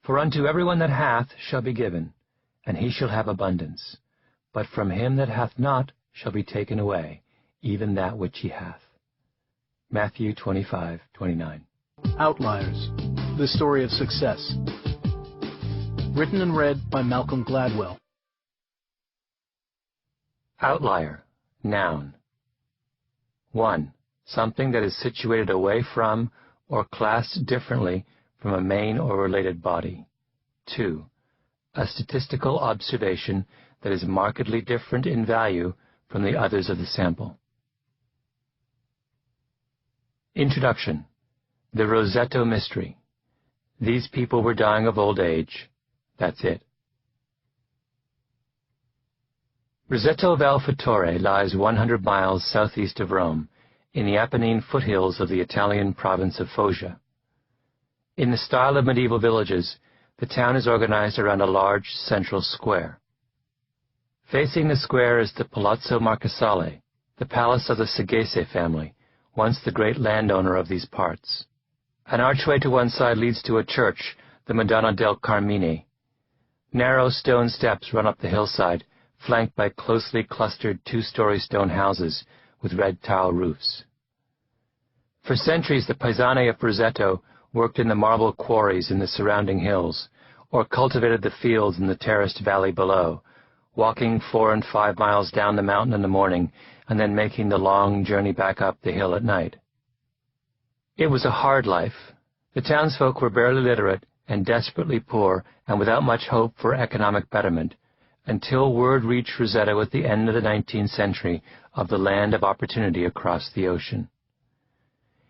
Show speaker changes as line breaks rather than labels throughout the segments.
For unto everyone that hath shall be given, and he shall have abundance. But from him that hath not shall be taken away, even that which he hath. Matthew 25:29.
Outliers, the story of success. Written and read by Malcolm Gladwell.
Outlier, noun. 1. Something that is situated away from or classed differently from a main or related body. 2. A statistical observation that is markedly different in value from the others of the sample. Introduction. The Rosetto Mystery. These people were dying of old age. That's it. Rosetto Val Fattore lies 100 miles southeast of Rome, in the Apennine foothills of the Italian province of Foggia. In the style of medieval villages, the town is organized around a large central square. Facing the square is the Palazzo Marchesale, the palace of the Segese family, once the great landowner of these parts. An archway to one side leads to a church, the Madonna del Carmine. Narrow stone steps run up the hillside, flanked by closely clustered two-story stone houses with red tile roofs. For centuries, the paesani of Rosetto worked in the marble quarries in the surrounding hills, or cultivated the fields in the terraced valley below, walking 4 and 5 miles down the mountain in the morning and then making the long journey back up the hill at night. It was a hard life. The townsfolk were barely literate and desperately poor and without much hope for economic betterment, until word reached Rosetto at the end of the 19th century of the land of opportunity across the ocean.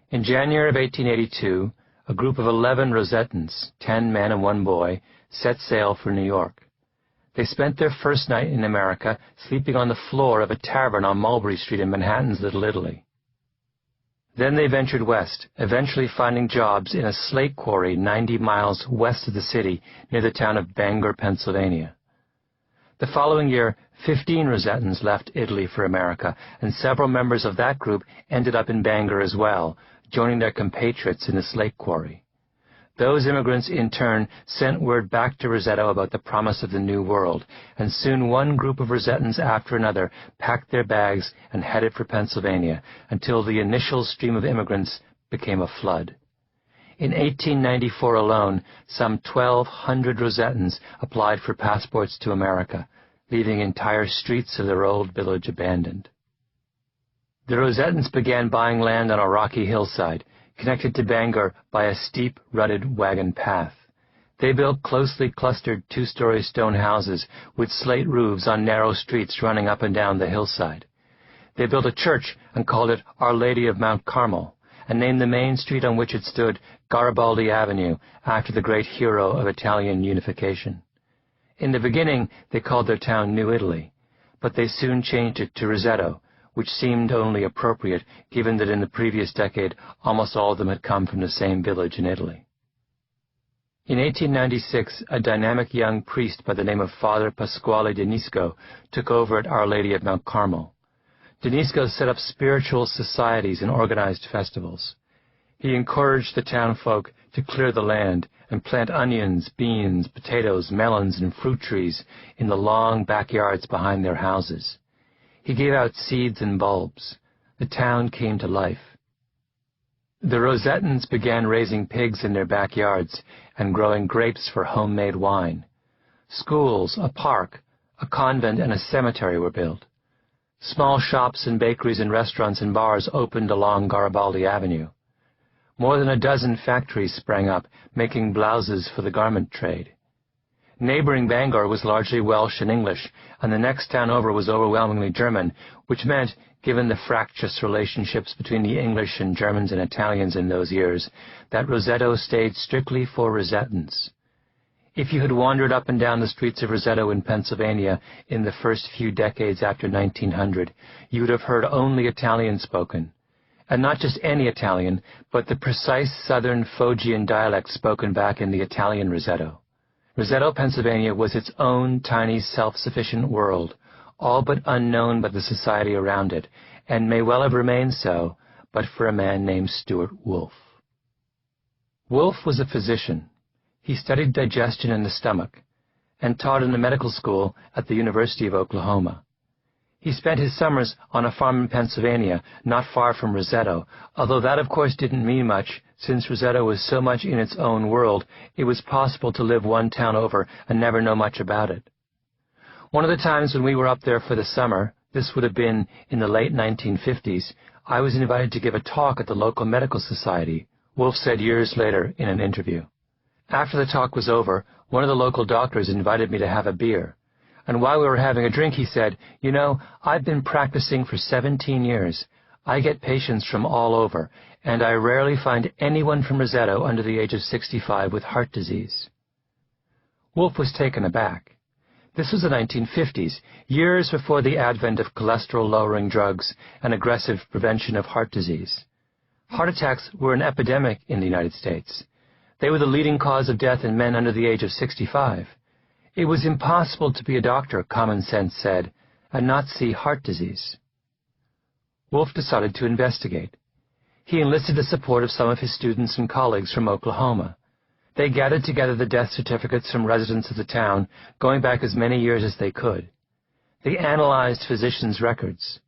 In January of 1882, a group of 11 Rosettans, 10 men and 1 boy, set sail for New York. They spent their first night in America sleeping on the floor of a tavern on Mulberry Street in Manhattan's Little Italy. Then they ventured west, eventually finding jobs in a slate quarry 90 miles west of the city near the town of Bangor, Pennsylvania. The following year, 15 Rosettans left Italy for America, and several members of that group ended up in Bangor as well, joining their compatriots in the slate quarry. Those immigrants, in turn, sent word back to Rosetto about the promise of the New World, and soon one group of Rosettans after another packed their bags and headed for Pennsylvania, until the initial stream of immigrants became a flood. In 1894 alone, some 1,200 Rosettans applied for passports to America, leaving entire streets of their old village abandoned. The Rosettans began buying land on a rocky hillside, connected to Bangor by a steep, rutted wagon path. They built closely clustered 2-story stone houses with slate roofs on narrow streets running up and down the hillside. They built a church and called it Our Lady of Mount Carmel, and named the main street on which it stood Garibaldi Avenue, after the great hero of Italian unification. In the beginning, they called their town New Italy, but they soon changed it to Rosetto, which seemed only appropriate given that in the previous decade almost all of them had come from the same village in Italy. In 1896, a dynamic young priest by the name of Father Pasquale Denisco took over at Our Lady of Mount Carmel. Denisco set up spiritual societies and organized festivals. He encouraged the town folk to clear the land and plant onions, beans, potatoes, melons, and fruit trees in the long backyards behind their houses. He gave out seeds and bulbs. The town came to life. The Rosettans began raising pigs in their backyards and growing grapes for homemade wine. Schools, a park, a convent, and a cemetery were built. Small shops and bakeries and restaurants and bars opened along Garibaldi Avenue. More than a dozen factories sprang up, making blouses for the garment trade. Neighboring Bangor was largely Welsh and English, and the next town over was overwhelmingly German, which meant, given the fractious relationships between the English and Germans and Italians in those years, that Rosetto stayed strictly for Rosettans. If you had wandered up and down the streets of Rosetto in Pennsylvania in the first few decades after 1900, you would have heard only Italian spoken. And not just any Italian, but the precise southern Foggian dialect spoken back in the Italian Rosetto. Rosetto, Pennsylvania was its own tiny self-sufficient world, all but unknown by the society around it, and may well have remained so, but for a man named Stuart Wolfe. Wolfe was a physician. He studied digestion in the stomach and taught in a medical school at the University of Oklahoma. He spent his summers on a farm in Pennsylvania, not far from Roseto, although that of course didn't mean much, since Roseto was so much in its own world, it was possible to live one town over and never know much about it. One of the times when we were up there for the summer, this would have been in the late 1950s, I was invited to give a talk at the local medical society, Wolf said years later in an interview. After the talk was over, one of the local doctors invited me to have a beer. And while we were having a drink, he said, "You know, I've been practicing for 17 years. I get patients from all over, and I rarely find anyone from Roseto under the age of 65 with heart disease." Wolf was taken aback. This was the 1950s, years before the advent of cholesterol-lowering drugs and aggressive prevention of heart disease. Heart attacks were an epidemic in the United States. They were the leading cause of death in men under the age of 65. It was impossible to be a doctor, common sense said, and not see heart disease. Wolf decided to investigate. He enlisted the support of some of his students and colleagues from Oklahoma. They gathered together the death certificates from residents of the town, going back as many years as they could. They analyzed physicians' records.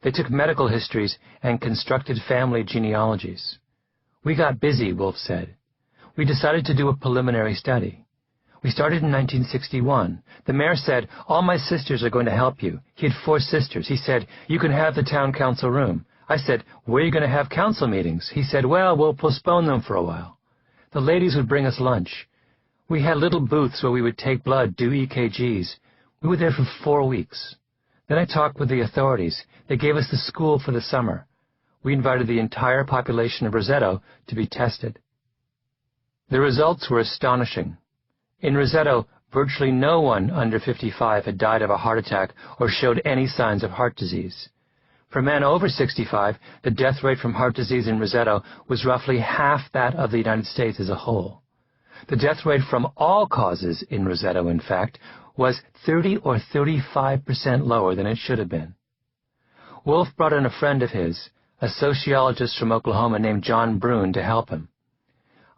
They took medical histories and constructed family genealogies. "We got busy," Wolf said. "We decided to do a preliminary study. We started in 1961. The mayor said, 'All my sisters are going to help you.' He had 4 sisters. He said, 'You can have the town council room.' I said, 'Where are you going to have council meetings?' He said, 'Well, we'll postpone them for a while.' The ladies would bring us lunch. We had little booths where we would take blood, do EKGs. We were there for 4 weeks. Then I talked with the authorities. They gave us the school for the summer. We invited the entire population of Roseto to be tested. The results were astonishing. In Roseto, virtually no one under 55 had died of a heart attack or showed any signs of heart disease. For men over 65, the death rate from heart disease in Roseto was roughly half that of the United States as a whole. The death rate from all causes in Roseto, in fact, was 30 or 35% lower than it should have been. Wolf brought in a friend of his, a sociologist from Oklahoma named John Brune, to help him.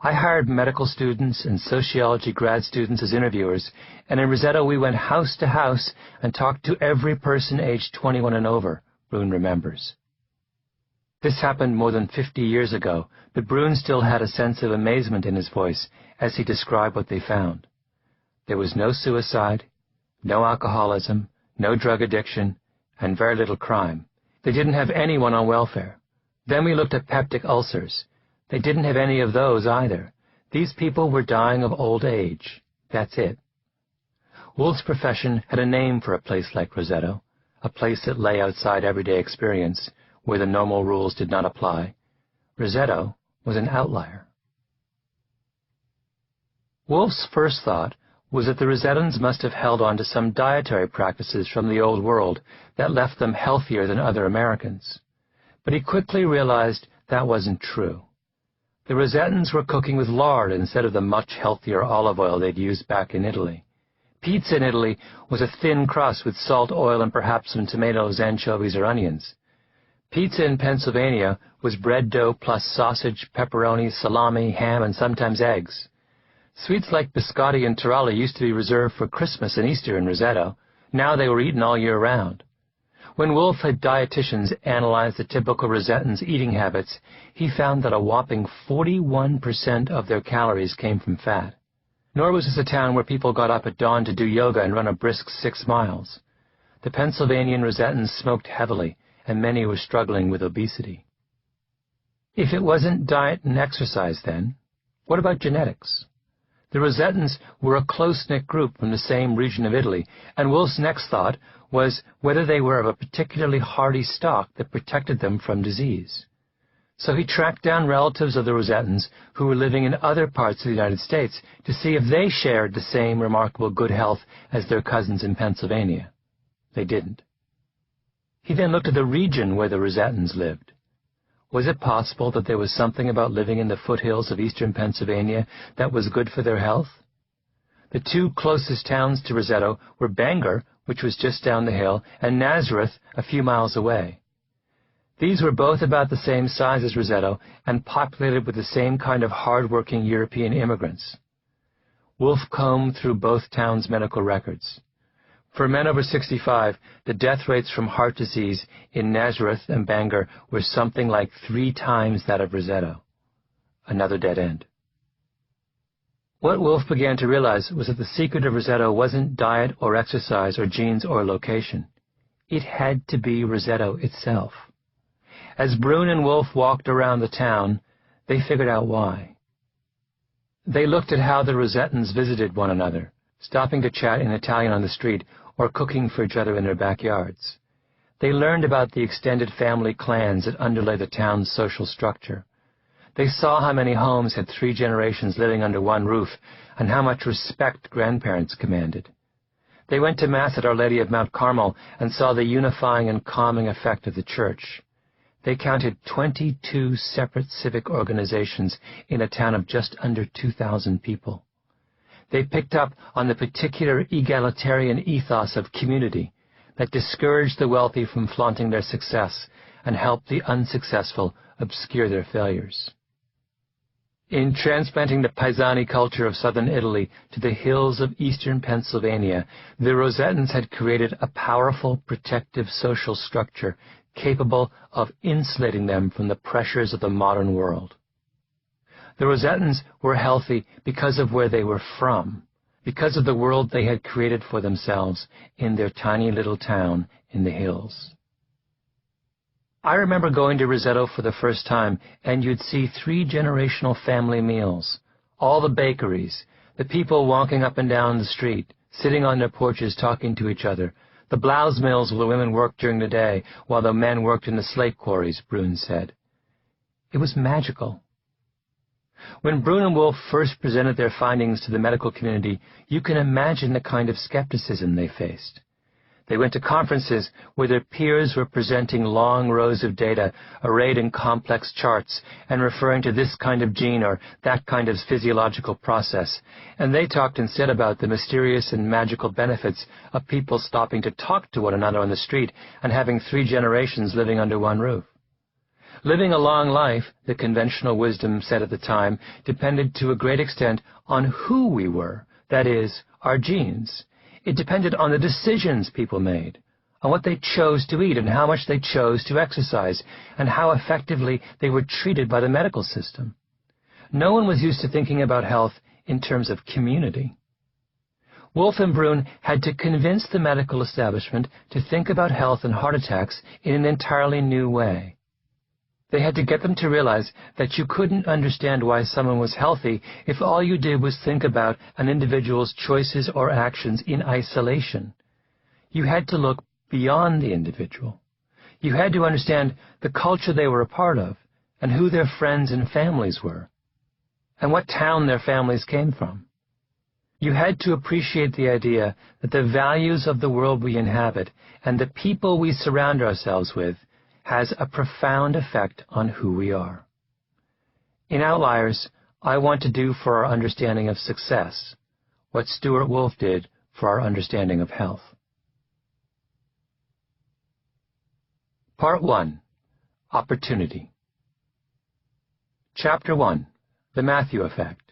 I hired medical students and sociology grad students as interviewers, and in Roseto we went house to house and talked to every person aged 21 and over, Brune remembers. This happened more than 50 years ago, but Brune still had a sense of amazement in his voice as he described what they found. There was no suicide, no alcoholism, no drug addiction, and very little crime. They didn't have anyone on welfare. Then we looked at peptic ulcers. They didn't have any of those either. These people were dying of old age. That's it. Wolf's profession had a name for a place like Roseto, a place that lay outside everyday experience, where the normal rules did not apply. Roseto was an outlier. Wolf's first thought was that the Rosetans must have held on to some dietary practices from the old world that left them healthier than other Americans. But he quickly realized that wasn't true. The Rosetans were cooking with lard instead of the much healthier olive oil they'd used back in Italy. Pizza in Italy was a thin crust with salt, oil, and perhaps some tomatoes, anchovies, or onions. Pizza in Pennsylvania was bread dough plus sausage, pepperoni, salami, ham, and sometimes eggs. Sweets like biscotti and taralli used to be reserved for Christmas and Easter in Roseto. Now they were eaten all year round. When Wolf had dietitians analyze the typical Rosetans' eating habits, he found that a whopping 41% of their calories came from fat. Nor was this a town where people got up at dawn to do yoga and run a brisk 6 miles. The Pennsylvanian Rosetans smoked heavily, and many were struggling with obesity. If it wasn't diet and exercise then, what about genetics? The Rosetans were a close-knit group from the same region of Italy, and Wolf's next thought was whether they were of a particularly hardy stock that protected them from disease. So he tracked down relatives of the Rosetans who were living in other parts of the United States to see if they shared the same remarkable good health as their cousins in Pennsylvania. They didn't. He then looked at the region where the Rosetans lived. Was it possible that there was something about living in the foothills of eastern Pennsylvania that was good for their health? The 2 closest towns to Roseto were Bangor, which was just down the hill, and Nazareth, a few miles away. These were both about the same size as Roseto and populated with the same kind of hard-working European immigrants. Wolfe combed through both towns' medical records. For men over 65, the death rates from heart disease in Nazareth and Bangor were something like 3 times that of Roseto. Another dead end. What Wolfe began to realize was that the secret of Roseto wasn't diet or exercise or genes or location. It had to be Roseto itself. As Brune and Wolfe walked around the town, they figured out why. They looked at how the Rosetans visited one another, stopping to chat in Italian on the street or cooking for each other in their backyards. They learned about the extended family clans that underlay the town's social structure. They saw how many homes had 3 generations living under one roof and how much respect grandparents commanded. They went to Mass at Our Lady of Mount Carmel and saw the unifying and calming effect of the church. They counted 22 separate civic organizations in a town of just under 2,000 people. They picked up on the particular egalitarian ethos of community that discouraged the wealthy from flaunting their success and helped the unsuccessful obscure their failures. In transplanting the paesani culture of southern Italy to the hills of eastern Pennsylvania, the Rosetans had created a powerful protective social structure capable of insulating them from the pressures of the modern world. The Rosetans were healthy because of where they were from, because of the world they had created for themselves in their tiny little town in the hills. I remember going to Roseto for the first time, and you'd see 3 generational family meals, all the bakeries, the people walking up and down the street, sitting on their porches talking to each other, the blouse mills where the women worked during the day while the men worked in the slate quarries, Brune said. It was magical. When Brune and Wolfe first presented their findings to the medical community, you can imagine the kind of skepticism they faced. They went to conferences where their peers were presenting long rows of data arrayed in complex charts and referring to this kind of gene or that kind of physiological process, and they talked instead about the mysterious and magical benefits of people stopping to talk to one another on the street and having 3 generations living under one roof. Living a long life, the conventional wisdom said at the time, depended to a great extent on who we were, that is, our genes. It depended on the decisions people made, on what they chose to eat and how much they chose to exercise, and how effectively they were treated by the medical system. No one was used to thinking about health in terms of community. Wolfe and Brune had to convince the medical establishment to think about health and heart attacks in an entirely new way. They had to get them to realize that you couldn't understand why someone was healthy if all you did was think about an individual's choices or actions in isolation. You had to look beyond the individual. You had to understand the culture they were a part of, and who their friends and families were, and what town their families came from. You had to appreciate the idea that the values of the world we inhabit and the people we surround ourselves with has a profound effect on who we are. In Outliers, I want to do for our understanding of success what Stuart Wolfe did for our understanding of health. Part 1. Opportunity. Chapter 1. The Matthew Effect.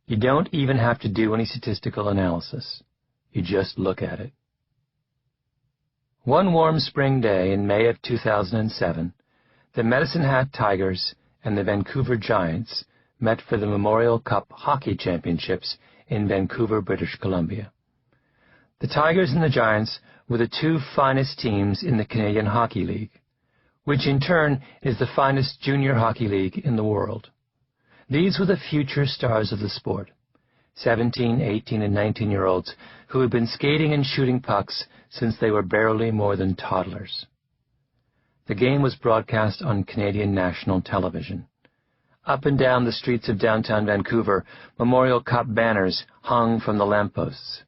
You don't even have to do any statistical analysis. You just look at it. One warm spring day in May of 2007, the Medicine Hat Tigers and the Vancouver Giants met for the Memorial Cup Hockey Championships in Vancouver, British Columbia. The Tigers and the Giants were the 2 finest teams in the Canadian Hockey League, which in turn is the finest junior hockey league in the world. These were the future stars of the sport, 17, 18, and 19-year-olds who had been skating and shooting pucks since they were barely more than toddlers. The game was broadcast on Canadian national television. Up and down the streets of downtown Vancouver, Memorial Cup banners hung from the lampposts.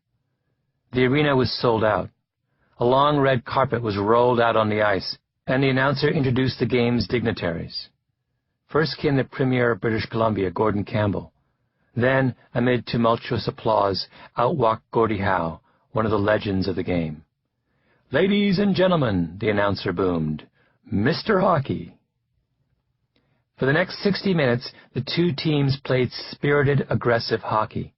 The arena was sold out. A long red carpet was rolled out on the ice, and the announcer introduced the game's dignitaries. First came the Premier of British Columbia, Gordon Campbell. Then, amid tumultuous applause, out walked Gordie Howe, one of the legends of the game. "Ladies and gentlemen," the announcer boomed, "Mr. Hockey." For the next 60 minutes, the two teams played spirited, aggressive hockey.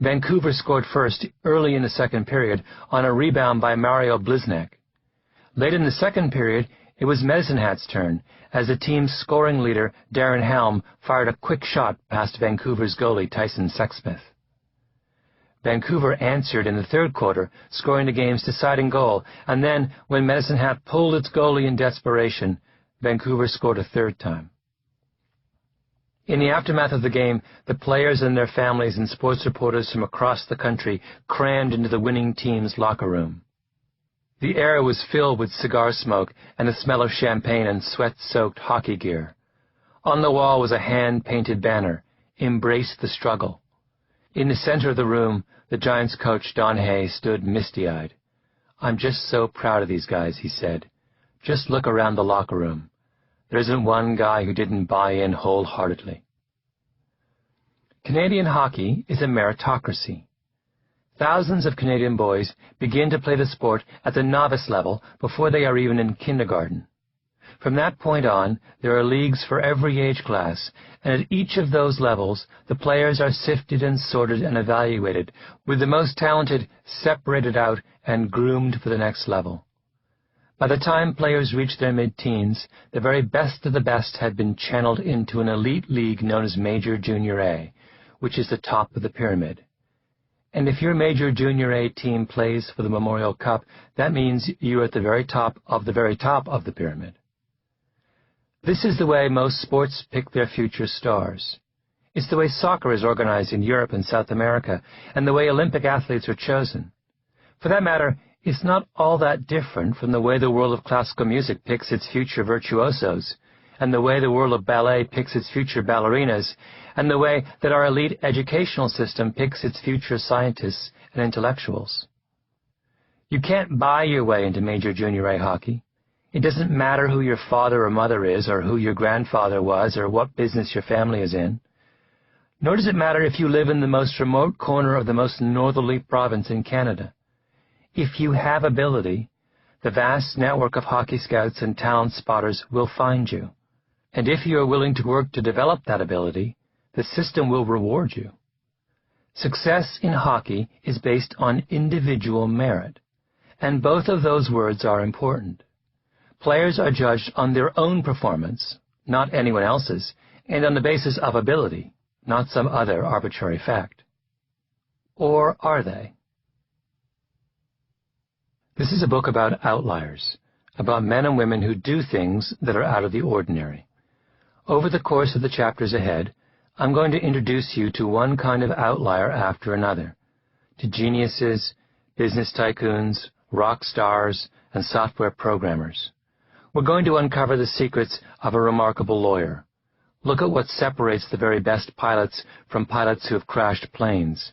Vancouver scored first early in the second period on a rebound by Mario Bliznek. Late in the second period, it was Medicine Hat's turn, as the team's scoring leader, Darren Helm, fired a quick shot past Vancouver's goalie, Tyson Sexsmith. Vancouver answered in the third quarter, scoring the game's deciding goal, and then, when Medicine Hat pulled its goalie in desperation, Vancouver scored a third time. In the aftermath of the game, the players and their families and sports reporters from across the country crammed into the winning team's locker room. The air was filled with cigar smoke and the smell of champagne and sweat-soaked hockey gear. On the wall was a hand-painted banner, "Embrace the Struggle." In the center of the room, the Giants coach, Don Hay, stood misty-eyed. "I'm just so proud of these guys," he said. "Just look around the locker room. There isn't one guy who didn't buy in wholeheartedly." Canadian hockey is a meritocracy. Thousands of Canadian boys begin to play the sport at the novice level before they are even in kindergarten. From that point on, there are leagues for every age class, and at each of those levels, the players are sifted and sorted and evaluated, with the most talented separated out and groomed for the next level. By the time players reach their mid-teens, the very best of the best had been channeled into an elite league known as Major Junior A, which is the top of the pyramid. And if your Major Junior A team plays for the Memorial Cup, that means you're at the very top of the pyramid. This is the way most sports pick their future stars. It's the way soccer is organized in Europe and South America, and the way Olympic athletes are chosen. For that matter, it's not all that different from the way the world of classical music picks its future virtuosos, and the way the world of ballet picks its future ballerinas, and the way that our elite educational system picks its future scientists and intellectuals. You can't buy your way into Major Junior A hockey. It doesn't matter who your father or mother is, or who your grandfather was, or what business your family is in. Nor does it matter if you live in the most remote corner of the most northerly province in Canada. If you have ability, the vast network of hockey scouts and talent spotters will find you. And if you are willing to work to develop that ability, the system will reward you. Success in hockey is based on individual merit, and both of those words are important. Players are judged on their own performance, not anyone else's, and on the basis of ability, not some other arbitrary fact. Or are they? This is a book about outliers, about men and women who do things that are out of the ordinary. Over the course of the chapters ahead, I'm going to introduce you to one kind of outlier after another, to geniuses, business tycoons, rock stars, and software programmers. We're going to uncover the secrets of a remarkable lawyer, look at what separates the very best pilots from pilots who have crashed planes,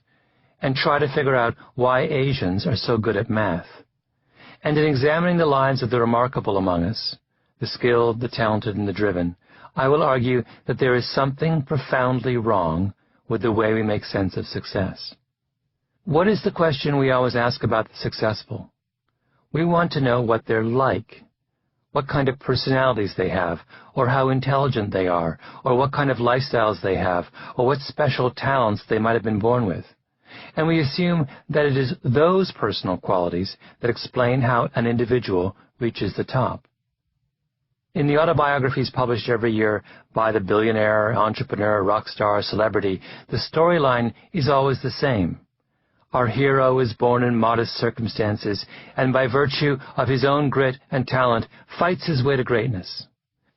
and try to figure out why Asians are so good at math. And in examining the lives of the remarkable among us, the skilled, the talented, and the driven, I will argue that there is something profoundly wrong with the way we make sense of success. What is the question we always ask about the successful? We want to know what they're like, what kind of personalities they have, or how intelligent they are, or what kind of lifestyles they have, or what special talents they might have been born with. And we assume that it is those personal qualities that explain how an individual reaches the top. In the autobiographies published every year by the billionaire, entrepreneur, rock star, celebrity, the storyline is always the same. Our hero is born in modest circumstances, and by virtue of his own grit and talent, fights his way to greatness.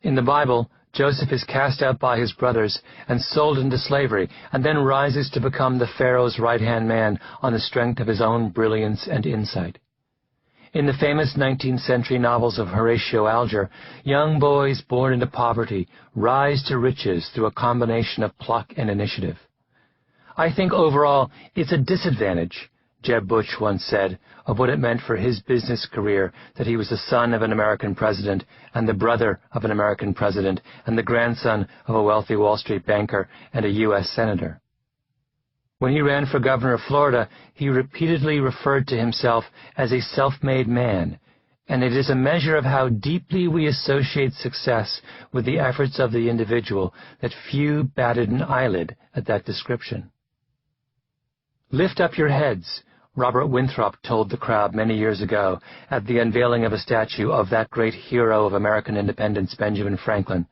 In the Bible, Joseph is cast out by his brothers and sold into slavery, and then rises to become the Pharaoh's right-hand man on the strength of his own brilliance and insight. In the famous 19th century novels of Horatio Alger, young boys born into poverty rise to riches through a combination of pluck and initiative. I think overall it's a disadvantage, Jeb Bush once said, of what it meant for his business career that he was the son of an American president and the brother of an American president and the grandson of a wealthy Wall Street banker and a U.S. senator. When he ran for governor of Florida, he repeatedly referred to himself as a self-made man, and it is a measure of how deeply we associate success with the efforts of the individual that few batted an eyelid at that description. "Lift up your heads," Robert Winthrop told the crowd many years ago at the unveiling of a statue of that great hero of American independence, Benjamin Franklin,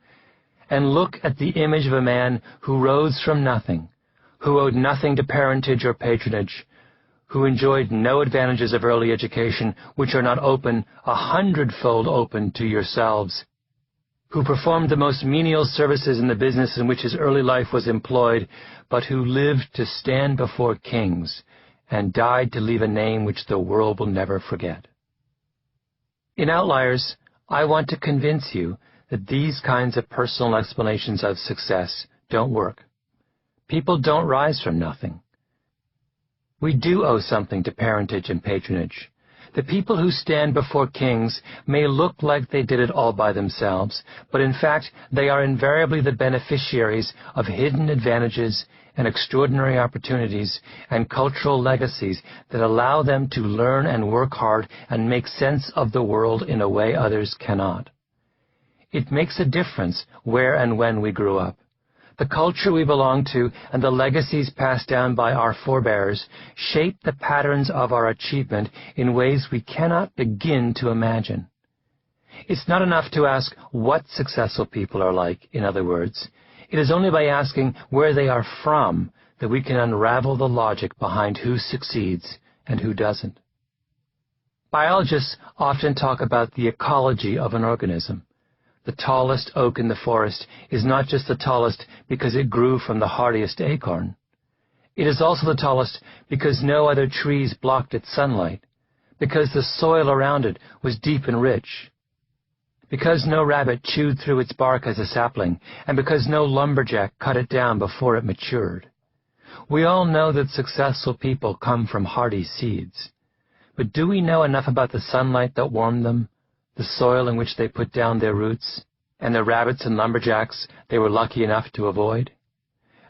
"and look at the image of a man who rose from nothing, who owed nothing to parentage or patronage, who enjoyed no advantages of early education which are not open, 100-fold open to yourselves, who performed the most menial services in the business in which his early life was employed, but who lived to stand before kings and died to leave a name which the world will never forget." In Outliers, I want to convince you that these kinds of personal explanations of success don't work. People don't rise from nothing. We do owe something to parentage and patronage. The people who stand before kings may look like they did it all by themselves, but in fact they are invariably the beneficiaries of hidden advantages and extraordinary opportunities and cultural legacies that allow them to learn and work hard and make sense of the world in a way others cannot. It makes a difference where and when we grew up. The culture we belong to and the legacies passed down by our forebears shape the patterns of our achievement in ways we cannot begin to imagine. It's not enough to ask what successful people are like, in other words. It is only by asking where they are from that we can unravel the logic behind who succeeds and who doesn't. Biologists often talk about the ecology of an organism. The tallest oak in the forest is not just the tallest because it grew from the hardiest acorn. It is also the tallest because no other trees blocked its sunlight, because the soil around it was deep and rich, because no rabbit chewed through its bark as a sapling, and because no lumberjack cut it down before it matured. We all know that successful people come from hardy seeds. But do we know enough about the sunlight that warmed them, the soil in which they put down their roots, and the rabbits and lumberjacks they were lucky enough to avoid?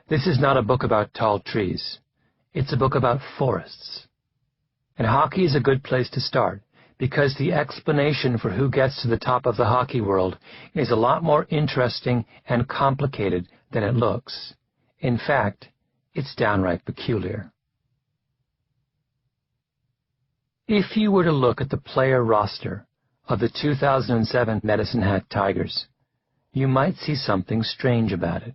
This is not a book about tall trees. It's a book about forests. And hockey is a good place to start, because the explanation for who gets to the top of the hockey world is a lot more interesting and complicated than it looks. In fact, it's downright peculiar. If you were to look at the player roster of the 2007 Medicine Hat Tigers, you might see something strange about it.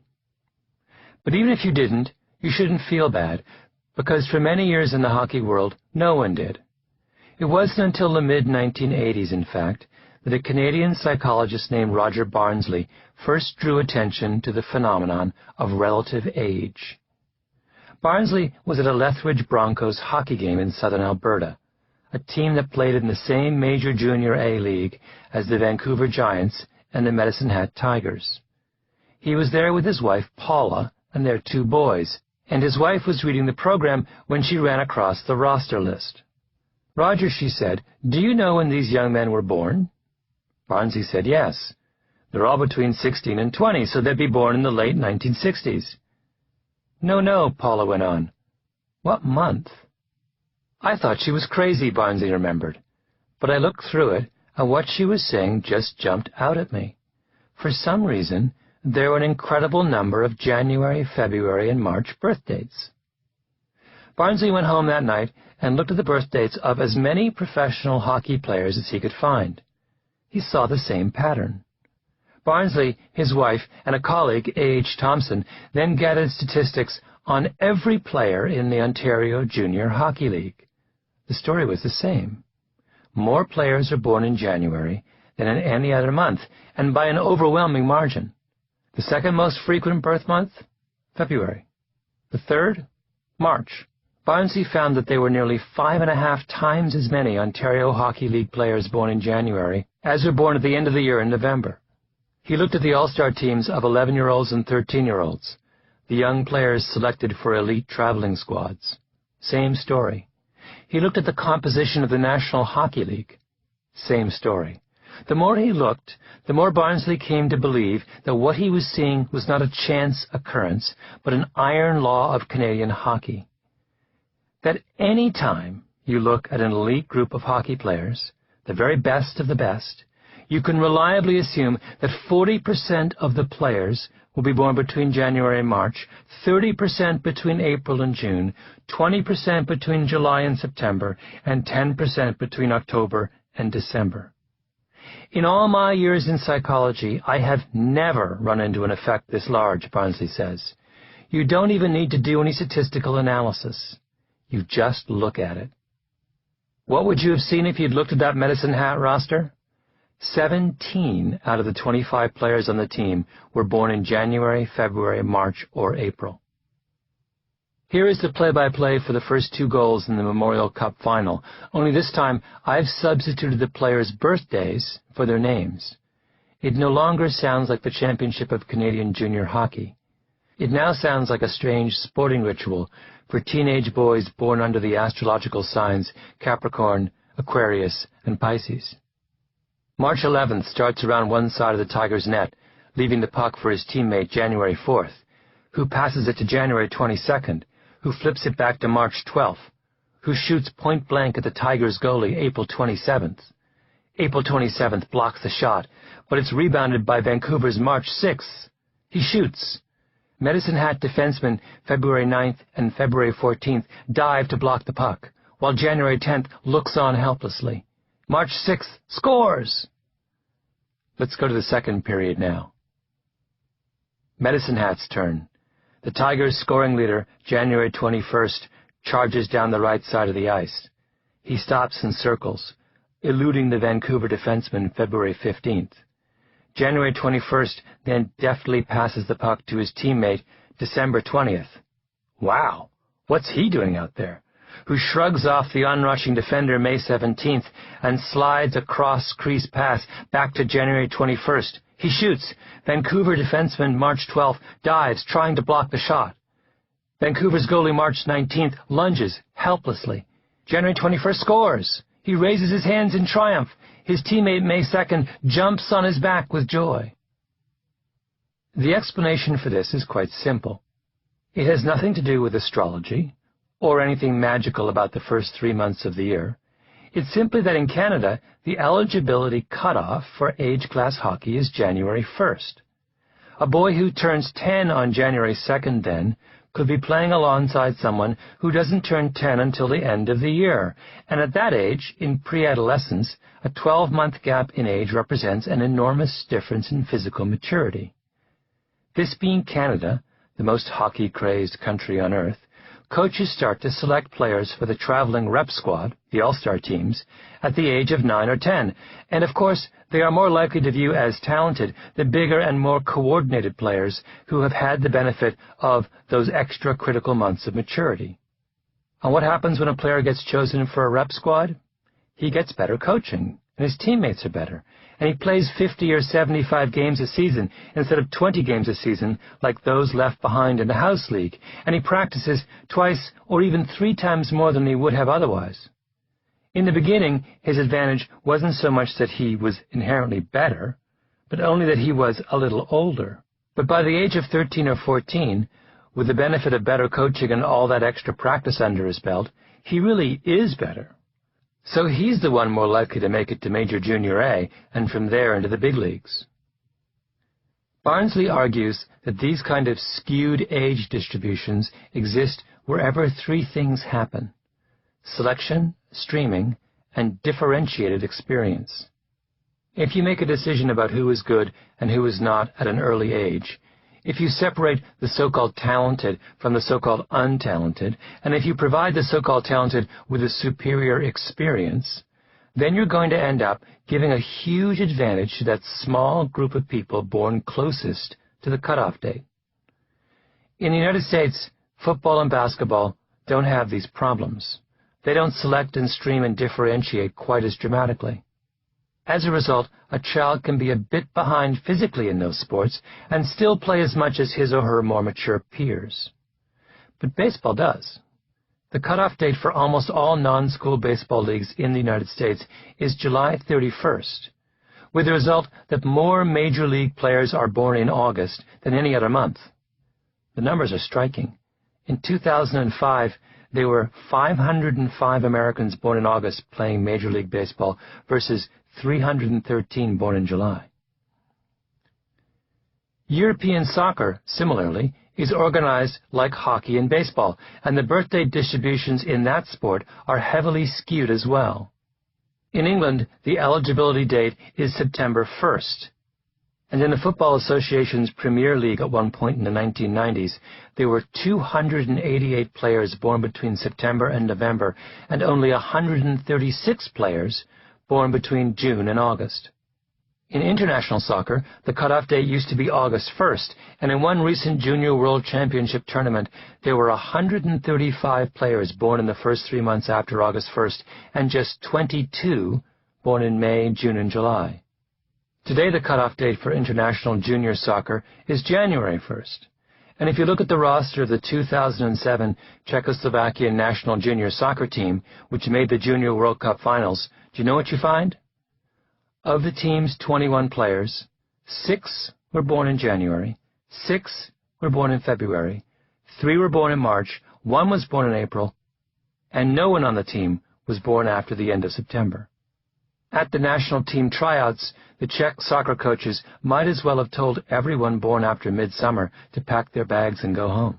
But even if you didn't, you shouldn't feel bad, because for many years in the hockey world, no one did. It wasn't until the mid-1980s, in fact, that a Canadian psychologist named Roger Barnsley first drew attention to the phenomenon of relative age. Barnsley was at a Lethbridge Broncos hockey game in southern Alberta, a team that played in the same major junior A league as the Vancouver Giants and the Medicine Hat Tigers. He was there with his wife, Paula, and their 2 boys, and his wife was reading the program when she ran across the roster list. "Roger," she said, "do you know when these young men were born?" Barnsley said yes. "They're all between 16 and 20, so they'd be born in the late 1960s. No, Paula went on. "What month?" I thought she was crazy, Barnsley remembered. But I looked through it, and what she was saying just jumped out at me. For some reason, there were an incredible number of January, February, and March birth dates. Barnsley went home that night and looked at the birth dates of as many professional hockey players as he could find. He saw the same pattern. Barnsley, his wife, and a colleague, A.H. Thompson, then gathered statistics on every player in the Ontario Junior Hockey League. The story was the same. More players are born in January than in any other month, and by an overwhelming margin. The second most frequent birth month? February. The third? March. Barnsley found that there were nearly 5.5 times as many Ontario Hockey League players born in January as were born at the end of the year in November. He looked at the all-star teams of 11-year-olds and 13-year-olds, the young players selected for elite traveling squads. Same story. He looked at the composition of the National Hockey League. Same story. The more he looked, the more Barnsley came to believe that what he was seeing was not a chance occurrence, but an iron law of Canadian hockey. That any time you look at an elite group of hockey players, the very best of the best, you can reliably assume that 40% of the players will be born between January and March, 30% between April and June, 20% between July and September, and 10% between October and December. In all my years in psychology, I have never run into an effect this large, Barnsley says. You don't even need to do any statistical analysis. You just look at it. What would you have seen if you'd looked at that Medicine Hat roster? 17 out of the 25 players on the team were born in January, February, March, or April. Here is the play-by-play for the first 2 goals in the Memorial Cup final, only this time I've substituted the players' birthdays for their names. It no longer sounds like the Championship of Canadian Junior Hockey. It now sounds like a strange sporting ritual for teenage boys born under the astrological signs Capricorn, Aquarius, and Pisces. March 11th starts around one side of the Tigers' net, leaving the puck for his teammate January 4th, who passes it to January 22nd, who flips it back to March 12th, who shoots point-blank at the Tigers' goalie April 27th. April 27th blocks the shot, but it's rebounded by Vancouver's March 6th. He shoots. Medicine Hat defensemen February 9th and February 14th dive to block the puck, while January 10th looks on helplessly. March 6th scores! Let's go to the second period now. Medicine Hat's turn. The Tigers' scoring leader, January 21st, charges down the right side of the ice. He stops and circles, eluding the Vancouver defenseman February 15th. January 21st then deftly passes the puck to his teammate December 20th. Wow, what's he doing out there? Who shrugs off the onrushing defender May 17th and slides a cross-crease pass back to January 21st. He shoots. Vancouver defenseman March 12th dives, trying to block the shot. Vancouver's goalie March 19th lunges helplessly. January 21st scores. He raises his hands in triumph. His teammate May 2nd jumps on his back with joy. The explanation for this is quite simple. It has nothing to do with astrology or anything magical about the first 3 months of the year. It's simply that in Canada, the eligibility cutoff for age-class hockey is January 1st. A boy who turns 10 on January 2nd, then, could be playing alongside someone who doesn't turn 10 until the end of the year, and at that age, in pre-adolescence, a 12-month gap in age represents an enormous difference in physical maturity. This being Canada, the most hockey-crazed country on earth, coaches start to select players for the traveling rep squad, the all-star teams, at the age of 9 or 10, and of course they are more likely to view as talented the bigger and more coordinated players who have had the benefit of those extra critical months of maturity. And what happens when a player gets chosen for a rep squad? He gets better coaching, and his teammates are better, and he plays 50 or 75 games a season instead of 20 games a season like those left behind in the house league, and he practices twice or even 3 times more than he would have otherwise. In the beginning, his advantage wasn't so much that he was inherently better, but only that he was a little older. But by the age of 13 or 14, with the benefit of better coaching and all that extra practice under his belt, he really is better. So he's the one more likely to make it to Major Junior A and from there into the big leagues. Barnsley argues that these kind of skewed age distributions exist wherever 3 things happen: selection, streaming, and differentiated experience. If you make a decision about who is good and who is not at an early age, if you separate the so-called talented from the so-called untalented, and if you provide the so-called talented with a superior experience, then you're going to end up giving a huge advantage to that small group of people born closest to the cutoff date. In the United States, football and basketball don't have these problems. They don't select and stream and differentiate quite as dramatically. As a result, a child can be a bit behind physically in those sports and still play as much as his or her more mature peers. But baseball does. The cutoff date for almost all non-school baseball leagues in the United States is July 31st, with the result that more major league players are born in August than any other month. The numbers are striking. In 2005, there were 505 Americans born in August playing Major League Baseball versus 313 born in July. European soccer, similarly, is organized like hockey and baseball, and the birthday distributions in that sport are heavily skewed as well. In England, the eligibility date is September 1st. And in the Football Association's Premier League at one point in the 1990s, there were 288 players born between September and November, and only 136 players born between June and August. In international soccer, the cutoff date used to be August 1st, and in one recent Junior World Championship tournament, there were 135 players born in the first 3 months after August 1st, and just 22 born in May, June, and July. Today, the cutoff date for international junior soccer is January 1st. And if you look at the roster of the 2007 Czechoslovakian national junior soccer team, which made the Junior World Cup finals, do you know what you find? Of the team's 21 players, 6 were born in January, 6 were born in February, 3 were born in March, 1 was born in April, and no one on the team was born after the end of September. At the national team tryouts, the Czech soccer coaches might as well have told everyone born after midsummer to pack their bags and go home.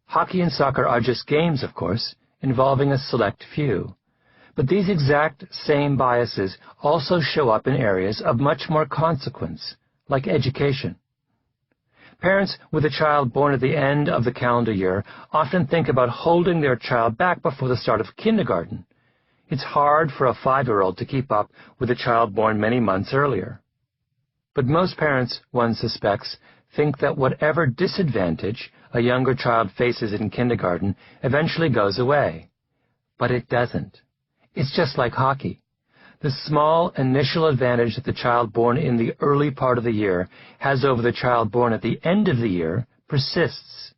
Hockey and soccer are just games, of course, involving a select few. But these exact same biases also show up in areas of much more consequence, like education. Parents with a child born at the end of the calendar year often think about holding their child back before the start of kindergarten. It's hard for a 5-year-old to keep up with a child born many months earlier. But most parents, one suspects, think that whatever disadvantage a younger child faces in kindergarten eventually goes away. But it doesn't. It's just like hockey. The small initial advantage that the child born in the early part of the year has over the child born at the end of the year persists.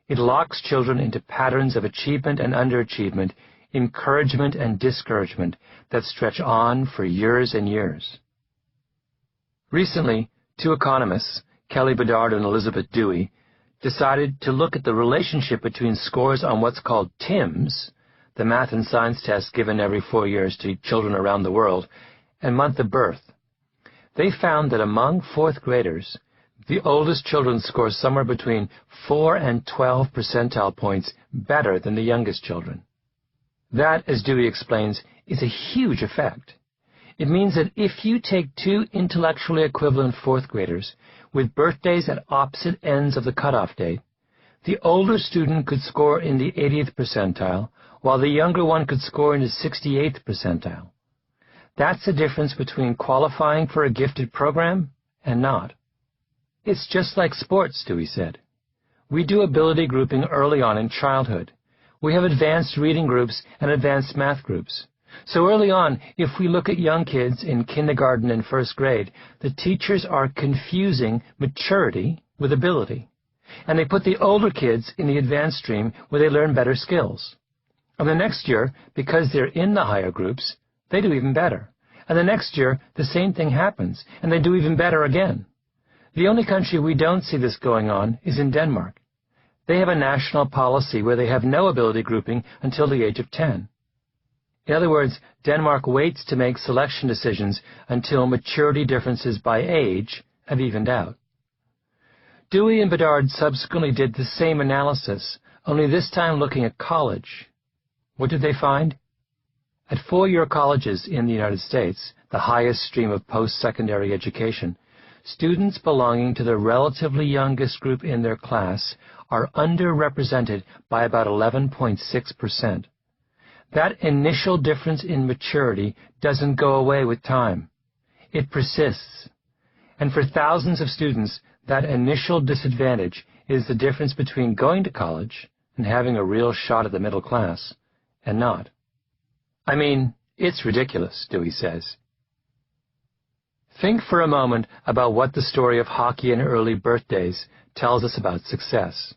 It locks children into patterns of achievement and underachievement, encouragement and discouragement that stretch on for years and years. Recently, 2 economists, Kelly Bedard and Elizabeth Dewey, decided to look at the relationship between scores on what's called TIMSS, the math and science test given every 4 years to children around the world, and month of birth. They found that among 4th graders, the oldest children score somewhere between 4 and 12 percentile points better than the youngest children. That, as Dewey explains, is a huge effect. It means that if you take 2 intellectually equivalent 4th graders with birthdays at opposite ends of the cutoff date, the older student could score in the 80th percentile, while the younger one could score in the 68th percentile. That's the difference between qualifying for a gifted program and not. It's just like sports, Dewey said. We do ability grouping early on in childhood. We have advanced reading groups and advanced math groups. So early on, if we look at young kids in kindergarten and 1st grade, the teachers are confusing maturity with ability. And they put the older kids in the advanced stream where they learn better skills. And the next year, because they're in the higher groups, they do even better. And the next year, the same thing happens, and they do even better again. The only country we don't see this going on is in Denmark. They have a national policy where they have no ability grouping until the age of 10. In other words, Denmark waits to make selection decisions until maturity differences by age have evened out. Dewey and Bedard subsequently did the same analysis, only this time looking at college. What did they find? At 4-year colleges in the United States, the highest stream of post-secondary education, students belonging to the relatively youngest group in their class are underrepresented by about 11.6%. That initial difference in maturity doesn't go away with time. It persists. And for thousands of students, that initial disadvantage is the difference between going to college and having a real shot at the middle class and not. I mean, it's ridiculous, Dewey says. Think for a moment about what the story of hockey and early birthdays tells us about success.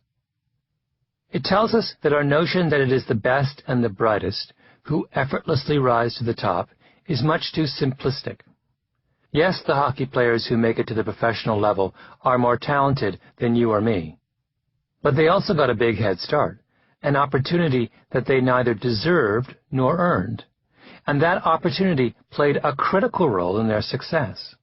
It tells us that our notion that it is the best and the brightest who effortlessly rise to the top is much too simplistic. Yes, the hockey players who make it to the professional level are more talented than you or me. But they also got a big head start, an opportunity that they neither deserved nor earned, and that opportunity played a critical role in their success.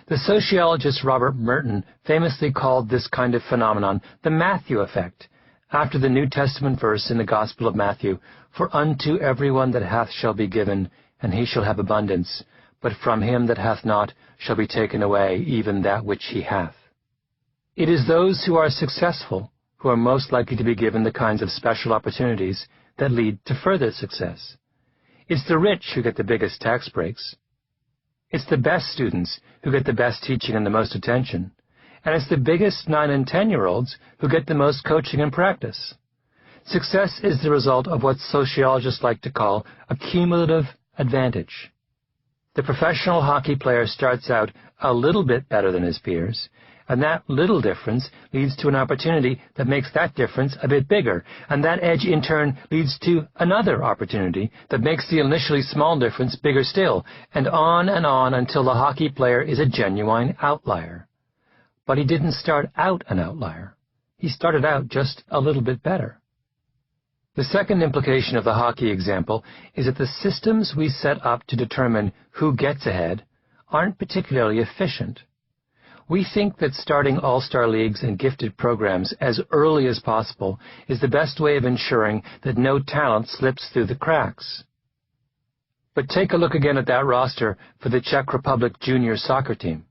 The sociologist Robert Merton famously called this kind of phenomenon the Matthew effect, after the New Testament verse in the Gospel of Matthew, "For unto everyone that hath shall be given, and he shall have abundance, but from him that hath not shall be taken away even that which he hath." It is those who are successful who are most likely to be given the kinds of special opportunities that lead to further success. It's the rich who get the biggest tax breaks. It's the best students who get the best teaching and the most attention. And it's the biggest 9- and 10-year-olds who get the most coaching and practice. Success is the result of what sociologists like to call a cumulative advantage. The professional hockey player starts out a little bit better than his peers, and that little difference leads to an opportunity that makes that difference a bit bigger, and that edge in turn leads to another opportunity that makes the initially small difference bigger still, and on until the hockey player is a genuine outlier. But he didn't start out an outlier. He started out just a little bit better. The second implication of the hockey example is that the systems we set up to determine who gets ahead aren't particularly efficient. We think that starting all-star leagues and gifted programs as early as possible is the best way of ensuring that no talent slips through the cracks. But take a look again at that roster for the Czech Republic junior soccer team.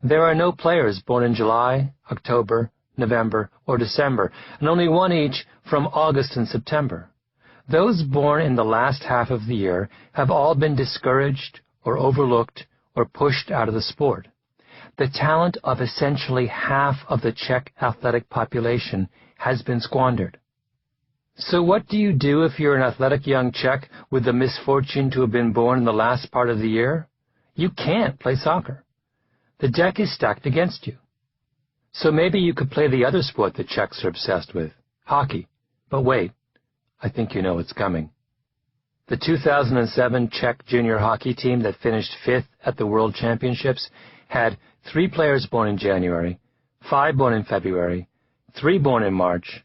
There are no players born in July, October, November, or December, and only one each from August and September. Those born in the last half of the year have all been discouraged or overlooked or pushed out of the sport. The talent of essentially half of the Czech athletic population has been squandered. So what do you do if you're an athletic young Czech with the misfortune to have been born in the last part of the year? You can't play soccer. The deck is stacked against you. So maybe you could play the other sport the Czechs are obsessed with, hockey. But wait, I think you know what's coming. The 2007 Czech junior hockey team that finished 5th at the World Championships had 3 players born in January, 5 born in February, 3 born in March,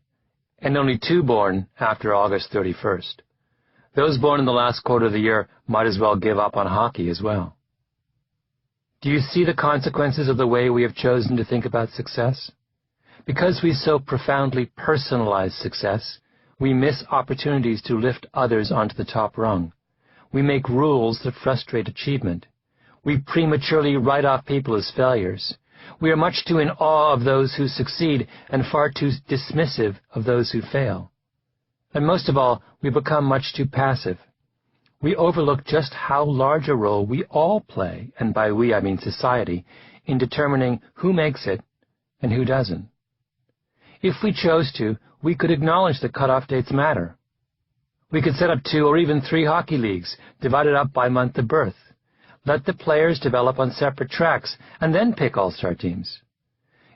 and only 2 born after August 31st. Those born in the last quarter of the year might as well give up on hockey as well. Do you see the consequences of the way we have chosen to think about success? Because we so profoundly personalize success, we miss opportunities to lift others onto the top rung. We make rules that frustrate achievement. We prematurely write off people as failures. We are much too in awe of those who succeed and far too dismissive of those who fail. And most of all, we become much too passive. We overlook just how large a role we all play, and by we I mean society, in determining who makes it and who doesn't. If we chose to, we could acknowledge that cutoff dates matter. We could set up 2 or even 3 hockey leagues, divided up by month of birth. Let the players develop on separate tracks, and then pick all-star teams.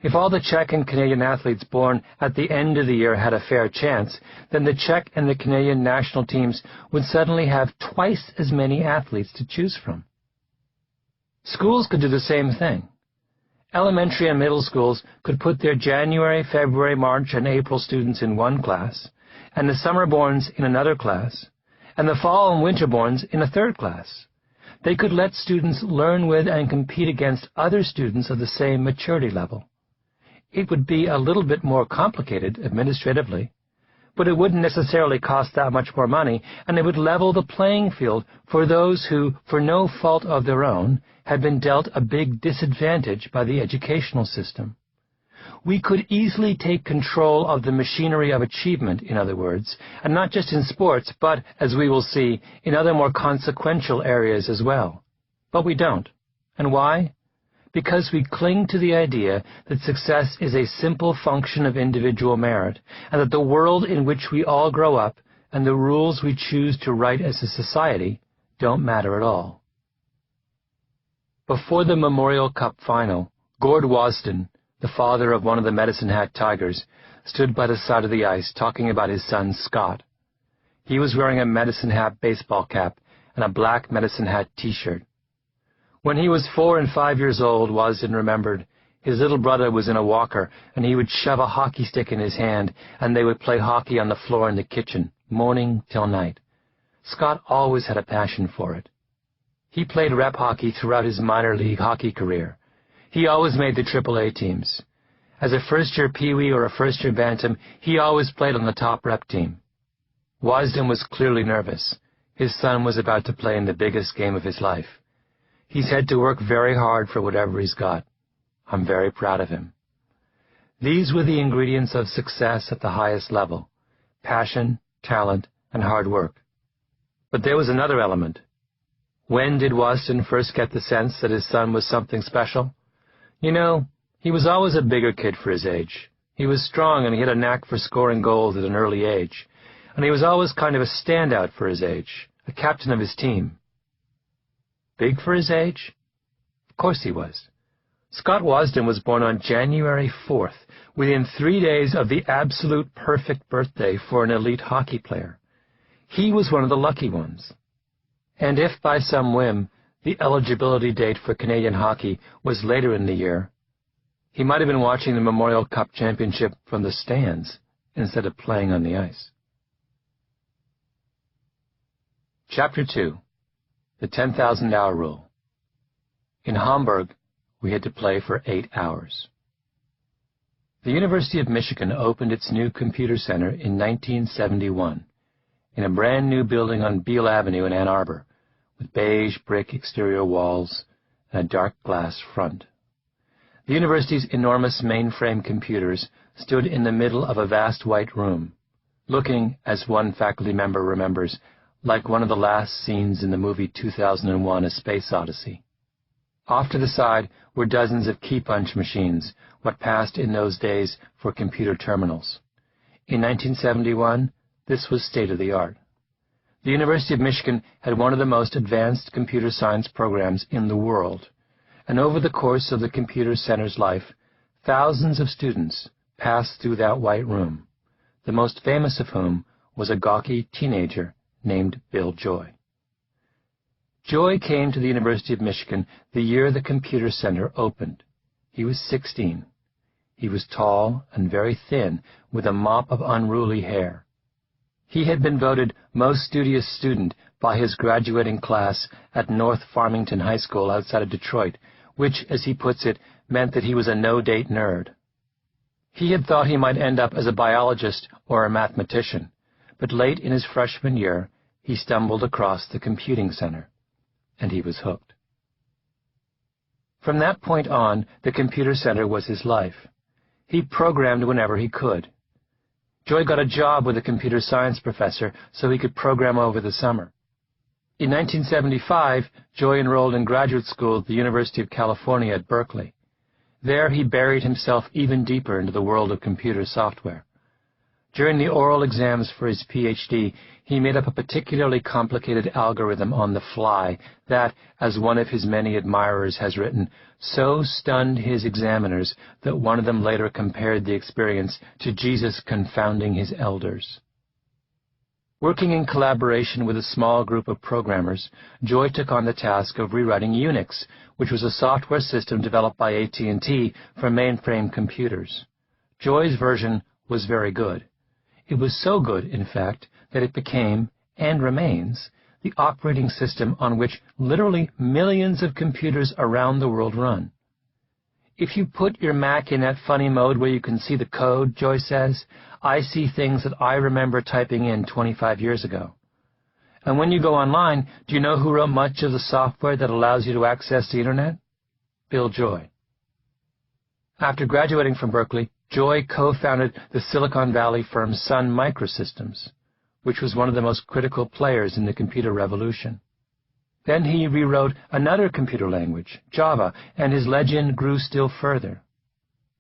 If all the Czech and Canadian athletes born at the end of the year had a fair chance, then the Czech and the Canadian national teams would suddenly have twice as many athletes to choose from. Schools could do the same thing. Elementary and middle schools could put their January, February, March, and April students in one class, and the summer-borns in another class, and the fall and winter-borns in a third class. They could let students learn with and compete against other students of the same maturity level. It would be a little bit more complicated administratively, but it wouldn't necessarily cost that much more money, and it would level the playing field for those who, for no fault of their own, had been dealt a big disadvantage by the educational system. We could easily take control of the machinery of achievement, in other words, and not just in sports, but, as we will see, in other more consequential areas as well. But we don't. And why? Because we cling to the idea that success is a simple function of individual merit, and that the world in which we all grow up and the rules we choose to write as a society don't matter at all. Before the Memorial Cup final, Gord Wasden, the father of one of the Medicine Hat Tigers, stood by the side of the ice talking about his son Scott. He was wearing a Medicine Hat baseball cap and a black Medicine Hat t-shirt. When he was 4 and 5 years old, Wasden remembered, His little brother was in a walker, and he would shove a hockey stick in his hand, and they would play hockey on the floor in the kitchen, morning till night. Scott always had a passion for it. He played rep hockey throughout his minor league hockey career. He always made the AAA teams. As a first-year peewee or a first-year bantam, he always played on the top rep team. Wasden was clearly nervous. His son was about to play in the biggest game of his life. He's had to work very hard for whatever he's got. I'm very proud of him. These were the ingredients of success at the highest level: passion, talent, and hard work. But there was another element. When did Wasden first get the sense that his son was something special? You know, he was always a bigger kid for his age. He was strong and he had a knack for scoring goals at an early age. And he was always kind of a standout for his age, a captain of his team. Big for his age? Of course he was. Scott Wasden was born on January 4th, within 3 days of the absolute perfect birthday for an elite hockey player. He was one of the lucky ones. And if, by some whim, the eligibility date for Canadian hockey was later in the year, he might have been watching the Memorial Cup Championship from the stands instead of playing on the ice. Chapter 2. The 10,000-Hour Rule. In Hamburg, we had to play for 8 hours. The University of Michigan opened its new computer center in 1971 in a brand new building on Beale Avenue in Ann Arbor, with beige brick exterior walls and a dark glass front. The university's enormous mainframe computers stood in the middle of a vast white room, looking, as one faculty member remembers, like one of the last scenes in the movie 2001: A Space Odyssey. Off to the side were dozens of key punch machines, what passed in those days for computer terminals. In 1971, this was state-of-the-art. The University of Michigan had one of the most advanced computer science programs in the world, and over the course of the computer center's life, thousands of students passed through that white room, the most famous of whom was a gawky teenager named Bill Joy. Joy came to the University of Michigan the year the computer center opened. He was 16. He was tall and very thin, with a mop of unruly hair. He had been voted most studious student by his graduating class at North Farmington High School outside of Detroit, which, as he puts it, meant that he was a no-date nerd. He had thought he might end up as a biologist or a mathematician, but late in his freshman year, he stumbled across the computing center, and he was hooked. From that point on, the computer center was his life. He programmed whenever he could. Joy got a job with a computer science professor so he could program over the summer. In 1975, Joy enrolled in graduate school at the University of California at Berkeley. There he buried himself even deeper into the world of computer software. During the oral exams for his PhD, he made up a particularly complicated algorithm on the fly that, as one of his many admirers has written, so stunned his examiners that one of them later compared the experience to Jesus confounding his elders. Working in collaboration with a small group of programmers, Joy took on the task of rewriting Unix, which was a software system developed by AT&T for mainframe computers. Joy's version was very good. It was so good, in fact, that it became, and remains, the operating system on which literally millions of computers around the world run. If you put your Mac in that funny mode where you can see the code, Joy says, I see things that I remember typing in 25 years ago. And when you go online, do you know who wrote much of the software that allows you to access the Internet? Bill Joy. After graduating from Berkeley, Joy co-founded the Silicon Valley firm Sun Microsystems, which was one of the most critical players in the computer revolution. Then he rewrote another computer language, Java, and his legend grew still further.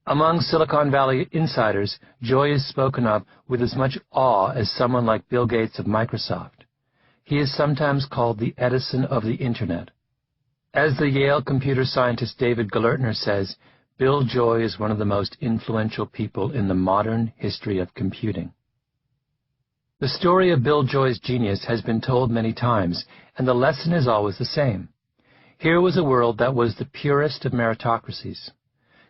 Among Silicon Valley insiders, Joy is spoken of with as much awe as someone like Bill Gates of Microsoft. He is sometimes called the Edison of the Internet. As the Yale computer scientist David Galertner says, Bill Joy is one of the most influential people in the modern history of computing. The story of Bill Joy's genius has been told many times, and the lesson is always the same. Here was a world that was the purest of meritocracies.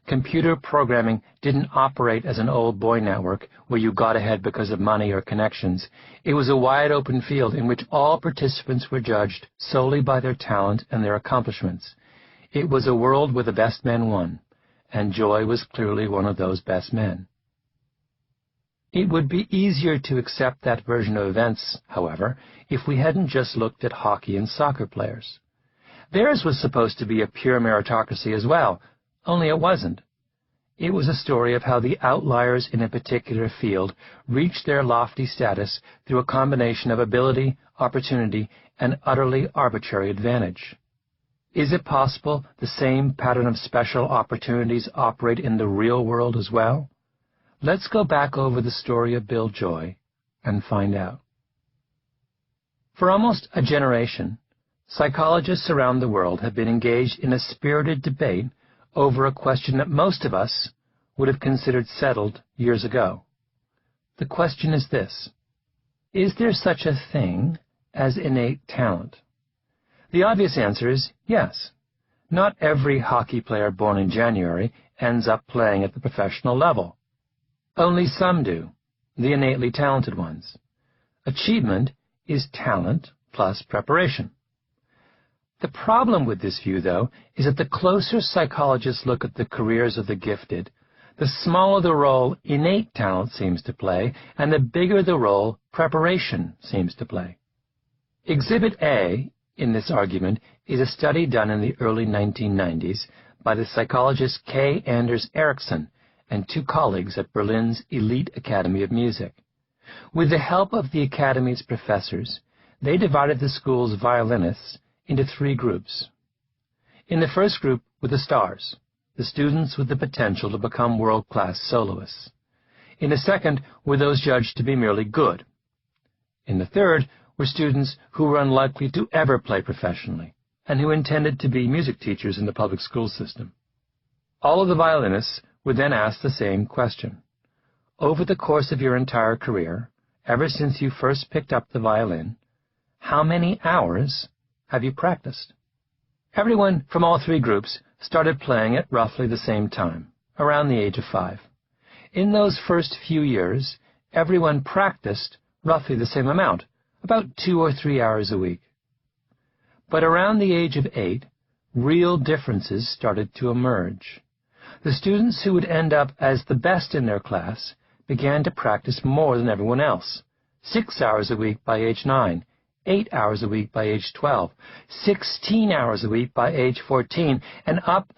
Computer programming didn't operate as an old boy network where you got ahead because of money or connections. It was a wide-open field in which all participants were judged solely by their talent and their accomplishments. It was a world where the best men won, and Joy was clearly one of those best men. It would be easier to accept that version of events, however, if we hadn't just looked at hockey and soccer players. Theirs was supposed to be a pure meritocracy as well, only it wasn't. It was a story of how the outliers in a particular field reached their lofty status through a combination of ability, opportunity, and utterly arbitrary advantage. Is it possible the same pattern of special opportunities operate in the real world as well? Let's go back over the story of Bill Joy and find out. For almost a generation, psychologists around the world have been engaged in a spirited debate over a question that most of us would have considered settled years ago. The question is this: is there such a thing as innate talent? The obvious answer is yes. Not every hockey player born in January ends up playing at the professional level. Only some do, the innately talented ones. Achievement is talent plus preparation. The problem with this view, though, is that the closer psychologists look at the careers of the gifted, the smaller the role innate talent seems to play, and the bigger the role preparation seems to play. Exhibit A in this argument is a study done in the early 1990s by the psychologist K. Anders Ericsson and two colleagues at Berlin's Elite Academy of Music. With the help of the Academy's professors, they divided the school's violinists into three groups. In the first group were the stars, the students with the potential to become world-class soloists. In the second were those judged to be merely good. In the third were students who were unlikely to ever play professionally and who intended to be music teachers in the public school system. All of the violinists were then asked the same question. Over the course of your entire career, ever since you first picked up the violin, how many hours have you practiced? Everyone from all three groups started playing at roughly the same time, around the age of 5. In those first few years, everyone practiced roughly the same amount, about 2 or 3 hours a week. But around the age of 8, real differences started to emerge. The students who would end up as the best in their class began to practice more than everyone else, 6 hours a week by age 9, 8 hours a week by age 12, 16 hours a week by age 14, and up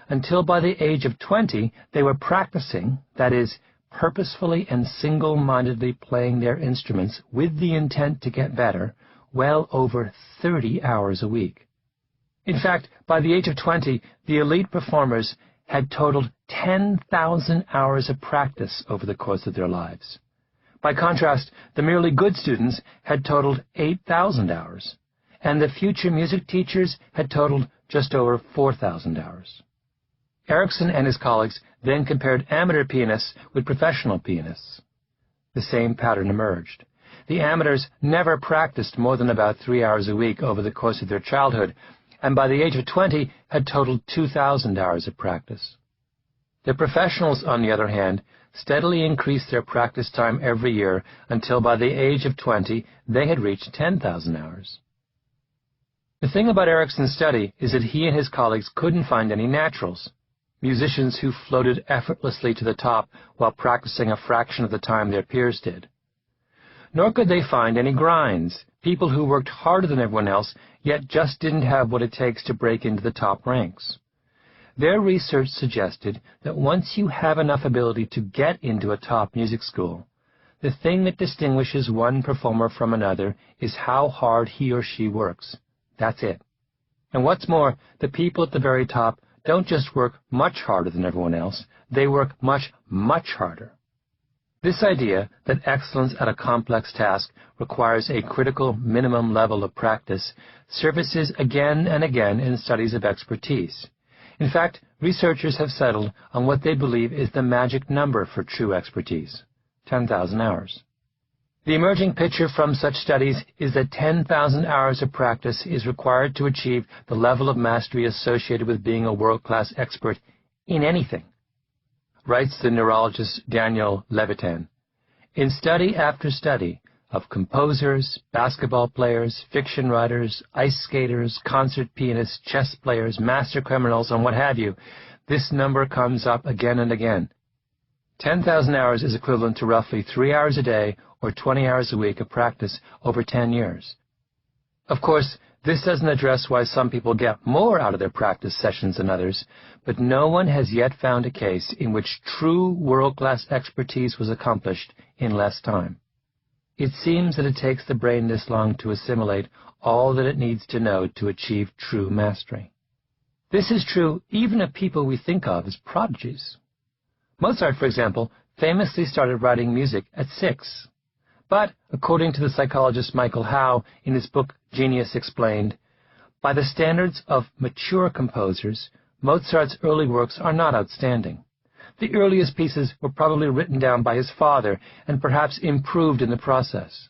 until by the age of 20 they were practicing, that is, purposefully and single-mindedly playing their instruments with the intent to get better, well over 30 hours a week. In fact, by the age of 20, the elite performers had totaled 10,000 hours of practice over the course of their lives. By contrast, the merely good students had totaled 8,000 hours, and the future music teachers had totaled just over 4,000 hours. Ericsson and his colleagues then compared amateur pianists with professional pianists. The same pattern emerged. The amateurs never practiced more than about 3 hours a week over the course of their childhood, and by the age of 20 had totaled 2,000 hours of practice. The professionals, on the other hand, steadily increased their practice time every year until by the age of 20 they had reached 10,000 hours. The thing about Ericsson's study is that he and his colleagues couldn't find any naturals, musicians who floated effortlessly to the top while practicing a fraction of the time their peers did. Nor could they find any grinds, people who worked harder than everyone else, yet just didn't have what it takes to break into the top ranks. Their research suggested that once you have enough ability to get into a top music school, the thing that distinguishes one performer from another is how hard he or she works. That's it. And what's more, the people at the very top don't just work much harder than everyone else, they work much, much harder. This idea that excellence at a complex task requires a critical minimum level of practice surfaces again and again in studies of expertise. In fact, researchers have settled on what they believe is the magic number for true expertise, 10,000 hours. The emerging picture from such studies is that 10,000 hours of practice is required to achieve the level of mastery associated with being a world-class expert in anything. Writes the neurologist Daniel Levitan, in study after study of composers, basketball players, fiction writers, ice skaters, concert pianists, chess players, master criminals, and what have you, this number comes up again and again. 10,000 hours is equivalent to roughly 3 hours a day or 20 hours a week of practice over 10 years. Of course, this doesn't address why some people get more out of their practice sessions than others, but no one has yet found a case in which true world-class expertise was accomplished in less time. It seems that it takes the brain this long to assimilate all that it needs to know to achieve true mastery. This is true even of people we think of as prodigies. Mozart, for example, famously started writing music at 6. But, according to the psychologist Michael Howe in his book Genius Explained, by the standards of mature composers, Mozart's early works are not outstanding. The earliest pieces were probably written down by his father and perhaps improved in the process.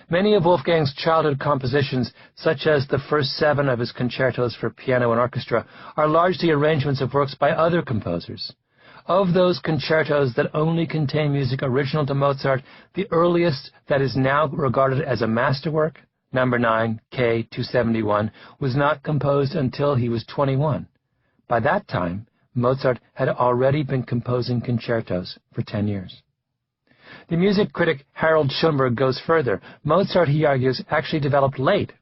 Many of Wolfgang's childhood compositions, such as the first 7 of his concertos for piano and orchestra, are largely arrangements of works by other composers. Of those concertos that only contain music original to Mozart, the earliest that is now regarded as a masterwork, number 9, K271, was not composed until he was 21. By that time, Mozart had already been composing concertos for 10 years. The music critic Harold Schoenberg goes further. Mozart, he argues, actually developed late,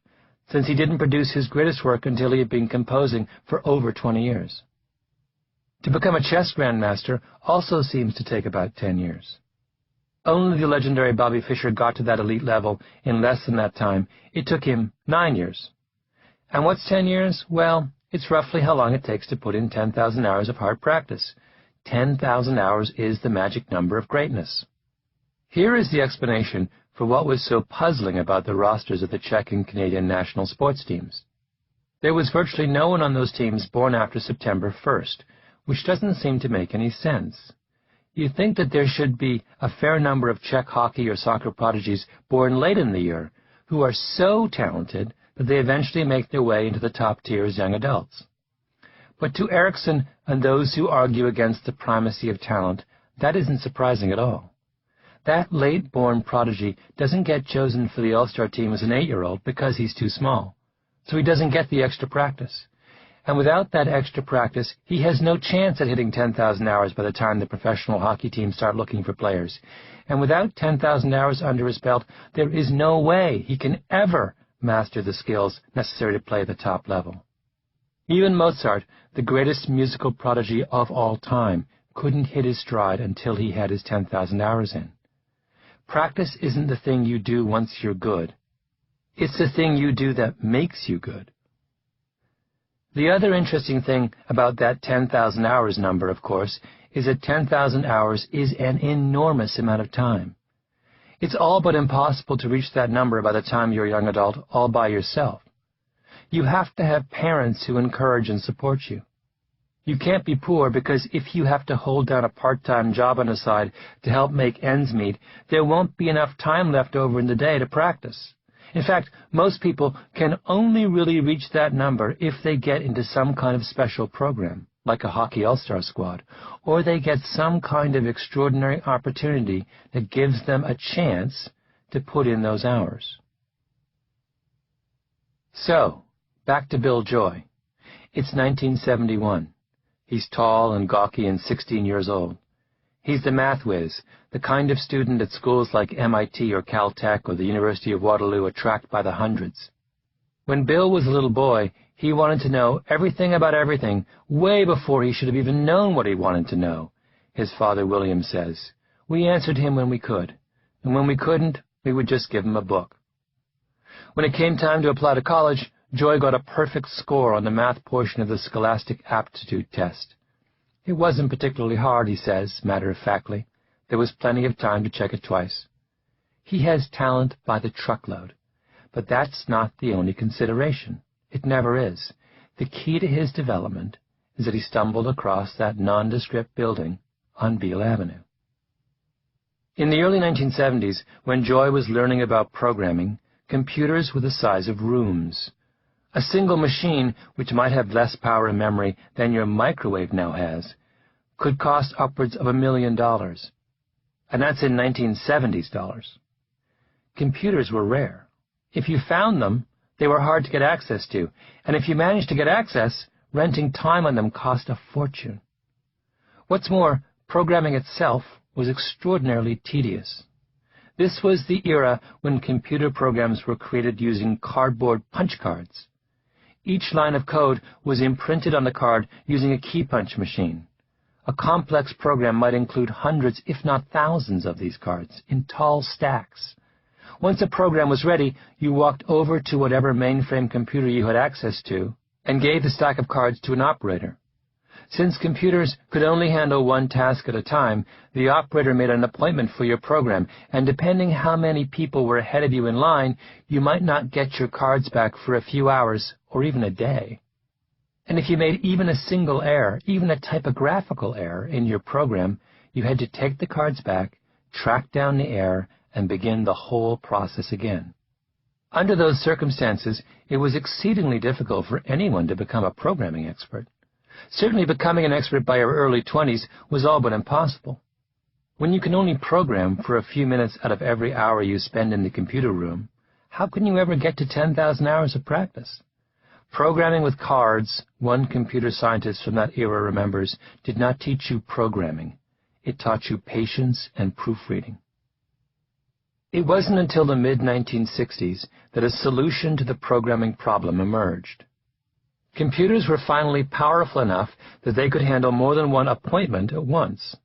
since he didn't produce his greatest work until he had been composing for over 20 years. To become a chess grandmaster also seems to take about 10 years. Only the legendary Bobby Fischer got to that elite level in less than that time. It took him 9 years. And what's 10 years? Well, it's roughly how long it takes to put in 10,000 hours of hard practice. 10,000 hours is the magic number of greatness. Here is the explanation for what was so puzzling about the rosters of the Czech and Canadian national sports teams. There was virtually no one on those teams born after September 1st, which doesn't seem to make any sense. You'd think that there should be a fair number of Czech hockey or soccer prodigies born late in the year who are so talented that they eventually make their way into the top tier as young adults. But to Eriksson and those who argue against the primacy of talent, that isn't surprising at all. That late-born prodigy doesn't get chosen for the All-Star team as an 8-year-old because he's too small, so he doesn't get the extra practice. And without that extra practice, he has no chance at hitting 10,000 hours by the time the professional hockey teams start looking for players. And without 10,000 hours under his belt, there is no way he can ever master the skills necessary to play at the top level. Even Mozart, the greatest musical prodigy of all time, couldn't hit his stride until he had his 10,000 hours in. Practice isn't the thing you do once you're good. It's the thing you do that makes you good. The other interesting thing about that 10,000 hours number, of course, is that 10,000 hours is an enormous amount of time. It's all but impossible to reach that number by the time you're a young adult all by yourself. You have to have parents who encourage and support you. You can't be poor because if you have to hold down a part-time job on the side to help make ends meet, there won't be enough time left over in the day to practice. In fact, most people can only really reach that number if they get into some kind of special program, like a hockey all-star squad, or they get some kind of extraordinary opportunity that gives them a chance to put in those hours. So, back to Bill Joy. It's 1971. He's tall and gawky and 16 years old. He's the math whiz, the kind of student at schools like MIT or Caltech or the University of Waterloo attract by the hundreds. When Bill was a little boy, he wanted to know everything about everything way before he should have even known what he wanted to know, his father William says. We answered him when we could, and when we couldn't, we would just give him a book. When it came time to apply to college, Joy got a perfect score on the math portion of the Scholastic Aptitude Test. It wasn't particularly hard, he says, matter-of-factly. There was plenty of time to check it twice. He has talent by the truckload, but that's not the only consideration. It never is. The key to his development is that he stumbled across that nondescript building on Beale Avenue. In the early 1970s, when Joy was learning about programming, computers were the size of rooms. A single machine, which might have less power and memory than your microwave now has, could cost upwards of $1 million. And that's in 1970s dollars. Computers were rare. If you found them, they were hard to get access to, and if you managed to get access, renting time on them cost a fortune. What's more, programming itself was extraordinarily tedious. This was the era when computer programs were created using cardboard punch cards. Each line of code was imprinted on the card using a key punch machine. A complex program might include hundreds, if not thousands, of these cards in tall stacks. Once a program was ready, you walked over to whatever mainframe computer you had access to and gave the stack of cards to an operator. Since computers could only handle one task at a time, the operator made an appointment for your program, and depending how many people were ahead of you in line, you might not get your cards back for a few hours or even a day. And if you made even a single error, even a typographical error in your program, you had to take the cards back, track down the error, and begin the whole process again. Under those circumstances, it was exceedingly difficult for anyone to become a programming expert. Certainly becoming an expert by your early 20s was all but impossible. When you can only program for a few minutes out of every hour you spend in the computer room, how can you ever get to 10,000 hours of practice? Programming with cards, one computer scientist from that era remembers, did not teach you programming. It taught you patience and proofreading. It wasn't until the mid-1960s that a solution to the programming problem emerged. Computers were finally powerful enough that they could handle more than one appointment at once.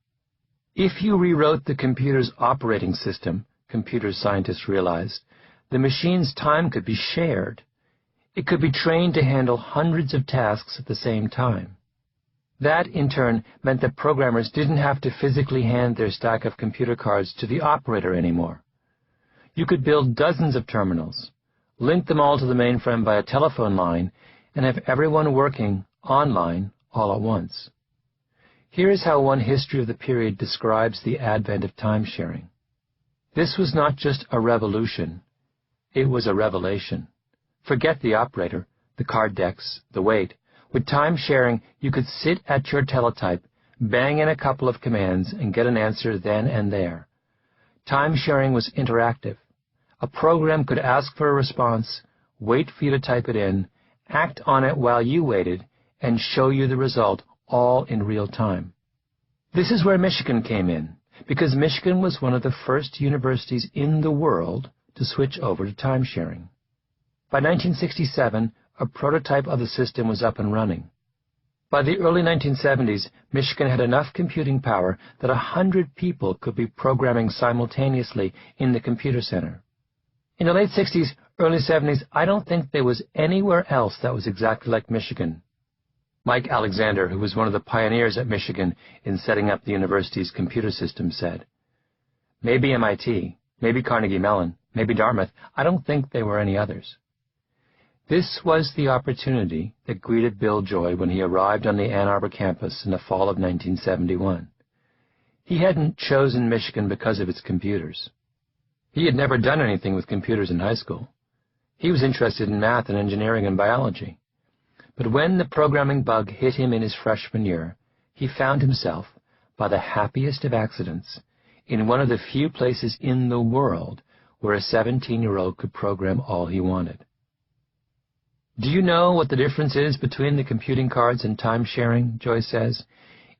If you rewrote the computer's operating system, computer scientists realized, the machine's time could be shared. It could be trained to handle hundreds of tasks at the same time. That, in turn, meant that programmers didn't have to physically hand their stack of computer cards to the operator anymore. You could build dozens of terminals, link them all to the mainframe by a telephone line, and have everyone working online all at once. Here is how one history of the period describes the advent of time-sharing. This was not just a revolution, it was a revelation. Forget the operator, the card decks, the wait. With time-sharing, you could sit at your teletype, bang in a couple of commands, and get an answer then and there. Time-sharing was interactive. A program could ask for a response, wait for you to type it in, act on it while you waited, and show you the result, all in real time. This is where Michigan came in, because Michigan was one of the first universities in the world to switch over to time-sharing. By 1967, a prototype of the system was up and running. By the early 1970s, Michigan had enough computing power that 100 people could be programming simultaneously in the computer center. In the late 60s, early 70s, I don't think there was anywhere else that was exactly like Michigan. Mike Alexander, who was one of the pioneers at Michigan in setting up the university's computer system, said, "Maybe MIT, maybe Carnegie Mellon, maybe Dartmouth, I don't think there were any others." This was the opportunity that greeted Bill Joy when he arrived on the Ann Arbor campus in the fall of 1971. He hadn't chosen Michigan because of its computers. He had never done anything with computers in high school. He was interested in math and engineering and biology. But when the programming bug hit him in his freshman year, he found himself, by the happiest of accidents, in one of the few places in the world where a 17-year-old could program all he wanted. Do you know what the difference is between the computing cards and time-sharing, Joy says?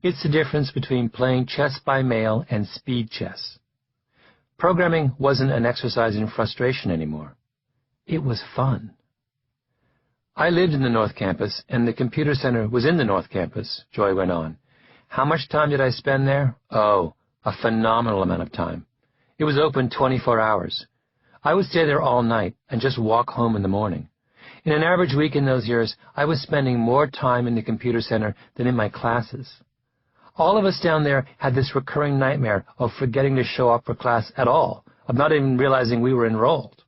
It's the difference between playing chess by mail and speed chess. Programming wasn't an exercise in frustration anymore. It was fun. I lived in the North Campus, and the computer center was in the North Campus, Joy went on. How much time did I spend there? Oh, a phenomenal amount of time. It was open 24 hours. I would stay there all night and just walk home in the morning. In an average week in those years, I was spending more time in the computer center than in my classes. All of us down there had this recurring nightmare of forgetting to show up for class at all, of not even realizing we were enrolled.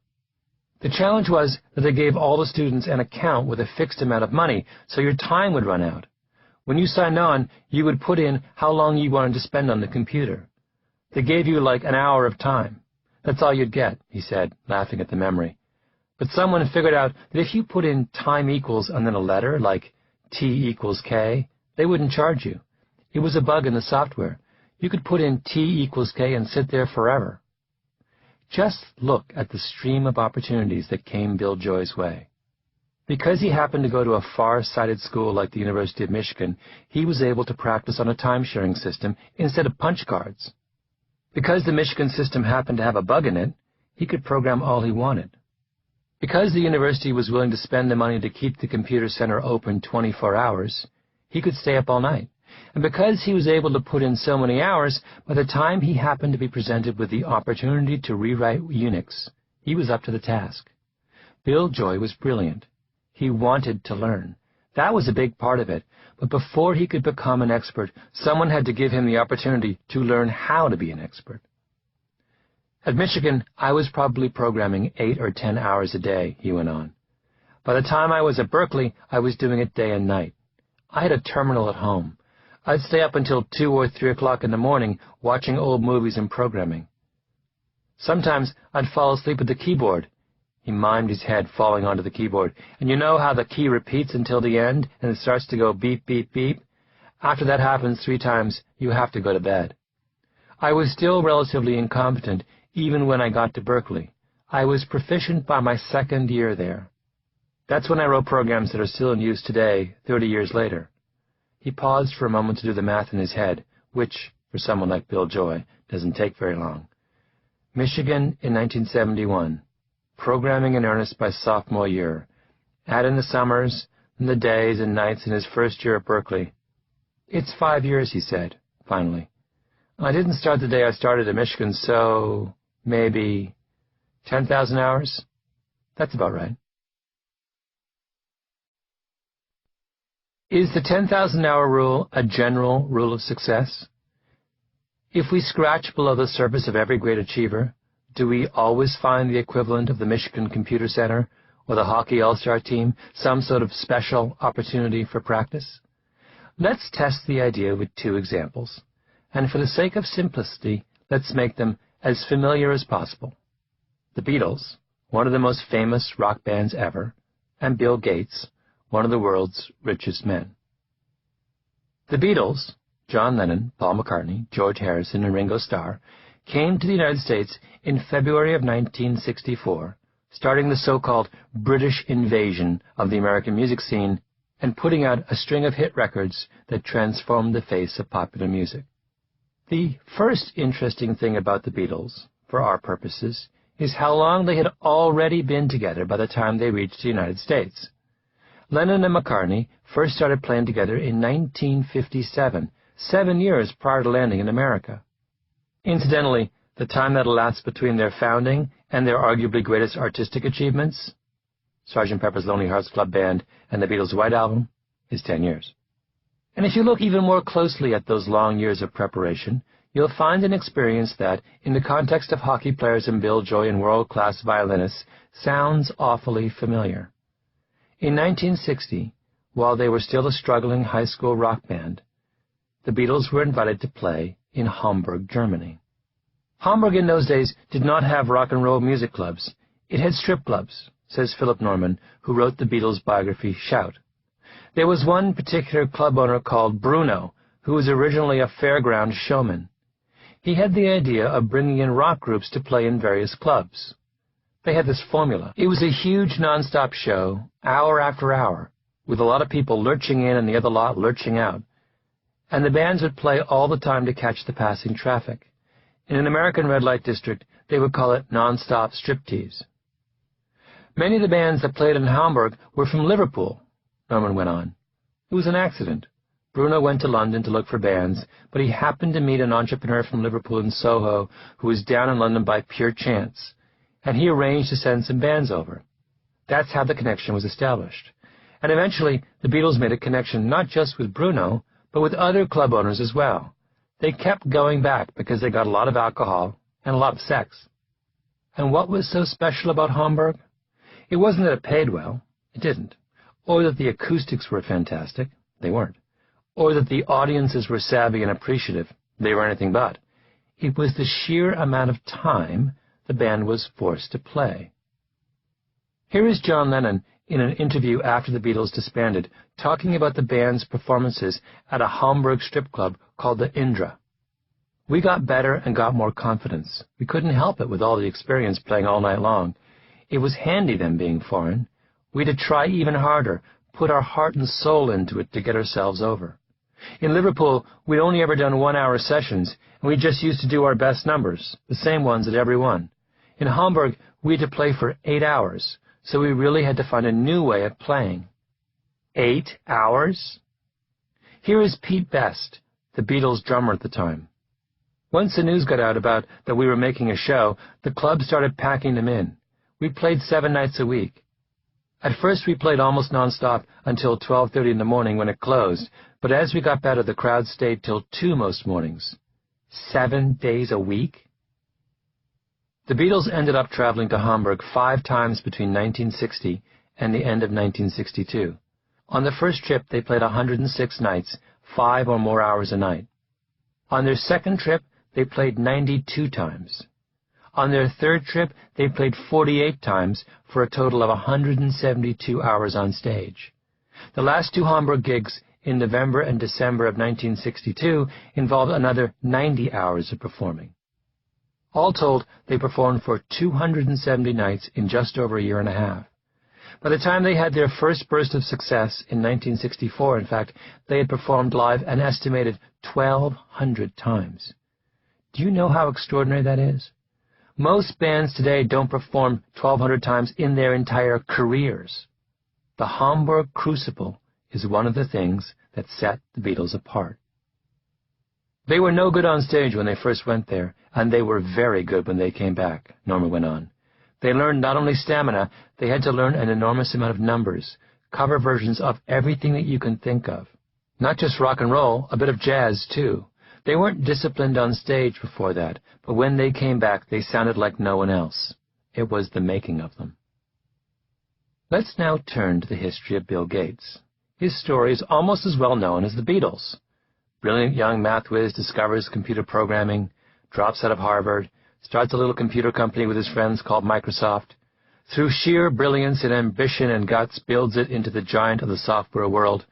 The challenge was that they gave all the students an account with a fixed amount of money, so your time would run out. When you signed on, you would put in how long you wanted to spend on the computer. They gave you like an hour of time. That's all you'd get, he said, laughing at the memory. But someone figured out that if you put in time equals and then a letter, like T equals K, they wouldn't charge you. It was a bug in the software. You could put in T=K and sit there forever. Just look at the stream of opportunities that came Bill Joy's way. Because he happened to go to a far-sighted school like the University of Michigan, he was able to practice on a time-sharing system instead of punch cards. Because the Michigan system happened to have a bug in it, he could program all he wanted. Because the university was willing to spend the money to keep the computer center open 24 hours, he could stay up all night. And because he was able to put in so many hours, by the time he happened to be presented with the opportunity to rewrite Unix, he was up to the task. Bill Joy was brilliant. He wanted to learn. That was a big part of it. But before he could become an expert, someone had to give him the opportunity to learn how to be an expert. At Michigan, I was probably programming 8 or 10 hours a day, he went on. By the time I was at Berkeley, I was doing it day and night. I had a terminal at home. I'd stay up until 2 or 3 o'clock in the morning watching old movies and programming. Sometimes I'd fall asleep at the keyboard. He mimed his head falling onto the keyboard. And you know how the key repeats until the end and it starts to go beep, beep, beep? After that happens 3 times, you have to go to bed. I was still relatively incompetent even when I got to Berkeley. I was proficient by my 2nd year there. That's when I wrote programs that are still in use today, 30 years later. He paused for a moment to do the math in his head, which, for someone like Bill Joy, doesn't take very long. Michigan in 1971. Programming in earnest by sophomore year. Add in the summers and the days and nights in his first year at Berkeley. It's 5 years, he said, finally. I didn't start the day I started at Michigan, so maybe 10,000 hours? That's about right. Is the 10,000-hour rule a general rule of success? If we scratch below the surface of every great achiever, do we always find the equivalent of the Michigan Computer Center or the hockey all-star team, some sort of special opportunity for practice? Let's test the idea with 2 examples, and for the sake of simplicity, let's make them as familiar as possible. The Beatles, one of the most famous rock bands ever, and Bill Gates, one of the world's richest men. The Beatles, John Lennon, Paul McCartney, George Harrison, and Ringo Starr, came to the United States in February of 1964, starting the so-called British invasion of the American music scene and putting out a string of hit records that transformed the face of popular music. The first interesting thing about the Beatles, for our purposes, is how long they had already been together by the time they reached the United States. Lennon and McCartney first started playing together in 1957, 7 years prior to landing in America. Incidentally, the time that elapsed between their founding and their arguably greatest artistic achievements, Sgt. Pepper's Lonely Hearts Club Band and the Beatles' White Album, is 10 years. And if you look even more closely at those long years of preparation, you'll find an experience that, in the context of hockey players and Bill Joy and world-class violinists, sounds awfully familiar. In 1960, while they were still a struggling high school rock band, the Beatles were invited to play in Hamburg, Germany. Hamburg in those days did not have rock and roll music clubs. It had strip clubs, says Philip Norman, who wrote the Beatles' biography, Shout. There was one particular club owner called Bruno, who was originally a fairground showman. He had the idea of bringing in rock groups to play in various clubs. They had this formula. It was a huge non-stop show, hour after hour, with a lot of people lurching in and the other lot lurching out. And the bands would play all the time to catch the passing traffic. In an American red light district, they would call it non-stop striptease. Many of the bands that played in Hamburg were from Liverpool, Norman went on. It was an accident. Bruno went to London to look for bands, but he happened to meet an entrepreneur from Liverpool in Soho who was down in London by pure chance, and he arranged to send some bands over. That's how the connection was established. And eventually, the Beatles made a connection not just with Bruno, but with other club owners as well. They kept going back because they got a lot of alcohol and a lot of sex. And what was so special about Hamburg? It wasn't that it paid well. It didn't. Or that the acoustics were fantastic. They weren't. Or that the audiences were savvy and appreciative. They were anything but. It was the sheer amount of time the band was forced to play. Here is John Lennon in an interview after the Beatles disbanded, talking about the band's performances at a Hamburg strip club called the Indra. "We got better and got more confidence. We couldn't help it with all the experience playing all night long. It was handy, them being foreign. We'd to try even harder, put our heart and soul into it to get ourselves over. In Liverpool, we'd only ever done 1-hour sessions, and we just used to do our best numbers, the same ones at every one. In Hamburg, we had to play for 8 hours, so we really had to find a new way of playing." 8 hours? Here is Pete Best, the Beatles' drummer at the time. "Once the news got out about that we were making a show, the club started packing them in. We played 7 nights a week. At first we played almost nonstop until 12:30 in the morning when it closed, but as we got better the crowd stayed till 2 most mornings. 7 days a week?" The Beatles ended up traveling to Hamburg 5 times between 1960 and the end of 1962. On the first trip they played 106 nights, 5 or more hours a night. On their second trip they played 92 times. On their third trip they played 48 times for a total of 172 hours on stage. The last 2 Hamburg gigs in November and December of 1962 involved another 90 hours of performing. All told, they performed for 270 nights in just over a year and a half. By the time they had their first burst of success in 1964, in fact, they had performed live an estimated 1,200 times. Do you know how extraordinary that is? Most bands today don't perform 1,200 times in their entire careers. The Hamburg Crucible is one of the things that set the Beatles apart. They were no good on stage when they first went there, and they were very good when they came back, Norma went on. They learned not only stamina, they had to learn an enormous amount of numbers, cover versions of everything that you can think of. Not just rock and roll, a bit of jazz, too. They weren't disciplined on stage before that, but when they came back, they sounded like no one else. It was the making of them. Let's now turn to the history of Bill Gates. His story is almost as well known as the Beatles. Brilliant young math whiz discovers computer programming, drops out of Harvard, starts a little computer company with his friends called Microsoft. Through sheer brilliance and ambition and guts, builds it into the giant of the software world.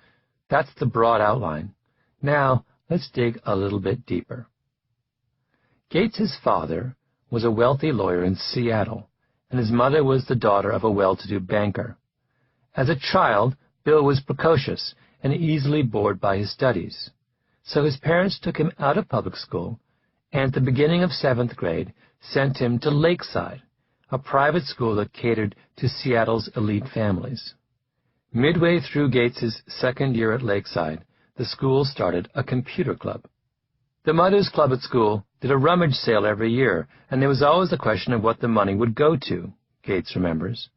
That's the broad outline. Now, let's dig a little bit deeper. Gates' father was a wealthy lawyer in Seattle, and his mother was the daughter of a well-to-do banker. As a child, Bill was precocious and easily bored by his studies. So his parents took him out of public school and at the beginning of 7th grade sent him to Lakeside, a private school that catered to Seattle's elite families. Midway through Gates' second year at Lakeside, the school started a computer club. The Mothers Club at school did a rummage sale every year, and there was always the question of what the money would go to, Gates remembers.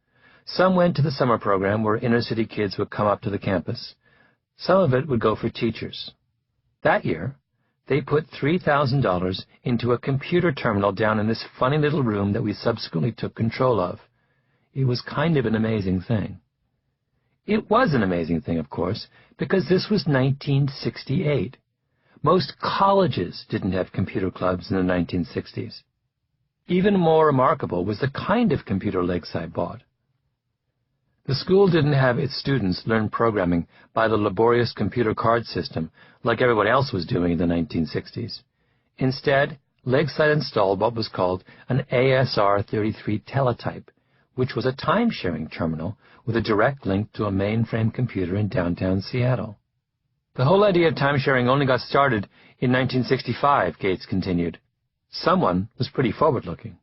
Some went to the summer program where inner-city kids would come up to the campus. Some of it would go for teachers. That year, they put $3,000 into a computer terminal down in this funny little room that we subsequently took control of. It was kind of an amazing thing. It was an amazing thing, of course, because this was 1968. Most colleges didn't have computer clubs in the 1960s. Even more remarkable was the kind of computer Lakeside bought. The school didn't have its students learn programming by the laborious computer card system like everyone else was doing in the 1960s. Instead, Lakeside installed what was called an ASR-33 teletype, which was a time-sharing terminal with a direct link to a mainframe computer in downtown Seattle. The whole idea of time-sharing only got started in 1965, Gates continued. Someone was pretty forward-looking.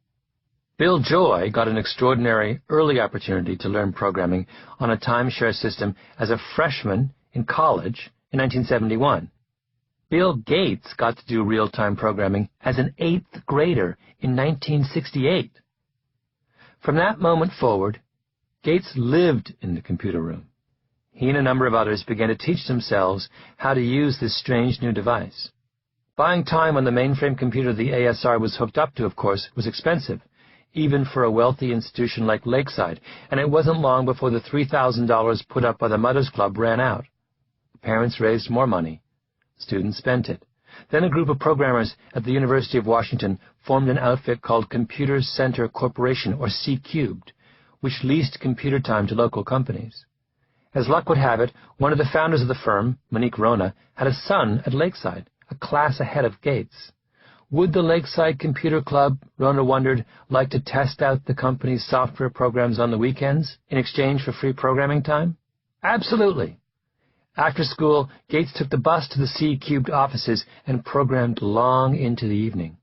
Bill Joy got an extraordinary early opportunity to learn programming on a timeshare system as a freshman in college in 1971. Bill Gates got to do real-time programming as an 8th grader in 1968. From that moment forward, Gates lived in the computer room. He and a number of others began to teach themselves how to use this strange new device. Buying time on the mainframe computer the ASR was hooked up to, of course, was expensive, even for a wealthy institution like Lakeside, and it wasn't long before the $3,000 put up by the Mothers Club ran out. The parents raised more money. Students spent it. Then a group of programmers at the University of Washington formed an outfit called Computer Center Corporation, or C-Cubed, which leased computer time to local companies. As luck would have it, one of the founders of the firm, Monique Rona, had a son at Lakeside, a class ahead of Gates. Would the Lakeside Computer Club, Rona wondered, like to test out the company's software programs on the weekends in exchange for free programming time? Absolutely. After school, Gates took the bus to the C-Cubed offices and programmed long into the evening.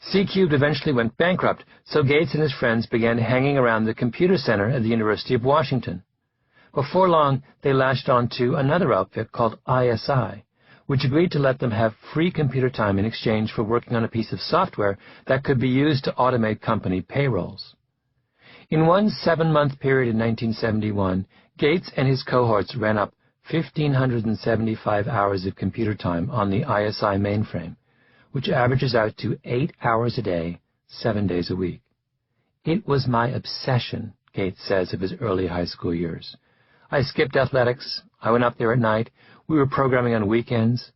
C-Cubed eventually went bankrupt, so Gates and his friends began hanging around the computer center at the University of Washington. Before long, they latched on to another outfit called ISI, which agreed to let them have free computer time in exchange for working on a piece of software that could be used to automate company payrolls. In one 7-month period in 1971, Gates and his cohorts ran up 1,575 hours of computer time on the ISI mainframe, which averages out to 8 hours a day, 7 days a week. It was my obsession, Gates says of his early high school years. I skipped athletics. I went up there at night. We were programming on weekends.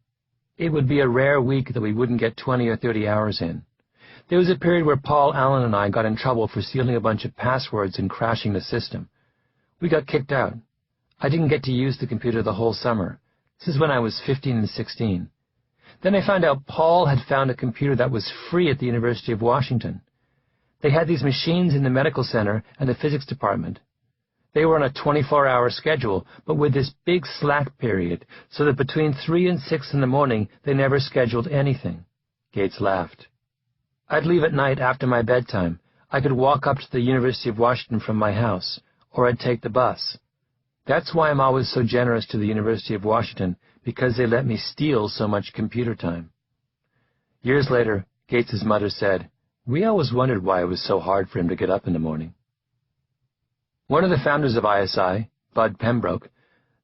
It would be a rare week that we wouldn't get 20 or 30 hours in. There was a period where Paul Allen and I got in trouble for stealing a bunch of passwords and crashing the system. We got kicked out. I didn't get to use the computer the whole summer. This is when I was 15 and 16. Then I found out Paul had found a computer that was free at the University of Washington. They had these machines in the medical center and the physics department. They were on a 24-hour schedule, but with this big slack period, so that between 3 and 6 in the morning, they never scheduled anything. Gates laughed. I'd leave at night after my bedtime. I could walk up to the University of Washington from my house, or I'd take the bus. That's why I'm always so generous to the University of Washington, because they let me steal so much computer time. Years later, Gates's mother said, "We always wondered why it was so hard for him to get up in the morning." One of the founders of ISI, Bud Pembroke,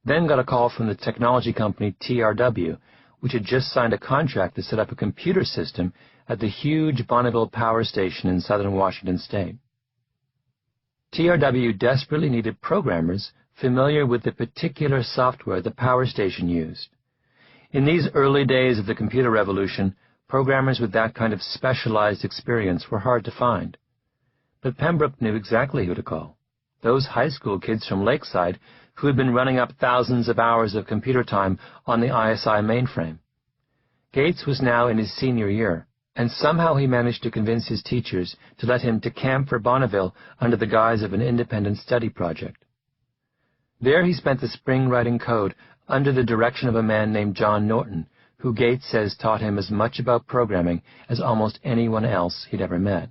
then got a call from the technology company TRW, which had just signed a contract to set up a computer system at the huge Bonneville Power Station in southern Washington state. TRW desperately needed programmers familiar with the particular software the power station used. In these early days of the computer revolution, programmers with that kind of specialized experience were hard to find. But Pembroke knew exactly who to call. Those high school kids from Lakeside who had been running up thousands of hours of computer time on the ISI mainframe. Gates was now in his senior year, and somehow he managed to convince his teachers to let him decamp for Bonneville under the guise of an independent study project. There he spent the spring writing code under the direction of a man named John Norton, who Gates says taught him as much about programming as almost anyone else he'd ever met.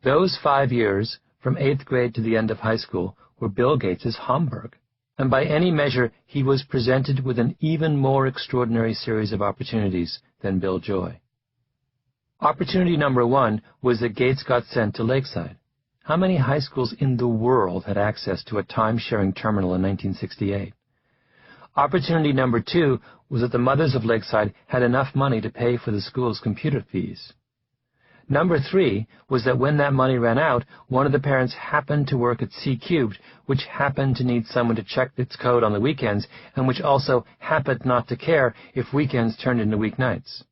Those 5 years, from 8th grade to the end of high school, were Bill Gates's Homburg, and by any measure he was presented with an even more extraordinary series of opportunities than Bill Joy. Opportunity number 1 was that Gates got sent to Lakeside. How many high schools in the world had access to a time-sharing terminal in 1968? Opportunity number 2 was that the mothers of Lakeside had enough money to pay for the school's computer fees. Number 3 was that when that money ran out, one of the parents happened to work at C-Cubed, which happened to need someone to check its code on the weekends, and which also happened not to care if weekends turned into weeknights.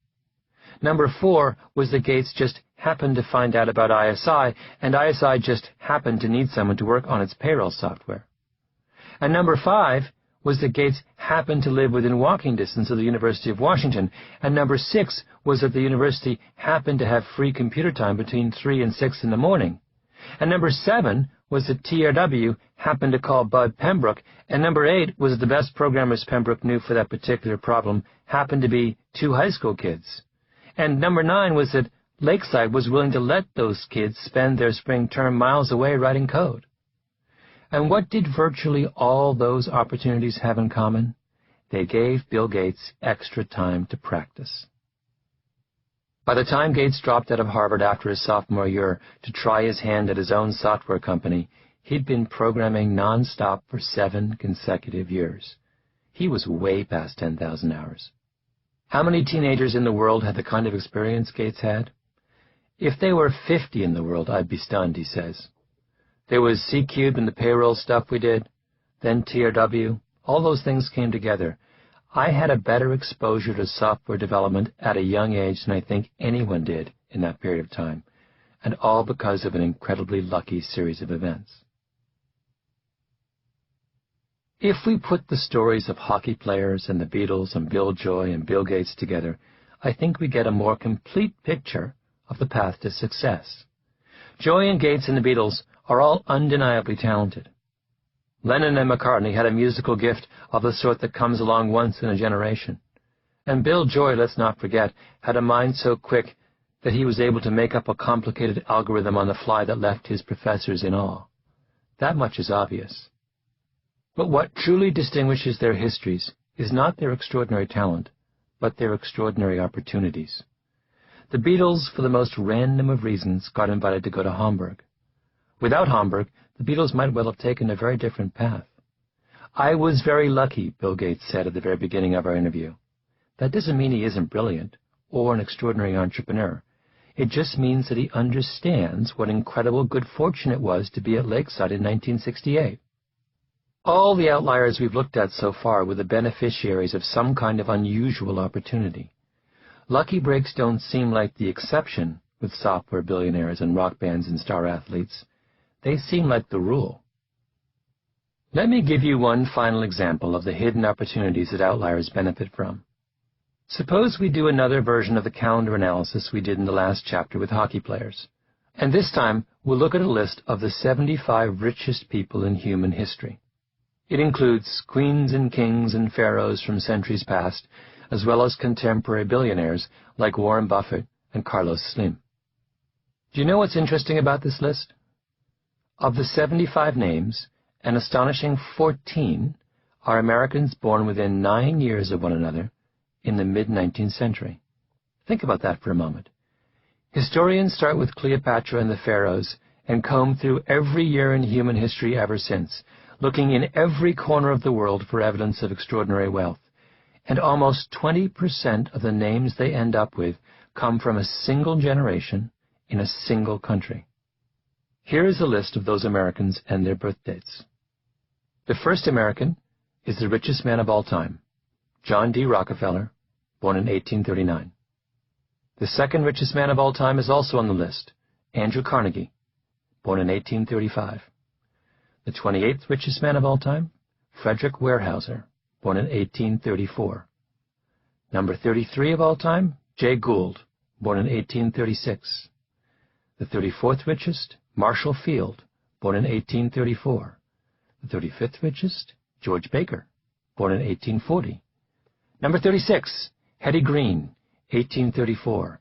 Number 4 was that Gates just happened to find out about ISI, and ISI just happened to need someone to work on its payroll software. And number 5 was that Gates happened to live within walking distance of the University of Washington, and number 6 was that the university happened to have free computer time between 3 and 6 in the morning. And number 7 was that TRW happened to call Bud Pembroke, and number 8 was that the best programmers Pembroke knew for that particular problem happened to be 2 high school kids. And number 9 was that Lakeside was willing to let those kids spend their spring term miles away writing code. And what did virtually all those opportunities have in common? They gave Bill Gates extra time to practice. By the time Gates dropped out of Harvard after his sophomore year to try his hand at his own software company, he'd been programming non-stop for 7 consecutive years. He was way past 10,000 hours. How many teenagers in the world had the kind of experience Gates had? If there were 50 in the world, I'd be stunned, he says. There was C-Cubed and the payroll stuff we did, then TRW. All those things came together. I had a better exposure to software development at a young age than I think anyone did in that period of time. and all because of an incredibly lucky series of events. If we put the stories of hockey players and the Beatles and Bill Joy and Bill Gates together, I think we get a more complete picture of the path to success. Joy and Gates and the Beatles are all undeniably talented. Lennon and McCartney had a musical gift of the sort that comes along once in a generation. And Bill Joy, let's not forget, had a mind so quick that he was able to make up a complicated algorithm on the fly that left his professors in awe. That much is obvious. But what truly distinguishes their histories is not their extraordinary talent, but their extraordinary opportunities. The Beatles, for the most random of reasons, got invited to go to Hamburg. Without Hamburg, the Beatles might well have taken a very different path. "I was very lucky," Bill Gates said at the very beginning of our interview. That doesn't mean he isn't brilliant or an extraordinary entrepreneur. It just means that he understands what incredible good fortune it was to be at Lakeside in 1968. All the outliers we've looked at so far were the beneficiaries of some kind of unusual opportunity. Lucky breaks don't seem like the exception with software billionaires and rock bands and star athletes. They seem like the rule. Let me give you one final example of the hidden opportunities that outliers benefit from. Suppose we do another version of the calendar analysis we did in the last chapter with hockey players. And this time, we'll look at a list of the 75 richest people in human history. It includes queens and kings and pharaohs from centuries past, as well as contemporary billionaires like Warren Buffett and Carlos Slim. Do you know what's interesting about this list? Of the 75 names, an astonishing 14 are Americans born within 9 years of one another in the mid-19th century. Think about that for a moment. Historians start with Cleopatra and the pharaohs and comb through every year in human history ever since, looking in every corner of the world for evidence of extraordinary wealth. And almost 20% of the names they end up with come from a single generation in a single country. Here is a list of those Americans and their birth dates. The first American is the richest man of all time, John D. Rockefeller, born in 1839. The second richest man of all time is also on the list, Andrew Carnegie, born in 1835. The 28th richest man of all time, Frederick Weyerhaeuser, born in 1834. Number 33 of all time, Jay Gould, born in 1836. The 34th richest, Marshall Field, born in 1834. The 35th richest, George Baker, born in 1840. Number 36, Hetty Green, 1834.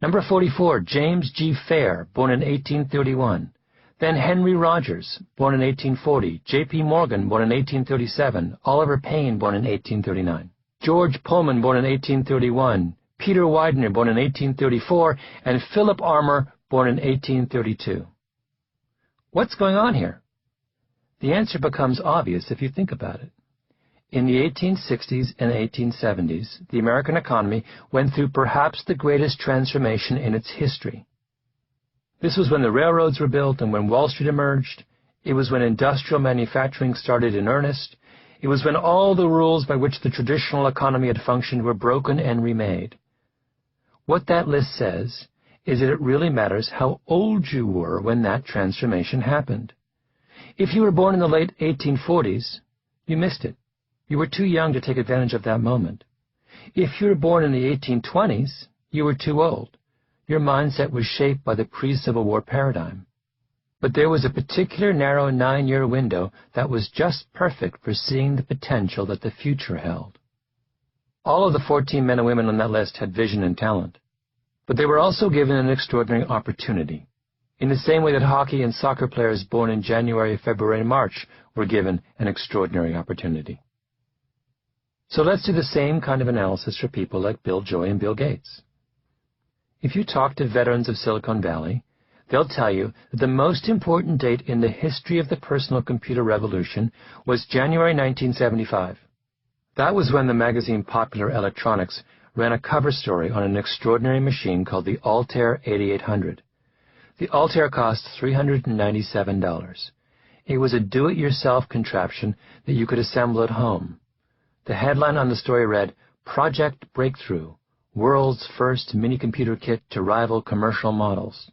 Number 44, James G. Fair, born in 1831. Then Henry Rogers, born in 1840, J.P. Morgan, born in 1837, Oliver Payne, born in 1839, George Pullman, born in 1831, Peter Widener, born in 1834, and Philip Armour, born in 1832. What's going on here? The answer becomes obvious if you think about it. In the 1860s and 1870s, the American economy went through perhaps the greatest transformation in its history. This was when the railroads were built and when Wall Street emerged. It was when industrial manufacturing started in earnest. It was when all the rules by which the traditional economy had functioned were broken and remade. What that list says is that it really matters how old you were when that transformation happened. If you were born in the late 1840s, you missed it. You were too young to take advantage of that moment. If you were born in the 1820s, you were too old. Your mindset was shaped by the pre-Civil War paradigm. But there was a particular narrow 9-year window that was just perfect for seeing the potential that the future held. All of the 14 men and women on that list had vision and talent. But they were also given an extraordinary opportunity, in the same way that hockey and soccer players born in January, February, and March were given an extraordinary opportunity. So let's do the same kind of analysis for people like Bill Joy and Bill Gates. If you talk to veterans of Silicon Valley, they'll tell you that the most important date in the history of the personal computer revolution was January 1975. That was when the magazine Popular Electronics ran a cover story on an extraordinary machine called the Altair 8800. The Altair cost $397. It was a do-it-yourself contraption that you could assemble at home. The headline on the story read, "Project Breakthrough, World's First Mini-Computer Kit to Rival Commercial Models."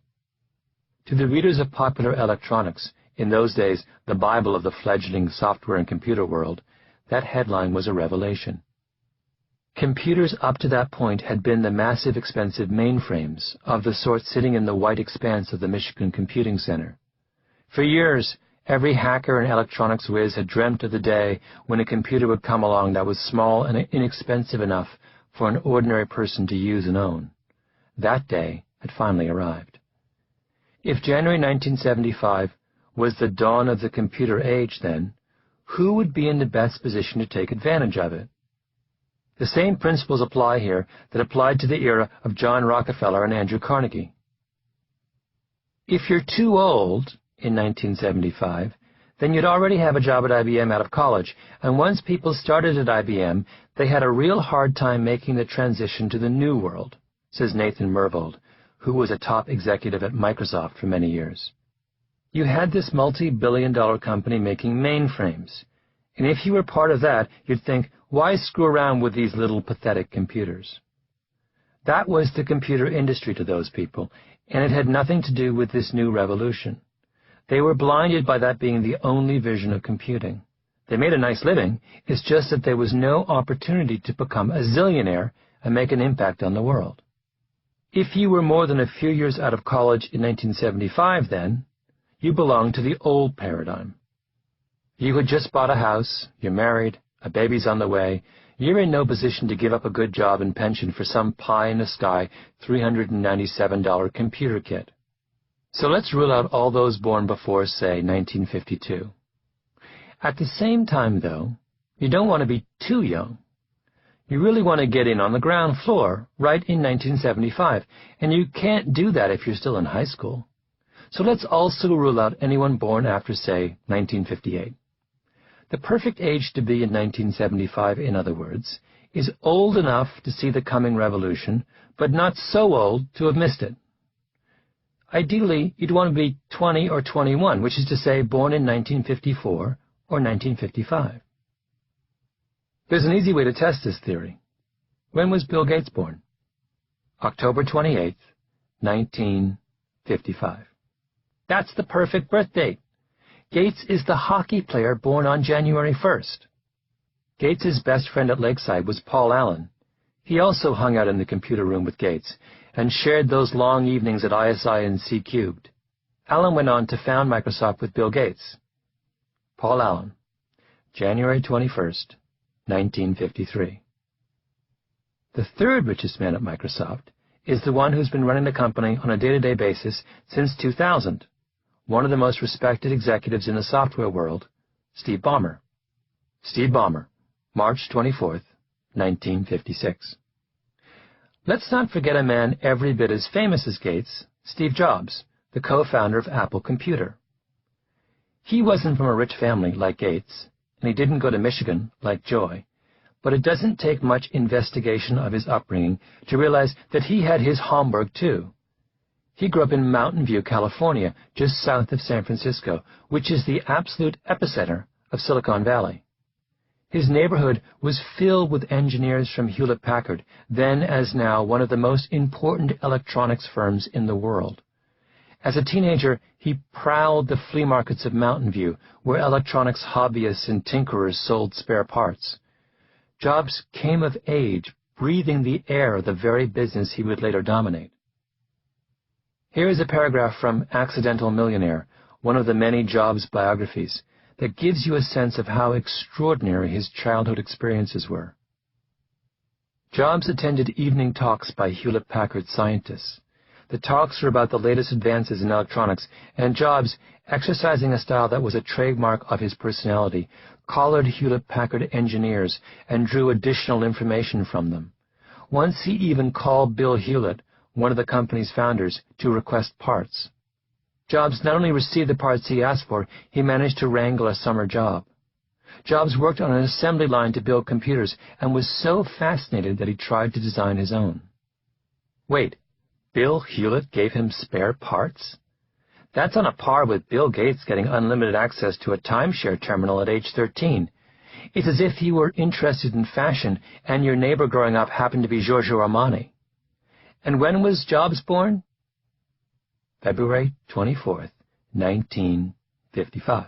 To the readers of Popular Electronics, in those days the Bible of the fledgling software and computer world, that headline was a revelation. Computers up to that point had been the massive, expensive mainframes of the sort sitting in the white expanse of the Michigan Computing Center. For years, every hacker and electronics whiz had dreamt of the day when a computer would come along that was small and inexpensive enough for an ordinary person to use and own. That day had finally arrived. If January 1975 was the dawn of the computer age then, who would be in the best position to take advantage of it? The same principles apply here that applied to the era of John Rockefeller and Andrew Carnegie. If you're too old in 1975, then you'd already have a job at IBM out of college, and once people started at IBM, they had a real hard time making the transition to the new world, says Nathan Myhrvold, who was a top executive at Microsoft for many years. You had this multi-billion-dollar company making mainframes, and if you were part of that, you'd think, why screw around with these little pathetic computers? That was the computer industry to those people, and it had nothing to do with this new revolution. They were blinded by that being the only vision of computing. They made a nice living, it's just that there was no opportunity to become a zillionaire and make an impact on the world. If you were more than a few years out of college in 1975 then, you belonged to the old paradigm. You had just bought a house, you're married, a baby's on the way, you're in no position to give up a good job and pension for some pie-in-the-sky $397 computer kit. So let's rule out all those born before, say, 1952. At the same time, though, you don't want to be too young. You really want to get in on the ground floor right in 1975, and you can't do that if you're still in high school. So let's also rule out anyone born after, say, 1958. The perfect age to be in 1975, in other words, is old enough to see the coming revolution, but not so old to have missed it. Ideally, you'd want to be 20 or 21, which is to say born in 1954 or 1955. There's an easy way to test this theory. When was Bill Gates born? October 28th, 1955. That's the perfect birth date. Gates is the hockey player born on January 1st. Gates's best friend at Lakeside was Paul Allen. He also hung out in the computer room with Gates and shared those long evenings at ISI and C Cubed. Allen went on to found Microsoft with Bill Gates. Paul Allen, January 21st, 1953. The third richest man at Microsoft is the one who's been running the company on a day-to-day basis since 2000. One of the most respected executives in the software world, Steve Ballmer. Steve Ballmer, March 24th, 1956. Let's not forget a man every bit as famous as Gates, Steve Jobs, the co-founder of Apple Computer. He wasn't from a rich family like Gates, and he didn't go to Michigan like Joy, but it doesn't take much investigation of his upbringing to realize that he had his Homburg too. He grew up in Mountain View, California, just south of San Francisco, which is the absolute epicenter of Silicon Valley. His neighborhood was filled with engineers from Hewlett-Packard, then as now one of the most important electronics firms in the world. As a teenager, he prowled the flea markets of Mountain View, where electronics hobbyists and tinkerers sold spare parts. Jobs came of age, breathing the air of the very business he would later dominate. Here is a paragraph from Accidental Millionaire, one of the many Jobs biographies, that gives you a sense of how extraordinary his childhood experiences were. Jobs attended evening talks by Hewlett-Packard scientists. The talks were about the latest advances in electronics, and Jobs, exercising a style that was a trademark of his personality, collared Hewlett-Packard engineers and drew additional information from them. Once he even called Bill Hewlett, one of the company's founders, to request parts. Jobs not only received the parts he asked for, he managed to wrangle a summer job. Jobs worked on an assembly line to build computers and was so fascinated that he tried to design his own. Wait, Bill Hewlett gave him spare parts? That's on a par with Bill Gates getting unlimited access to a timeshare terminal at age 13. It's as if you were interested in fashion and your neighbor growing up happened to be Giorgio Armani. And when was Jobs born? February 24th, 1955.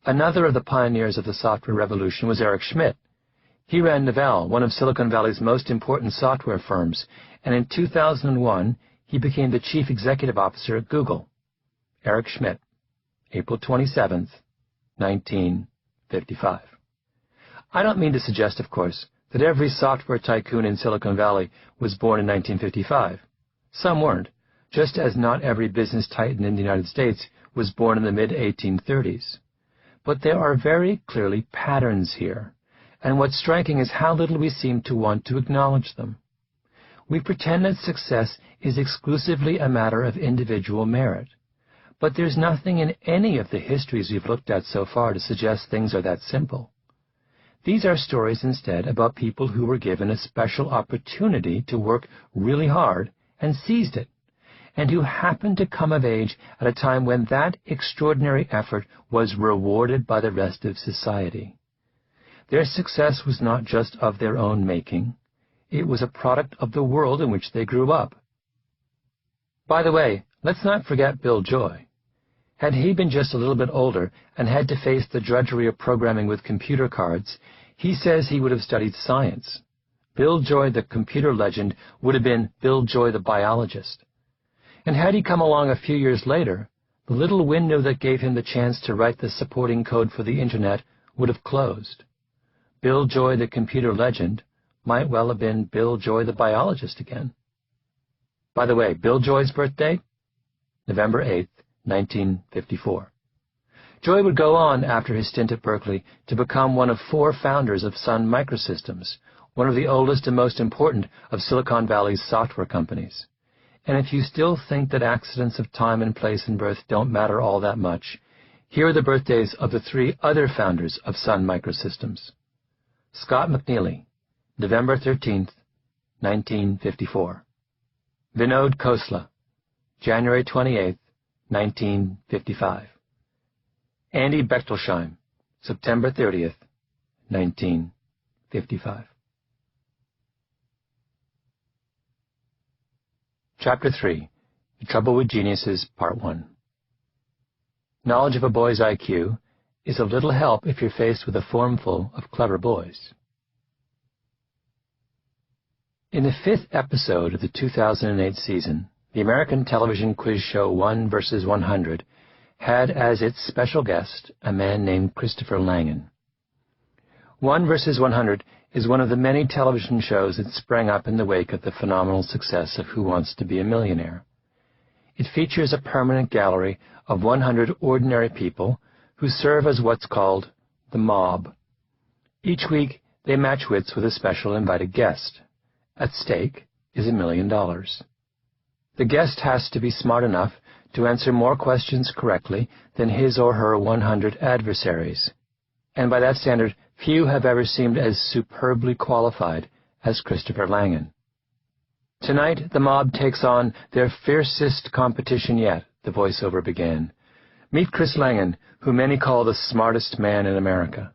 Another of the pioneers of the software revolution was Eric Schmidt. He ran Novell, one of Silicon Valley's most important software firms, and in 2001, he became the chief executive officer at Google. Eric Schmidt, April 27th, 1955. I don't mean to suggest, of course, that every software tycoon in Silicon Valley was born in 1955. Some weren't, just as not every business titan in the United States was born in the mid-1830s. But there are very clearly patterns here, and what's striking is how little we seem to want to acknowledge them. We pretend that success is exclusively a matter of individual merit, but there's nothing in any of the histories we've looked at so far to suggest things are that simple. These are stories instead about people who were given a special opportunity to work really hard and seized it, and who happened to come of age at a time when that extraordinary effort was rewarded by the rest of society. Their success was not just of their own making. It was a product of the world in which they grew up. By the way, let's not forget Bill Joy. Had he been just a little bit older and had to face the drudgery of programming with computer cards, he says he would have studied science. Bill Joy, the computer legend, would have been Bill Joy, the biologist. And had he come along a few years later, the little window that gave him the chance to write the supporting code for the Internet would have closed. Bill Joy, the computer legend, might well have been Bill Joy, the biologist again. By the way, Bill Joy's birthday? November 8th, 1954. Joy would go on after his stint at Berkeley to become one of 4 founders of Sun Microsystems, one of the oldest and most important of Silicon Valley's software companies. And if you still think that accidents of time and place and birth don't matter all that much, here are the birthdays of the 3 other founders of Sun Microsystems. Scott McNealy, November 13th, 1954. Vinod Khosla, January 28th, 1955. Andy Bechtolsheim, September 30th, 1955. Chapter 3. The Trouble with Geniuses, Part 1. Knowledge of a boy's IQ is of little help if you're faced with a formful of clever boys. In the 5th episode of the 2008 season, the American television quiz show 1 vs. 100 had as its special guest a man named Christopher Langan. 1 vs. 100 is one of the many television shows that sprang up in the wake of the phenomenal success of Who Wants to Be a Millionaire. It features a permanent gallery of 100 ordinary people who serve as what's called the mob. Each week, they match wits with a special invited guest. At stake is $1 million. The guest has to be smart enough to answer more questions correctly than his or her 100 adversaries. And by that standard, few have ever seemed as superbly qualified as Christopher Langan. Tonight, the mob takes on their fiercest competition yet, the voiceover began. Meet Chris Langan, who many call the smartest man in America.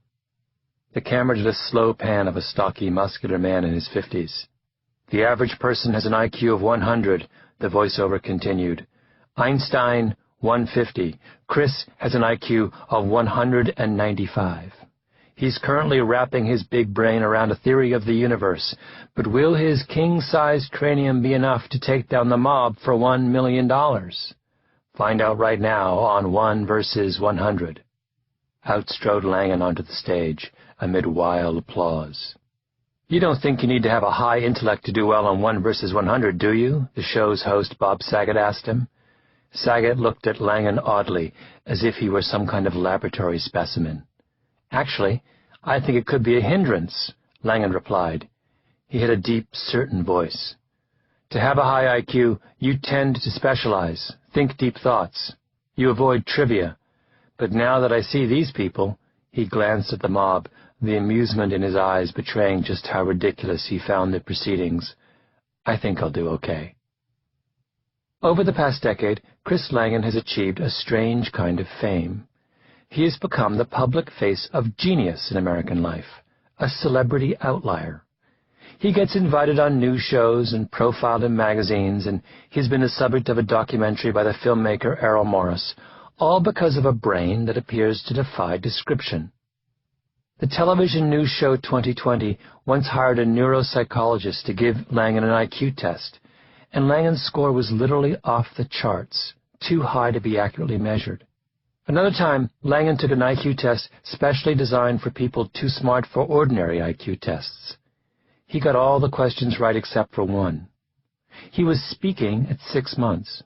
The camera did a slow pan of a stocky, muscular man in his 50s. The average person has an IQ of 100, the voiceover continued. Einstein, 150. Chris has an IQ of 195. He's currently wrapping his big brain around a theory of the universe, but will his king-sized cranium be enough to take down the mob for $1 million? Find out right now on 1 vs. 100. Out strode Langan onto the stage, amid wild applause. You don't think you need to have a high intellect to do well on 1 vs. 100, do you? The show's host, Bob Saget, asked him. Saget looked at Langan oddly, as if he were some kind of laboratory specimen. Actually, I think it could be a hindrance, Langan replied. He had a deep, certain voice. To have a high IQ, you tend to specialize, think deep thoughts. You avoid trivia. But now that I see these people, he glanced at the mob, the amusement in his eyes betraying just how ridiculous he found the proceedings. I think I'll do okay. Over the past decade, Chris Langan has achieved a strange kind of fame. He has become the public face of genius in American life, a celebrity outlier. He gets invited on news shows and profiled in magazines, and he's been the subject of a documentary by the filmmaker Errol Morris, all because of a brain that appears to defy description. The television news show 2020 once hired a neuropsychologist to give Langan an IQ test, and Langan's score was literally off the charts, too high to be accurately measured. Another time, Langan took an IQ test specially designed for people too smart for ordinary IQ tests. He got all the questions right except for one. He was speaking at 6 months.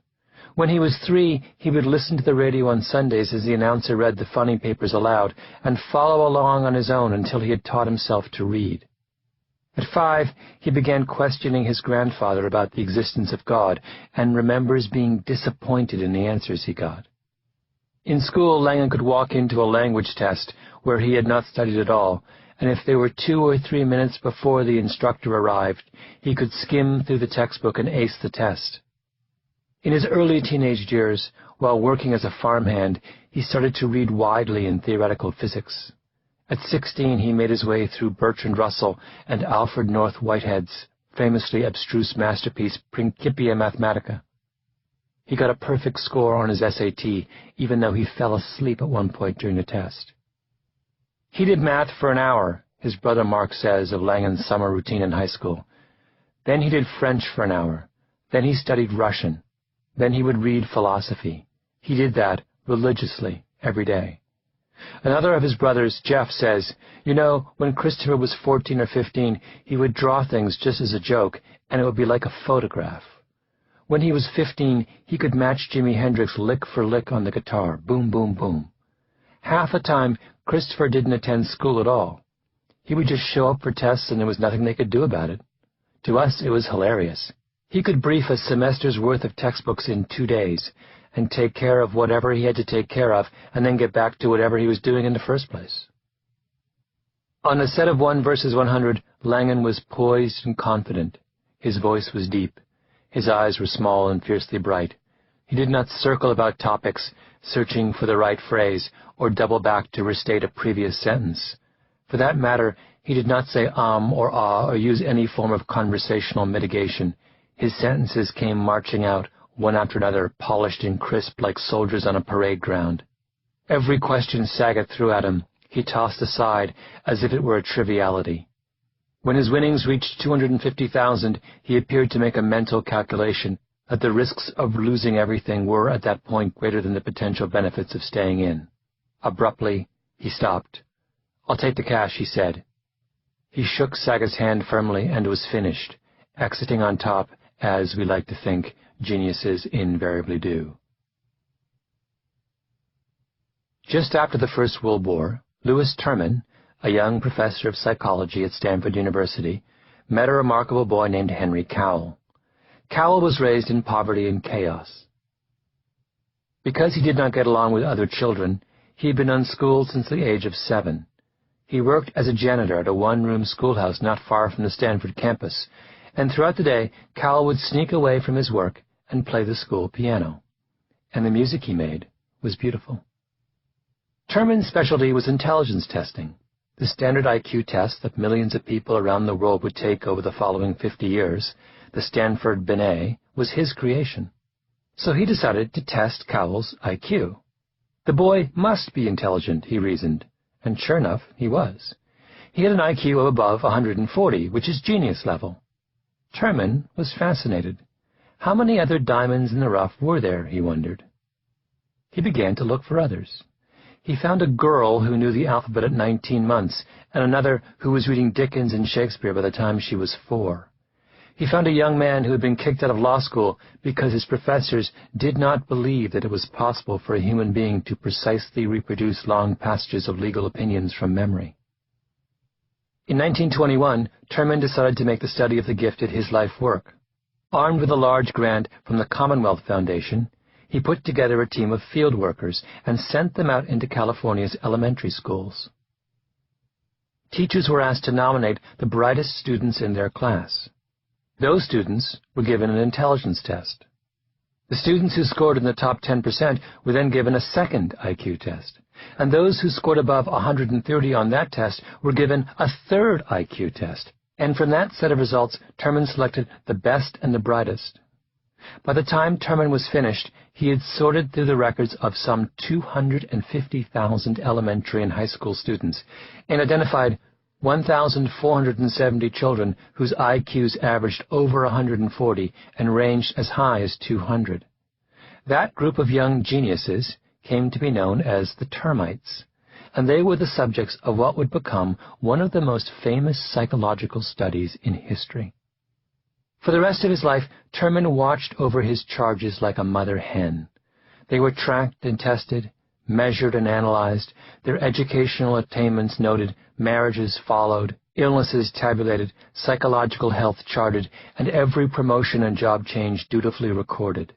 When he was 3, he would listen to the radio on Sundays as the announcer read the funny papers aloud and follow along on his own until he had taught himself to read. At 5, he began questioning his grandfather about the existence of God and remembers being disappointed in the answers he got. In school, Langan could walk into a language test where he had not studied at all, and if there were 2 or 3 minutes before the instructor arrived, he could skim through the textbook and ace the test. In his early teenage years, while working as a farmhand, he started to read widely in theoretical physics. At 16, he made his way through Bertrand Russell and Alfred North Whitehead's famously abstruse masterpiece Principia Mathematica. He got a perfect score on his SAT, even though he fell asleep at one point during the test. He did math for an hour, his brother Mark says of Langan's summer routine in high school. Then he did French for an hour. Then he studied Russian. Then he would read philosophy. He did that religiously every day. Another of his brothers, Jeff, says, when Christopher was 14 or 15, he would draw things just as a joke, and it would be like a photograph. When he was 15, he could match Jimi Hendrix lick for lick on the guitar, boom, boom, boom. Half the time, Christopher didn't attend school at all. He would just show up for tests and there was nothing they could do about it. To us, it was hilarious. He could brief a semester's worth of textbooks in 2 days and take care of whatever he had to take care of and then get back to whatever he was doing in the first place. On the set of 1 versus 100, Langan was poised and confident. His voice was deep. His eyes were small and fiercely bright. He did not circle about topics, searching for the right phrase, or double back to restate a previous sentence. For that matter, he did not say or ah or use any form of conversational mitigation. His sentences came marching out, one after another, polished and crisp like soldiers on a parade ground. Every question Saget threw at him, he tossed aside as if it were a triviality. When his winnings reached 250,000, he appeared to make a mental calculation that the risks of losing everything were at that point greater than the potential benefits of staying in. Abruptly, he stopped. "I'll take the cash," he said. He shook Saget's hand firmly and was finished, exiting on top, as we like to think geniuses invariably do. Just after the First World War, Louis Terman, a young professor of psychology at Stanford University, met a remarkable boy named Henry Cowell. Cowell was raised in poverty and chaos. Because he did not get along with other children, he had been unschooled since the age of 7. He worked as a janitor at a one-room schoolhouse not far from the Stanford campus, and throughout the day, Cowell would sneak away from his work and play the school piano. And the music he made was beautiful. Terman's specialty was intelligence testing. The standard IQ test that millions of people around the world would take over the following 50 years, the Stanford Binet, was his creation. So he decided to test Cowell's IQ. The boy must be intelligent, he reasoned, and sure enough, he was. He had an IQ of above 140, which is genius level. Terman was fascinated. How many other diamonds in the rough were there, he wondered. He began to look for others. He found a girl who knew the alphabet at 19 months, and another who was reading Dickens and Shakespeare by the time she was 4. He found a young man who had been kicked out of law school because his professors did not believe that it was possible for a human being to precisely reproduce long passages of legal opinions from memory. In 1921, Terman decided to make the study of the gifted his life work. Armed with a large grant from the Commonwealth Foundation, he put together a team of field workers and sent them out into California's elementary schools. Teachers were asked to nominate the brightest students in their class. Those students were given an intelligence test. The students who scored in the top 10% were then given a second IQ test, and those who scored above 130 on that test were given a third IQ test, And from that set of results, Terman selected the best and the brightest. By the time Terman was finished, he had sorted through the records of some 250,000 elementary and high school students and identified 1,470 children whose IQs averaged over 140 and ranged as high as 200. That group of young geniuses came to be known as the termites, and they were the subjects of what would become one of the most famous psychological studies in history. For the rest of his life, Terman watched over his charges like a mother hen. They were tracked and tested, measured and analyzed, their educational attainments noted, marriages followed, illnesses tabulated, psychological health charted, and every promotion and job change dutifully recorded.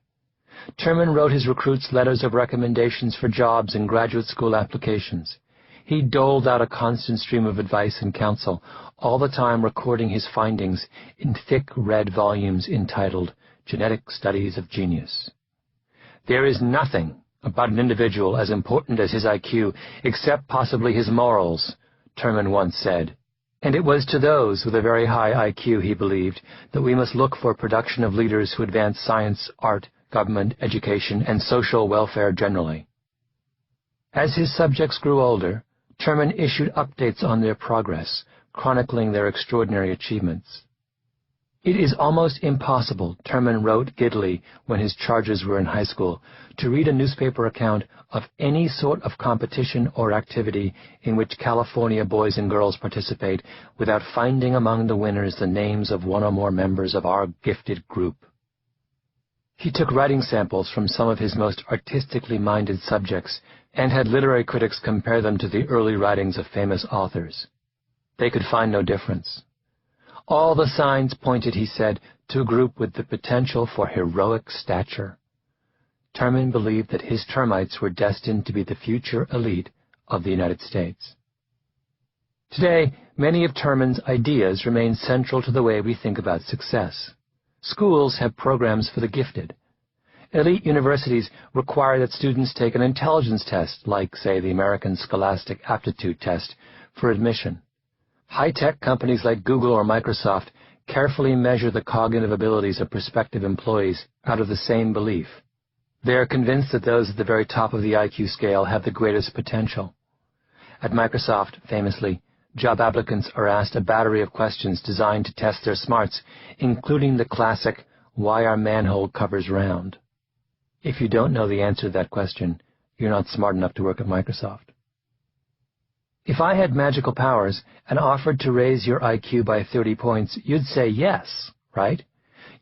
Terman wrote his recruits letters of recommendations for jobs and graduate school applications. He doled out a constant stream of advice and counsel, all the time recording his findings in thick red volumes entitled Genetic Studies of Genius. There is nothing about an individual as important as his IQ, except possibly his morals, Terman once said. And it was to those with a very high IQ, he believed, that we must look for production of leaders who advance science, art, government, education, and social welfare generally. As his subjects grew older, Terman issued updates on their progress, chronicling their extraordinary achievements. It is almost impossible, Terman wrote giddily when his charges were in high school, to read a newspaper account of any sort of competition or activity in which California boys and girls participate without finding among the winners the names of one or more members of our gifted group. He took writing samples from some of his most artistically minded subjects and had literary critics compare them to the early writings of famous authors. They could find no difference. All the signs pointed, he said, to a group with the potential for heroic stature. Terman believed that his termites were destined to be the future elite of the United States. Today, many of Terman's ideas remain central to the way we think about success. Schools have programs for the gifted. Elite universities require that students take an intelligence test, like, say, the American Scholastic Aptitude Test, for admission. High-tech companies like Google or Microsoft carefully measure the cognitive abilities of prospective employees out of the same belief. They are convinced that those at the very top of the IQ scale have the greatest potential. At Microsoft, famously, job applicants are asked a battery of questions designed to test their smarts, including the classic, "Why are manhole covers round?" If you don't know the answer to that question, you're not smart enough to work at Microsoft. If I had magical powers and offered to raise your IQ by 30 points, you'd say yes, right?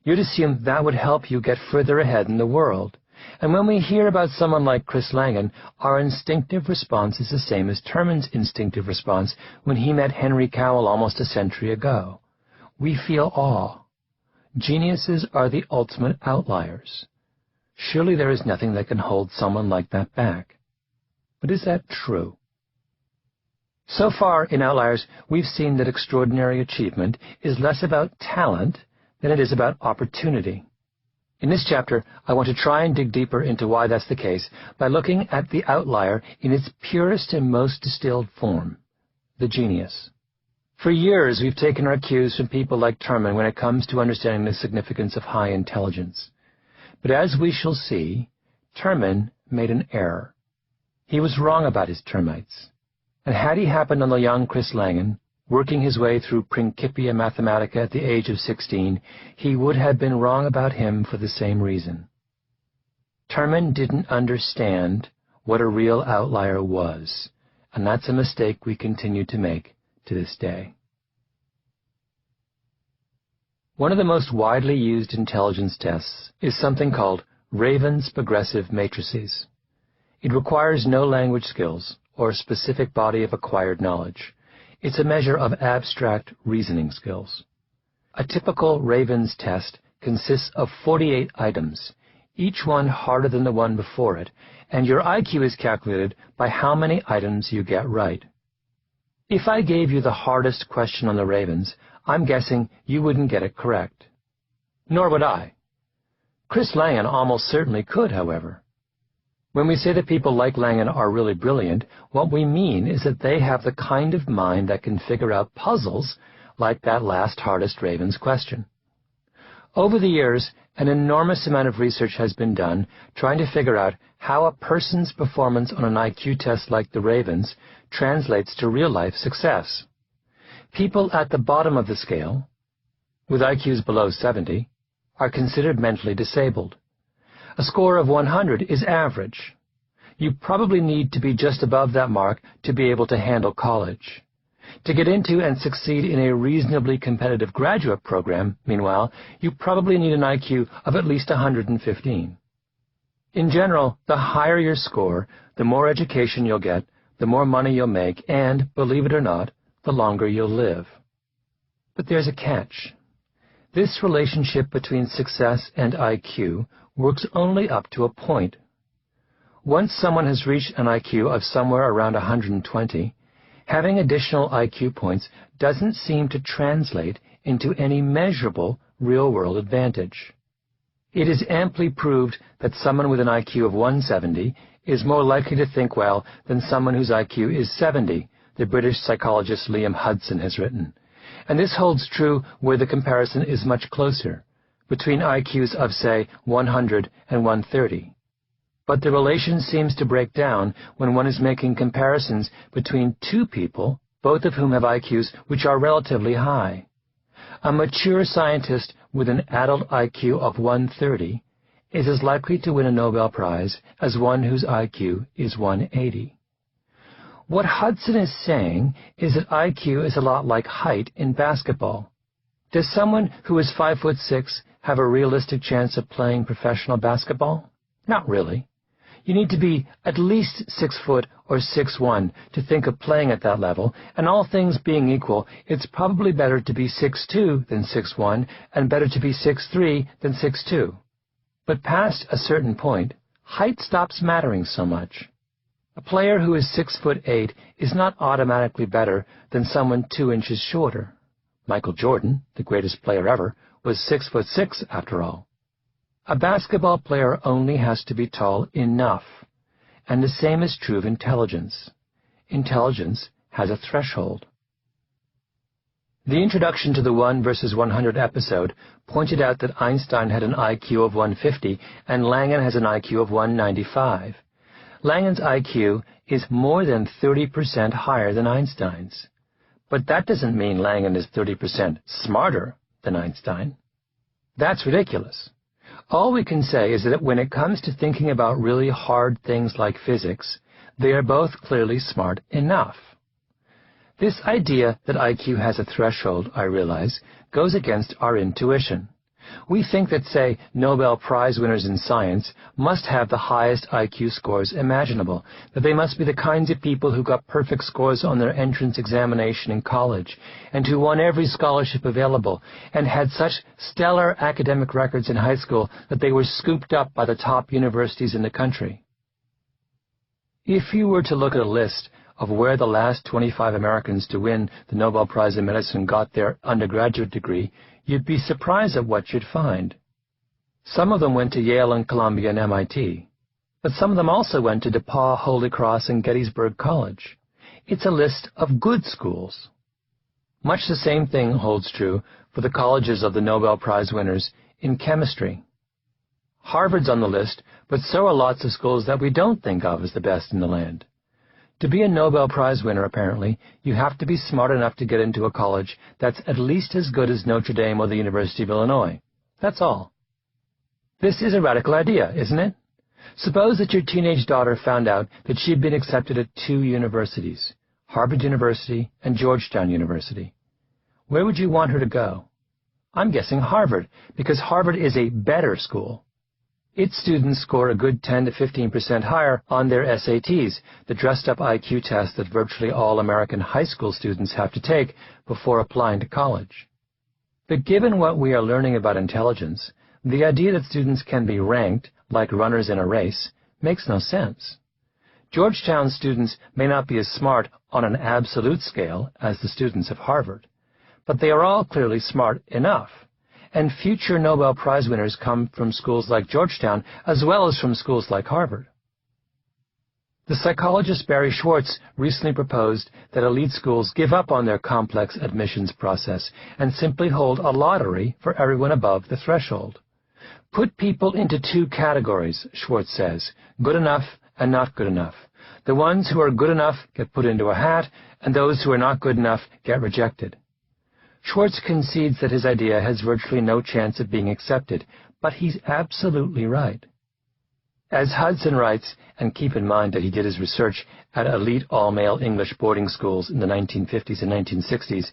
You'd assume that would help you get further ahead in the world. And when we hear about someone like Chris Langan, our instinctive response is the same as Terman's instinctive response when he met Henry Cowell almost a century ago. We feel awe. Geniuses are the ultimate outliers. Surely there is nothing that can hold someone like that back. But is that true? So far in Outliers, we've seen that extraordinary achievement is less about talent than it is about opportunity. In this chapter, I want to try and dig deeper into why that's the case by looking at the outlier in its purest and most distilled form, the genius. For years, we've taken our cues from people like Terman when it comes to understanding the significance of high intelligence. But as we shall see, Terman made an error. He was wrong about his termites. And had he happened on the young Chris Langan, working his way through Principia Mathematica at the age of 16, he would have been wrong about him for the same reason. Terman didn't understand what a real outlier was, and that's a mistake we continue to make to this day. One of the most widely used intelligence tests is something called Raven's Progressive Matrices. It requires no language skills or a specific body of acquired knowledge. It's a measure of abstract reasoning skills. A typical Raven's test consists of 48 items, each one harder than the one before it, and your IQ is calculated by how many items you get right. If I gave you the hardest question on the Ravens, I'm guessing you wouldn't get it correct. Nor would I. Chris Langan almost certainly could, however. When we say that people like Langan are really brilliant, what we mean is that they have the kind of mind that can figure out puzzles like that last hardest Ravens question. Over the years, an enormous amount of research has been done trying to figure out how a person's performance on an IQ test like the Ravens translates to real-life success. People at the bottom of the scale, with IQs below 70, are considered mentally disabled. A score of 100 is average. You probably need to be just above that mark to be able to handle college. To get into and succeed in a reasonably competitive graduate program, meanwhile, you probably need an IQ of at least 115. In general, the higher your score, the more education you'll get, the more money you'll make, and, believe it or not, the longer you'll live. But there's a catch. This relationship between success and IQ works only up to a point. Once someone has reached an IQ of somewhere around 120, having additional IQ points doesn't seem to translate into any measurable real-world advantage. It is amply proved that someone with an IQ of 170 is more likely to think well than someone whose IQ is 70, the British psychologist Liam Hudson has written. And this holds true where the comparison is much closer, between IQs of, say, 100 and 130. But the relation seems to break down when one is making comparisons between two people, both of whom have IQs which are relatively high. A mature scientist with an adult IQ of 130 is as likely to win a Nobel Prize as one whose IQ is 180. What Hudson is saying is that IQ is a lot like height in basketball. Does someone who is 5'6" have a realistic chance of playing professional basketball? Not really. You need to be at least 6 foot or 6'1" to think of playing at that level, and all things being equal, it's probably better to be 6'2" than 6'1", and better to be 6'3" than 6'2". But past a certain point, height stops mattering so much. A player who is 6'8" is not automatically better than someone 2 inches shorter. Michael Jordan, the greatest player ever, was 6'6" after all. A basketball player only has to be tall enough, and the same is true of intelligence. Intelligence has a threshold. The introduction to the 1 versus 100 episode pointed out that Einstein had an IQ of 150 and Langan has an IQ of 195. Langan's IQ is more than 30% higher than Einstein's. But that doesn't mean Langan is 30% smarter than Einstein. That's ridiculous. All we can say is that when it comes to thinking about really hard things like physics, they are both clearly smart enough. This idea that IQ has a threshold, I realize, goes against our intuition. We think that, say, Nobel Prize winners in science must have the highest IQ scores imaginable, that they must be the kinds of people who got perfect scores on their entrance examination in college, and who won every scholarship available, and had such stellar academic records in high school that they were scooped up by the top universities in the country. If you were to look at a list of where the last 25 Americans to win the Nobel Prize in Medicine got their undergraduate degree, you'd be surprised at what you'd find. Some of them went to Yale and Columbia and MIT, but some of them also went to DePauw, Holy Cross, and Gettysburg College. It's a list of good schools. Much the same thing holds true for the colleges of the Nobel Prize winners in chemistry. Harvard's on the list, but so are lots of schools that we don't think of as the best in the land. To be a Nobel Prize winner, apparently, you have to be smart enough to get into a college that's at least as good as Notre Dame or the University of Illinois. That's all. This is a radical idea, isn't it? Suppose that your teenage daughter found out that she'd been accepted at 2 universities, Harvard University and Georgetown University. Where would you want her to go? I'm guessing Harvard, because Harvard is a better school. Its students score a good 10 to 15% higher on their SATs, the dressed-up IQ test that virtually all American high school students have to take before applying to college. But given what we are learning about intelligence, the idea that students can be ranked, like runners in a race, makes no sense. Georgetown students may not be as smart on an absolute scale as the students of Harvard, but they are all clearly smart enough. And future Nobel Prize winners come from schools like Georgetown as well as from schools like Harvard. The psychologist Barry Schwartz recently proposed that elite schools give up on their complex admissions process and simply hold a lottery for everyone above the threshold. Put people into two categories, Schwartz says, good enough and not good enough. The ones who are good enough get put into a hat, and those who are not good enough get rejected. Schwartz concedes that his idea has virtually no chance of being accepted, but he's absolutely right. As Hudson writes, and keep in mind that he did his research at elite all-male English boarding schools in the 1950s and 1960s,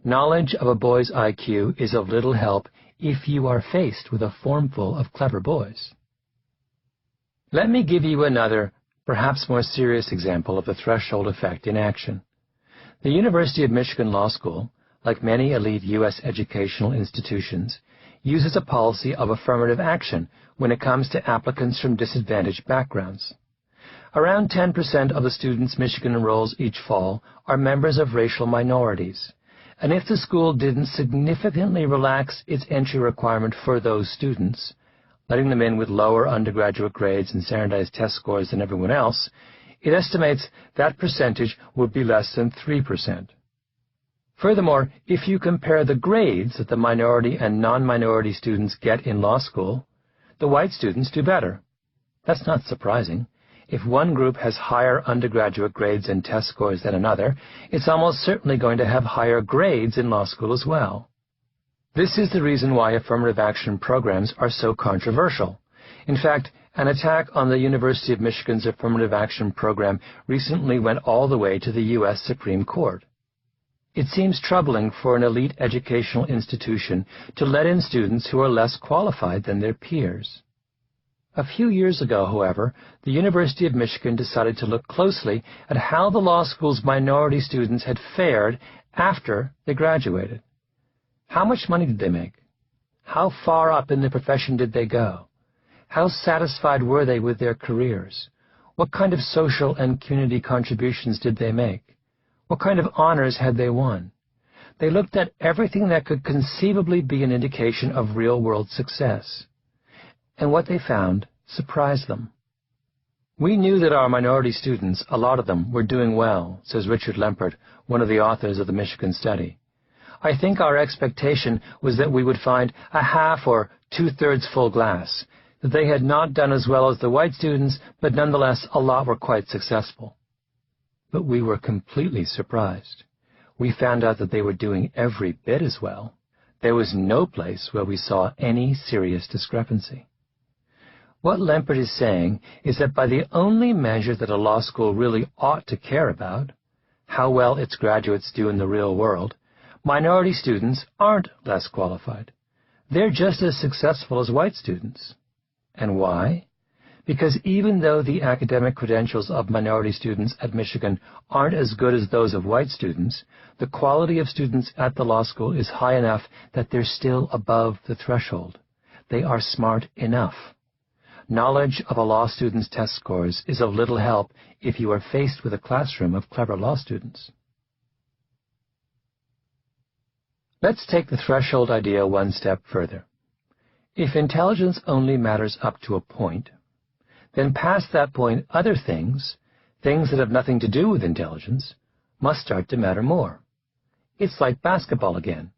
knowledge of a boy's IQ is of little help if you are faced with a formful of clever boys. Let me give you another, perhaps more serious example of the threshold effect in action. The University of Michigan Law School, like many elite U.S. educational institutions, uses a policy of affirmative action when it comes to applicants from disadvantaged backgrounds. Around 10% of the students Michigan enrolls each fall are members of racial minorities, and if the school didn't significantly relax its entry requirement for those students, letting them in with lower undergraduate grades and standardized test scores than everyone else, it estimates that percentage would be less than 3%. Furthermore, if you compare the grades that the minority and non-minority students get in law school, the white students do better. That's not surprising. If one group has higher undergraduate grades and test scores than another, it's almost certainly going to have higher grades in law school as well. This is the reason why affirmative action programs are so controversial. In fact, an attack on the University of Michigan's affirmative action program recently went all the way to the U.S. Supreme Court. It seems troubling for an elite educational institution to let in students who are less qualified than their peers. A few years ago, however, the University of Michigan decided to look closely at how the law school's minority students had fared after they graduated. How much money did they make? How far up in the profession did they go? How satisfied were they with their careers? What kind of social and community contributions did they make? What kind of honors had they won? They looked at everything that could conceivably be an indication of real-world success. And what they found surprised them. We knew that our minority students, a lot of them, were doing well, says Richard Lempert, one of the authors of the Michigan study. I think our expectation was that we would find a half or two-thirds full glass, that they had not done as well as the white students, but nonetheless a lot were quite successful. But we were completely surprised. We found out that they were doing every bit as well. There was no place where we saw any serious discrepancy. What Lempert is saying is that by the only measure that a law school really ought to care about, how well its graduates do in the real world, minority students aren't less qualified. They're just as successful as white students. And why? Because even though the academic credentials of minority students at Michigan aren't as good as those of white students, the quality of students at the law school is high enough that they're still above the threshold. They are smart enough. Knowledge of a law student's test scores is of little help if you are faced with a classroom of clever law students. Let's take the threshold idea one step further. If intelligence only matters up to a point, then past that point other things that have nothing to do with intelligence, must start to matter more. It's like basketball again.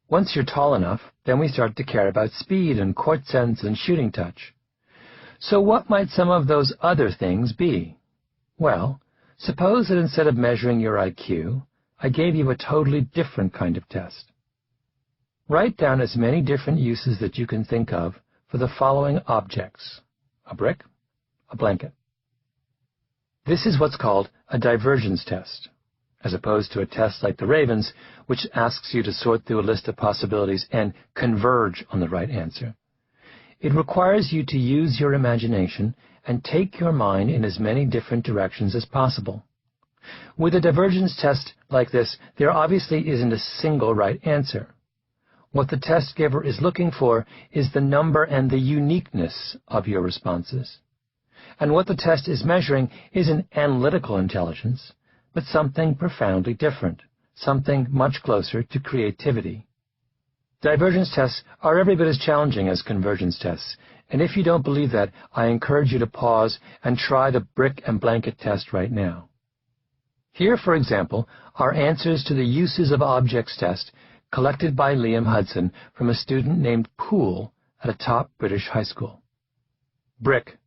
Once you're tall enough, then we start to care about speed and court sense and shooting touch. So what might some of those other things be? Well, suppose that instead of measuring your IQ, I gave you a totally different kind of test. Write down as many different uses that you can think of for the following objects: a brick, a blanket. This is what's called a divergence test, as opposed to a test like the Ravens, which asks you to sort through a list of possibilities and converge on the right answer. It requires you to use your imagination and take your mind in as many different directions as possible. With a divergence test like this, there obviously isn't a single right answer. What the test giver is looking for is the number and the uniqueness of your responses. And what the test is measuring isn't analytical intelligence, but something profoundly different, something much closer to creativity. Divergence tests are every bit as challenging as convergence tests, And if you don't believe that, I encourage you to pause and try the brick and blanket test right now. Here, for example, are answers to the uses of objects test collected by Liam Hudson from a student named Poole at a top British high school. Brick.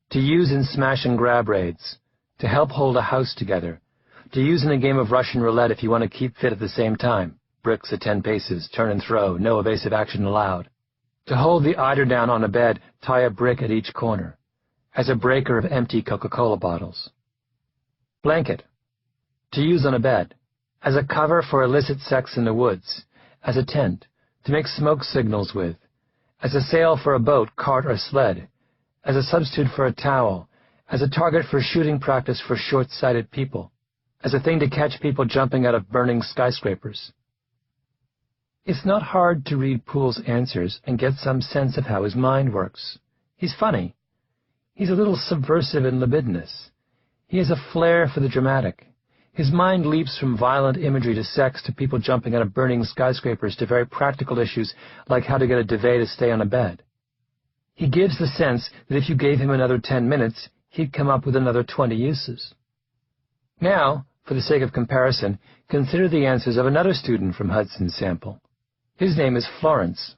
To use in smash and grab raids. To help hold a house together. To use in a game of Russian roulette if you want to keep fit at the same time. Bricks at 10 paces, turn and throw, no evasive action allowed. To hold the eider down on a bed, tie a brick at each corner. As a breaker of empty Coca-Cola bottles. Blanket. To use on a bed. As a cover for illicit sex in the woods. As a tent. To make smoke signals with. As a sail for a boat, cart, or sled. As a substitute for a towel. As a target for shooting practice for short-sighted people. As a thing to catch people jumping out of burning skyscrapers. It's not hard to read Poole's answers and get some sense of how his mind works. He's funny. He's a little subversive and libidinous. He has a flair for the dramatic. His mind leaps from violent imagery to sex to people jumping out of burning skyscrapers to very practical issues like how to get a duvet to stay on a bed. He gives the sense that if you gave him another 10 minutes, he'd come up with another 20 uses. Now, for the sake of comparison, consider the answers of another student from Hudson's sample. His name is Florence.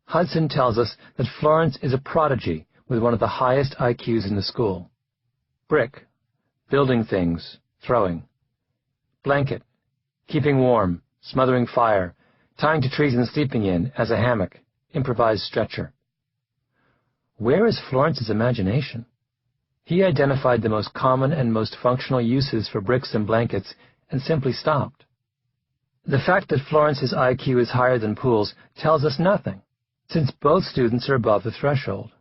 Hudson tells us that Florence is a prodigy with one of the highest IQs in the school. Brick. Building things. Throwing. Blanket. Keeping warm. Smothering fire. Tying to trees and sleeping in, as a hammock. Improvised stretcher. Where is Florence's imagination? He identified the most common and most functional uses for bricks and blankets and simply stopped. The fact that Florence's IQ is higher than Poole's tells us nothing, since both students are above the threshold.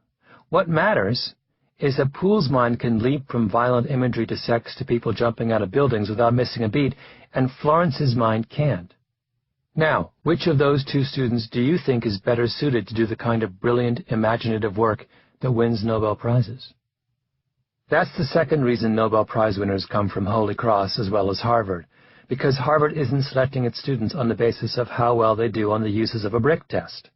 What matters is that Poole's mind can leap from violent imagery to sex to people jumping out of buildings without missing a beat, and Florence's mind can't. Now, which of those two students do you think is better suited to do the kind of brilliant, imaginative work that wins Nobel Prizes? That's the second reason Nobel Prize winners come from Holy Cross as well as Harvard, because Harvard isn't selecting its students on the basis of how well they do on the uses of a brick test.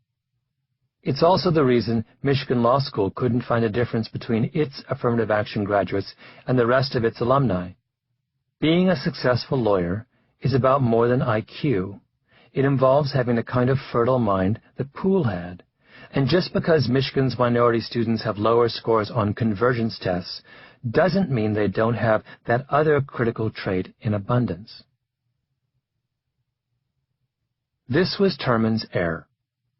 It's also the reason Michigan Law School couldn't find a difference between its affirmative action graduates and the rest of its alumni. Being a successful lawyer is about more than IQ. It involves having the kind of fertile mind that Poole had. And just because Michigan's minority students have lower scores on convergence tests doesn't mean they don't have that other critical trait in abundance. This was Terman's error.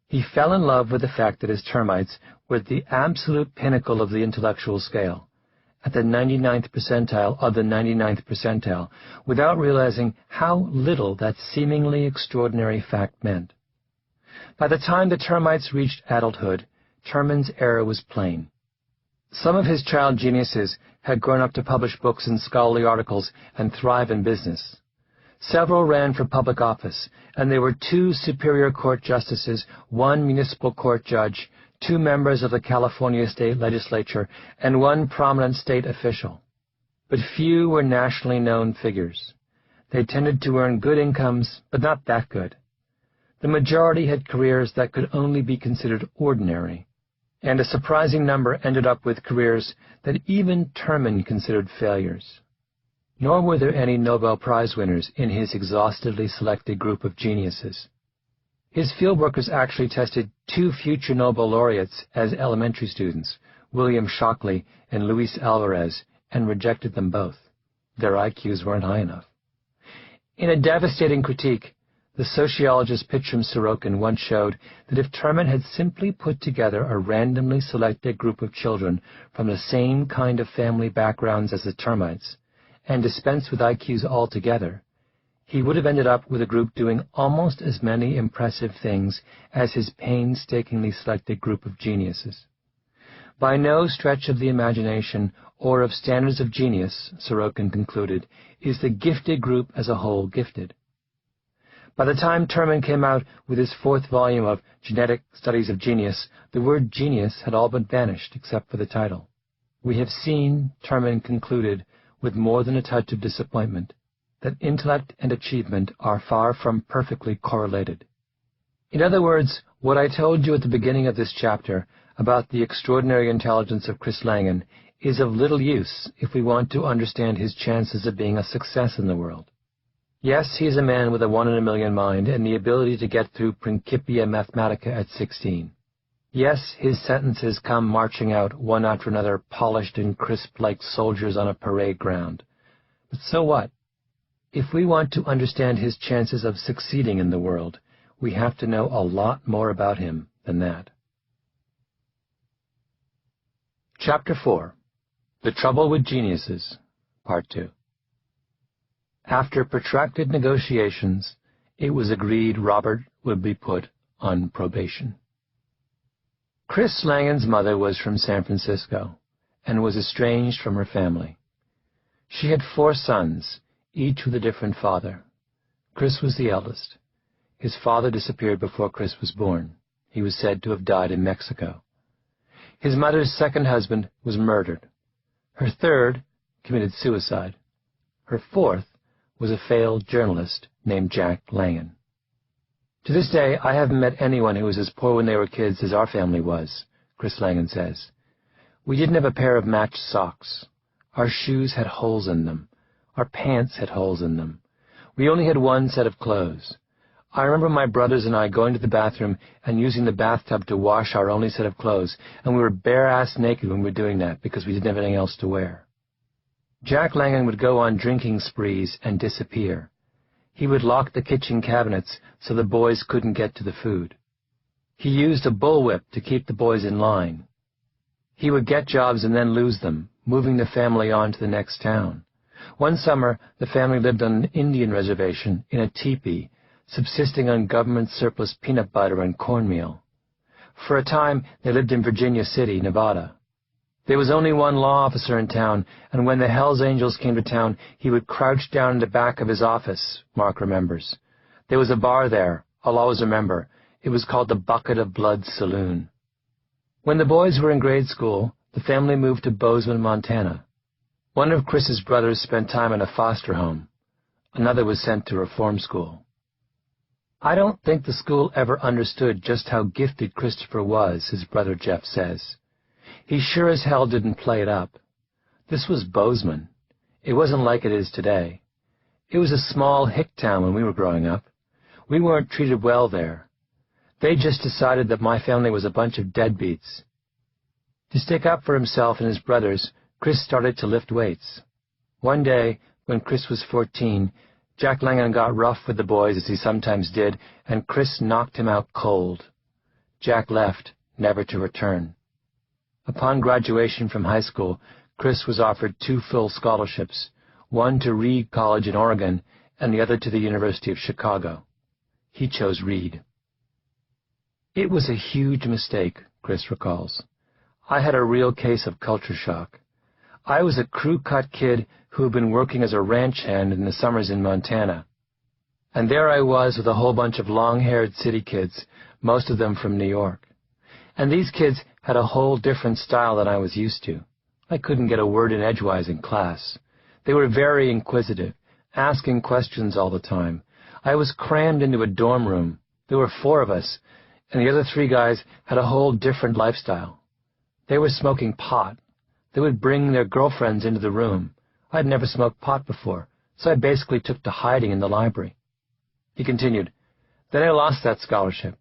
He fell in love with the fact that his termites were the absolute pinnacle of the intellectual scale, at the 99th percentile of the 99th percentile, without realizing how little that seemingly extraordinary fact meant. By the time the termites reached adulthood, Terman's error was plain. Some of his child geniuses had grown up to publish books and scholarly articles and thrive in business. Several ran for public office, and there were 2 Superior Court justices, 1 municipal court judge, 2 members of the California state legislature, and 1 prominent state official. But few were nationally known figures. They tended to earn good incomes, but not that good. The majority had careers that could only be considered ordinary, and a surprising number ended up with careers that even Terman considered failures. Nor were there any Nobel Prize winners in his exhaustively selected group of geniuses. His fieldworkers actually tested 2 future Nobel laureates as elementary students, William Shockley and Luis Alvarez, and rejected them both. Their IQs weren't high enough. In a devastating critique, the sociologist Pitcham Sorokin once showed that if Terman had simply put together a randomly selected group of children from the same kind of family backgrounds as the termites, and dispensed with IQs altogether, he would have ended up with a group doing almost as many impressive things as his painstakingly selected group of geniuses. By no stretch of the imagination or of standards of genius, Sorokin concluded, is the gifted group as a whole gifted. By the time Terman came out with his 4th volume of Genetic Studies of Genius, the word genius had all but vanished except for the title. We have seen, Terman concluded, with more than a touch of disappointment, that intellect and achievement are far from perfectly correlated. In other words, what I told you at the beginning of this chapter about the extraordinary intelligence of Chris Langan is of little use if we want to understand his chances of being a success in the world. Yes, he is a man with a 1 in a million mind and the ability to get through Principia Mathematica at 16. Yes, his sentences come marching out one after another, polished and crisp like soldiers on a parade ground. But so what? If we want to understand his chances of succeeding in the world, we have to know a lot more about him than that. Chapter 4. The Trouble with Geniuses, Part 2. After protracted negotiations, it was agreed Robert would be put on probation. Chris Langan's mother was from San Francisco and was estranged from her family. She had 4 sons, each with a different father. Chris was the eldest. His father disappeared before Chris was born. He was said to have died in Mexico. His mother's second husband was murdered. Her third committed suicide. Her fourth was a failed journalist named Jack Langan. To this day, I haven't met anyone who was as poor when they were kids as our family was, Chris Langan says. We didn't have a pair of matched socks. Our shoes had holes in them. Our pants had holes in them. We only had one set of clothes. I remember my brothers and I going to the bathroom and using the bathtub to wash our only set of clothes, and we were bare-ass naked when we were doing that because we didn't have anything else to wear. Jack Langan would go on drinking sprees and disappear. He would lock the kitchen cabinets so the boys couldn't get to the food. He used a bullwhip to keep the boys in line. He would get jobs and then lose them, moving the family on to the next town. One summer, the family lived on an Indian reservation in a teepee, subsisting on government surplus peanut butter and cornmeal. For a time, they lived in Virginia City, Nevada. There was only one law officer in town, and when the Hells Angels came to town, he would crouch down in the back of his office, Mark remembers. There was a bar there, I'll always remember. It was called the Bucket of Blood Saloon. When the boys were in grade school, the family moved to Bozeman, Montana. One of Chris's brothers spent time in a foster home. Another was sent to reform school. I don't think the school ever understood just how gifted Christopher was, his brother Jeff says. He sure as hell didn't play it up. This was Bozeman. It wasn't like it is today. It was a small hick town when we were growing up. We weren't treated well there. They just decided that my family was a bunch of deadbeats. To stick up for himself and his brothers, Chris started to lift weights. One day, when Chris was 14, Jack Langan got rough with the boys as he sometimes did, and Chris knocked him out cold. Jack left, never to return. Upon graduation from high school, Chris was offered 2 full scholarships, one to Reed College in Oregon and the other to the University of Chicago. He chose Reed. It was a huge mistake, Chris recalls. I had a real case of culture shock. I was a crew-cut kid who had been working as a ranch hand in the summers in Montana. And there I was with a whole bunch of long-haired city kids, most of them from New York. And these kids had a whole different style than I was used to. I couldn't get a word in edgewise in class. They were very inquisitive, asking questions all the time. I was crammed into a dorm room. There were 4 of us, and the other 3 guys had a whole different lifestyle. They were smoking pot. They would bring their girlfriends into the room. I'd never smoked pot before, so I basically took to hiding in the library. He continued, Then I lost that scholarship.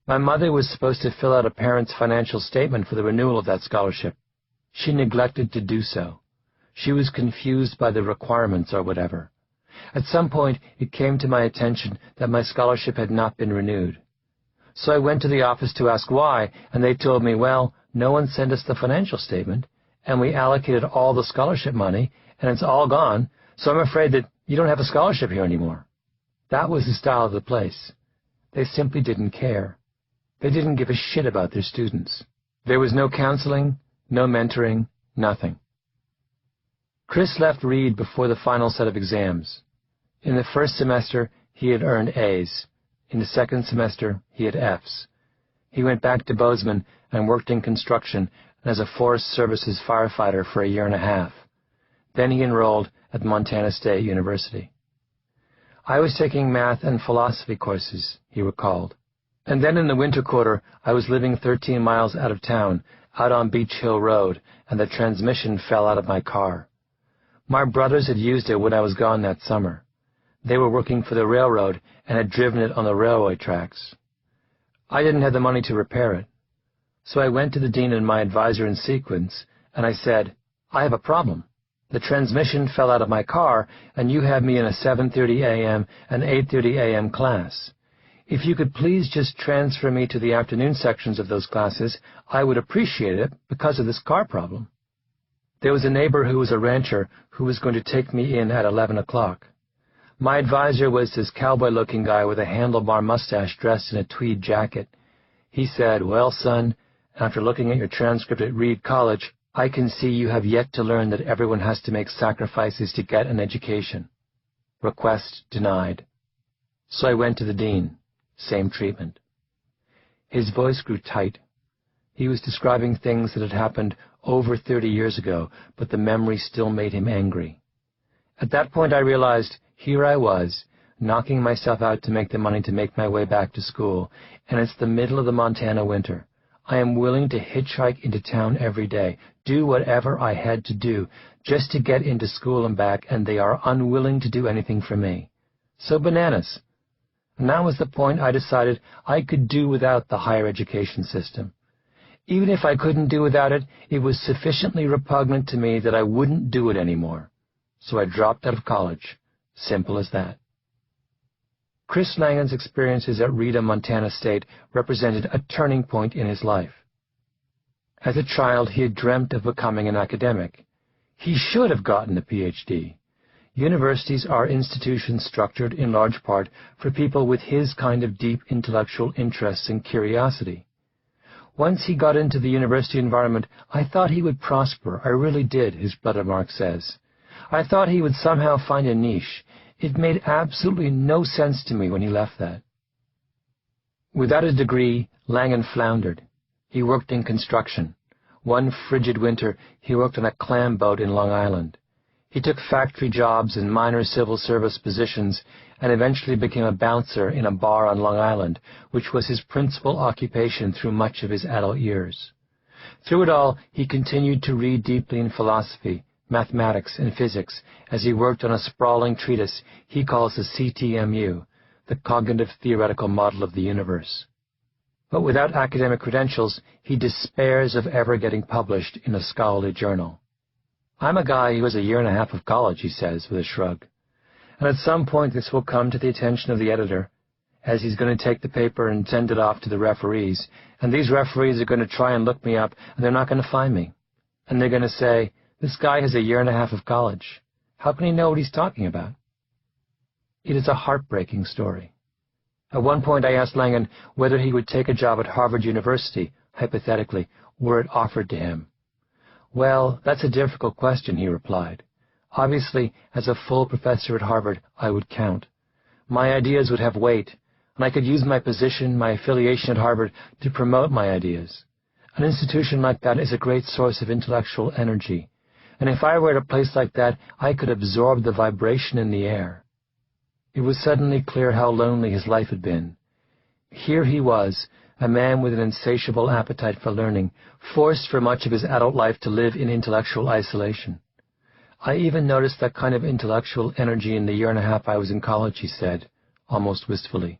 My mother was supposed to fill out a parent's financial statement for the renewal of that scholarship. She neglected to do so. She was confused by the requirements or whatever. At some point, it came to my attention that my scholarship had not been renewed. So I went to the office to ask why, and they told me, well, no one sent us the financial statement, and we allocated all the scholarship money, and it's all gone, so I'm afraid that you don't have a scholarship here anymore. That was the style of the place. They simply didn't care. They didn't give a shit about their students. There was no counseling, no mentoring, nothing. Chris left Reed before the final set of exams. In the first semester, he had earned A's. In the second semester, he had F's. He went back to Bozeman and worked in construction as a Forest Services firefighter for a year and a half. Then he enrolled at Montana State University. I was taking math and philosophy courses, he recalled. And then in the winter quarter, I was living 13 miles out of town, out on Beach Hill Road, and the transmission fell out of my car. My brothers had used it when I was gone that summer. They were working for the railroad and had driven it on the railway tracks. I didn't have the money to repair it. So I went to the dean and my advisor in sequence, and I said, "I have a problem. The transmission fell out of my car, and you have me in a 7:30 a.m. and 8:30 a.m. class. If you could please just transfer me to the afternoon sections of those classes, I would appreciate it because of this car problem." There was a neighbor who was a rancher who was going to take me in at 11 o'clock. My advisor was this cowboy-looking guy with a handlebar mustache dressed in a tweed jacket. He said, "Well, son, after looking at your transcript at Reed College, I can see you have yet to learn that everyone has to make sacrifices to get an education." Request denied. So I went to the dean. Same treatment. His voice grew tight. He was describing things that had happened over 30 years ago, but the memory still made him angry. At that point I realized, here I was, knocking myself out to make the money to make my way back to school, and it's the middle of the Montana winter. I am willing to hitchhike into town every day, do whatever I had to do, just to get into school and back, and they are unwilling to do anything for me. So bananas. And that was the point I decided I could do without the higher education system. Even if I couldn't do without it, it was sufficiently repugnant to me that I wouldn't do it anymore. So I dropped out of college. Simple as that. Chris Langan's experiences at Rita, Montana State represented a turning point in his life. As a child, he had dreamt of becoming an academic. He should have gotten a PhD. Universities are institutions structured in large part for people with his kind of deep intellectual interests and curiosity. Once he got into the university environment, I thought he would prosper. I really did, his brother Mark says. I thought he would somehow find a niche. It made absolutely no sense to me when he left that. Without a degree, Langan floundered. He worked in construction. One frigid winter, he worked on a clam boat in Long Island. He took factory jobs and minor civil service positions and eventually became a bouncer in a bar on Long Island, which was his principal occupation through much of his adult years. Through it all, he continued to read deeply in philosophy, mathematics, and physics as he worked on a sprawling treatise he calls the CTMU, the Cognitive Theoretical Model of the Universe. But without academic credentials, he despairs of ever getting published in a scholarly journal. "I'm a guy who has a year and a half of college," he says with a shrug. "And at some point this will come to the attention of the editor, as he's going to take the paper and send it off to the referees, and these referees are going to try and look me up, and they're not going to find me. And they're going to say, 'This guy has a year and a half of college. How can he know what he's talking about?'" It is a heartbreaking story. At one point I asked Langan whether he would take a job at Harvard University, hypothetically, were it offered to him. "Well, that's a difficult question," he replied. "Obviously, as a full professor at Harvard, I would count. My ideas would have weight, and I could use my position, my affiliation at Harvard, to promote my ideas. An institution like that is a great source of intellectual energy, and if I were at a place like that, I could absorb the vibration in the air." It was suddenly clear how lonely his life had been. Here he was, a man with an insatiable appetite for learning, forced for much of his adult life to live in intellectual isolation. "I even noticed that kind of intellectual energy in the year and a half I was in college," he said, almost wistfully.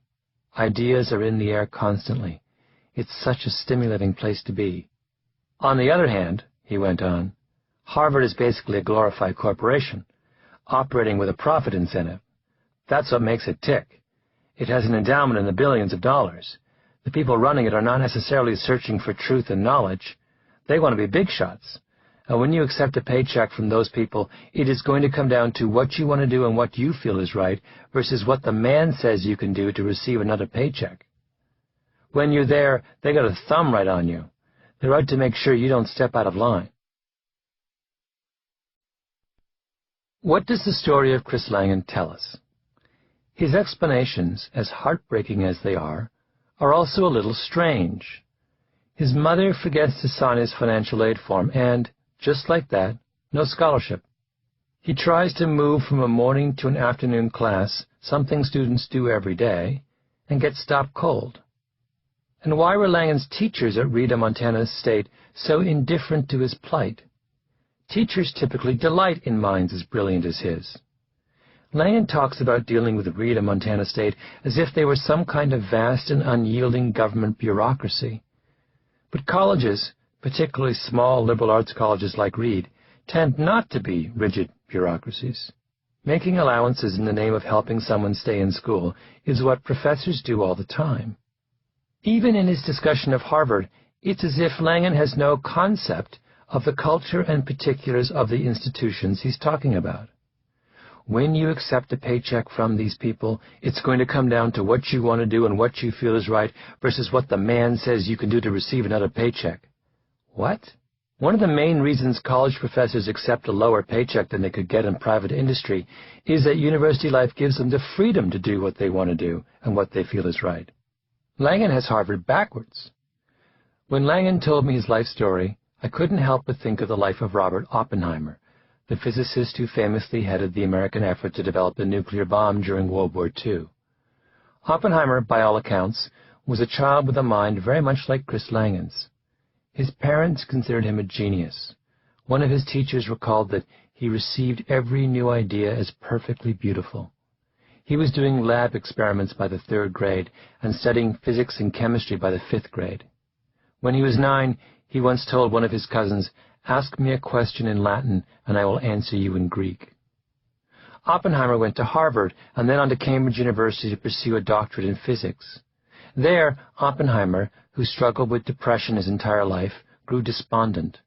"Ideas are in the air constantly. It's such a stimulating place to be." "On the other hand," he went on, "Harvard is basically a glorified corporation, operating with a profit incentive. That's what makes it tick. It has an endowment in the billions of dollars. The people running it are not necessarily searching for truth and knowledge. They want to be big shots. And when you accept a paycheck from those people, it is going to come down to what you want to do and what you feel is right versus what the man says you can do to receive another paycheck. When you're there, they got a thumb right on you. They're out to make sure you don't step out of line." What does the story of Chris Langan tell us? His explanations, as heartbreaking as they are also a little strange. His mother forgets to sign his financial aid form and, just like that, no scholarship. He tries to move from a morning to an afternoon class, something students do every day, and gets stopped cold. And why were Langan's teachers at Rita, Montana State so indifferent to his plight? Teachers typically delight in minds as brilliant as his. Langan talks about dealing with Rita, Montana State as if they were some kind of vast and unyielding government bureaucracy. But colleges, particularly small liberal arts colleges like Reed, tend not to be rigid bureaucracies. Making allowances in the name of helping someone stay in school is what professors do all the time. Even in his discussion of Harvard, it's as if Langan has no concept of the culture and particulars of the institutions he's talking about. When you accept a paycheck from these people, it's going to come down to what you want to do and what you feel is right versus what the man says you can do to receive another paycheck. What? One of the main reasons college professors accept a lower paycheck than they could get in private industry is that university life gives them the freedom to do what they want to do and what they feel is right. Langan has Harvard backwards. When Langan told me his life story, I couldn't help but think of the life of Robert Oppenheimer, the physicist who famously headed the American effort to develop the nuclear bomb during World War II. Oppenheimer, by all accounts, was a child with a mind very much like Chris Langan's. His parents considered him a genius. One of his teachers recalled that he received every new idea as perfectly beautiful. He was doing lab experiments by the 3rd grade and studying physics and chemistry by the 5th grade. When he was 9, he once told one of his cousins, "Ask me a question in Latin, and I will answer you in Greek." Oppenheimer went to Harvard and then on to Cambridge University to pursue a doctorate in physics. There, Oppenheimer, who struggled with depression his entire life, grew despondent.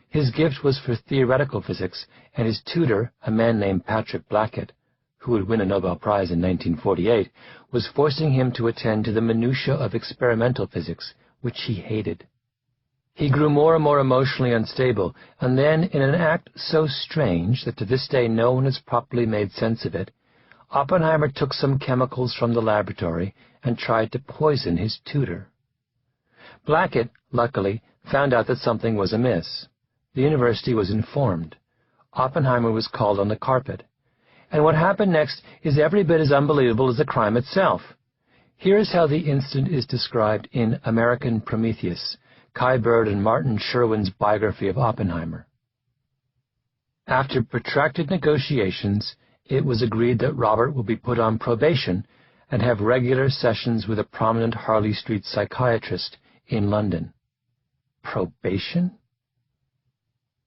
His gift was for theoretical physics, and his tutor, a man named Patrick Blackett, who would win a Nobel Prize in 1948, was forcing him to attend to the minutiae of experimental physics, which he hated. He grew more and more emotionally unstable, and then, in an act so strange that to this day no one has properly made sense of it, Oppenheimer took some chemicals from the laboratory and tried to poison his tutor. Blackett, luckily, found out that something was amiss. The university was informed. Oppenheimer was called on the carpet. And what happened next is every bit as unbelievable as the crime itself. Here is how the incident is described in American Prometheus, Kai Bird and Martin Sherwin's biography of Oppenheimer. After protracted negotiations, it was agreed that Robert will be put on probation and have regular sessions with a prominent Harley Street psychiatrist in London. Probation?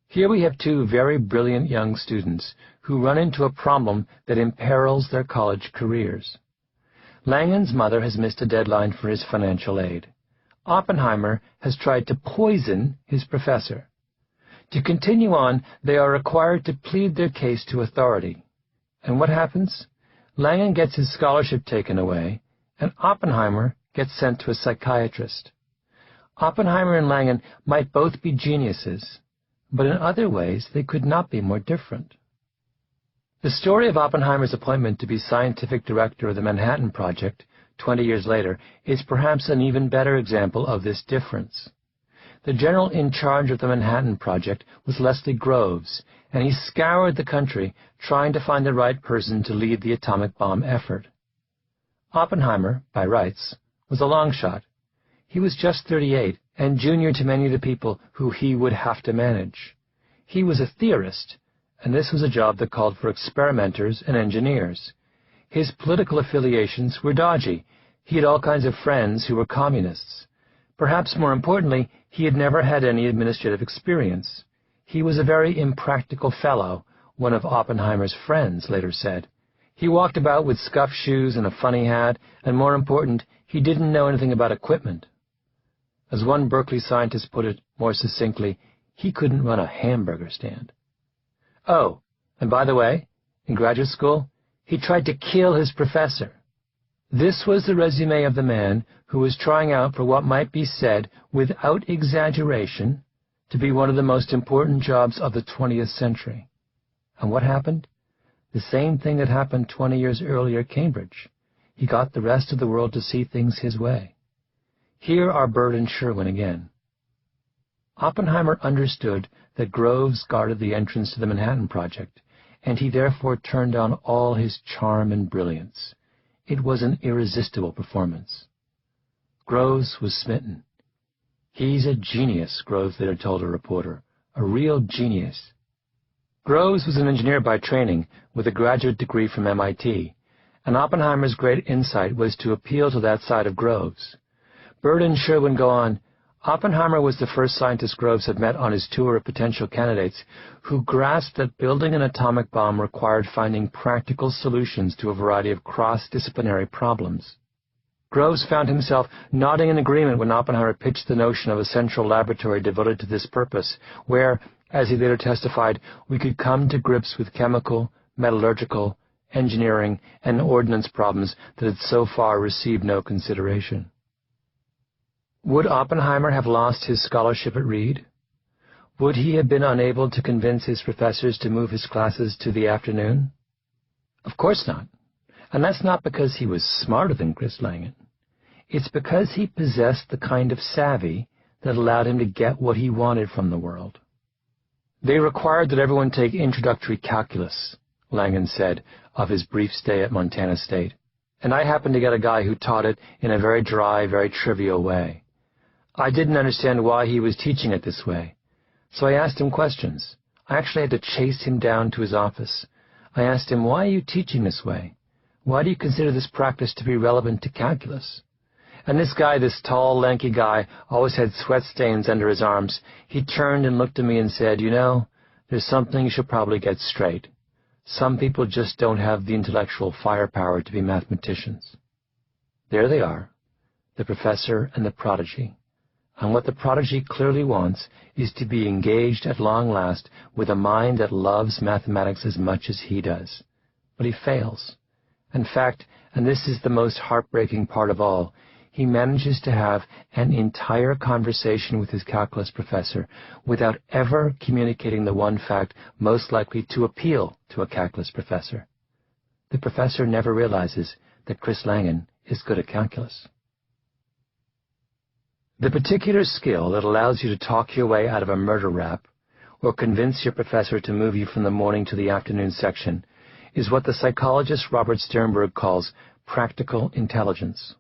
Here we have two very brilliant young students who run into a problem that imperils their college careers. Langan's mother has missed a deadline for his financial aid. Oppenheimer has tried to poison his professor. To continue on, they are required to plead their case to authority. And what happens? Langan gets his scholarship taken away, and Oppenheimer gets sent to a psychiatrist. Oppenheimer and Langan might both be geniuses, but in other ways they could not be more different. The story of Oppenheimer's appointment to be scientific director of the Manhattan Project 20 years later is perhaps an even better example of this difference. The general in charge of the Manhattan Project was Leslie Groves, and he scoured the country trying to find the right person to lead the atomic bomb effort. Oppenheimer, by rights, was a long shot. He was just 38 and junior to many of the people who he would have to manage. He was a theorist, and this was a job that called for experimenters and engineers. His political affiliations were dodgy. He had all kinds of friends who were communists. Perhaps more importantly, he had never had any administrative experience. He was a very impractical fellow, one of Oppenheimer's friends later said. He walked about with scuffed shoes and a funny hat, and more important, he didn't know anything about equipment. As one Berkeley scientist put it more succinctly, he couldn't run a hamburger stand. Oh, and by the way, in graduate school, he tried to kill his professor. This was the resume of the man who was trying out for what might be said, without exaggeration, to be one of the most important jobs of the 20th century. And what happened? The same thing that happened 20 years earlier at Cambridge. He got the rest of the world to see things his way. Here are Bird and Sherwin again. Oppenheimer understood that Groves guarded the entrance to the Manhattan Project, and he therefore turned on all his charm and brilliance. It was an irresistible performance. Groves was smitten. "He's a genius," Groves later told a reporter. "A real genius." Groves was an engineer by training with a graduate degree from MIT, and Oppenheimer's great insight was to appeal to that side of Groves. Bird and Sherwin go on, "Oppenheimer was the first scientist Groves had met on his tour of potential candidates who grasped that building an atomic bomb required finding practical solutions to a variety of cross-disciplinary problems." Groves found himself nodding in agreement when Oppenheimer pitched the notion of a central laboratory devoted to this purpose, where, as he later testified, we could come to grips with chemical, metallurgical, engineering, and ordnance problems that had so far received no consideration. Would Oppenheimer have lost his scholarship at Reed? Would he have been unable to convince his professors to move his classes to the afternoon? Of course not. And that's not because he was smarter than Chris Langan. It's because he possessed the kind of savvy that allowed him to get what he wanted from the world. "They required that everyone take introductory calculus," Langan said of his brief stay at Montana State, "and I happened to get a guy who taught it in a very dry, very trivial way. I didn't understand why he was teaching it this way, so I asked him questions. I actually had to chase him down to his office. I asked him, 'Why are you teaching this way? Why do you consider this practice to be relevant to calculus?' And this guy, this tall, lanky guy, always had sweat stains under his arms. He turned and looked at me and said, 'You know, there's something you should probably get straight. Some people just don't have the intellectual firepower to be mathematicians.'" There they are, the professor and the prodigy. And what the prodigy clearly wants is to be engaged at long last with a mind that loves mathematics as much as he does. But he fails. In fact, and this is the most heartbreaking part of all, he manages to have an entire conversation with his calculus professor without ever communicating the one fact most likely to appeal to a calculus professor. The professor never realizes that Chris Langan is good at calculus. The particular skill that allows you to talk your way out of a murder rap or convince your professor to move you from the morning to the afternoon section is what the psychologist Robert Sternberg calls practical intelligence.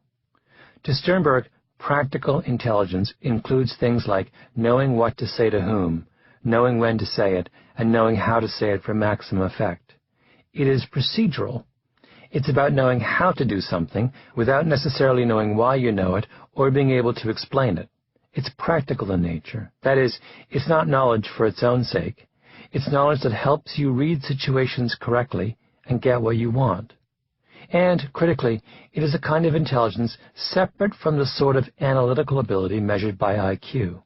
To Sternberg, practical intelligence includes things like knowing what to say to whom, knowing when to say it, and knowing how to say it for maximum effect. It is procedural. It's about knowing how to do something without necessarily knowing why you know it or being able to explain it. It's practical in nature. That is, it's not knowledge for its own sake. It's knowledge that helps you read situations correctly and get what you want. And, critically, it is a kind of intelligence separate from the sort of analytical ability measured by IQ.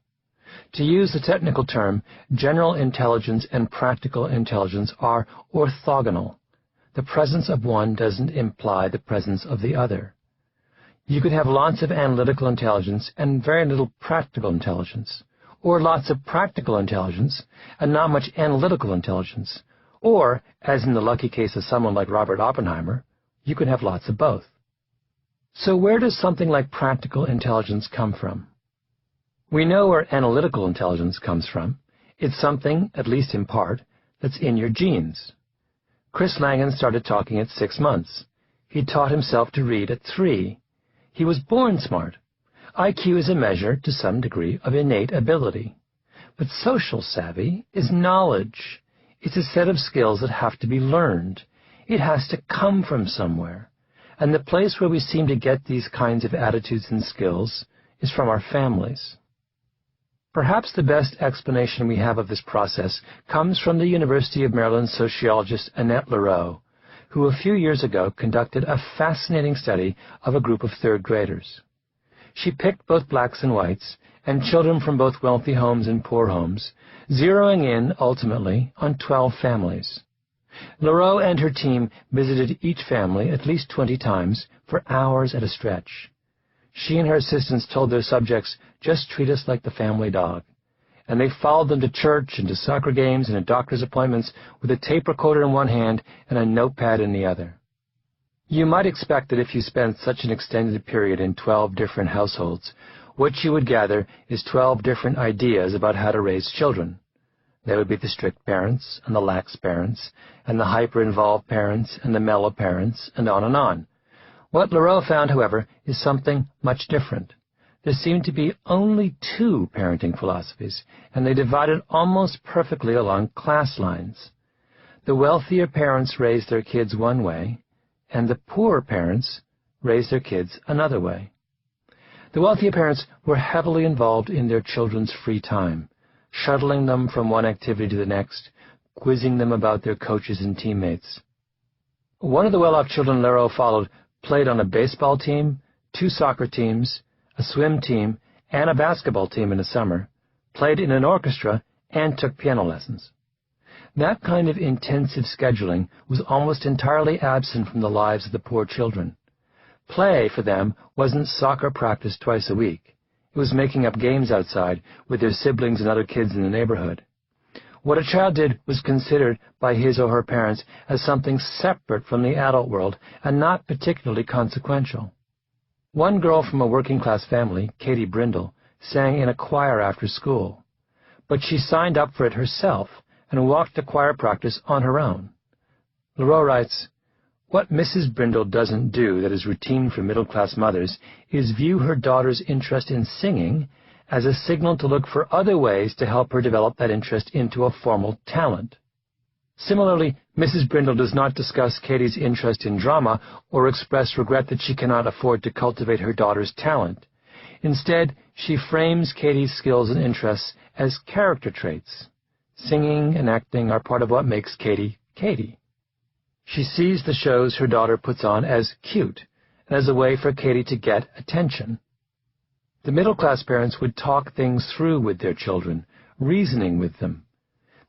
To use the technical term, general intelligence and practical intelligence are orthogonal. The presence of one doesn't imply the presence of the other. You could have lots of analytical intelligence and very little practical intelligence, or lots of practical intelligence and not much analytical intelligence, or, as in the lucky case of someone like Robert Oppenheimer, you could have lots of both. So where does something like practical intelligence come from? We know where analytical intelligence comes from. It's something, at least in part, that's in your genes. Chris Langan started talking at 6 months. He taught himself to read at 3. He was born smart. IQ is a measure, to some degree, of innate ability. But social savvy is knowledge. It's a set of skills that have to be learned. It has to come from somewhere. And the place where we seem to get these kinds of attitudes and skills is from our families. Perhaps the best explanation we have of this process comes from the University of Maryland sociologist Annette Leroux, who a few years ago conducted a fascinating study of a group of third graders. She picked both blacks and whites, and children from both wealthy homes and poor homes, zeroing in, ultimately, on 12 families. Leroux and her team visited each family at least 20 times for hours at a stretch. She and her assistants told their subjects, "Just treat us like the family dog." And they followed them to church and to soccer games and to doctor's appointments with a tape recorder in one hand and a notepad in the other. You might expect that if you spent such an extended period in 12 different households, what you would gather is 12 different ideas about how to raise children. There would be the strict parents and the lax parents and the hyper-involved parents and the mellow parents and on and on. What Leroux found, however, is something much different. There seemed to be only two parenting philosophies, and they divided almost perfectly along class lines. The wealthier parents raised their kids one way, and the poorer parents raised their kids another way. The wealthier parents were heavily involved in their children's free time, shuttling them from one activity to the next, quizzing them about their coaches and teammates. One of the well-off children Leroux followed played on a baseball team, 2 soccer teams, a swim team, and a basketball team in the summer, played in an orchestra, and took piano lessons. That kind of intensive scheduling was almost entirely absent from the lives of the poor children. Play, for them, wasn't soccer practice twice a week. It was making up games outside with their siblings and other kids in the neighborhood. What a child did was considered by his or her parents as something separate from the adult world and not particularly consequential. One girl from a working-class family, Katie Brindle, sang in a choir after school, but she signed up for it herself and walked to choir practice on her own. Leroux writes, "What Mrs. Brindle doesn't do that is routine for middle-class mothers is view her daughter's interest in singing as a signal to look for other ways to help her develop that interest into a formal talent. Similarly, Mrs. Brindle does not discuss Katie's interest in drama or express regret that she cannot afford to cultivate her daughter's talent. Instead, she frames Katie's skills and interests as character traits. Singing and acting are part of what makes Katie, Katie. She sees the shows her daughter puts on as cute and as a way for Katie to get attention." The middle-class parents would talk things through with their children, reasoning with them.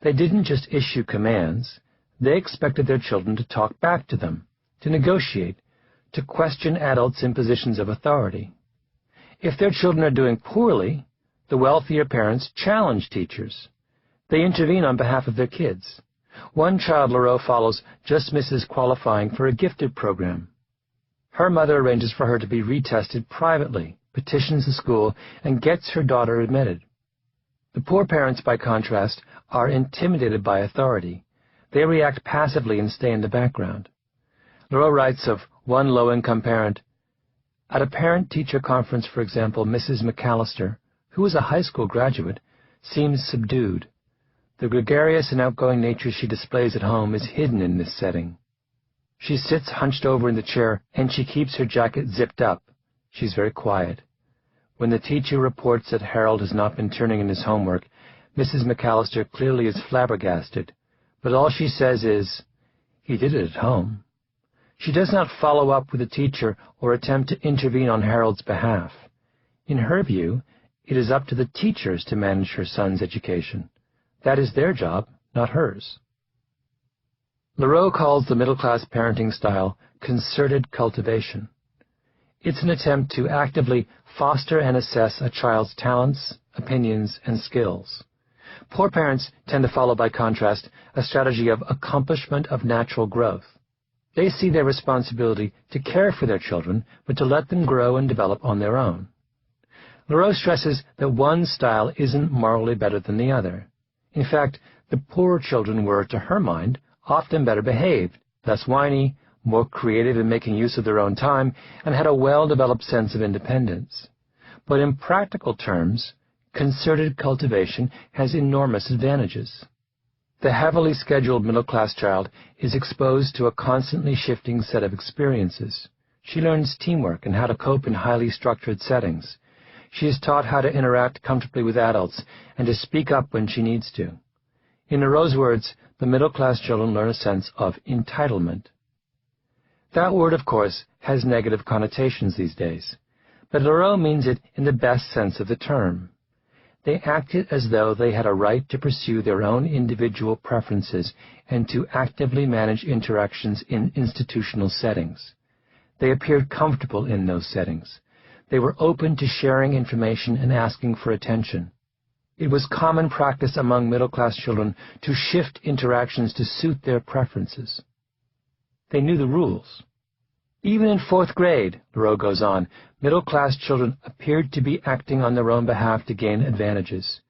They didn't just issue commands. They expected their children to talk back to them, to negotiate, to question adults in positions of authority. If their children are doing poorly, the wealthier parents challenge teachers. They intervene on behalf of their kids. One child Leroux follows just misses qualifying for a gifted program. Her mother arranges for her to be retested privately, petitions the school, and gets her daughter admitted. The poor parents, by contrast, are intimidated by authority. They react passively and stay in the background. Leroux writes of one low-income parent, "At a parent-teacher conference, for example, Mrs. McAllister, who is a high school graduate, seems subdued. The gregarious and outgoing nature she displays at home is hidden in this setting. She sits hunched over in the chair, and she keeps her jacket zipped up. She's very quiet. When the teacher reports that Harold has not been turning in his homework, Mrs. McAllister clearly is flabbergasted, but all she says is, 'He did it at home.' She does not follow up with the teacher or attempt to intervene on Harold's behalf. In her view, it is up to the teachers to manage her son's education. That is their job, not hers." Leroux calls the middle-class parenting style concerted cultivation. It's an attempt to actively foster and assess a child's talents, opinions, and skills. Poor parents tend to follow, by contrast, a strategy of accomplishment of natural growth. They see their responsibility to care for their children, but to let them grow and develop on their own. Leroux stresses that one style isn't morally better than the other. In fact, the poorer children were, to her mind, often better behaved, less whiny, more creative in making use of their own time, and had a well-developed sense of independence. But in practical terms, concerted cultivation has enormous advantages. The heavily scheduled middle-class child is exposed to a constantly shifting set of experiences. She learns teamwork and how to cope in highly structured settings. She is taught how to interact comfortably with adults and to speak up when she needs to. In Leroux's words, the middle-class children learn a sense of entitlement. That word, of course, has negative connotations these days, but Leroux means it in the best sense of the term. They acted as though they had a right to pursue their own individual preferences and to actively manage interactions in institutional settings. They appeared comfortable in those settings. They were open to sharing information and asking for attention. It was common practice among middle-class children to shift interactions to suit their preferences. They knew the rules. Even in 4th grade, Leroux goes on, middle-class children appeared to be acting on their own behalf to gain advantages.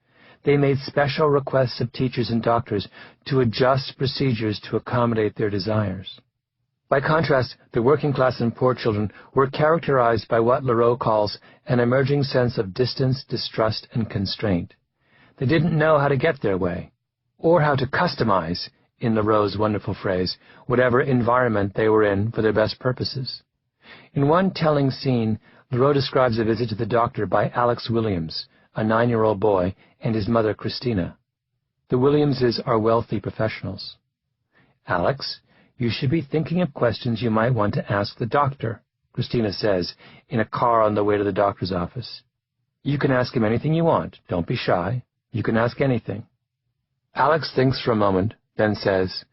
They made special requests of teachers and doctors to adjust procedures to accommodate their desires. By contrast, the working class and poor children were characterized by what Leroux calls an emerging sense of distance, distrust, and constraint. They didn't know how to get their way, or how to customize, in Leroux's wonderful phrase, whatever environment they were in for their best purposes. In one telling scene, Leroux describes a visit to the doctor by Alex Williams, a 9-year-old boy, and his mother, Christina. The Williamses are wealthy professionals. "Alex, you should be thinking of questions you might want to ask the doctor," Christina says, in a car on the way to the doctor's office. "You can ask him anything you want. Don't be shy. You can ask anything." Alex thinks for a moment, then says,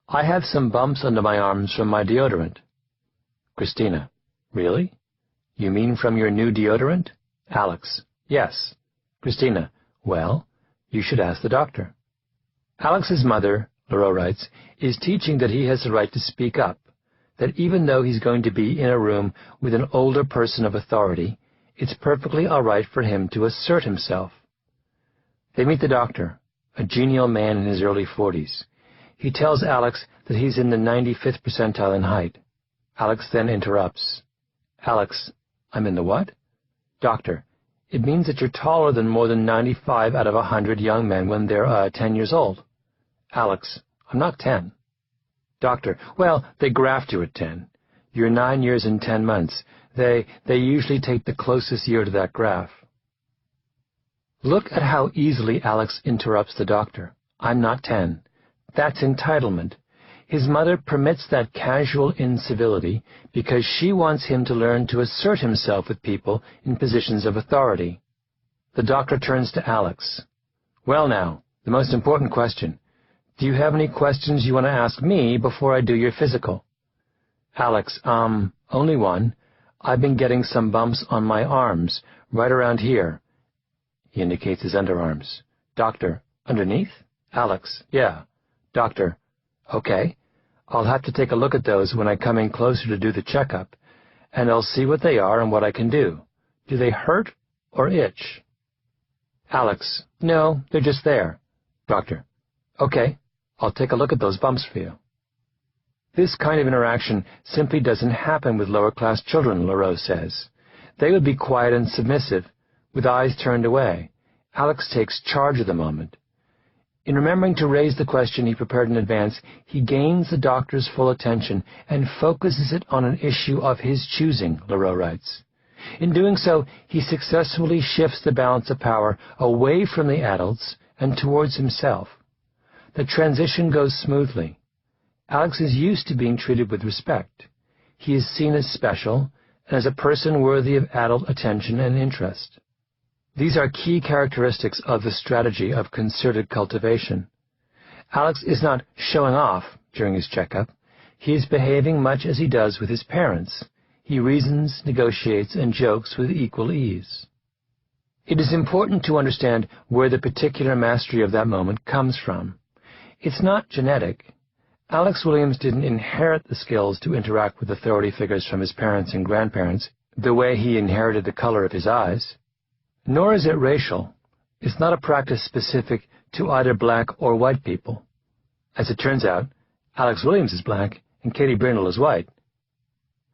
"I have some bumps under my arms from my deodorant." Christina, "Really? You mean from your new deodorant?" Alex, "Yes." Christina, "Well, you should ask the doctor." Alex's mother, Leroux writes, is teaching that he has the right to speak up, that even though he's going to be in a room with an older person of authority, it's perfectly all right for him to assert himself. They meet the doctor, a genial man in his early 40s. He tells Alex that he's in the 95th percentile in height. Alex then interrupts. "Alex, I'm in the what?" "Doctor, it means that you're taller than more than 95 out of 100 young men when they're 10 years old." Alex, "I'm not 10. Doctor, "Well, they graft you at 10. You're 9 years and 10 months. They usually take the closest year to that graph." Look at how easily Alex interrupts the doctor. "I'm not 10. That's entitlement. His mother permits that casual incivility because she wants him to learn to assert himself with people in positions of authority. The doctor turns to Alex. "Well now, the most important question. Do you have any questions you want to ask me before I do your physical?" Alex, only one. I've been getting some bumps on my arms, right around here." He indicates his underarms. "Doctor, underneath?" Alex, "Yeah." Doctor, "Okay. I'll have to take a look at those when I come in closer to do the checkup, and I'll see what they are and what I can do. Do they hurt or itch?" Alex, "No, they're just there." Doctor, "Okay. I'll take a look at those bumps for you." This kind of interaction simply doesn't happen with lower-class children, Leroux says. They would be quiet and submissive, with eyes turned away. Alex takes charge of the moment. In remembering to raise the question he prepared in advance, he gains the doctor's full attention and focuses it on an issue of his choosing, Leroux writes. In doing so, he successfully shifts the balance of power away from the adults and towards himself. The transition goes smoothly. Alex is used to being treated with respect. He is seen as special and as a person worthy of adult attention and interest. These are key characteristics of the strategy of concerted cultivation. Alex is not showing off during his checkup. He is behaving much as he does with his parents. He reasons, negotiates, and jokes with equal ease. It is important to understand where the particular mastery of that moment comes from. It's not genetic. Alex Williams didn't inherit the skills to interact with authority figures from his parents and grandparents the way he inherited the color of his eyes. Nor is it racial. It's not a practice specific to either black or white people. As it turns out, Alex Williams is black and Katie Brindle is white.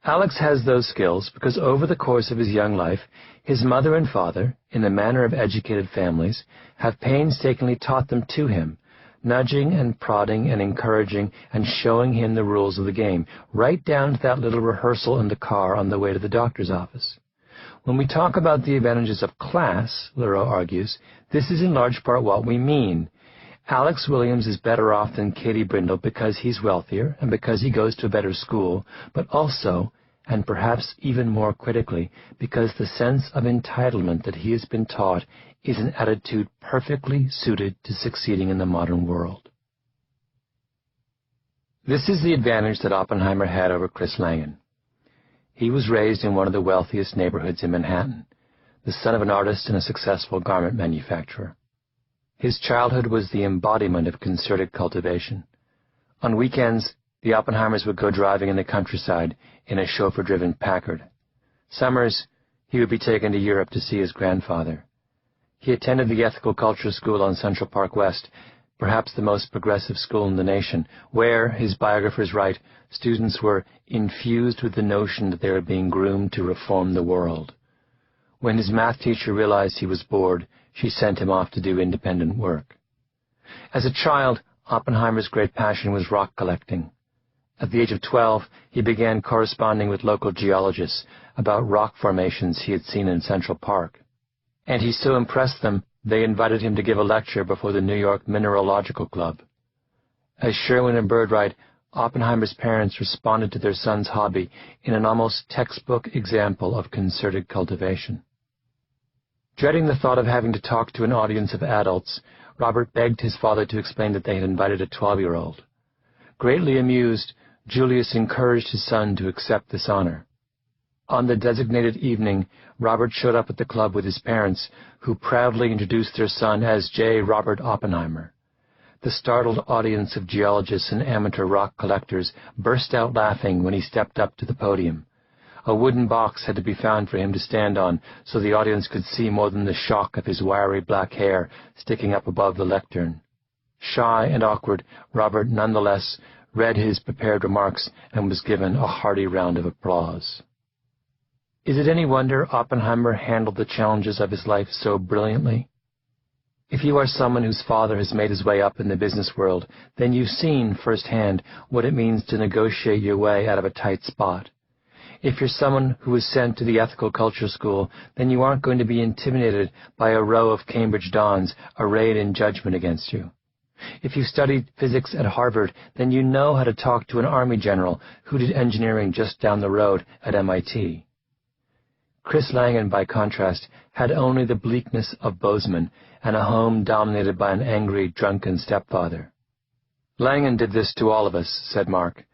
Alex has those skills because over the course of his young life, his mother and father, in the manner of educated families, have painstakingly taught them to him, nudging and prodding and encouraging and showing him the rules of the game, right down to that little rehearsal in the car on the way to the doctor's office. When we talk about the advantages of class, Leroux argues, this is in large part what we mean. Alex Williams is better off than Katie Brindle because he's wealthier and because he goes to a better school, but also, and perhaps even more critically, because the sense of entitlement that he has been taught is an attitude perfectly suited to succeeding in the modern world. This is the advantage that Oppenheimer had over Chris Langan. He was raised in one of the wealthiest neighborhoods in Manhattan, the son of an artist and a successful garment manufacturer. His childhood was the embodiment of concerted cultivation. On weekends, the Oppenheimers would go driving in the countryside in a chauffeur-driven Packard. Summers, he would be taken to Europe to see his grandfather. He attended the Ethical Culture School on Central Park West, perhaps the most progressive school in the nation, where, his biographers write, students were infused with the notion that they were being groomed to reform the world. When his math teacher realized he was bored, she sent him off to do independent work. As a child, Oppenheimer's great passion was rock collecting. At the age of 12, he began corresponding with local geologists about rock formations he had seen in Central Park. And he so impressed them, they invited him to give a lecture before the New York Mineralogical Club. As Sherwin and Bird write, Oppenheimer's parents responded to their son's hobby in an almost textbook example of concerted cultivation. Dreading the thought of having to talk to an audience of adults, Robert begged his father to explain that they had invited a 12-year-old. Greatly amused, Julius encouraged his son to accept this honor. On the designated evening, Robert showed up at the club with his parents, who proudly introduced their son as J. Robert Oppenheimer. The startled audience of geologists and amateur rock collectors burst out laughing when he stepped up to the podium. A wooden box had to be found for him to stand on so the audience could see more than the shock of his wiry black hair sticking up above the lectern. Shy and awkward, Robert nonetheless read his prepared remarks and was given a hearty round of applause. Is it any wonder Oppenheimer handled the challenges of his life so brilliantly? If you are someone whose father has made his way up in the business world, then you've seen firsthand what it means to negotiate your way out of a tight spot. If you're someone who was sent to the ethical culture school, then you aren't going to be intimidated by a row of Cambridge dons arrayed in judgment against you. If you studied physics at Harvard, then you know how to talk to an army general who did engineering just down the road at MIT. Chris Langan, by contrast, had only the bleakness of Bozeman and a home dominated by an angry, drunken stepfather. Langan did this to all of us, said Mark.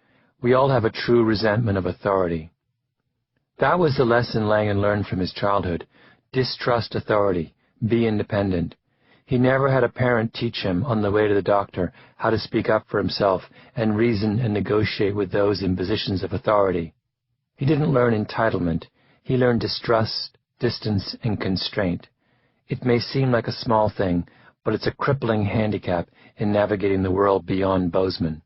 We all have a true resentment of authority. That was the lesson Langan learned from his childhood. Distrust authority. Be independent. He never had a parent teach him on the way to the doctor how to speak up for himself and reason and negotiate with those in positions of authority. He didn't learn entitlement. He learned distrust, distance, and constraint. It may seem like a small thing, but it's a crippling handicap in navigating the world beyond Bozeman.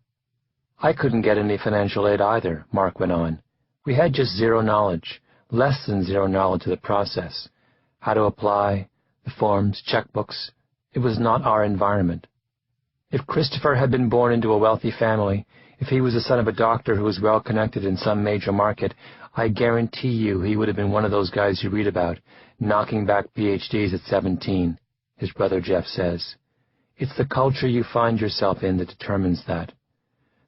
I couldn't get any financial aid either, Mark went on. We had just zero knowledge, less than zero knowledge of the process. How to apply, the forms, checkbooks. It was not our environment. If Christopher had been born into a wealthy family, if he was the son of a doctor who was well connected in some major market, I guarantee you he would have been one of those guys you read about, knocking back PhDs at 17, his brother Jeff says. It's the culture you find yourself in that determines that.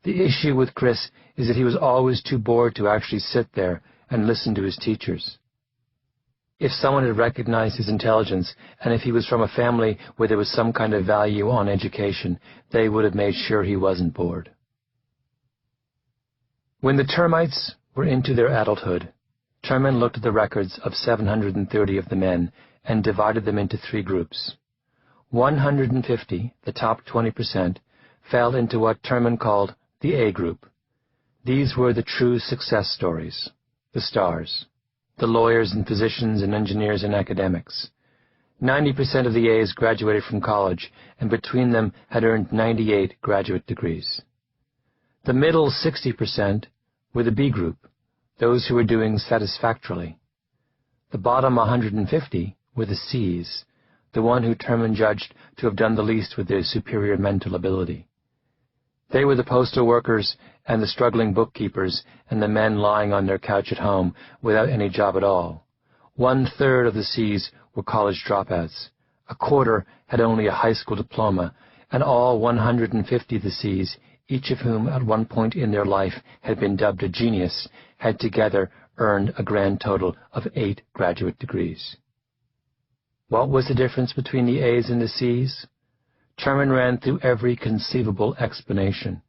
The issue with Chris is that he was always too bored to actually sit there and listen to his teachers. If someone had recognized his intelligence, and if he was from a family where there was some kind of value on education, they would have made sure he wasn't bored. When the termites were into their adulthood, Terman looked at the records of 730 of the men and divided them into three groups. 150, the top 20%, fell into what Terman called the A group. These were the true success stories, the stars, the lawyers and physicians and engineers and academics. 90% of the A's graduated from college, and between them had earned 98 graduate degrees. The middle 60% were the B group, those who were doing satisfactorily. The bottom 150 were the C's, the one who Terman judged to have done the least with their superior mental ability. They were the postal workers and the struggling bookkeepers and the men lying on their couch at home without any job at all. 1/3 of the C's were college dropouts. A quarter had only a high school diploma, and all 150 of the C's, each of whom at one point in their life had been dubbed a genius, had together earned a grand total of 8 graduate degrees. What was the difference between the A's and the C's? Terman ran through every conceivable explanation.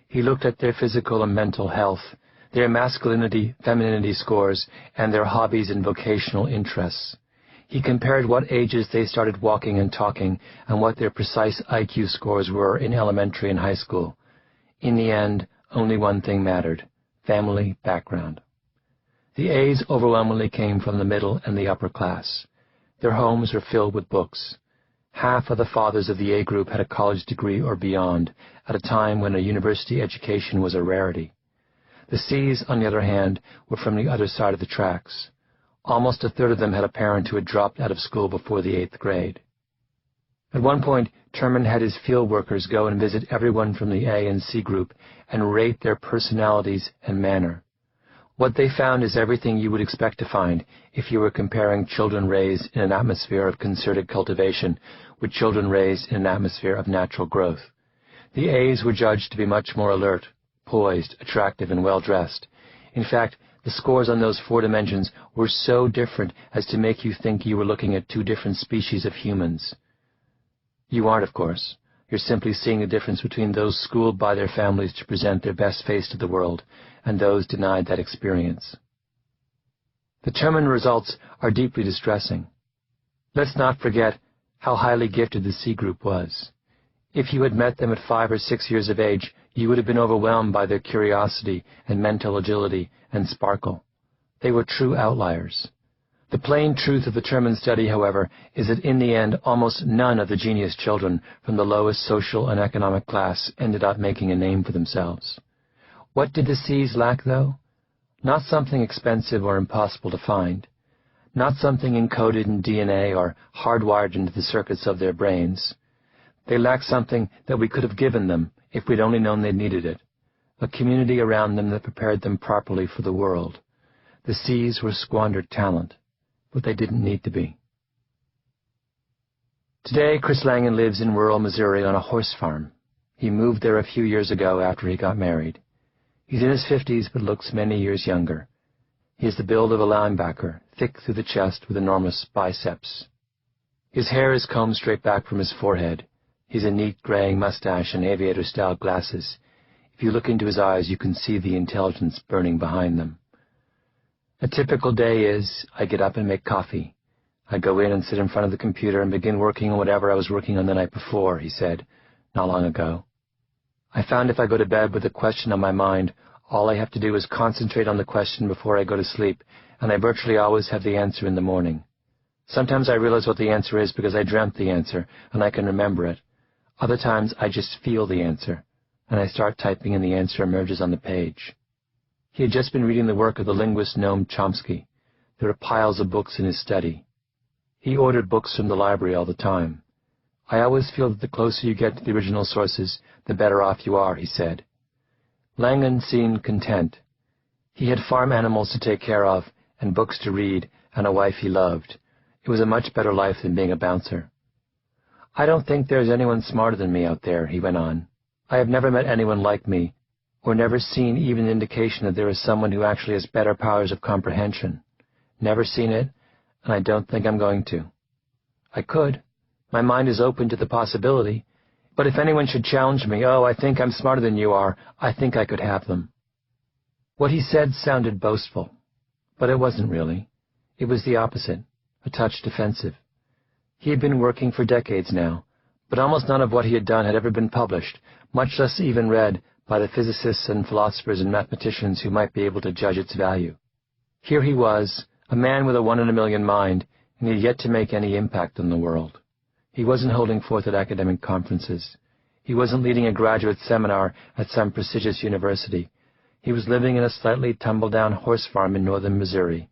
He looked at their physical and mental health, their masculinity, femininity scores, and their hobbies and vocational interests. He compared what ages they started walking and talking and what their precise IQ scores were in elementary and high school. In the end, only one thing mattered: family background. The A's overwhelmingly came from the middle and the upper class. Their homes were filled with books. Half of the fathers of the A group had a college degree or beyond, at a time when a university education was a rarity. The C's, on the other hand, were from the other side of the tracks. Almost a third of them had a parent who had dropped out of school before the 8th grade. At one point, Terman had his field workers go and visit everyone from the A and C group and rate their personalities and manner. What they found is everything you would expect to find if you were comparing children raised in an atmosphere of concerted cultivation with children raised in an atmosphere of natural growth. The A's were judged to be much more alert, poised, attractive, and well-dressed. In fact, the scores on those 4 dimensions were so different as to make you think you were looking at 2 different species of humans. You aren't, of course. You're simply seeing the difference between those schooled by their families to present their best face to the world and those denied that experience. The Terman results are deeply distressing. Let's not forget how highly gifted the C group was. If you had met them at 5 or 6 years of age, you would have been overwhelmed by their curiosity and mental agility and sparkle. They were true outliers. The plain truth of the Terman study, however, is that in the end, almost none of the genius children from the lowest social and economic class ended up making a name for themselves. What did the C's lack, though? Not something expensive or impossible to find. Not something encoded in DNA or hardwired into the circuits of their brains. They lacked something that we could have given them if we'd only known they needed it. A community around them that prepared them properly for the world. The C's were squandered talent, but they didn't need to be. Today, Chris Langan lives in rural Missouri on a horse farm. He moved there a few years ago after he got married. He's in his 50s but looks many years younger. He has the build of a linebacker, thick through the chest with enormous biceps. His hair is combed straight back from his forehead. He's a neat graying mustache and aviator-style glasses. If you look into his eyes, you can see the intelligence burning behind them. A typical day is, I get up and make coffee. I go in and sit in front of the computer and begin working on whatever I was working on the night before, he said, not long ago. I found if I go to bed with a question on my mind, all I have to do is concentrate on the question before I go to sleep, and I virtually always have the answer in the morning. Sometimes I realize what the answer is because I dreamt the answer, and I can remember it. Other times I just feel the answer, and I start typing and the answer emerges on the page. He had just been reading the work of the linguist Noam Chomsky. There are piles of books in his study. He ordered books from the library all the time. I always feel that the closer you get to the original sources, the better off you are, he said. Langan seemed content. He had farm animals to take care of, and books to read, and a wife he loved. It was a much better life than being a bouncer. I don't think there's anyone smarter than me out there, he went on. I have never met anyone like me, or never seen even an indication that there is someone who actually has better powers of comprehension. Never seen it, and I don't think I'm going to. I could. My mind is open to the possibility. But if anyone should challenge me, oh, I think I'm smarter than you are, I think I could have them. What he said sounded boastful, but it wasn't really. It was the opposite, a touch defensive. He had been working for decades now, but almost none of what he had done had ever been published, much less even read by the physicists and philosophers and mathematicians who might be able to judge its value. Here he was, a man with a 1 in a million mind, and he had yet to make any impact on the world. He wasn't holding forth at academic conferences. He wasn't leading a graduate seminar at some prestigious university. He was living in a slightly tumble-down horse farm in northern Missouri,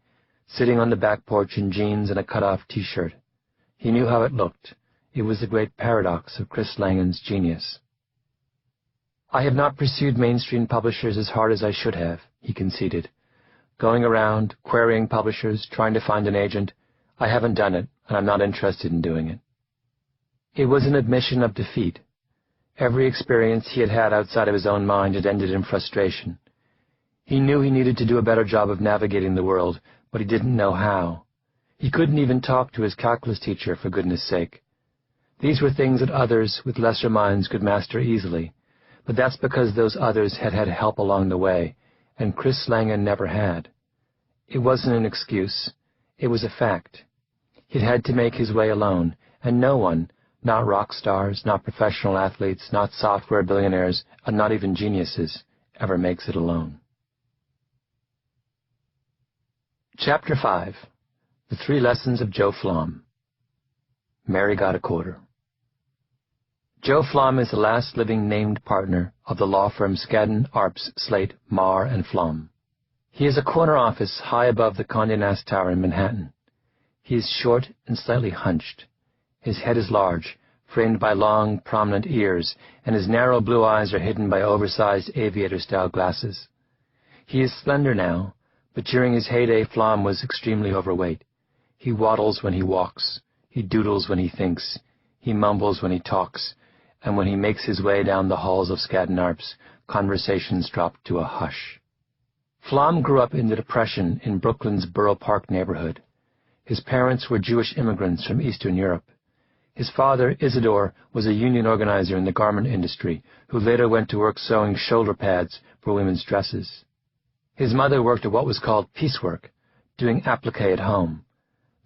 sitting on the back porch in jeans and a cut-off T-shirt. He knew how it looked. It was the great paradox of Chris Langan's genius. I have not pursued mainstream publishers as hard as I should have, he conceded. Going around, querying publishers, trying to find an agent, I haven't done it, and I'm not interested in doing it. It was an admission of defeat. Every experience he had had outside of his own mind had ended in frustration. He knew he needed to do a better job of navigating the world, but he didn't know how. He couldn't even talk to his calculus teacher, for goodness sake. These were things that others with lesser minds could master easily, but that's because those others had had help along the way, and Chris Langan never had. It wasn't an excuse. It was a fact. He'd had to make his way alone, and no one, not rock stars, not professional athletes, not software billionaires, and not even geniuses, ever makes it alone. Chapter 5. The 3 Lessons of Joe Flom. Mary got a quarter. Joe Flom is the last living named partner of the law firm Skadden, Arps, Slate, Marr & Flom. He has a corner office high above the Condé Nast Tower in Manhattan. He is short and slightly hunched. His head is large, framed by long, prominent ears, and his narrow blue eyes are hidden by oversized aviator-style glasses. He is slender now, but during his heyday Flom was extremely overweight. He waddles when he walks. He doodles when he thinks. He mumbles when he talks. And when he makes his way down the halls of Skadden Arps, conversations drop to a hush. Flom grew up in the Depression in Brooklyn's Borough Park neighborhood. His parents were Jewish immigrants from Eastern Europe. His father, Isidore, was a union organizer in the garment industry, who later went to work sewing shoulder pads for women's dresses. His mother worked at what was called piecework, doing applique at home.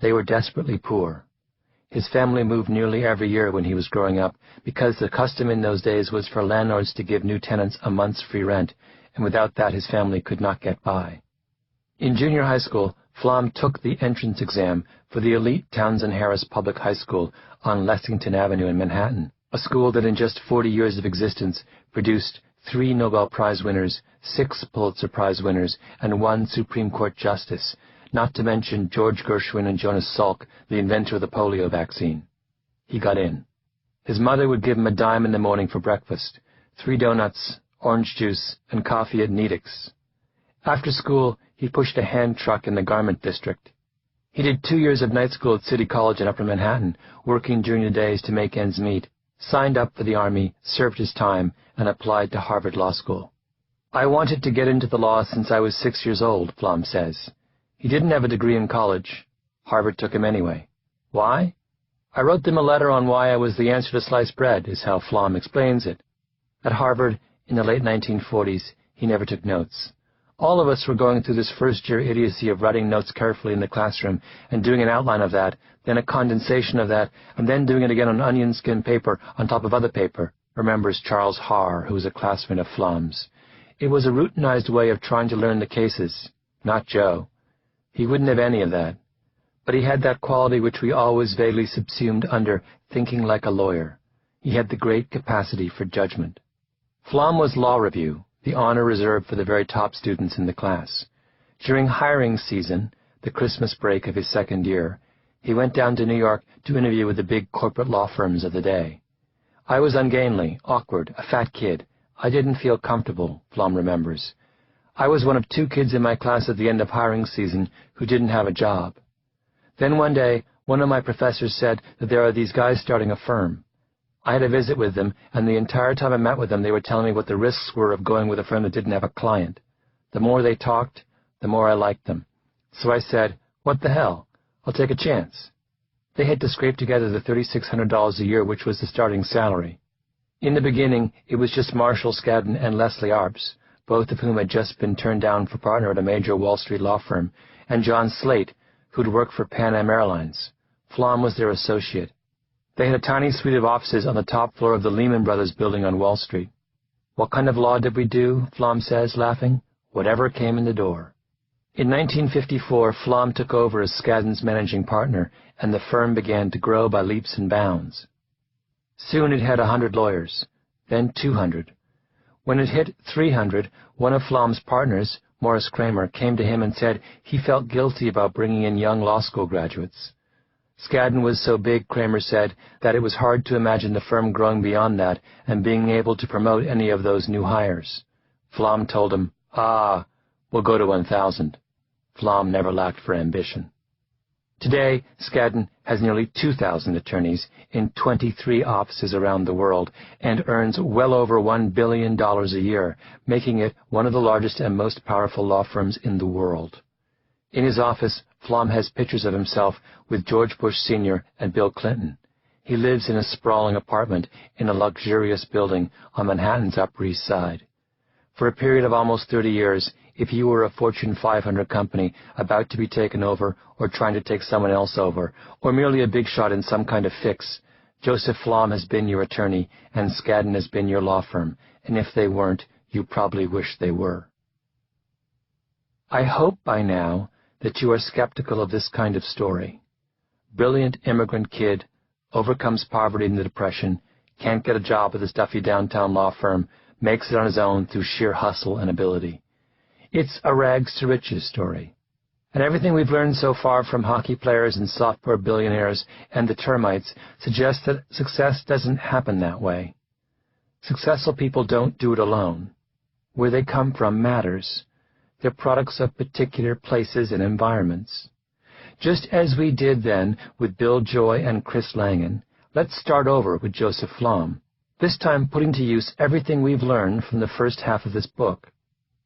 They were desperately poor. His family moved nearly every year when he was growing up, because the custom in those days was for landlords to give new tenants a month's free rent, and without that his family could not get by. In junior high school, Flom took the entrance exam for the elite Townsend Harris Public High School on Lexington Avenue in Manhattan, a school that in just 40 years of existence produced 3 Nobel Prize winners, 6 Pulitzer Prize winners, and 1 Supreme Court justice, not to mention George Gershwin and Jonas Salk, the inventor of the polio vaccine. He got in. His mother would give him a dime in the morning for breakfast, 3 donuts, orange juice, and coffee at Nedick's. After school, he pushed a hand truck in the garment district. He did 2 years of night school at City College in Upper Manhattan, working during the days to make ends meet, signed up for the Army, served his time, and applied to Harvard Law School. "I wanted to get into the law since I was 6 years old," Flom says. He didn't have a degree in college. Harvard took him anyway. Why? "I wrote them a letter on why I was the answer to sliced bread," is how Flom explains it. At Harvard, in the late 1940s, he never took notes. All of us were going through this first-year idiocy of writing notes carefully in the classroom and doing an outline of that, then a condensation of that, and then doing it again on onion skin paper on top of other paper, remembers Charles Haar, who was a classmate of Flom's. It was a routinized way of trying to learn the cases. Not Joe. He wouldn't have any of that. But he had that quality which we always vaguely subsumed under thinking like a lawyer. He had the great capacity for judgment. Flom was law review, the honor reserved for the very top students in the class. During hiring season, the Christmas break of his second year, he went down to New York to interview with the big corporate law firms of the day. "I was ungainly, awkward, a fat kid. I didn't feel comfortable," Flom remembers. "I was one of 2 kids in my class at the end of hiring season who didn't have a job. Then one day, one of my professors said that there are these guys starting a firm. I had a visit with them, and the entire time I met with them, they were telling me what the risks were of going with a firm that didn't have a client. The more they talked, the more I liked them. So I said, what the hell? I'll take a chance." They had to scrape together the $3,600 a year, which was the starting salary. In the beginning, it was just Marshall Skadden and Leslie Arps, both of whom had just been turned down for partner at a major Wall Street law firm, and John Slate, who'd worked for Pan Am Airlines. Flom was their associate. They had a tiny suite of offices on the top floor of the Lehman Brothers building on Wall Street. "What kind of law did we do?" Flom says, laughing. "Whatever came in the door." In 1954, Flom took over as Skadden's managing partner, and the firm began to grow by leaps and bounds. Soon it had 100 lawyers, then 200. When it hit 300, one of Flom's partners, Morris Kramer, came to him and said he felt guilty about bringing in young law school graduates. Skadden was so big, Kramer said, that it was hard to imagine the firm growing beyond that and being able to promote any of those new hires. Flom told him, we'll go to 1,000. Flom never lacked for ambition. Today, Skadden has nearly 2,000 attorneys in 23 offices around the world and earns well over $1 billion a year, making it one of the largest and most powerful law firms in the world. In his office, Flom has pictures of himself with George Bush Sr. and Bill Clinton. He lives in a sprawling apartment in a luxurious building on Manhattan's Upper East Side. For a period of almost 30 years, if you were a Fortune 500 company about to be taken over or trying to take someone else over, or merely a big shot in some kind of fix, Joseph Flom has been your attorney and Skadden has been your law firm, and if they weren't, you probably wish they were. I hope by now that you are skeptical of this kind of story. Brilliant immigrant kid, overcomes poverty and the Depression, can't get a job at the stuffy downtown law firm, makes it on his own through sheer hustle and ability. It's a rags-to-riches story. And everything we've learned so far from hockey players and software billionaires and the termites suggests that success doesn't happen that way. Successful people don't do it alone. Where they come from matters. They're products of particular places and environments. Just as we did then with Bill Joy and Chris Langan, let's start over with Joseph Flom, this time putting to use everything we've learned from the first half of this book.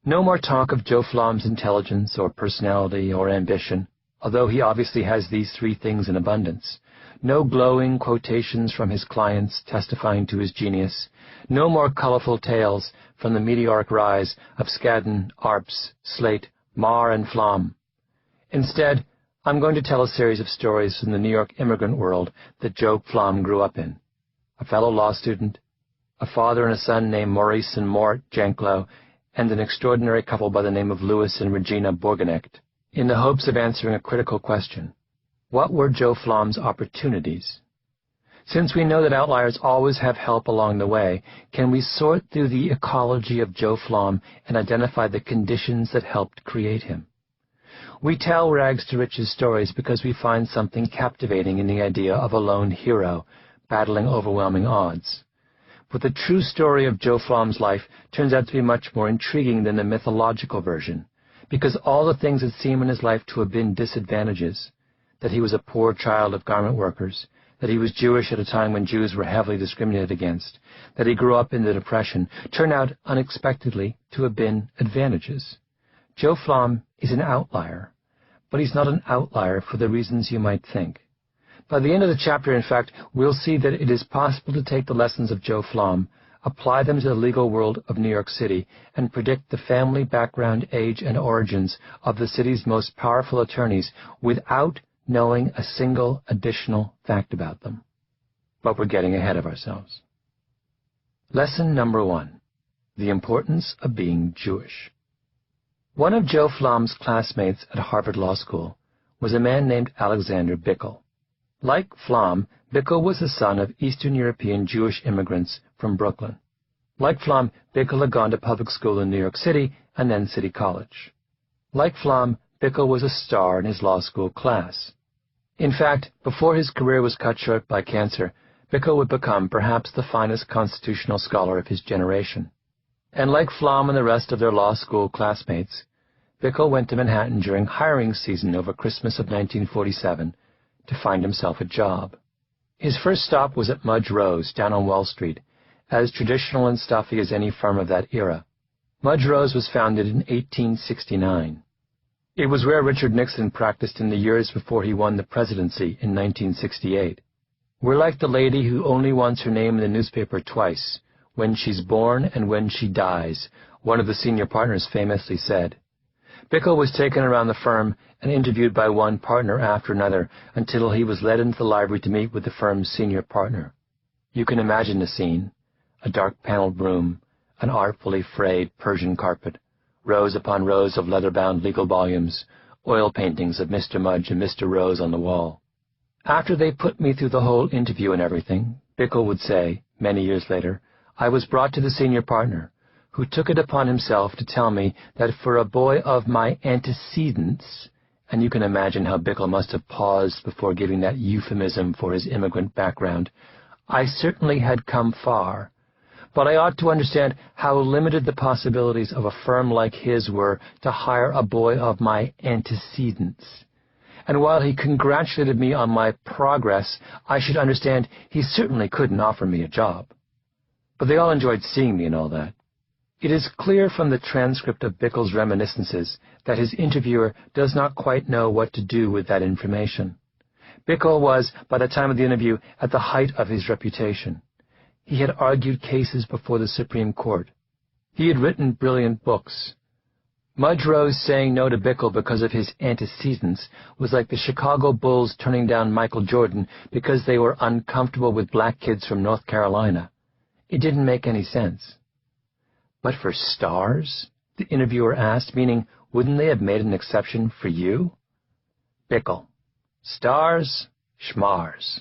No more talk of Joe Flom's intelligence or personality or ambition, although he obviously has these three things in abundance. No glowing quotations from his clients testifying to his genius. No more colorful tales from the meteoric rise of Skadden, Arps, Slate, Marr, and Flom. Instead, I'm going to tell a series of stories from the New York immigrant world that Joe Flom grew up in. A fellow law student, a father and a son named Maurice and Mort Janklow, and an extraordinary couple by the name of Louis and Regina Bourgenecht, in the hopes of answering a critical question. What were Joe Flom's opportunities? Since we know that outliers always have help along the way, can we sort through the ecology of Joe Flom and identify the conditions that helped create him? We tell rags-to-riches stories because we find something captivating in the idea of a lone hero battling overwhelming odds. But the true story of Joe Flom's life turns out to be much more intriguing than the mythological version, because all the things that seem in his life to have been disadvantages, that he was a poor child of garment workers, that he was Jewish at a time when Jews were heavily discriminated against, that he grew up in the Depression, turn out unexpectedly to have been advantages. Joe Flom is an outlier, but he's not an outlier for the reasons you might think. By the end of the chapter, in fact, we'll see that it is possible to take the lessons of Joe Flom, apply them to the legal world of New York City, and predict the family background, age, and origins of the city's most powerful attorneys without knowing a single additional fact about them. But we're getting ahead of ourselves. Lesson number 1. The importance of being Jewish. One of Joe Flom's classmates at Harvard Law School was a man named Alexander Bickel. Like Flom, Bickel was the son of Eastern European Jewish immigrants from Brooklyn. Like Flom, Bickel had gone to public school in New York City and then City College. Like Flom, Bickel was a star in his law school class. In fact, before his career was cut short by cancer, Bickel would become perhaps the finest constitutional scholar of his generation. And like Flom and the rest of their law school classmates, Bickel went to Manhattan during hiring season over Christmas of 1947 to find himself a job. His first stop was at Mudge Rose down on Wall Street, as traditional and stuffy as any firm of that era. Mudge Rose was founded in 1869. It was where Richard Nixon practiced in the years before he won the presidency in 1968. We're like the lady who only wants her name in the newspaper twice, when she's born and when she dies, one of the senior partners famously said. Bickel was taken around the firm and interviewed by one partner after another until he was led into the library to meet with the firm's senior partner. You can imagine the scene: a dark-paneled room, an artfully frayed Persian carpet, rows upon rows of leather-bound legal volumes, oil paintings of Mr. Mudge and Mr. Rose on the wall. After they put me through the whole interview and everything, Bickel would say, many years later, I was brought to the senior partner, who took it upon himself to tell me that for a boy of my antecedents, and you can imagine how Bickel must have paused before giving that euphemism for his immigrant background, I certainly had come far, but I ought to understand how limited the possibilities of a firm like his were to hire a boy of my antecedents. And while he congratulated me on my progress, I should understand he certainly couldn't offer me a job. But they all enjoyed seeing me and all that. It is clear from the transcript of Bickel's reminiscences that his interviewer does not quite know what to do with that information. Bickel was, by the time of the interview, at the height of his reputation. He had argued cases before the Supreme Court. He had written brilliant books. Mudge Rose saying no to Bickel because of his antecedents was like the Chicago Bulls turning down Michael Jordan because they were uncomfortable with black kids from North Carolina. It didn't make any sense. But for stars? The interviewer asked, meaning, wouldn't they have made an exception for you? Bickel. Stars? Schmars.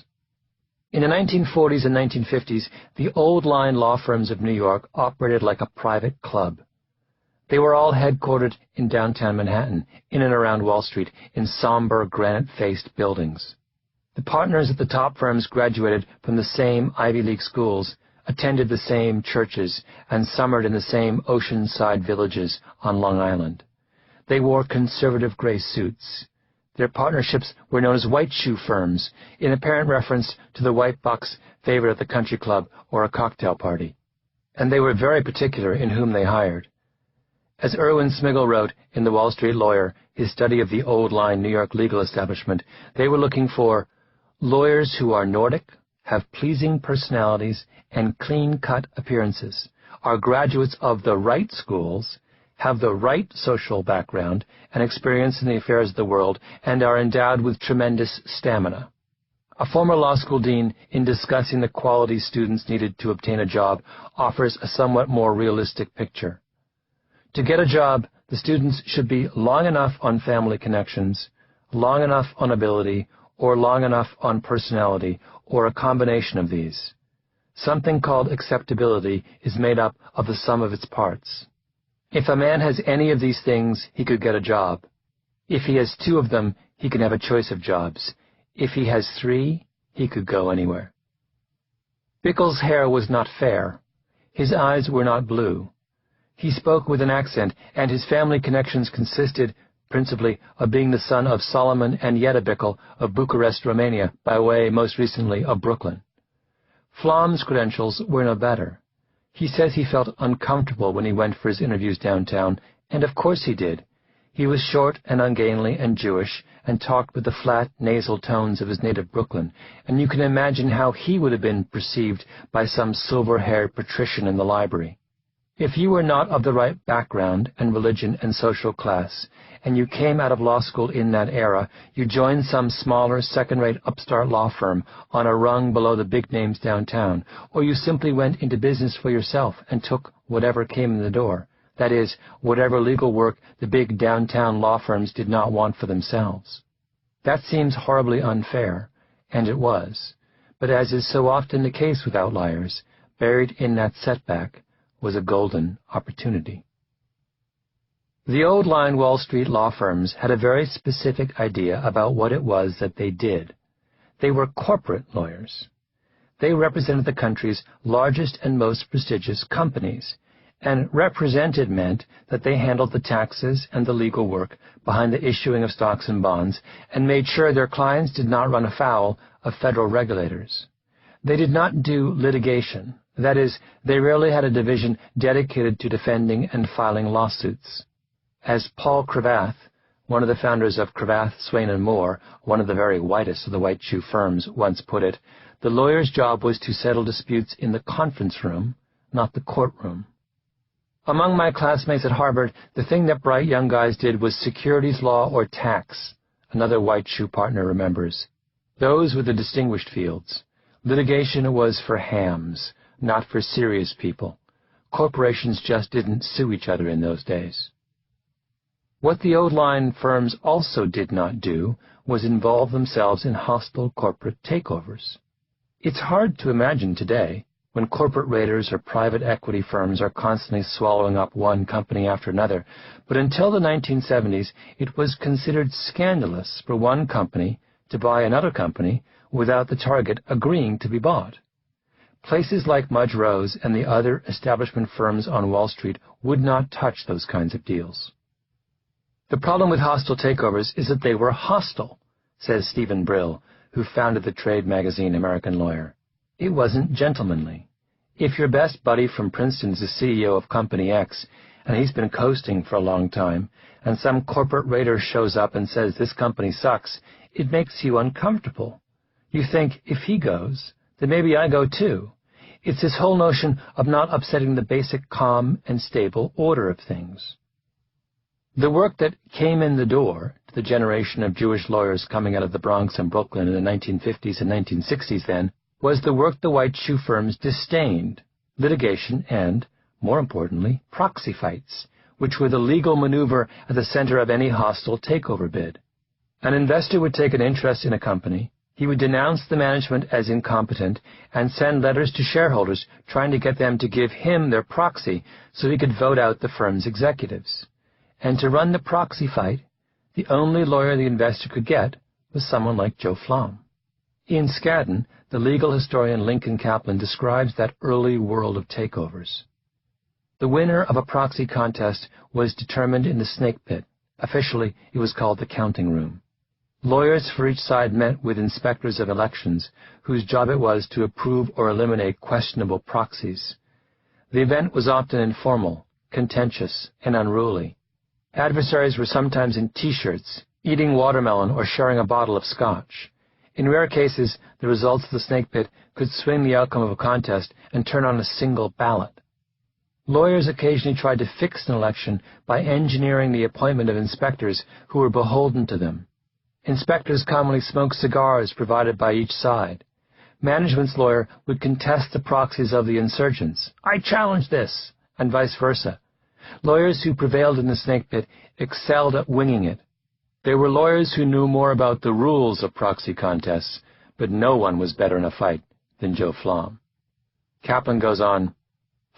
In the 1940s and 1950s, the old line law firms of New York operated like a private club. They were all headquartered in downtown Manhattan, in and around Wall Street, in somber, granite-faced buildings. The partners at the top firms graduated from the same Ivy League schools, attended the same churches, and summered in the same oceanside villages on Long Island. They wore conservative gray suits. Their partnerships were known as white shoe firms, in apparent reference to the white bucks favored at the country club or a cocktail party. And they were very particular in whom they hired. As Irwin Smigel wrote in The Wall Street Lawyer, his study of the old-line New York legal establishment, they were looking for lawyers who are Nordic, have pleasing personalities and clean-cut appearances, are graduates of the right schools, have the right social background and experience in the affairs of the world, and are endowed with tremendous stamina. A former law school dean, in discussing the qualities students needed to obtain a job, offers a somewhat more realistic picture. To get a job, the students should be long enough on family connections, long enough on ability, or long enough on personality, or a combination of these. Something called acceptability is made up of the sum of its parts. If a man has any of these things, he could get a job. If he has two of them, he can have a choice of jobs. If he has three, he could go anywhere. Bickle's hair was not fair. His eyes were not blue. He spoke with an accent, and his family connections consisted, principally, of being the son of Solomon and Yetta Bickle of Bucharest, Romania, by way, most recently, of Brooklyn. Flom's credentials were no better. He says he felt uncomfortable when he went for his interviews downtown, and of course he did. He was short and ungainly and Jewish, and talked with the flat, nasal tones of his native Brooklyn, and you can imagine how he would have been perceived by some silver-haired patrician in the library. If you were not of the right background and religion and social class, and you came out of law school in that era, you joined some smaller, second-rate upstart law firm on a rung below the big names downtown, or you simply went into business for yourself and took whatever came in the door, that is, whatever legal work the big downtown law firms did not want for themselves. That seems horribly unfair, and it was, but as is so often the case with outliers, buried in that setback was a golden opportunity. The old-line Wall Street law firms had a very specific idea about what it was that they did. They were corporate lawyers. They represented the country's largest and most prestigious companies, and represented meant that they handled the taxes and the legal work behind the issuing of stocks and bonds and made sure their clients did not run afoul of federal regulators. They did not do litigation. That is, they rarely had a division dedicated to defending and filing lawsuits. As Paul Cravath, one of the founders of Cravath, Swaine & Moore, one of the very whitest of the white shoe firms, once put it, the lawyer's job was to settle disputes in the conference room, not the courtroom. Among my classmates at Harvard, the thing that bright young guys did was securities law or tax, another white shoe partner remembers. Those were the distinguished fields. Litigation was for hams, not for serious people. Corporations just didn't sue each other in those days. What the old-line firms also did not do was involve themselves in hostile corporate takeovers. It's hard to imagine today, when corporate raiders or private equity firms are constantly swallowing up one company after another, but until the 1970s, it was considered scandalous for one company to buy another company without the target agreeing to be bought. Places like Mudge Rose and the other establishment firms on Wall Street would not touch those kinds of deals. The problem with hostile takeovers is that they were hostile, says Stephen Brill, who founded the trade magazine American Lawyer. It wasn't gentlemanly. If your best buddy from Princeton is the CEO of Company X, and he's been coasting for a long time, and some corporate raider shows up and says this company sucks, it makes you uncomfortable. You think, if he goes, then maybe I go too. It's this whole notion of not upsetting the basic calm and stable order of things. The work that came in the door to the generation of Jewish lawyers coming out of the Bronx and Brooklyn in the 1950s and 1960s then was the work the white shoe firms disdained, litigation and, more importantly, proxy fights, which were the legal maneuver at the center of any hostile takeover bid. An investor would take an interest in a company. He would denounce the management as incompetent and send letters to shareholders trying to get them to give him their proxy so he could vote out the firm's executives. And to run the proxy fight, the only lawyer the investor could get was someone like Joe Flom. Ian Scadden, the legal historian Lincoln Kaplan, describes that early world of takeovers. The winner of a proxy contest was determined in the snake pit. Officially, it was called the counting room. Lawyers for each side met with inspectors of elections, whose job it was to approve or eliminate questionable proxies. The event was often informal, contentious, and unruly. Adversaries were sometimes in T-shirts, eating watermelon or sharing a bottle of scotch. In rare cases, the results of the snake pit could swing the outcome of a contest and turn on a single ballot. Lawyers occasionally tried to fix an election by engineering the appointment of inspectors who were beholden to them. Inspectors commonly smoked cigars provided by each side. Management's lawyer would contest the proxies of the insurgents. "I challenge this," and vice versa. Lawyers who prevailed in the snake pit excelled at winging it. There were lawyers who knew more about the rules of proxy contests, but no one was better in a fight than Joe Flom. Kaplan goes on,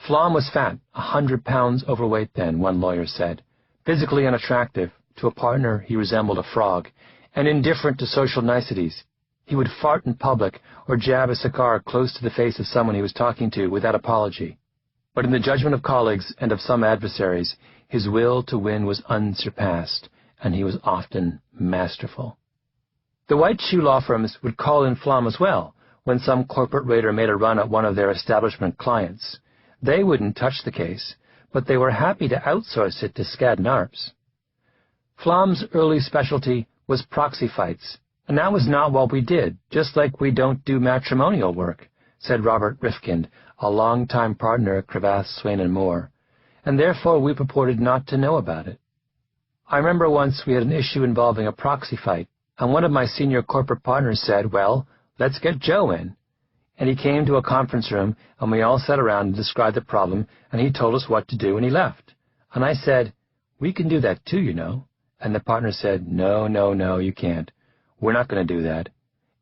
"Flom was fat, 100 pounds overweight then," one lawyer said. Physically unattractive, to a partner he resembled a frog, and indifferent to social niceties. He would fart in public or jab a cigar close to the face of someone he was talking to without apology. But in the judgment of colleagues and of some adversaries, his will to win was unsurpassed, and he was often masterful. The white shoe law firms would call in Flom as well when some corporate raider made a run at one of their establishment clients. They wouldn't touch the case, but they were happy to outsource it to Skadden Arps. Flom's early specialty was proxy fights, and that was not what we did, just like we don't do matrimonial work, said Robert Rifkind, a long-time partner at Cravath, Swaine & Moore, and therefore we purported not to know about it. I remember once we had an issue involving a proxy fight, and one of my senior corporate partners said, "Well, let's get Joe in." And he came to a conference room, and we all sat around and described the problem, and he told us what to do, and he left. And I said, "We can do that too, you know." And the partner said, No, you can't. We're not going to do that.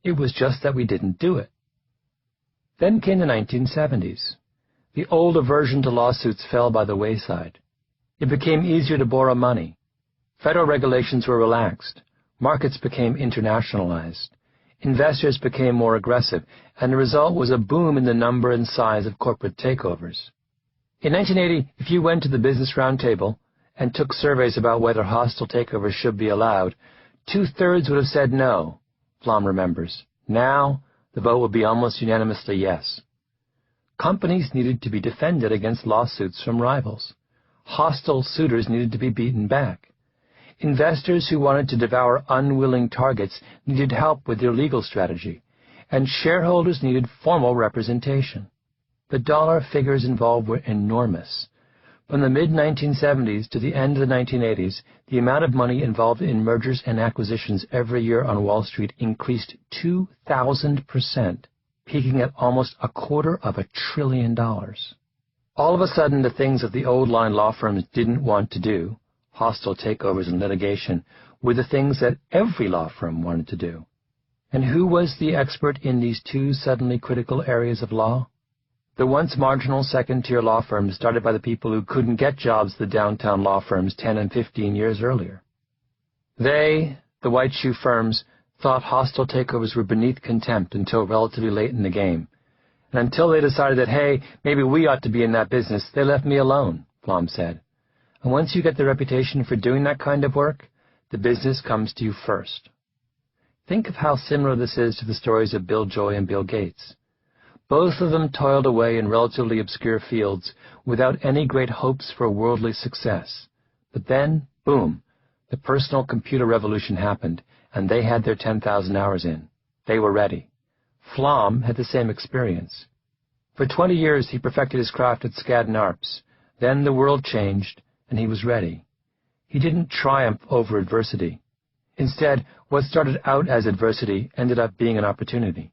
It was just that we didn't do it." Then came the 1970s. The old aversion to lawsuits fell by the wayside. It became easier to borrow money. Federal regulations were relaxed. Markets became internationalized. Investors became more aggressive, and the result was a boom in the number and size of corporate takeovers. In 1980, if you went to the Business Roundtable and took surveys about whether hostile takeovers should be allowed, 2/3 would have said no, Flom remembers. Now, the vote would be almost unanimously yes. Companies needed to be defended against lawsuits from rivals. Hostile suitors needed to be beaten back. Investors who wanted to devour unwilling targets needed help with their legal strategy, and shareholders needed formal representation. The dollar figures involved were enormous. From the mid-1970s to the end of the 1980s, the amount of money involved in mergers and acquisitions every year on Wall Street increased 2,000%, peaking at almost $250 billion. All of a sudden, the things that the old line law firms didn't want to do, hostile takeovers and litigation, were the things that every law firm wanted to do. And who was the expert in these two suddenly critical areas of law? The once marginal second-tier law firms started by the people who couldn't get jobs at the downtown law firms 10 and 15 years earlier. They, the white shoe firms, thought hostile takeovers were beneath contempt until relatively late in the game. And until they decided that, hey, maybe we ought to be in that business, they left me alone, Flom said. And once you get the reputation for doing that kind of work, the business comes to you first. Think of how similar this is to the stories of Bill Joy and Bill Gates. Both of them toiled away in relatively obscure fields without any great hopes for worldly success. But then, boom, the personal computer revolution happened, and they had their 10,000 hours in. They were ready. Flom had the same experience. For 20 years he perfected his craft at Skadden Arps. Then the world changed, and he was ready. He didn't triumph over adversity. Instead, what started out as adversity ended up being an opportunity.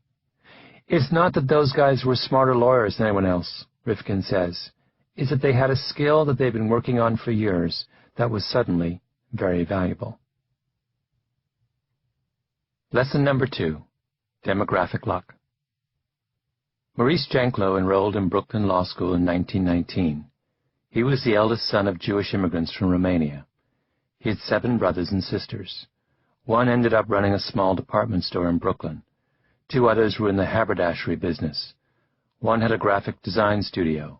It's not that those guys were smarter lawyers than anyone else, Rifkin says. It's that they had a skill that they'd been working on for years that was suddenly very valuable. Lesson number 2. Demographic luck. Maurice Janklow enrolled in Brooklyn Law School in 1919. He was the eldest son of Jewish immigrants from Romania. He had 7 brothers and sisters. One ended up running a small department store in Brooklyn. 2 others were in the haberdashery business. One had a graphic design studio.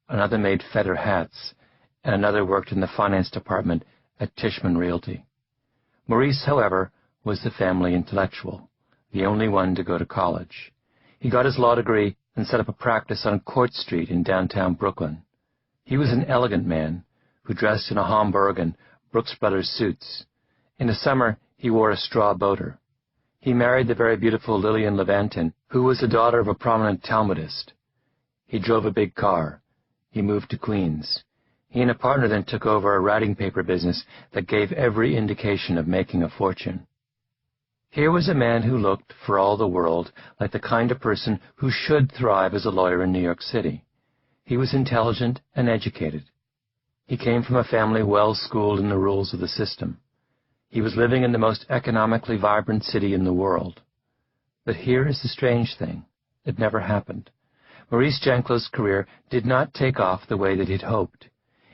Another made feather hats, and another worked in the finance department at Tishman Realty. Maurice, however, was the family intellectual, the only one to go to college. He got his law degree and set up a practice on Court Street in downtown Brooklyn. He was an elegant man who dressed in a Homburg and Brooks Brothers suits. In the summer, he wore a straw boater. He married the very beautiful Lillian Levantin, who was the daughter of a prominent Talmudist. He drove a big car. He moved to Queens. He and a partner then took over a writing paper business that gave every indication of making a fortune. Here was a man who looked, for all the world, like the kind of person who should thrive as a lawyer in New York City. He was intelligent and educated. He came from a family well schooled in the rules of the system. He was living in the most economically vibrant city in the world. But here is the strange thing. It never happened. Maurice Janklow's career did not take off the way that he'd hoped.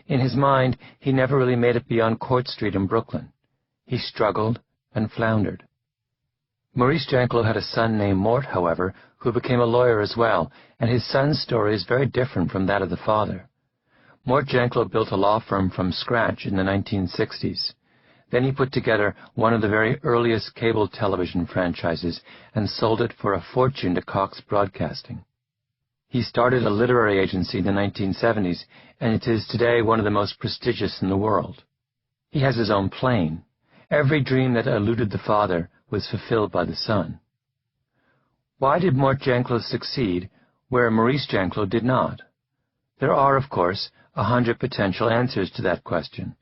In his mind, he never really made it beyond Court Street in Brooklyn. He struggled and floundered. Maurice Janklow had a son named Mort, however, who became a lawyer as well, and his son's story is very different from that of the father. Mort Janklow built a law firm from scratch in the 1960s. Then he put together one of the very earliest cable television franchises and sold it for a fortune to Cox Broadcasting. He started a literary agency in the 1970s, and it is today one of the most prestigious in the world. He has his own plane. Every dream that eluded the father was fulfilled by the son. Why did Mort Janklow succeed where Maurice Janklow did not? There are, of course, 100 potential answers to that question.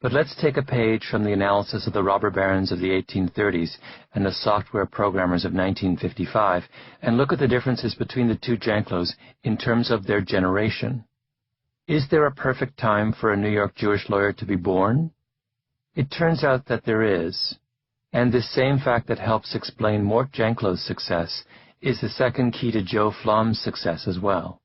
But let's take a page from the analysis of the robber barons of the 1830s and the software programmers of 1955 and look at the differences between the two Janklows in terms of their generation. Is there a perfect time for a New York Jewish lawyer to be born? It turns out that there is. And this same fact that helps explain Mort Janklow's success is the second key to Joe Flom's success as well.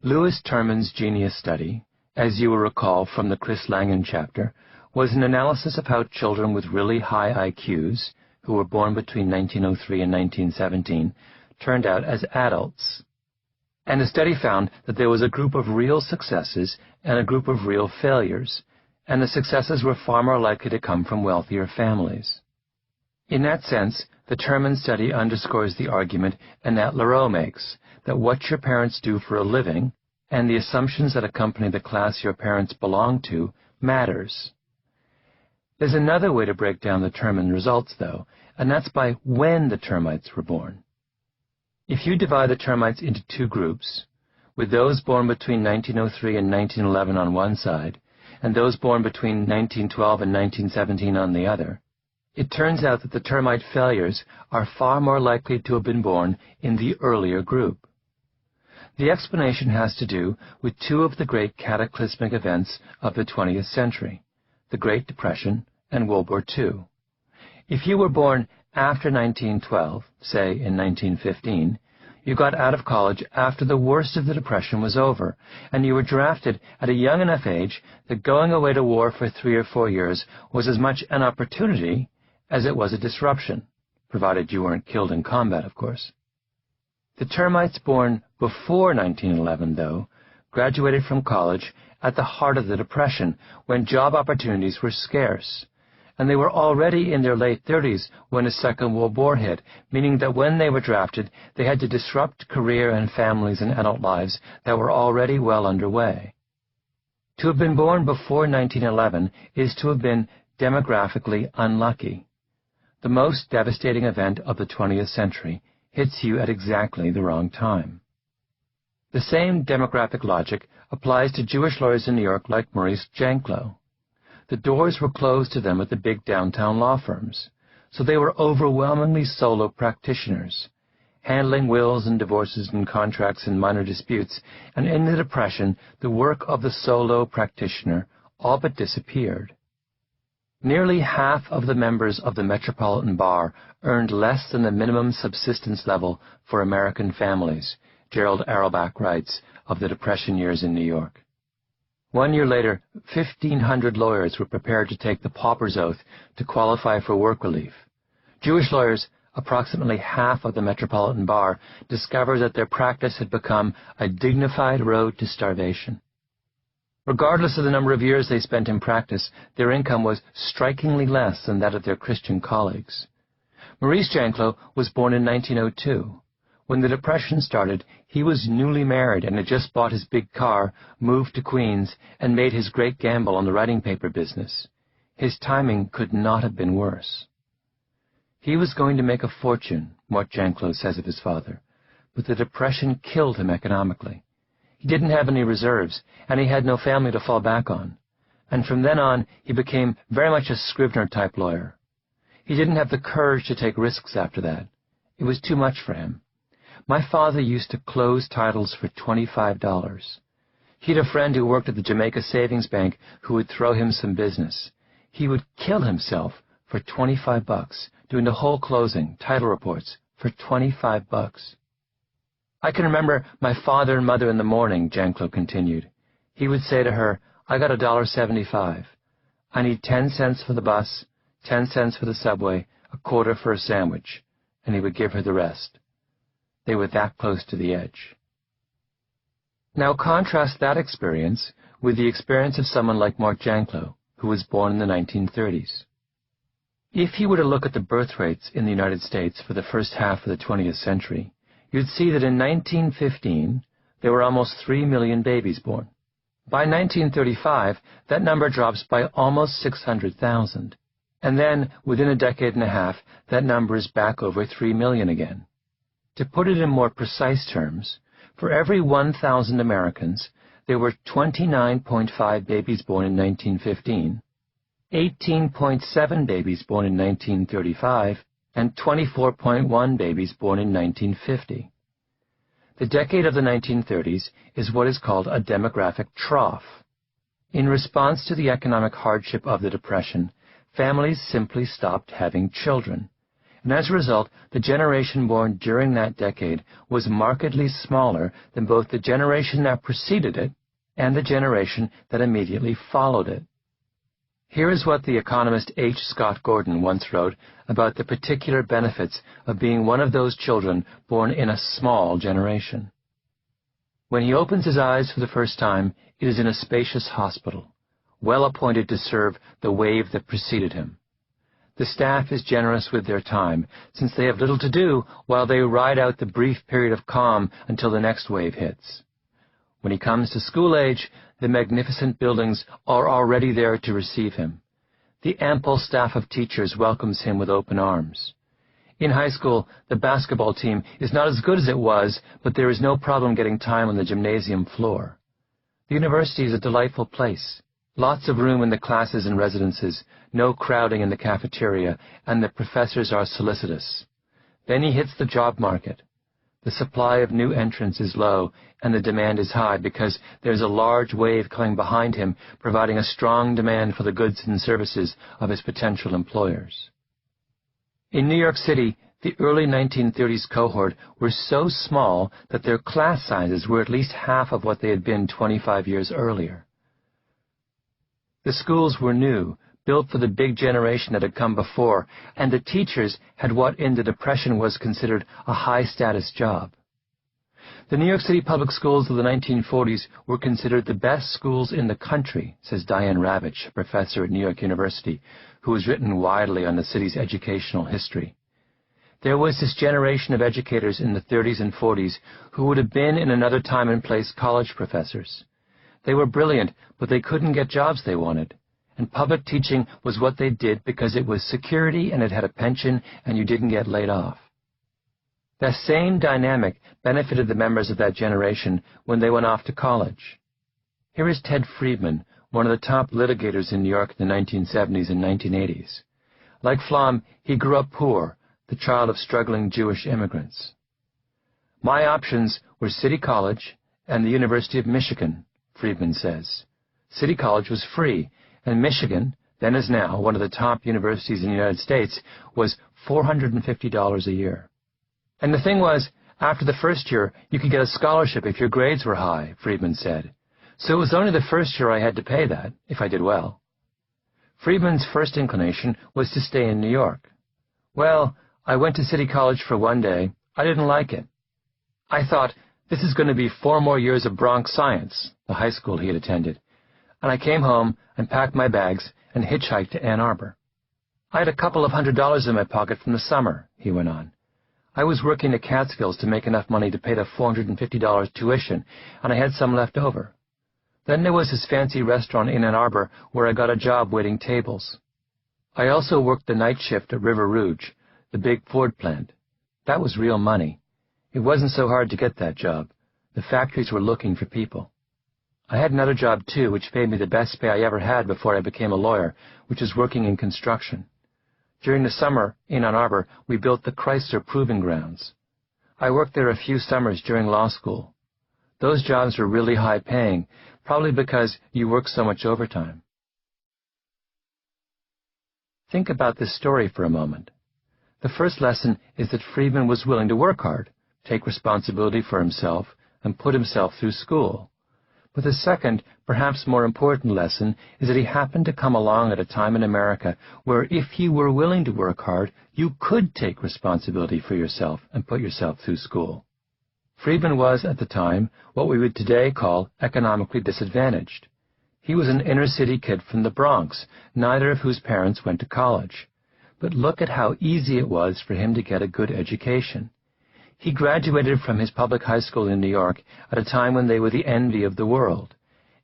Louis Terman's genius study, as you will recall from the Chris Langan chapter, was an analysis of how children with really high IQs, who were born between 1903 and 1917, turned out as adults. And the study found that there was a group of real successes and a group of real failures, and the successes were far more likely to come from wealthier families. In that sense, the Terman study underscores the argument Annette Leroux makes, that what your parents do for a living, and the assumptions that accompany the class your parents belong to, matters. There's another way to break down the Terman results, though, and that's by when the termites were born. If you divide the termites into 2 groups, with those born between 1903 and 1911 on one side, and those born between 1912 and 1917 on the other, it turns out that the termite failures are far more likely to have been born in the earlier group. The explanation has to do with 2 of the great cataclysmic events of the 20th century, the Great Depression and World War II. If you were born after 1912, say in 1915, you got out of college after the worst of the Depression was over, and you were drafted at a young enough age that going away to war for 3 or 4 years was as much an opportunity as it was a disruption, provided you weren't killed in combat, of course. The termites born before 1911, though, graduated from college at the heart of the Depression, when job opportunities were scarce, and they were already in their late 30s when the Second World War hit, meaning that when they were drafted, they had to disrupt career and families and adult lives that were already well underway. To have been born before 1911 is to have been demographically unlucky. The most devastating event of the 20th century hits you at exactly the wrong time. The same demographic logic applies to Jewish lawyers in New York like Maurice Janklow. The doors were closed to them at the big downtown law firms, so they were overwhelmingly solo practitioners, handling wills and divorces and contracts and minor disputes, and in the Depression, the work of the solo practitioner all but disappeared. Nearly half of the members of the Metropolitan Bar earned less than the minimum subsistence level for American families, Gerald Auerbach writes of the Depression years in New York. 1 year later, 1,500 lawyers were prepared to take the pauper's oath to qualify for work relief. Jewish lawyers, approximately half of the Metropolitan Bar, discovered that their practice had become a dignified road to starvation. Regardless of the number of years they spent in practice, their income was strikingly less than that of their Christian colleagues. Maurice Janclo was born in 1902. When the Depression started, he was newly married and had just bought his big car, moved to Queens, and made his great gamble on the writing paper business. His timing could not have been worse. He was going to make a fortune, Mort Janclo says of his father, but the Depression killed him economically. He didn't have any reserves, and he had no family to fall back on. And from then on, he became very much a Scrivener-type lawyer. He didn't have the courage to take risks after that. It was too much for him. My father used to close titles for $25. He had a friend who worked at the Jamaica Savings Bank who would throw him some business. He would kill himself for $25, doing the whole closing, title reports, for $25. I can remember my father and mother in the morning, Janclo continued. He would say to her, I got $1.75. I need 10 cents for the bus, 10 cents for the subway, a quarter for a sandwich, and he would give her the rest. They were that close to the edge. Now contrast that experience with the experience of someone like Mort Janclo, who was born in the 1930s. If you were to look at the birth rates in the United States for the first half of the 20th century, you'd see that in 1915, there were almost 3 million babies born. By 1935, that number drops by almost 600,000. And then, within a decade and a half, that number is back over 3 million again. To put it in more precise terms, for every 1,000 Americans, there were 29.5 babies born in 1915, 18.7 babies born in 1935, and 24.1 babies born in 1950. The decade of the 1930s is what is called a demographic trough. In response to the economic hardship of the Depression, families simply stopped having children. And as a result, the generation born during that decade was markedly smaller than both the generation that preceded it and the generation that immediately followed it. Here is what the economist H. Scott Gordon once wrote about the particular benefits of being one of those children born in a small generation. When he opens his eyes for the first time, it is in a spacious hospital, well appointed to serve the wave that preceded him. The staff is generous with their time, since they have little to do while they ride out the brief period of calm until the next wave hits. When he comes to school age, the magnificent buildings are already there to receive him. The ample staff of teachers welcomes him with open arms. In high school, the basketball team is not as good as it was, but there is no problem getting time on the gymnasium floor. The university is a delightful place. Lots of room in the classes and residences, no crowding in the cafeteria, and the professors are solicitous. Then he hits the job market. The supply of new entrants is low, and the demand is high because there's a large wave coming behind him, providing a strong demand for the goods and services of his potential employers. In New York City, the early 1930s cohort were so small that their class sizes were at least half of what they had been 25 years earlier. The schools were new, built for the big generation that had come before, and the teachers had what in the Depression was considered a high-status job. The New York City public schools of the 1940s were considered the best schools in the country, says Diane Ravitch, a professor at New York University, who has written widely on the city's educational history. There was this generation of educators in the 30s and 40s who would have been in another time and place college professors. They were brilliant, but they couldn't get jobs they wanted. And public teaching was what they did because it was security and it had a pension and you didn't get laid off. That same dynamic benefited the members of that generation when they went off to college. Here is Ted Friedman, one of the top litigators in New York in the 1970s and 1980s. Like Flom, he grew up poor, the child of struggling Jewish immigrants. My options were City College and the University of Michigan, Friedman says. City College was free, and Michigan, then as now one of the top universities in the United States, was $450 a year. And the thing was, after the first year, you could get a scholarship if your grades were high, Friedman said. So it was only the first year I had to pay that, if I did well. Friedman's first inclination was to stay in New York. Well, I went to City College for one day. I didn't like it. I thought, this is going to be 4 more years of Bronx science, the high school he had attended. And I came home and packed my bags and hitchhiked to Ann Arbor. I had a couple of $100s in my pocket from the summer, he went on. I was working at Catskills to make enough money to pay the $450 tuition, and I had some left over. Then there was this fancy restaurant in Ann Arbor where I got a job waiting tables. I also worked the night shift at River Rouge, the big Ford plant. That was real money. It wasn't so hard to get that job. The factories were looking for people. I had another job, too, which paid me the best pay I ever had before I became a lawyer, which was working in construction. During the summer, in Ann Arbor, we built the Chrysler Proving Grounds. I worked there a few summers during law school. Those jobs were really high-paying, probably because you work so much overtime. Think about this story for a moment. The first lesson is that Friedman was willing to work hard, take responsibility for himself, and put himself through school. But the second, perhaps more important lesson is that he happened to come along at a time in America where if you were willing to work hard, you could take responsibility for yourself and put yourself through school. Friedman was, at the time, what we would today call economically disadvantaged. He was an inner-city kid from the Bronx, neither of whose parents went to college. But look at how easy it was for him to get a good education. He graduated from his public high school in New York at a time when they were the envy of the world.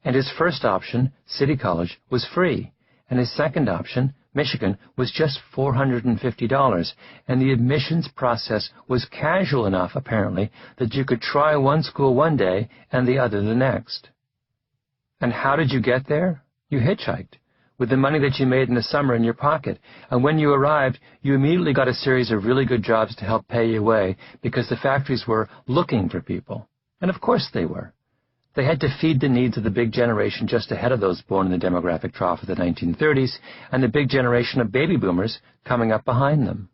And his first option, City College, was free, and his second option, Michigan, was just $450, and the admissions process was casual enough, apparently, that you could try one school one day and the other the next. And how did you get there? You hitchhiked, with the money that you made in the summer in your pocket, and when you arrived, you immediately got a series of really good jobs to help pay your way, because the factories were looking for people. And of course they were. They had to feed the needs of the big generation just ahead of those born in the demographic trough of the 1930s, and the big generation of baby boomers coming up behind them.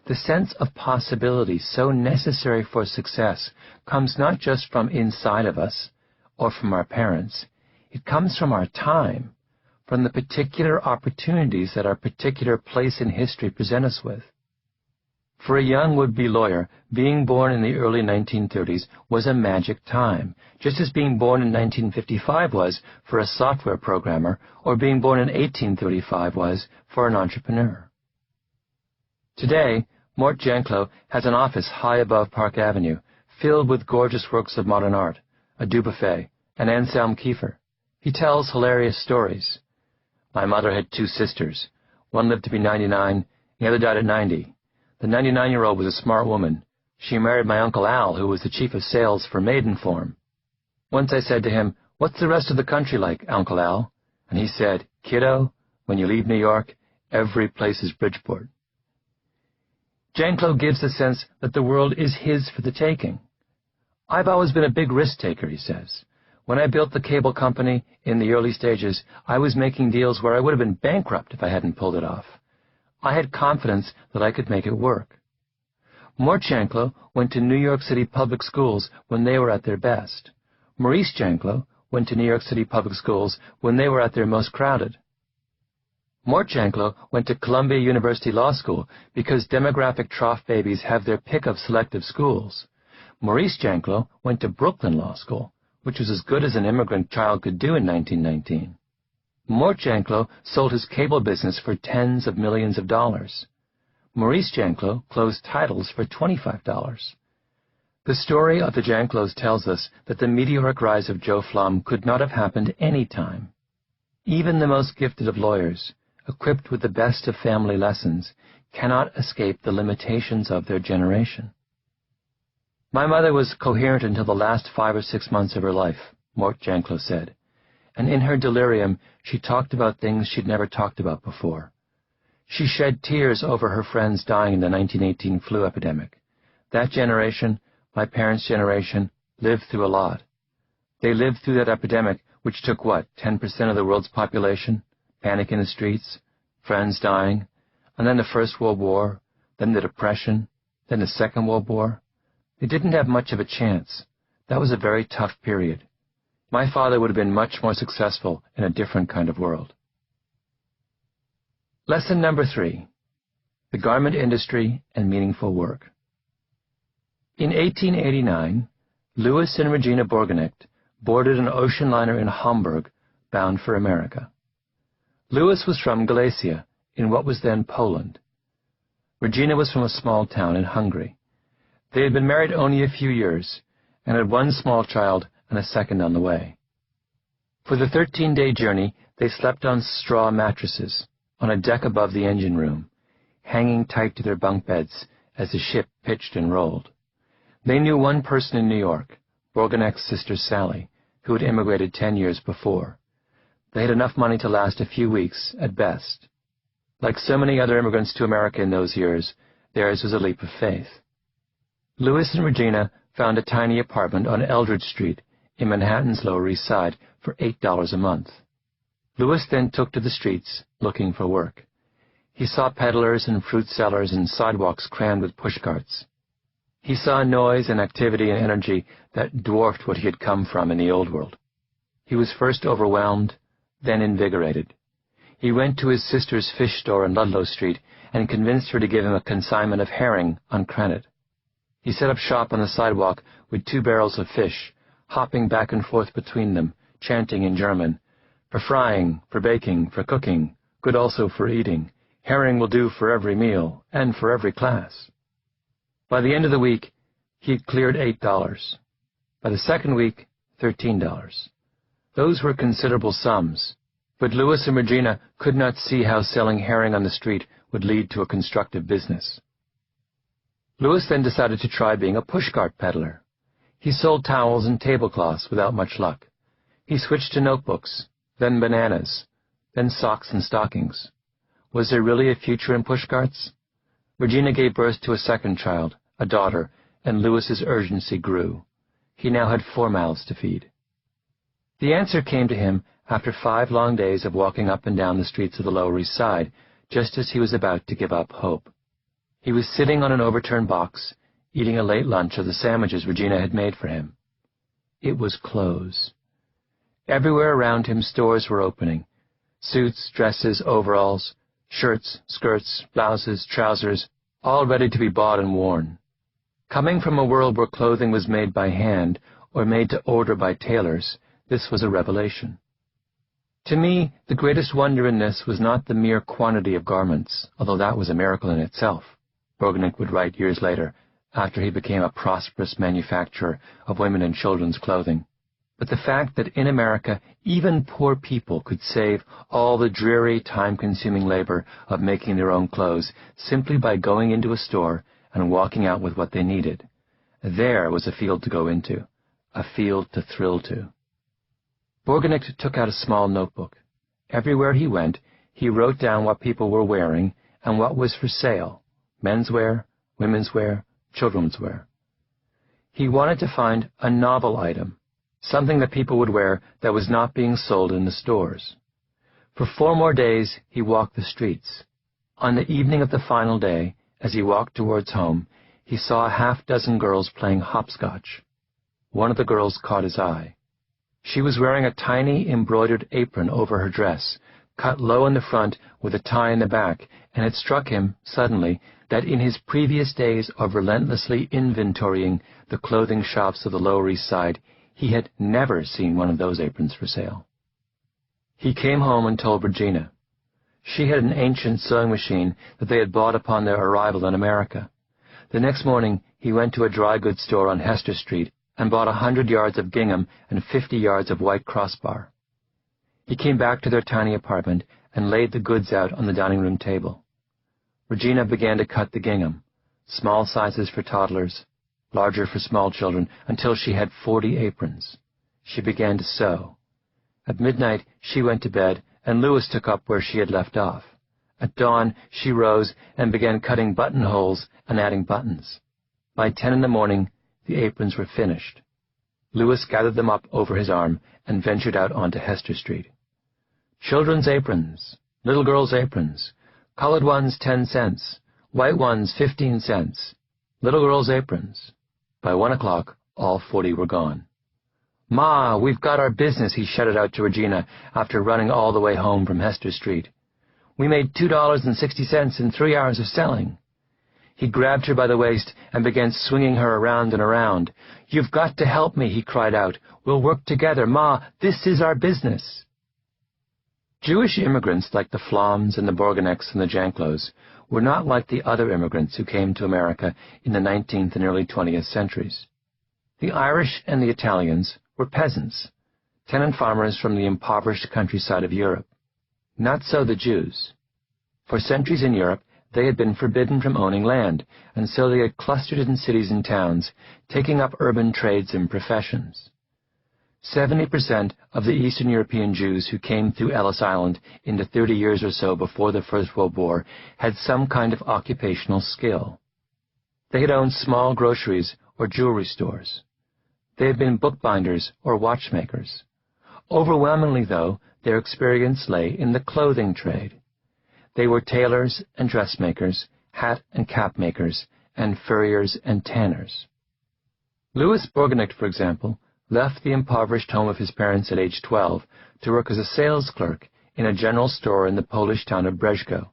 The sense of possibility so necessary for success comes not just from inside of us, or from our parents. It comes from our time, from the particular opportunities that our particular place in history present us with. For a young would-be lawyer, being born in the early 1930s was a magic time, just as being born in 1955 was for a software programmer, or being born in 1835 was for an entrepreneur. Today, Mort Janklow has an office high above Park Avenue, filled with gorgeous works of modern art, a Dubuffet, an Anselm Kiefer. He tells hilarious stories. My mother had 2 sisters. One lived to be 99, the other died at 90. The 99-year-old was a smart woman. She married my Uncle Al, who was the chief of sales for Maidenform. Once I said to him, "What's the rest of the country like, Uncle Al?" And he said, "Kiddo, when you leave New York, every place is Bridgeport." Janklow gives the sense that the world is his for the taking. I've always been a big risk-taker, he says. When I built the cable company in the early stages, I was making deals where I would have been bankrupt if I hadn't pulled it off. I had confidence that I could make it work. Mort Janklow went to New York City public schools when they were at their best. Maurice Janklow went to New York City public schools when they were at their most crowded. Mort Janklow went to Columbia University Law School because demographic trough babies have their pick of selective schools. Maurice Janklow went to Brooklyn Law School, which was as good as an immigrant child could do in 1919. Mort Janklow sold his cable business for tens of millions of dollars. Maurice Janklow closed titles for $25. The story of the Janklows tells us that the meteoric rise of Joe Flum could not have happened any time. Even the most gifted of lawyers, equipped with the best of family lessons, cannot escape the limitations of their generation. My mother was coherent until the last 5 or 6 months of her life, Mort Janklow said, and in her delirium she talked about things she'd never talked about before. She shed tears over her friends dying in the 1918 flu epidemic. That generation, my parents' generation, lived through a lot. They lived through that epidemic, which took, 10% of the world's population? panic in the streets, friends dying, and then the First World War, then the Depression, then the Second World War. They didn't have much of a chance. That was a very tough period. My father would have been much more successful in a different kind of world. Lesson number 3. The garment industry and meaningful work. In 1889, Louis and Regina Bourgonet boarded an ocean liner in Hamburg bound for America. Louis was from Galicia, in what was then Poland. Regina was from a small town in Hungary. They had been married only a few years and had one small child and a second on the way. For the 13-day journey, they slept on straw mattresses on a deck above the engine room, hanging tight to their bunk beds as the ship pitched and rolled. They knew one person in New York, Bourgonet's sister Sally, who had immigrated 10 years before. They had enough money to last a few weeks, at best. Like so many other immigrants to America in those years, theirs was a leap of faith. Louis and Regina found a tiny apartment on Eldridge Street in Manhattan's Lower East Side for $8 a month. Louis then took to the streets, looking for work. He saw peddlers and fruit sellers and sidewalks crammed with pushcarts. He saw noise and activity and energy that dwarfed what he had come from in the old world. He was first overwhelmed, then invigorated. He went to his sister's fish store on Ludlow Street and convinced her to give him a consignment of herring on credit. He set up shop on the sidewalk with 2 barrels of fish, hopping back and forth between them, chanting in German, "For frying, for baking, for cooking, good also for eating. Herring will do for every meal and for every class." By the end of the week, he had cleared $8. By the second week, $13. Those were considerable sums, but Louis and Regina could not see how selling herring on the street would lead to a constructive business. Louis then decided to try being a pushcart peddler. He sold towels and tablecloths without much luck. He switched to notebooks, then bananas, then socks and stockings. Was there really a future in pushcarts? Regina gave birth to a second child, a daughter, and Louis's urgency grew. He now had 4 mouths to feed. The answer came to him after 5 long days of walking up and down the streets of the Lower East Side, just as he was about to give up hope. He was sitting on an overturned box, eating a late lunch of the sandwiches Regina had made for him. It was clothes. Everywhere around him stores were opening. Suits, dresses, overalls, shirts, skirts, blouses, trousers, all ready to be bought and worn. Coming from a world where clothing was made by hand or made to order by tailors, this was a revelation. To me, the greatest wonder in this was not the mere quantity of garments, although that was a miracle in itself, Bourgonet would write years later, after he became a prosperous manufacturer of women and children's clothing, but the fact that in America even poor people could save all the dreary, time-consuming labor of making their own clothes simply by going into a store and walking out with what they needed. There was a field to go into, a field to thrill to. Bourgonet took out a small notebook. Everywhere he went, he wrote down what people were wearing and what was for sale: menswear, women's wear, children's wear. He wanted to find a novel item, something that people would wear that was not being sold in the stores. For 4 more days, he walked the streets. On the evening of the final day, as he walked towards home, he saw a half-dozen girls playing hopscotch. One of the girls caught his eye. She was wearing a tiny embroidered apron over her dress, cut low in the front with a tie in the back, and it struck him, suddenly, that in his previous days of relentlessly inventorying the clothing shops of the Lower East Side, he had never seen one of those aprons for sale. He came home and told Regina. She had an ancient sewing machine that they had bought upon their arrival in America. The next morning he went to a dry goods store on Hester Street and bought 100 yards of gingham and 50 yards of white crossbar. He came back to their tiny apartment and laid the goods out on the dining room table. Regina began to cut the gingham, small sizes for toddlers, larger for small children, until she had 40 aprons. She began to sew. At midnight she went to bed, and Louis took up where she had left off. At dawn she rose and began cutting buttonholes and adding buttons. By 10 in the morning the aprons were finished. Louis gathered them up over his arm and ventured out onto Hester Street. Children's aprons, little girls' aprons, colored ones 10 cents, white ones 15 cents, little girls' aprons. By 1 o'clock, all 40 were gone. "Ma, we've got our business," he shouted out to Regina after running all the way home from Hester Street. "We made $2.60 in 3 hours of selling." He grabbed her by the waist and began swinging her around and around. "You've got to help me," he cried out. "We'll work together. Ma, this is our business." Jewish immigrants like the Flams and the Borgenichts and the Janklows were not like the other immigrants who came to America in the 19th and early 20th centuries. The Irish and the Italians were peasants, tenant farmers from the impoverished countryside of Europe. Not so the Jews. For centuries in Europe, they had been forbidden from owning land, and so they had clustered in cities and towns, taking up urban trades and professions. 70% of the Eastern European Jews who came through Ellis Island in the 30 years or so before the First World War had some kind of occupational skill. They had owned small groceries or jewelry stores. They had been bookbinders or watchmakers. Overwhelmingly, though, their experience lay in the clothing trade. They were tailors and dressmakers, hat and cap makers, and furriers and tanners. Louis Bourgenicht, for example, left the impoverished home of his parents at age 12 to work as a sales clerk in a general store in the Polish town of Brzeżko.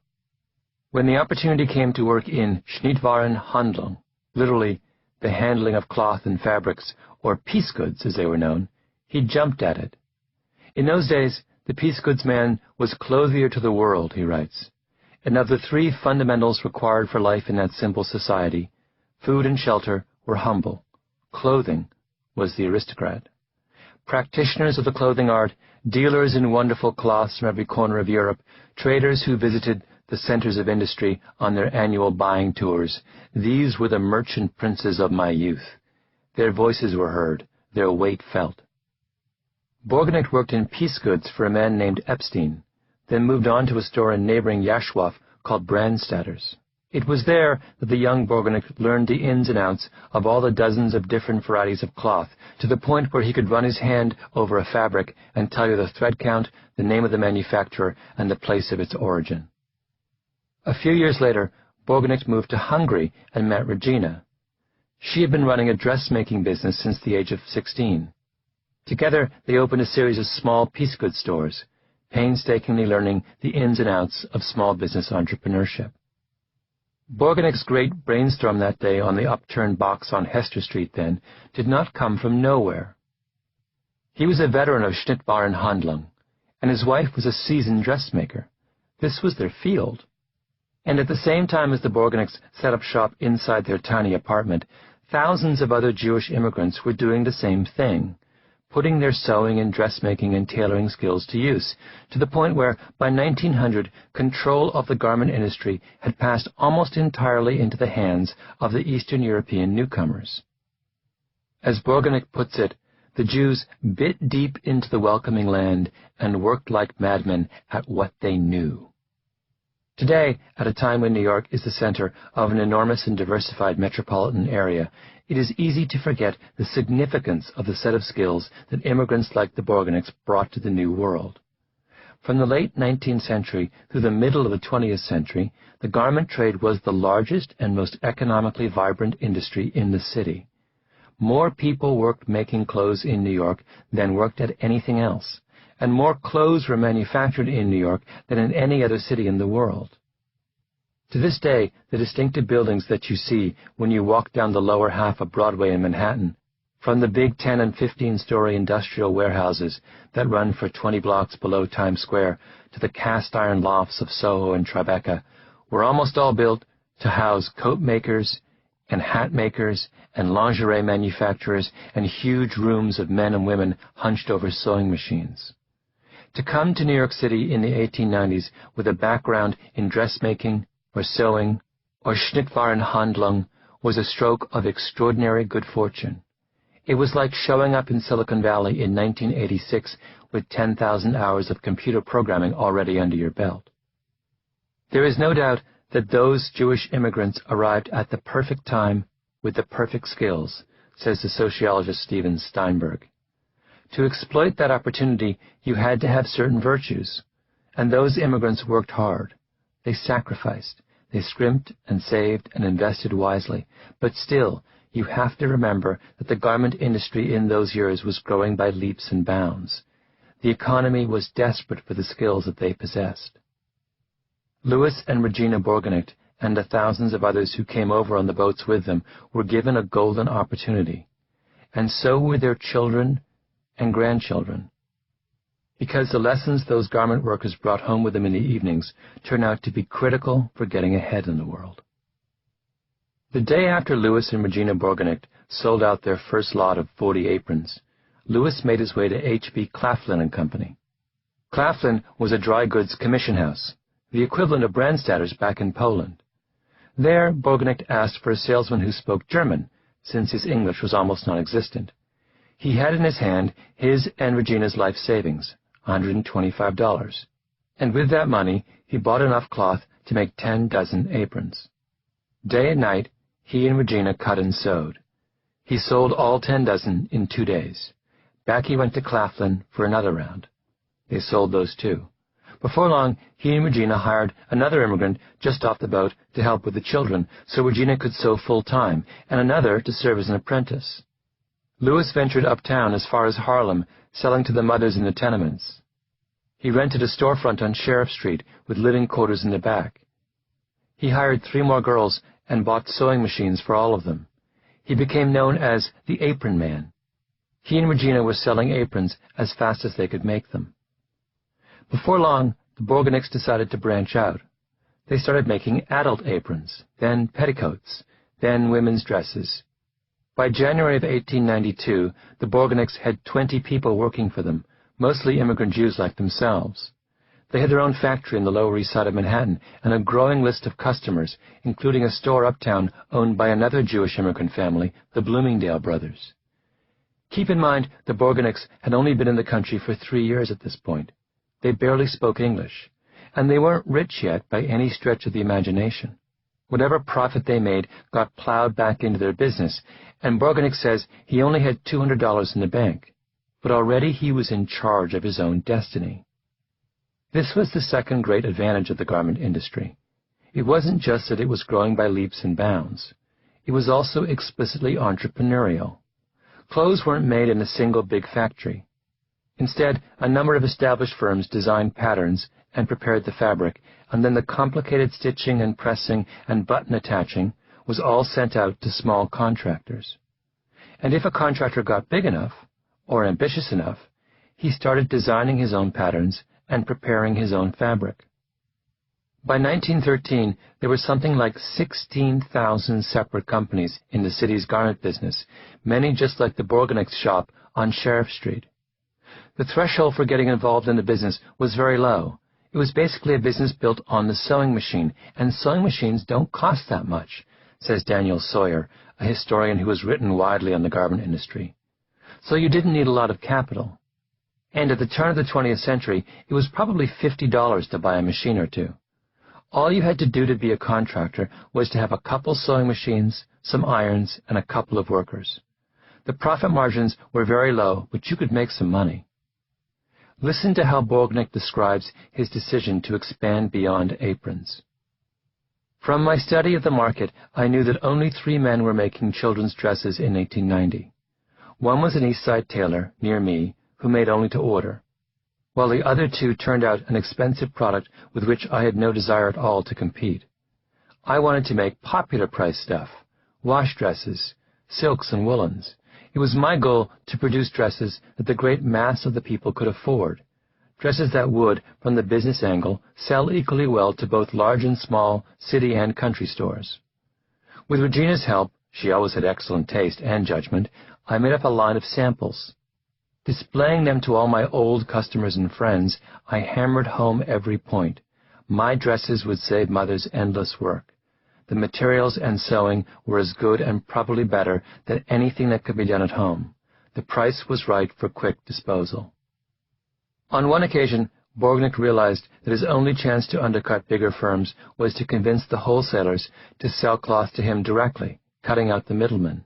When the opportunity came to work in Schnittwarenhandlung, literally the handling of cloth and fabrics, or piece goods as they were known, he jumped at it. In those days, the piece goods man was clothier to the world, he writes, and of the 3 fundamentals required for life in that simple society, food and shelter were humble. Clothing was the aristocrat. Practitioners of the clothing art, dealers in wonderful cloths from every corner of Europe, traders who visited the centers of industry on their annual buying tours, these were the merchant princes of my youth. Their voices were heard, their weight felt. Bourgenicht worked in piece goods for a man named Epstein, then moved on to a store in neighboring Yashwaf called Brandstatter's. It was there that the young Bourgenicht learned the ins and outs of all the dozens of different varieties of cloth, to the point where he could run his hand over a fabric and tell you the thread count, the name of the manufacturer, and the place of its origin. A few years later, Bourgenicht moved to Hungary and met Regina. She had been running a dressmaking business since the age of 16. Together, they opened a series of small piece goods stores, painstakingly learning the ins and outs of small business entrepreneurship. Bourgenicht's great brainstorm that day on the upturned box on Hester Street then did not come from nowhere. He was a veteran of Schnittwarenhandlung, and his wife was a seasoned dressmaker. This was their field. And at the same time as the Bourgenichts set up shop inside their tiny apartment, thousands of other Jewish immigrants were doing the same thing, putting their sewing and dressmaking and tailoring skills to use, to the point where, by 1900, control of the garment industry had passed almost entirely into the hands of the Eastern European newcomers. As Bourgenicht puts it, the Jews bit deep into the welcoming land and worked like madmen at what they knew. Today, at a time when New York is the center of an enormous and diversified metropolitan area, it is easy to forget the significance of the set of skills that immigrants like the Bourgenichts brought to the New World. From the late 19th century through the middle of the 20th century, the garment trade was the largest and most economically vibrant industry in the city. More people worked making clothes in New York than worked at anything else, and more clothes were manufactured in New York than in any other city in the world. To this day, the distinctive buildings that you see when you walk down the lower half of Broadway in Manhattan, from the big 10- and 15-story industrial warehouses that run for 20 blocks below Times Square to the cast-iron lofts of Soho and Tribeca, were almost all built to house coat makers and hat makers and lingerie manufacturers and huge rooms of men and women hunched over sewing machines. To come to New York City in the 1890s with a background in dressmaking or sewing or Schnittwarenhandlung was a stroke of extraordinary good fortune. It was like showing up in Silicon Valley in 1986 with 10,000 hours of computer programming already under your belt. There is no doubt that those Jewish immigrants arrived at the perfect time with the perfect skills, says the sociologist Steven Steinberg. To exploit that opportunity, you had to have certain virtues: And those immigrants worked hard. They sacrificed. They scrimped and saved and invested wisely. But still, you have to remember that the garment industry in those years was growing by leaps and bounds. The economy was desperate for the skills that they possessed. Louis and Regina Bourgonect and the thousands of others who came over on the boats with them were given a golden opportunity. And so were their children and grandchildren. Because the lessons those garment workers brought home with them in the evenings turned out to be critical for getting ahead in the world. The day after Louis and Regina Bourgonect sold out their first lot of 40 aprons, Louis made his way to H.B. Claflin and Company. Claflin was a dry goods commission house, the equivalent of Brandstadter's back in Poland. There, Bourgonect asked for a salesman who spoke German, since his English was almost non-existent. He had in his hand his and Regina's life savings, $125, and with that money he bought enough cloth to make 10 dozen aprons. Day and night, he and Regina cut and sewed. He sold all 10 dozen in 2 days. Back he went to Claflin for another round. They sold those too. Before long, he and Regina hired another immigrant just off the boat to help with the children, so Regina could sew full-time, and another to serve as an apprentice. Louis ventured uptown as far as Harlem, selling to the mothers in the tenements. He rented a storefront on Sheriff Street with living quarters in the back. He hired 3 more girls and bought sewing machines for all of them. He became known as the Apron Man. He and Regina were selling aprons as fast as they could make them. Before long, the Bourgonects decided to branch out. They started making adult aprons, then petticoats, then women's dresses. By January of 1892, the Bourgonects had 20 people working for them, mostly immigrant Jews like themselves. They had their own factory in the Lower East Side of Manhattan and a growing list of customers, including a store uptown owned by another Jewish immigrant family, the Bloomingdale brothers. Keep in mind, the Bourgonects had only been in the country for 3 years at this point. They barely spoke English, and they weren't rich yet by any stretch of the imagination. Whatever profit they made got plowed back into their business, and Bourgonect says he only had $200 in the bank, but already he was in charge of his own destiny. This was the second great advantage of the garment industry. It wasn't just that it was growing by leaps and bounds. It was also explicitly entrepreneurial. Clothes weren't made in a single big factory. Instead, a number of established firms designed patterns and prepared the fabric, and then the complicated stitching and pressing and button attaching was all sent out to small contractors. And if a contractor got big enough, or ambitious enough, he started designing his own patterns and preparing his own fabric. By 1913, there were something like 16,000 separate companies in the city's garment business, many just like the Bourgonect shop on Sheriff Street. The threshold for getting involved in the business was very low. It was basically a business built on the sewing machine, and sewing machines don't cost that much, says Daniel Sawyer, a historian who has written widely on the garment industry. So you didn't need a lot of capital. And at the turn of the 20th century, it was probably $50 to buy a machine or two. All you had to do to be a contractor was to have a couple sewing machines, some irons, and a couple of workers. The profit margins were very low, but you could make some money. Listen to how Bourgonect describes his decision to expand beyond aprons. From my study of the market, I knew that only 3 men were making children's dresses in 1890. One was an East Side tailor, near me, who made only to order, while the other 2 turned out an expensive product with which I had no desire at all to compete. I wanted to make popular price stuff, wash dresses, silks and woolens. It was my goal to produce dresses that the great mass of the people could afford, dresses that would, from the business angle, sell equally well to both large and small city and country stores. With Regina's help, she always had excellent taste and judgment, I made up a line of samples. Displaying them to all my old customers and friends, I hammered home every point. My dresses would save mothers endless work. The materials and sewing were as good and probably better than anything that could be done at home. The price was right for quick disposal. On one occasion, Bourgonect realized that his only chance to undercut bigger firms was to convince the wholesalers to sell cloth to him directly, cutting out the middlemen.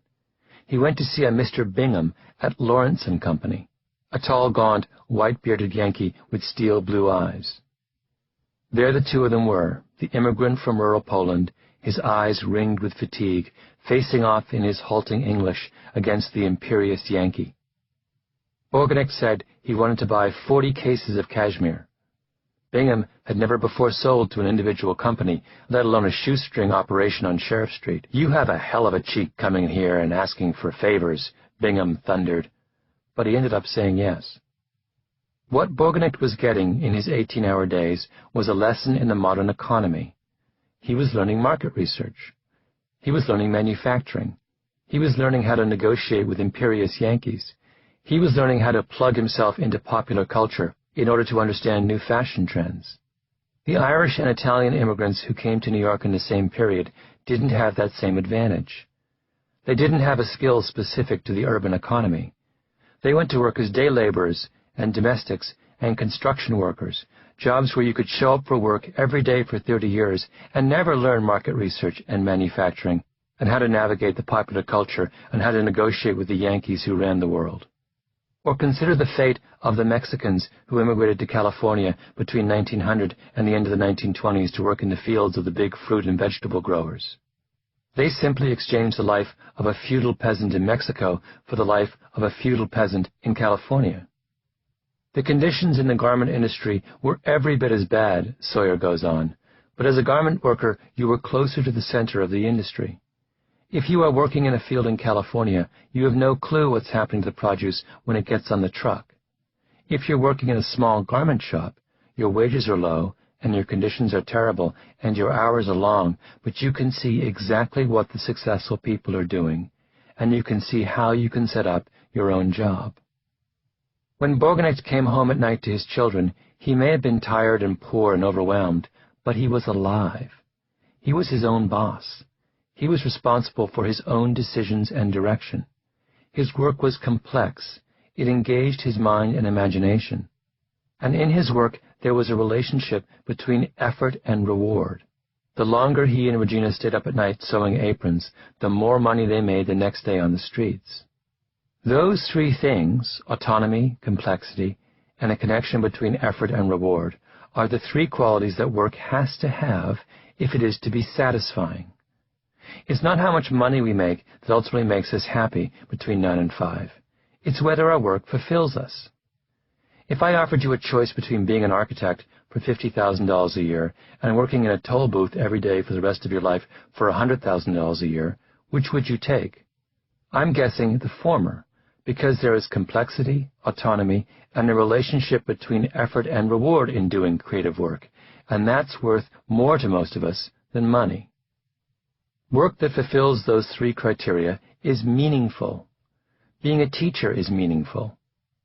He went to see a Mr. Bingham at Lawrence and Company, a tall, gaunt, white-bearded Yankee with steel blue eyes. There the two of them were, the immigrant from rural Poland, his eyes ringed with fatigue, facing off in his halting English against the imperious Yankee. Borgenicht said he wanted to buy 40 cases of cashmere. Bingham had never before sold to an individual company, let alone a shoestring operation on Sheriff Street. "You have a hell of a cheek coming in here and asking for favors," Bingham thundered. But he ended up saying yes. What Borgenicht was getting in his 18-hour days was a lesson in the modern economy. He was learning market research. He was learning manufacturing. He was learning how to negotiate with imperious Yankees. He was learning how to plug himself into popular culture in order to understand new fashion trends. The Irish and Italian immigrants who came to New York in the same period didn't have that same advantage. They didn't have a skill specific to the urban economy. They went to work as day laborers and domestics and construction workers, jobs where you could show up for work every day for 30 years and never learn market research and manufacturing and how to navigate the popular culture and how to negotiate with the Yankees who ran the world. Or consider the fate of the Mexicans who immigrated to California between 1900 and the end of the 1920s to work in the fields of the big fruit and vegetable growers. They simply exchanged the life of a feudal peasant in Mexico for the life of a feudal peasant in California. The conditions in the garment industry were every bit as bad, Sawyer goes on, but as a garment worker you were closer to the center of the industry. If you are working in a field in California, you have no clue what's happening to the produce when it gets on the truck. If you're working in a small garment shop, your wages are low and your conditions are terrible and your hours are long, but you can see exactly what the successful people are doing, and you can see how you can set up your own job. When Borgenicht came home at night to his children, he may have been tired and poor and overwhelmed, but he was alive. He was his own boss. He was responsible for his own decisions and direction. His work was complex. It engaged his mind and imagination. And in his work, there was a relationship between effort and reward. The longer he and Regina stayed up at night sewing aprons, the more money they made the next day on the streets. Those three things, autonomy, complexity, and a connection between effort and reward, are the three qualities that work has to have if it is to be satisfying. It's not how much money we make that ultimately makes us happy between 9 and 5. It's whether our work fulfills us. If I offered you a choice between being an architect for $50,000 a year and working in a toll booth every day for the rest of your life for $100,000 a year, which would you take? I'm guessing the former, because there is complexity, autonomy, and a relationship between effort and reward in doing creative work, and that's worth more to most of us than money. Work that fulfills those three criteria is meaningful. Being a teacher is meaningful.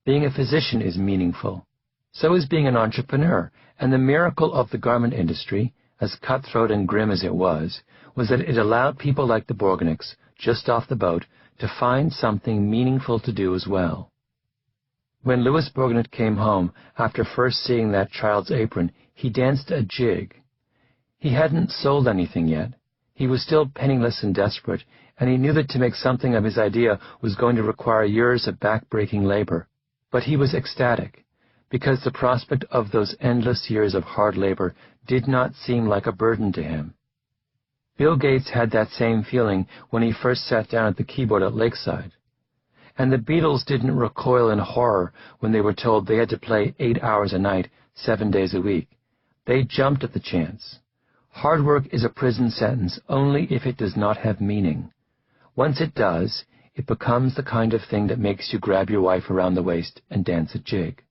Being a physician is meaningful. So is being an entrepreneur, and the miracle of the garment industry, as cutthroat and grim as it was that it allowed people like the Borgenichts, just off the boat, to find something meaningful to do as well. When Louis Borgenicht came home, after first seeing that child's apron, he danced a jig. He hadn't sold anything yet. He was still penniless and desperate, and he knew that to make something of his idea was going to require years of back-breaking labor. But he was ecstatic, because the prospect of those endless years of hard labor did not seem like a burden to him. Bill Gates had that same feeling when he first sat down at the keyboard at Lakeside. And the Beatles didn't recoil in horror when they were told they had to play 8 hours a night, 7 days a week. They jumped at the chance. Hard work is a prison sentence only if it does not have meaning. Once it does, it becomes the kind of thing that makes you grab your wife around the waist and dance a jig.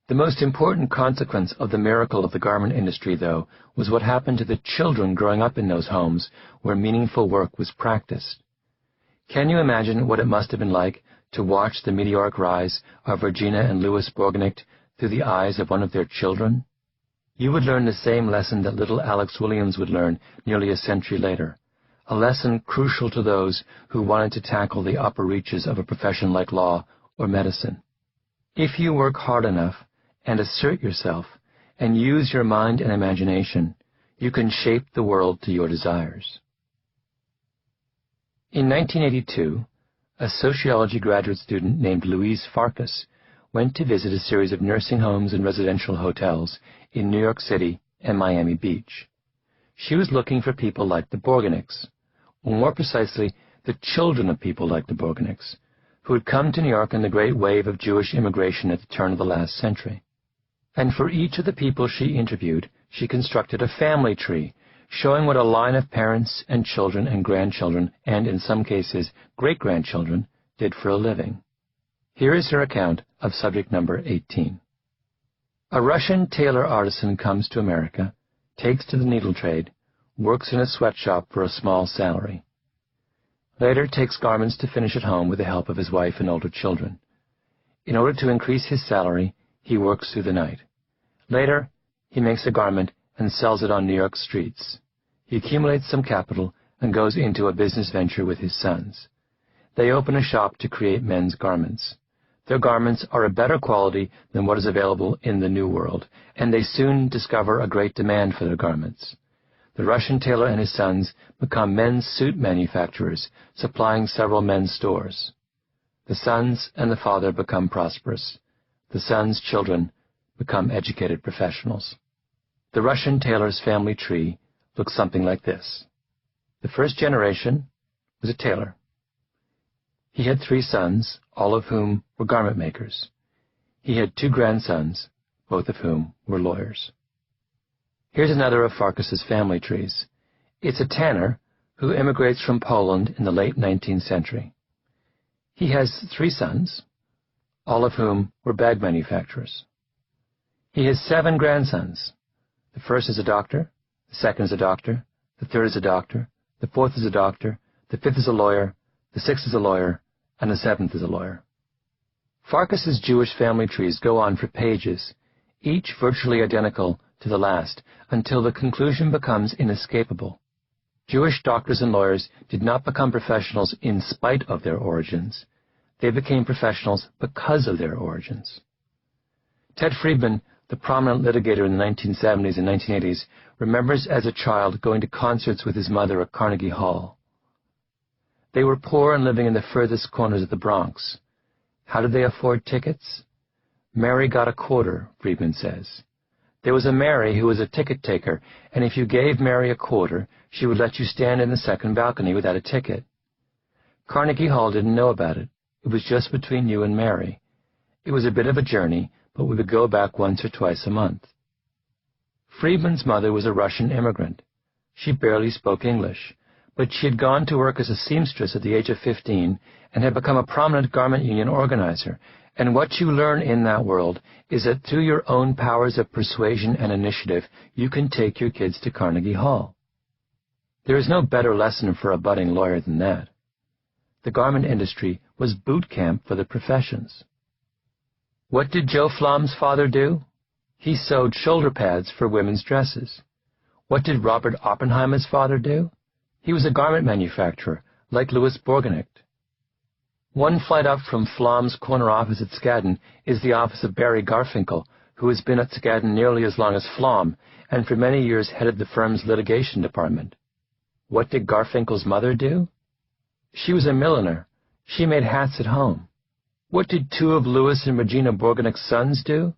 The most important consequence of the miracle of the garment industry, though, was what happened to the children growing up in those homes where meaningful work was practiced. Can you imagine what it must have been like to watch the meteoric rise of Regina and Louis Borgenicht through the eyes of one of their children? You would learn the same lesson that little Alex Williams would learn nearly a century later, a lesson crucial to those who wanted to tackle the upper reaches of a profession like law or medicine. If you work hard enough and assert yourself and use your mind and imagination, you can shape the world to your desires. In 1982, a sociology graduate student named Louise Farkas went to visit a series of nursing homes and residential hotels in New York City and Miami Beach. She was looking for people like the Borgenics, or more precisely, the children of people like the Borgenics, who had come to New York in the great wave of Jewish immigration at the turn of the last century. And for each of the people she interviewed, she constructed a family tree, showing what a line of parents and children and grandchildren, and in some cases great-grandchildren, did for a living. Here is her account of subject number 18. A Russian tailor artisan comes to America, takes to the needle trade, works in a sweatshop for a small salary. Later takes garments to finish at home with the help of his wife and older children. In order to increase his salary, he works through the night. Later, he makes a garment and sells it on New York streets. He accumulates some capital and goes into a business venture with his sons. They open a shop to create men's garments. Their garments are a better quality than what is available in the New World, and they soon discover a great demand for their garments. The Russian tailor and his sons become men's suit manufacturers, supplying several men's stores. The sons and the father become prosperous. The sons' children become educated professionals. The Russian tailor's family tree looks something like this. The first generation was a tailor. He had 3 sons, all of whom were garment makers. He had 2 grandsons, both of whom were lawyers. Here's another of Farkas's family trees. It's a tanner who immigrates from Poland in the late 19th century. He has 3 sons, all of whom were bag manufacturers. He has 7 grandsons. The first is a doctor, the second is a doctor, the third is a doctor, the fourth is a doctor, the fifth is a lawyer, the sixth is a lawyer, and the 7th is a lawyer. Farkas's Jewish family trees go on for pages, each virtually identical to the last, until the conclusion becomes inescapable. Jewish doctors and lawyers did not become professionals in spite of their origins. They became professionals because of their origins. Ted Friedman, the prominent litigator in the 1970s and 1980s, remembers as a child going to concerts with his mother at Carnegie Hall. They were poor and living in the furthest corners of the Bronx. How did they afford tickets? Mary got a quarter, Friedman says. There was a Mary who was a ticket taker, and if you gave Mary a quarter, she would let you stand in the second balcony without a ticket. Carnegie Hall didn't know about it. It was just between you and Mary. It was a bit of a journey, but we would go back once or twice a month. Friedman's mother was a Russian immigrant. She barely spoke English, but she had gone to work as a seamstress at the age of 15 and had become a prominent garment union organizer. And what you learn in that world is that through your own powers of persuasion and initiative, you can take your kids to Carnegie Hall. There is no better lesson for a budding lawyer than that. The garment industry was boot camp for the professions. What did Joe Flom's father do? He sewed shoulder pads for women's dresses. What did Robert Oppenheimer's father do? He was a garment manufacturer, like Louis Borgenicht. One flight up from Flom's corner office at Skadden is the office of Barry Garfinkel, who has been at Skadden nearly as long as Flom, and for many years headed the firm's litigation department. What did Garfinkel's mother do? She was a milliner. She made hats at home. What did 2 of Louis and Regina Borgenicht's sons do?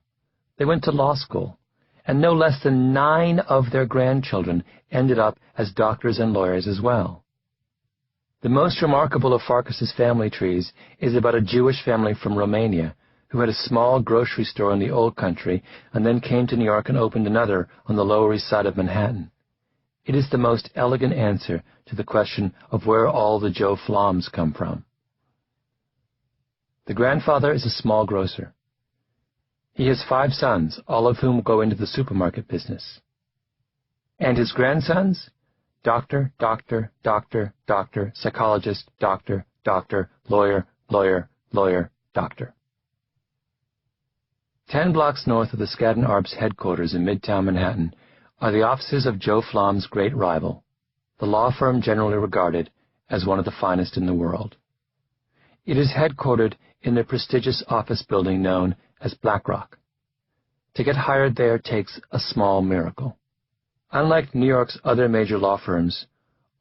They went to law school, and no less than 9 of their grandchildren ended up as doctors and lawyers as well. The most remarkable of Farkas's family trees is about a Jewish family from Romania who had a small grocery store in the old country and then came to New York and opened another on the Lower East Side of Manhattan. It is the most elegant answer to the question of where all the Joe Floms come from. The grandfather is a small grocer. He has 5 sons, all of whom go into the supermarket business. And his grandsons? Doctor, doctor, doctor, doctor, psychologist, doctor, doctor, lawyer, lawyer, lawyer, doctor. 10 blocks north of the Skadden Arps headquarters in Midtown Manhattan are the offices of Joe Flom's great rival, the law firm generally regarded as one of the finest in the world. It is headquartered in the prestigious office building known as BlackRock. To get hired there takes a small miracle. Unlike New York's other major law firms,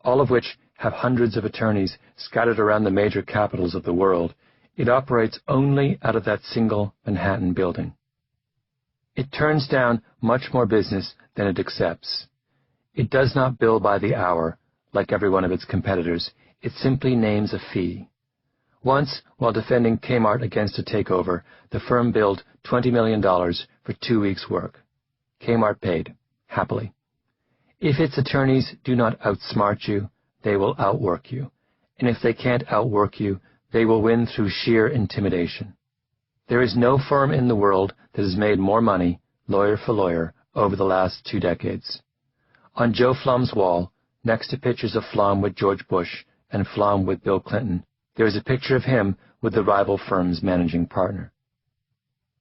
all of which have hundreds of attorneys scattered around the major capitals of the world, it operates only out of that single Manhattan building. It turns down much more business than it accepts. It does not bill by the hour, like every one of its competitors. It simply names a fee. Once, while defending Kmart against a takeover, the firm billed $20 million for 2 weeks' work. Kmart paid, happily. If its attorneys do not outsmart you, they will outwork you. And if they can't outwork you, they will win through sheer intimidation. There is no firm in the world that has made more money, lawyer for lawyer, over the last 2 decades. On Joe Flum's wall, next to pictures of Flum with George Bush and Flum with Bill Clinton, there is a picture of him with the rival firm's managing partner.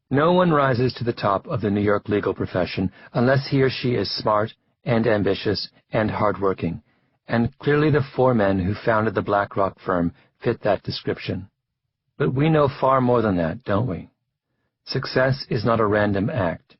No one rises to the top of the New York legal profession unless he or she is smart and ambitious and hardworking, and clearly the 4 men who founded the BlackRock firm fit that description. But we know far more than that, don't we? Success is not a random act.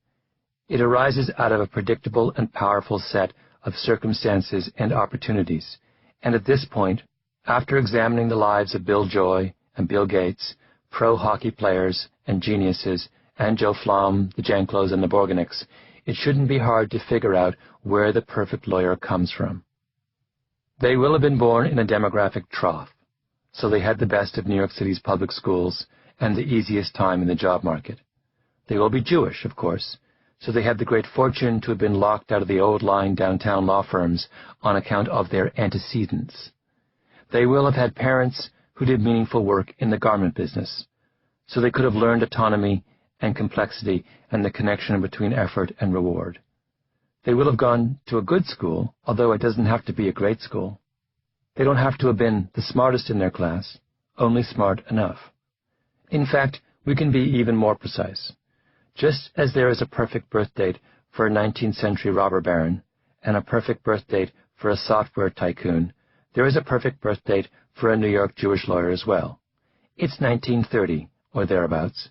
It arises out of a predictable and powerful set of circumstances and opportunities, and at this point, after examining the lives of Bill Joy and Bill Gates, pro hockey players and geniuses, and Joe Flum, the Janklows, and the Borgenics, it shouldn't be hard to figure out where the perfect lawyer comes from. They will have been born in a demographic trough, so they had the best of New York City's public schools and the easiest time in the job market. They will be Jewish, of course, so they had the great fortune to have been locked out of the old-line downtown law firms on account of their antecedents. They will have had parents who did meaningful work in the garment business, so they could have learned autonomy and complexity and the connection between effort and reward. They will have gone to a good school, although it doesn't have to be a great school. They don't have to have been the smartest in their class, only smart enough. In fact, we can be even more precise. Just as there is a perfect birth date for a 19th century robber baron and a perfect birth date for a software tycoon, there is a perfect birth date for a New York Jewish lawyer as well. It's 1930, or thereabouts,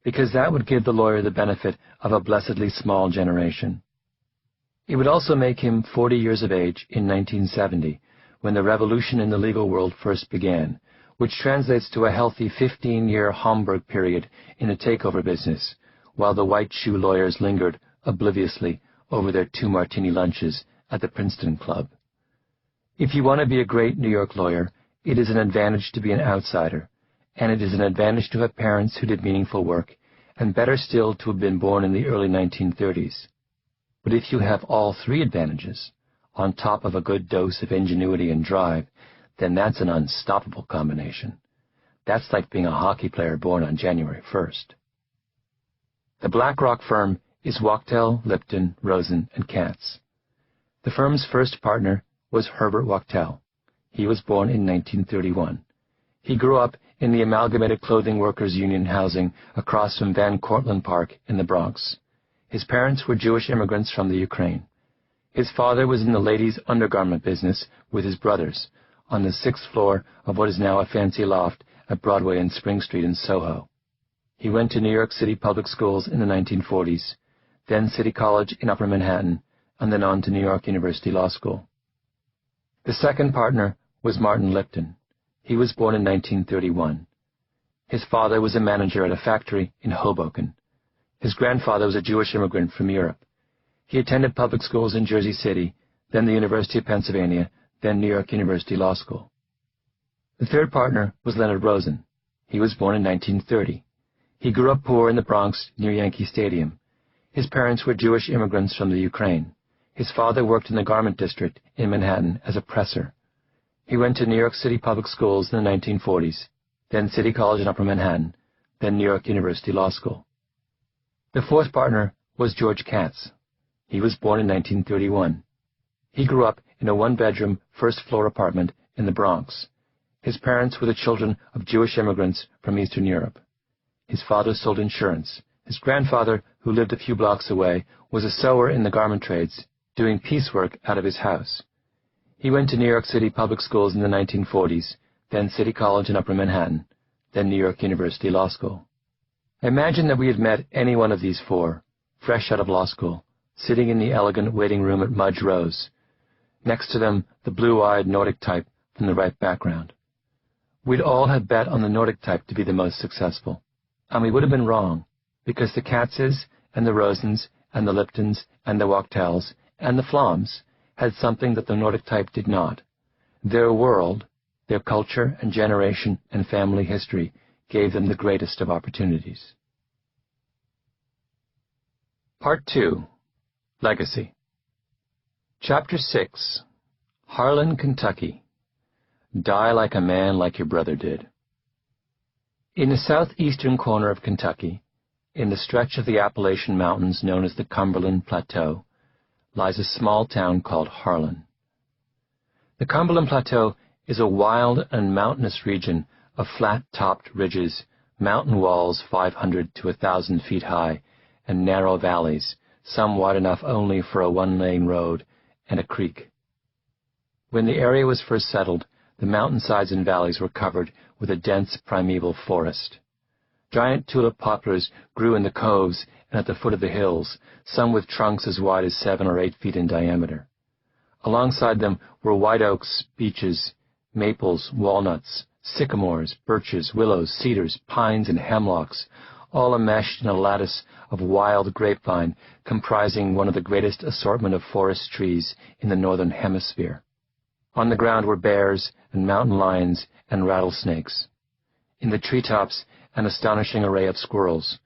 because that would give the lawyer the benefit of a blessedly small generation. It would also make him 40 years of age in 1970, when the revolution in the legal world first began, which translates to a healthy 15-year Homburg period in the takeover business, while the white shoe lawyers lingered obliviously over their 2-martini lunches at the Princeton Club. If you want to be a great New York lawyer, it is an advantage to be an outsider, and it is an advantage to have parents who did meaningful work, and better still to have been born in the early 1930s. But if you have all 3 advantages, on top of a good dose of ingenuity and drive, then that's an unstoppable combination. That's like being a hockey player born on January 1st. The BlackRock firm is Wachtell, Lipton, Rosen, and Katz. The firm's first partner was Herbert Wachtell. He was born in 1931. He grew up in the Amalgamated Clothing Workers Union housing across from Van Cortlandt Park in the Bronx. His parents were Jewish immigrants from the Ukraine. His father was in the ladies' undergarment business with his brothers on the 6th floor of what is now a fancy loft at Broadway and Spring Street in Soho. He went to New York City public schools in the 1940s, then City College in Upper Manhattan, and then on to New York University Law School. The second partner was Martin Lipton. He was born in 1931. His father was a manager at a factory in Hoboken. His grandfather was a Jewish immigrant from Europe. He attended public schools in Jersey City, then the University of Pennsylvania, then New York University Law School. The third partner was Leonard Rosen. He was born in 1930. He grew up poor in the Bronx near Yankee Stadium. His parents were Jewish immigrants from the Ukraine. His father worked in the garment district in Manhattan as a presser. He went to New York City public schools in the 1940s, then City College in Upper Manhattan, then New York University Law School. The fourth partner was George Katz. He was born in 1931. He grew up in a 1-bedroom, first-floor apartment in the Bronx. His parents were the children of Jewish immigrants from Eastern Europe. His father sold insurance. His grandfather, who lived a few blocks away, was a sewer in the garment trades, doing piecework out of his house. He went to New York City public schools in the 1940s, then City College in Upper Manhattan, then New York University Law School. Imagine that we had met any one of these 4, fresh out of law school, sitting in the elegant waiting room at Mudge Rose. Next to them, the blue-eyed Nordic type from the right background. We'd all have bet on the Nordic type to be the most successful. And we would have been wrong, because the Katzes and the Rosens, and the Liptons, and the Wachtels, and the Flams had something that the Nordic type did not. Their world, their culture and generation and family history gave them the greatest of opportunities. Part 2. Legacy. Chapter 6. Harlan, Kentucky. Die like a man like your brother did. In the southeastern corner of Kentucky, in the stretch of the Appalachian Mountains known as the Cumberland Plateau, lies a small town called Harlan. The Cumberland Plateau is a wild and mountainous region of flat-topped ridges, mountain walls 500 to 1,000 feet high, and narrow valleys, some wide enough only for a one-lane road and a creek. When the area was first settled, the mountainsides and valleys were covered with a dense primeval forest. Giant tulip poplars grew in the coves and at the foot of the hills, some with trunks as wide as 7 or 8 feet in diameter. Alongside them were white oaks, beeches, maples, walnuts, sycamores, birches, willows, cedars, pines, and hemlocks, all enmeshed in a lattice of wild grapevine comprising one of the greatest assortment of forest trees in the northern hemisphere. On the ground were bears and mountain lions and rattlesnakes. In the treetops, an astonishing array of squirrels,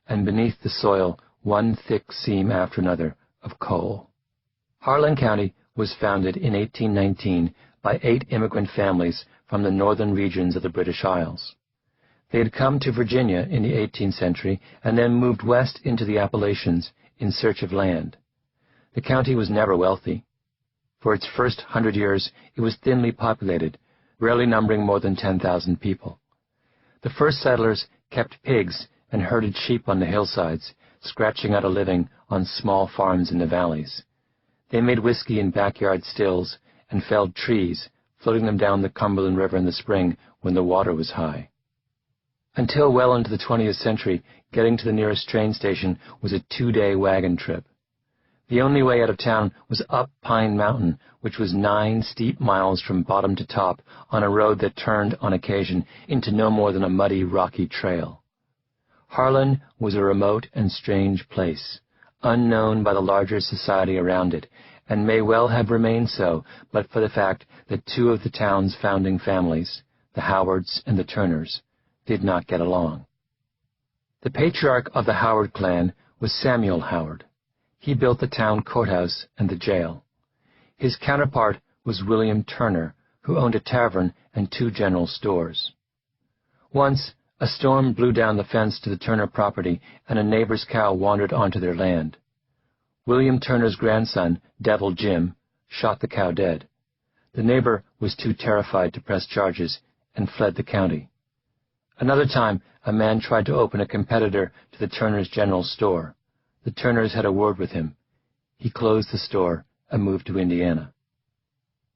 and beneath the soil, one thick seam after another of coal. Harlan County was founded in 1819 by 8 immigrant families from the northern regions of the British Isles. They had come to Virginia in the 18th century and then moved west into the Appalachians in search of land. The county was never wealthy. For its first 100 years, it was thinly populated, rarely numbering more than 10,000 people. The first settlers kept pigs and herded sheep on the hillsides, scratching out a living on small farms in the valleys. They made whiskey in backyard stills and felled trees, floating them down the Cumberland River in the spring when the water was high. Until well into the 20th century, getting to the nearest train station was a 2-day wagon trip. The only way out of town was up Pine Mountain, which was 9 steep miles from bottom to top on a road that turned on occasion into no more than a muddy, rocky trail. Harlan was a remote and strange place, unknown by the larger society around it, and may well have remained so but for the fact that 2 of the town's founding families, the Howards and the Turners, did not get along. The patriarch of the Howard clan was Samuel Howard. He built the town courthouse and the jail. His counterpart was William Turner, who owned a tavern and 2 general stores. Once, a storm blew down the fence to the Turner property, and a neighbor's cow wandered onto their land. William Turner's grandson, Devil Jim, shot the cow dead. The neighbor was too terrified to press charges and fled the county. Another time, a man tried to open a competitor to the Turners' general store. The Turners had a word with him. He closed the store and moved to Indiana.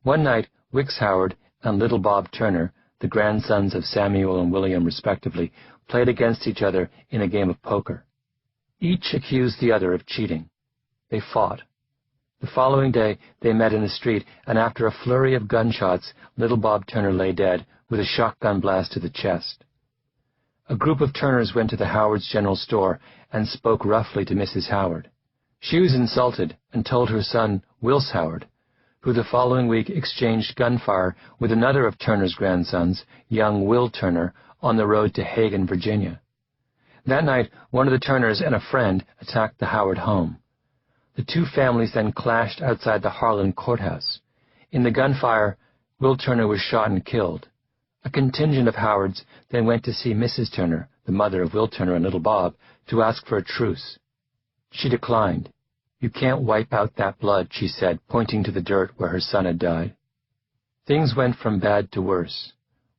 One night, Wicks Howard and Little Bob Turner, the grandsons of Samuel and William respectively, played against each other in a game of poker. Each accused the other of cheating. They fought. The following day, they met in the street, and after a flurry of gunshots, Little Bob Turner lay dead with a shotgun blast to the chest. A group of Turners went to the Howards' general store and spoke roughly to Mrs. Howard. She was insulted and told her son, Wills Howard, who the following week exchanged gunfire with another of Turner's grandsons, young Will Turner, on the road to Hagen, Virginia. That night, one of the Turners and a friend attacked the Howard home. The 2 families then clashed outside the Harlan courthouse. In the gunfire, Will Turner was shot and killed. A contingent of Howards then went to see Mrs. Turner, the mother of Will Turner and Little Bob, to ask for a truce. She declined. "You can't wipe out that blood," she said, pointing to the dirt where her son had died. Things went from bad to worse.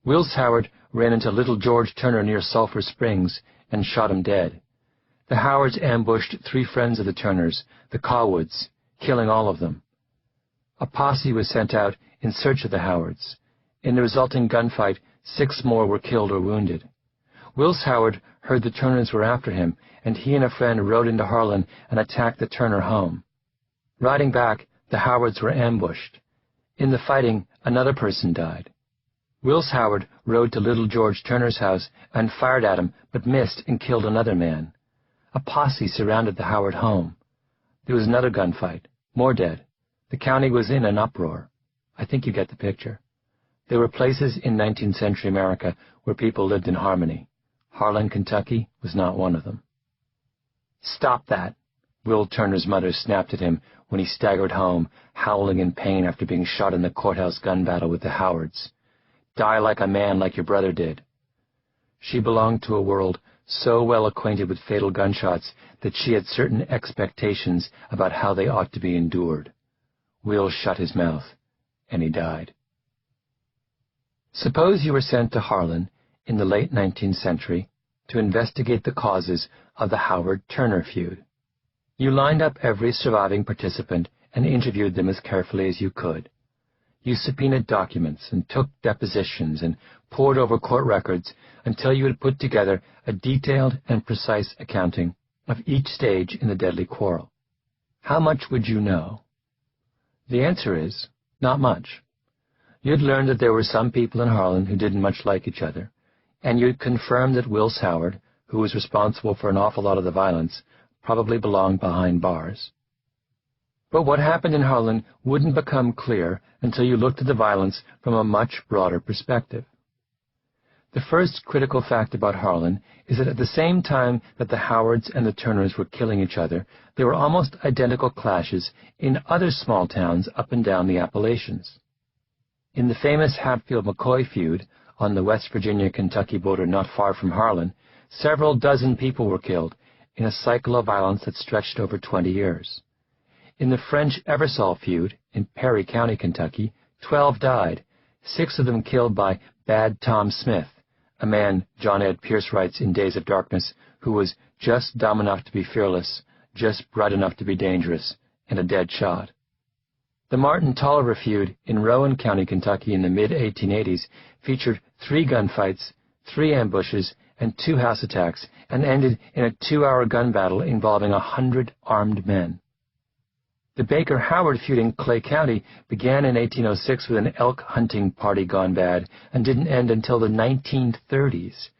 Wills Howard ran into Little George Turner near Sulphur Springs and shot him dead. The Howards ambushed 3 friends of the Turners, the Cawwoods, killing all of them. A posse was sent out in search of the Howards. In the resulting gunfight, 6 more were killed or wounded. Wills Howard heard the Turners were after him, and he and a friend rode into Harlan and attacked the Turner home. Riding back, the Howards were ambushed. In the fighting, another person died. Wills Howard rode to Little George Turner's house and fired at him, but missed and killed another man. A posse surrounded the Howard home. There was another gunfight. More dead. The county was in an uproar. I think you get the picture. There were places in 19th century America where people lived in harmony. Harlan, Kentucky was not one of them. "Stop that," Will Turner's mother snapped at him when he staggered home, howling in pain after being shot in the courthouse gun battle with the Howards. "Die like a man like your brother did." She belonged to a world so well acquainted with fatal gunshots that she had certain expectations about how they ought to be endured. Will shut his mouth, and he died. Suppose you were sent to Harlan in the late 19th century to investigate the causes of the Howard-Turner feud. You lined up every surviving participant and interviewed them as carefully as you could. You subpoenaed documents and took depositions and pored over court records until you had put together a detailed and precise accounting of each stage in the deadly quarrel. How much would you know? The answer is, not much. You'd learned that there were some people in Harlan who didn't much like each other, and you'd confirmed that Wills Howard, who was responsible for an awful lot of the violence, probably belonged behind bars. But what happened in Harlan wouldn't become clear until you looked at the violence from a much broader perspective. The first critical fact about Harlan is that at the same time that the Howards and the Turners were killing each other, there were almost identical clashes in other small towns up and down the Appalachians. In the famous Hatfield-McCoy feud on the West Virginia-Kentucky border not far from Harlan, several dozen people were killed in a cycle of violence that stretched over 20 years. In the French Eversole feud in Perry County, Kentucky, 12 died, 6 of them killed by Bad Tom Smith, a man, John Ed Pierce writes in Days of Darkness, who was just dumb enough to be fearless, just bright enough to be dangerous, and a dead shot. The Martin-Tolliver feud in Rowan County, Kentucky in the mid-1880s featured 3 gunfights, 3 ambushes, and 2 house attacks, and ended in a 2-hour gun battle involving 100 armed men. The Baker-Howard feud in Clay County began in 1806 with an elk hunting party gone bad and didn't end until the 1930s,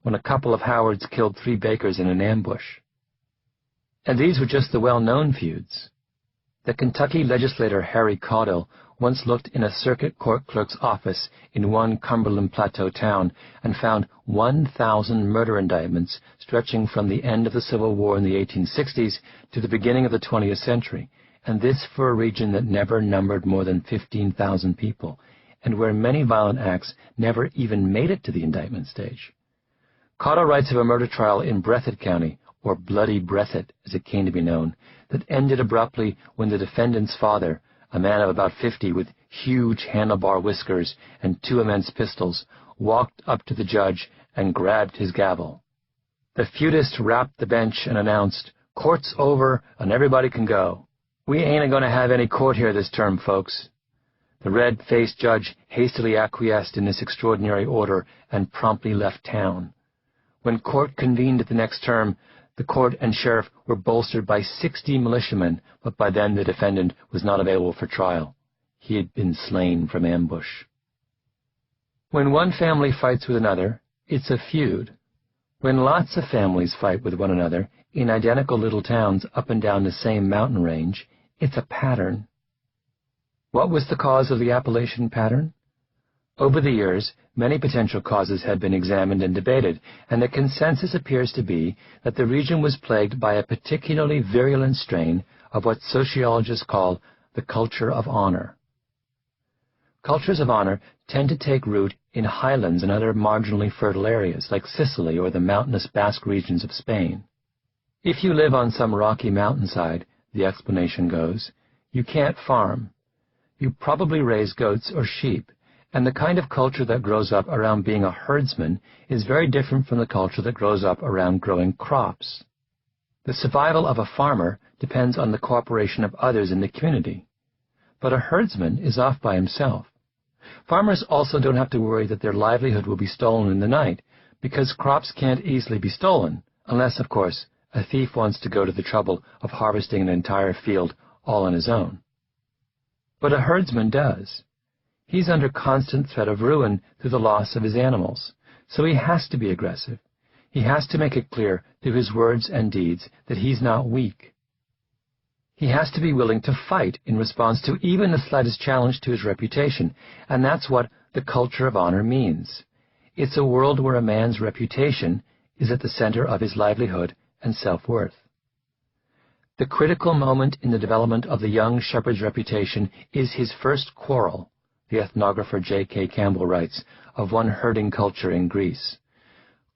when a couple of Howards killed 3 Bakers in an ambush. And these were just the well-known feuds. The Kentucky legislator Harry Caudill once looked in a circuit court clerk's office in one Cumberland Plateau town and found 1,000 murder indictments stretching from the end of the Civil War in the 1860s to the beginning of the 20th century, and this for a region that never numbered more than 15,000 people, and where many violent acts never even made it to the indictment stage. Caudill writes of a murder trial in Breathitt County, or Bloody Breathitt as it came to be known, that ended abruptly when the defendant's father, a man of about 50 with huge handlebar whiskers and 2 immense pistols, walked up to the judge and grabbed his gavel. The feudist rapped the bench and announced, "Court's over and everybody can go. We ain't going to have any court here this term, folks." The red-faced judge hastily acquiesced in this extraordinary order and promptly left town. When court convened at the next term, the court and sheriff were bolstered by 60 militiamen, but by then the defendant was not available for trial. He had been slain from ambush. When one family fights with another, it's a feud. When lots of families fight with one another in identical little towns up and down the same mountain range, it's a pattern. What was the cause of the Appalachian pattern? Over the years, many potential causes had been examined and debated, and the consensus appears to be that the region was plagued by a particularly virulent strain of what sociologists call the culture of honor. Cultures of honor tend to take root in highlands and other marginally fertile areas, like Sicily or the mountainous Basque regions of Spain. If you live on some rocky mountainside, the explanation goes, you can't farm. You probably raise goats or sheep, and the kind of culture that grows up around being a herdsman is very different from the culture that grows up around growing crops. The survival of a farmer depends on the cooperation of others in the community, but a herdsman is off by himself. Farmers also don't have to worry that their livelihood will be stolen in the night, because crops can't easily be stolen, unless, of course, a thief wants to go to the trouble of harvesting an entire field all on his own. But a herdsman does. He's under constant threat of ruin through the loss of his animals, so he has to be aggressive. He has to make it clear through his words and deeds that he's not weak. He has to be willing to fight in response to even the slightest challenge to his reputation, and that's what the culture of honor means. It's a world where a man's reputation is at the center of his livelihood and self-worth. The critical moment in the development of the young shepherd's reputation is his first quarrel, the ethnographer J.K. Campbell writes, of one herding culture in Greece.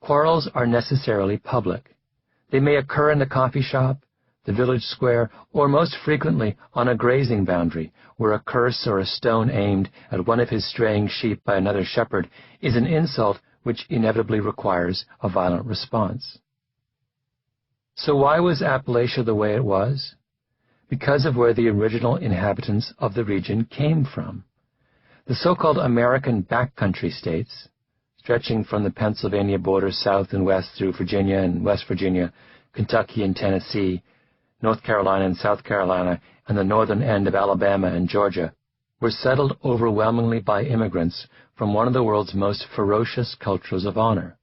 Quarrels are necessarily public. They may occur in the coffee shop, the village square, or most frequently on a grazing boundary, where a curse or a stone aimed at one of his straying sheep by another shepherd is an insult which inevitably requires a violent response. So why was Appalachia the way it was? Because of where the original inhabitants of the region came from. The so-called American backcountry states, stretching from the Pennsylvania border south and west through Virginia and West Virginia, Kentucky and Tennessee, North Carolina and South Carolina, and the northern end of Alabama and Georgia, were settled overwhelmingly by immigrants from one of the world's most ferocious cultures of honor.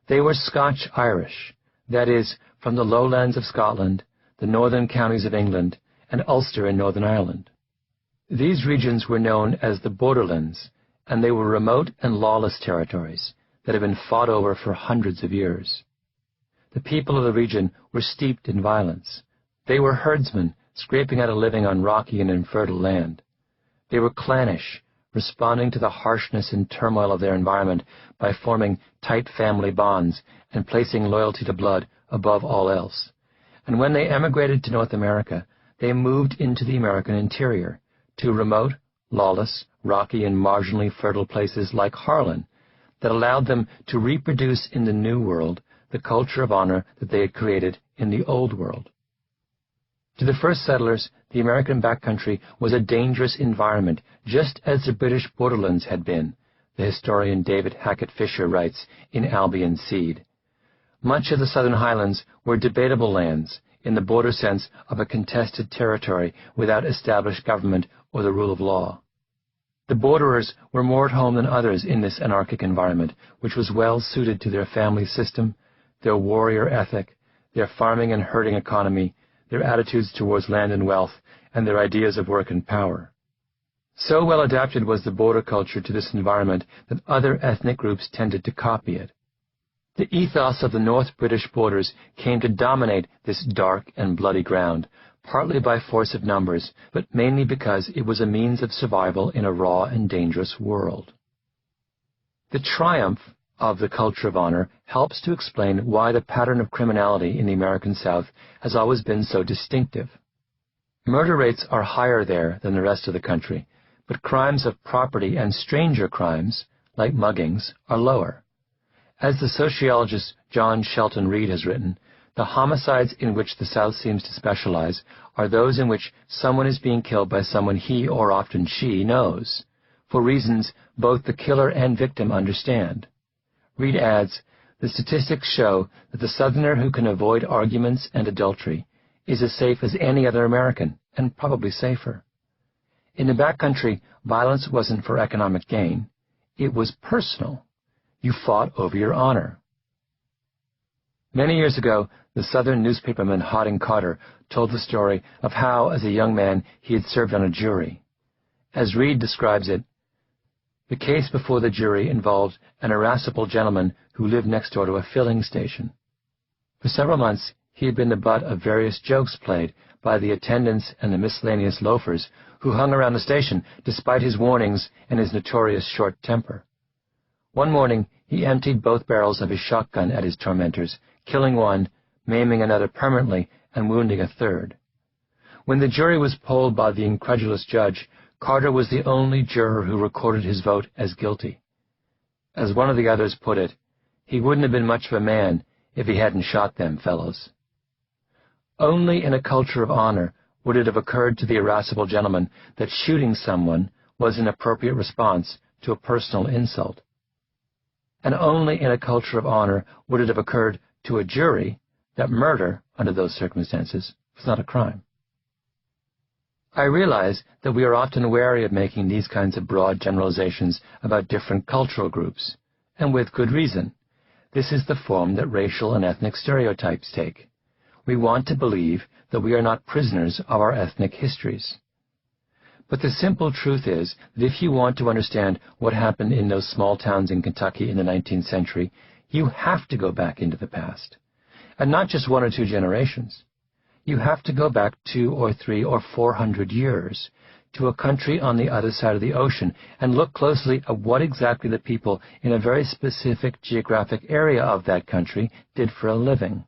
They were Scotch-Irish, that is, from the lowlands of Scotland, the northern counties of England, and Ulster in Northern Ireland. These regions were known as the borderlands, and they were remote and lawless territories that had been fought over for hundreds of years. The people of the region were steeped in violence. They were herdsmen scraping out a living on rocky and infertile land. They were clannish, responding to the harshness and turmoil of their environment by forming tight family bonds and placing loyalty to blood above all else. And when they emigrated to North America, they moved into the American interior, to remote, lawless, rocky, and marginally fertile places like Harlan that allowed them to reproduce in the New World the culture of honor that they had created in the Old World. To the first settlers, the American backcountry was a dangerous environment, just as the British borderlands had been, the historian David Hackett Fisher writes in Albion Seed. Much of the Southern Highlands were debatable lands, in the border sense of a contested territory without established government or the rule of law. The borderers were more at home than others in this anarchic environment, which was well suited to their family system, their warrior ethic, their farming and herding economy, their attitudes towards land and wealth, and their ideas of work and power. So well adapted was the border culture to this environment that other ethnic groups tended to copy it. The ethos of the North British borders came to dominate this dark and bloody ground, partly by force of numbers, but mainly because it was a means of survival in a raw and dangerous world. The triumph of the culture of honor helps to explain why the pattern of criminality in the American South has always been so distinctive. Murder rates are higher there than the rest of the country, but crimes of property and stranger crimes, like muggings, are lower. As the sociologist John Shelton Reed has written, the homicides in which the South seems to specialize are those in which someone is being killed by someone he, or often she, knows, for reasons both the killer and victim understand. Reed adds, the statistics show that the Southerner who can avoid arguments and adultery is as safe as any other American, and probably safer. In the backcountry, violence wasn't for economic gain. It was personal. You fought over your honor. Many years ago, the Southern newspaperman Harding Carter told the story of how, as a young man, he had served on a jury. As Reed describes it, the case before the jury involved an irascible gentleman who lived next door to a filling station. For several months, he had been the butt of various jokes played by the attendants and the miscellaneous loafers who hung around the station despite his warnings and his notorious short temper. One morning, he emptied both barrels of his shotgun at his tormentors, killing one, maiming another permanently, and wounding a third. When the jury was polled by the incredulous judge, Carter was the only juror who recorded his vote as guilty. As one of the others put it, he wouldn't have been much of a man if he hadn't shot them fellows. Only in a culture of honor would it have occurred to the irascible gentleman that shooting someone was an appropriate response to a personal insult. And only in a culture of honor would it have occurred to a jury that murder, under those circumstances, was not a crime. I realize that we are often wary of making these kinds of broad generalizations about different cultural groups, and with good reason. This is the form that racial and ethnic stereotypes take. We want to believe that we are not prisoners of our ethnic histories. But the simple truth is that if you want to understand what happened in those small towns in Kentucky in the 19th century, you have to go back into the past. And not just 1 or 2 generations. You have to go back 2 or 3 or 400 years to a country on the other side of the ocean and look closely at what exactly the people in a very specific geographic area of that country did for a living.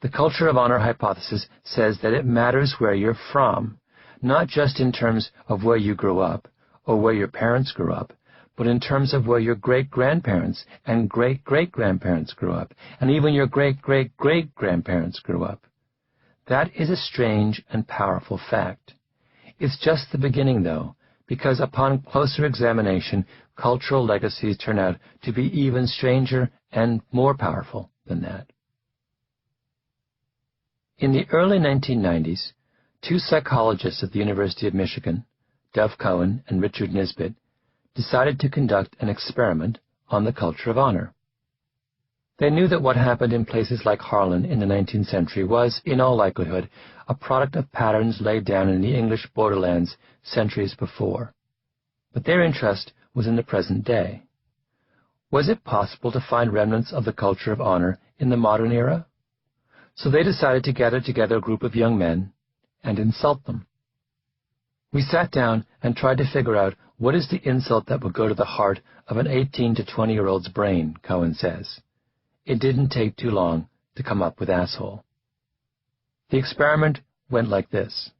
The culture of honor hypothesis says that it matters where you're from, not just in terms of where you grew up or where your parents grew up, but in terms of where your great-grandparents and great-great-grandparents grew up, and even your great-great-great-grandparents grew up. That is a strange and powerful fact. It's just the beginning, though, because upon closer examination, cultural legacies turn out to be even stranger and more powerful than that. In the early 1990s, 2 psychologists at the University of Michigan, Dov Cohen and Richard Nisbett, decided to conduct an experiment on the culture of honor. They knew that what happened in places like Harlan in the 19th century was, in all likelihood, a product of patterns laid down in the English borderlands centuries before. But their interest was in the present day. Was it possible to find remnants of the culture of honor in the modern era? So they decided to gather together a group of young men and insult them. We sat down and tried to figure out what is the insult that would go to the heart of an 18 to 20-year-old's brain, Cohen says. It didn't take too long to come up with asshole. The experiment went like this.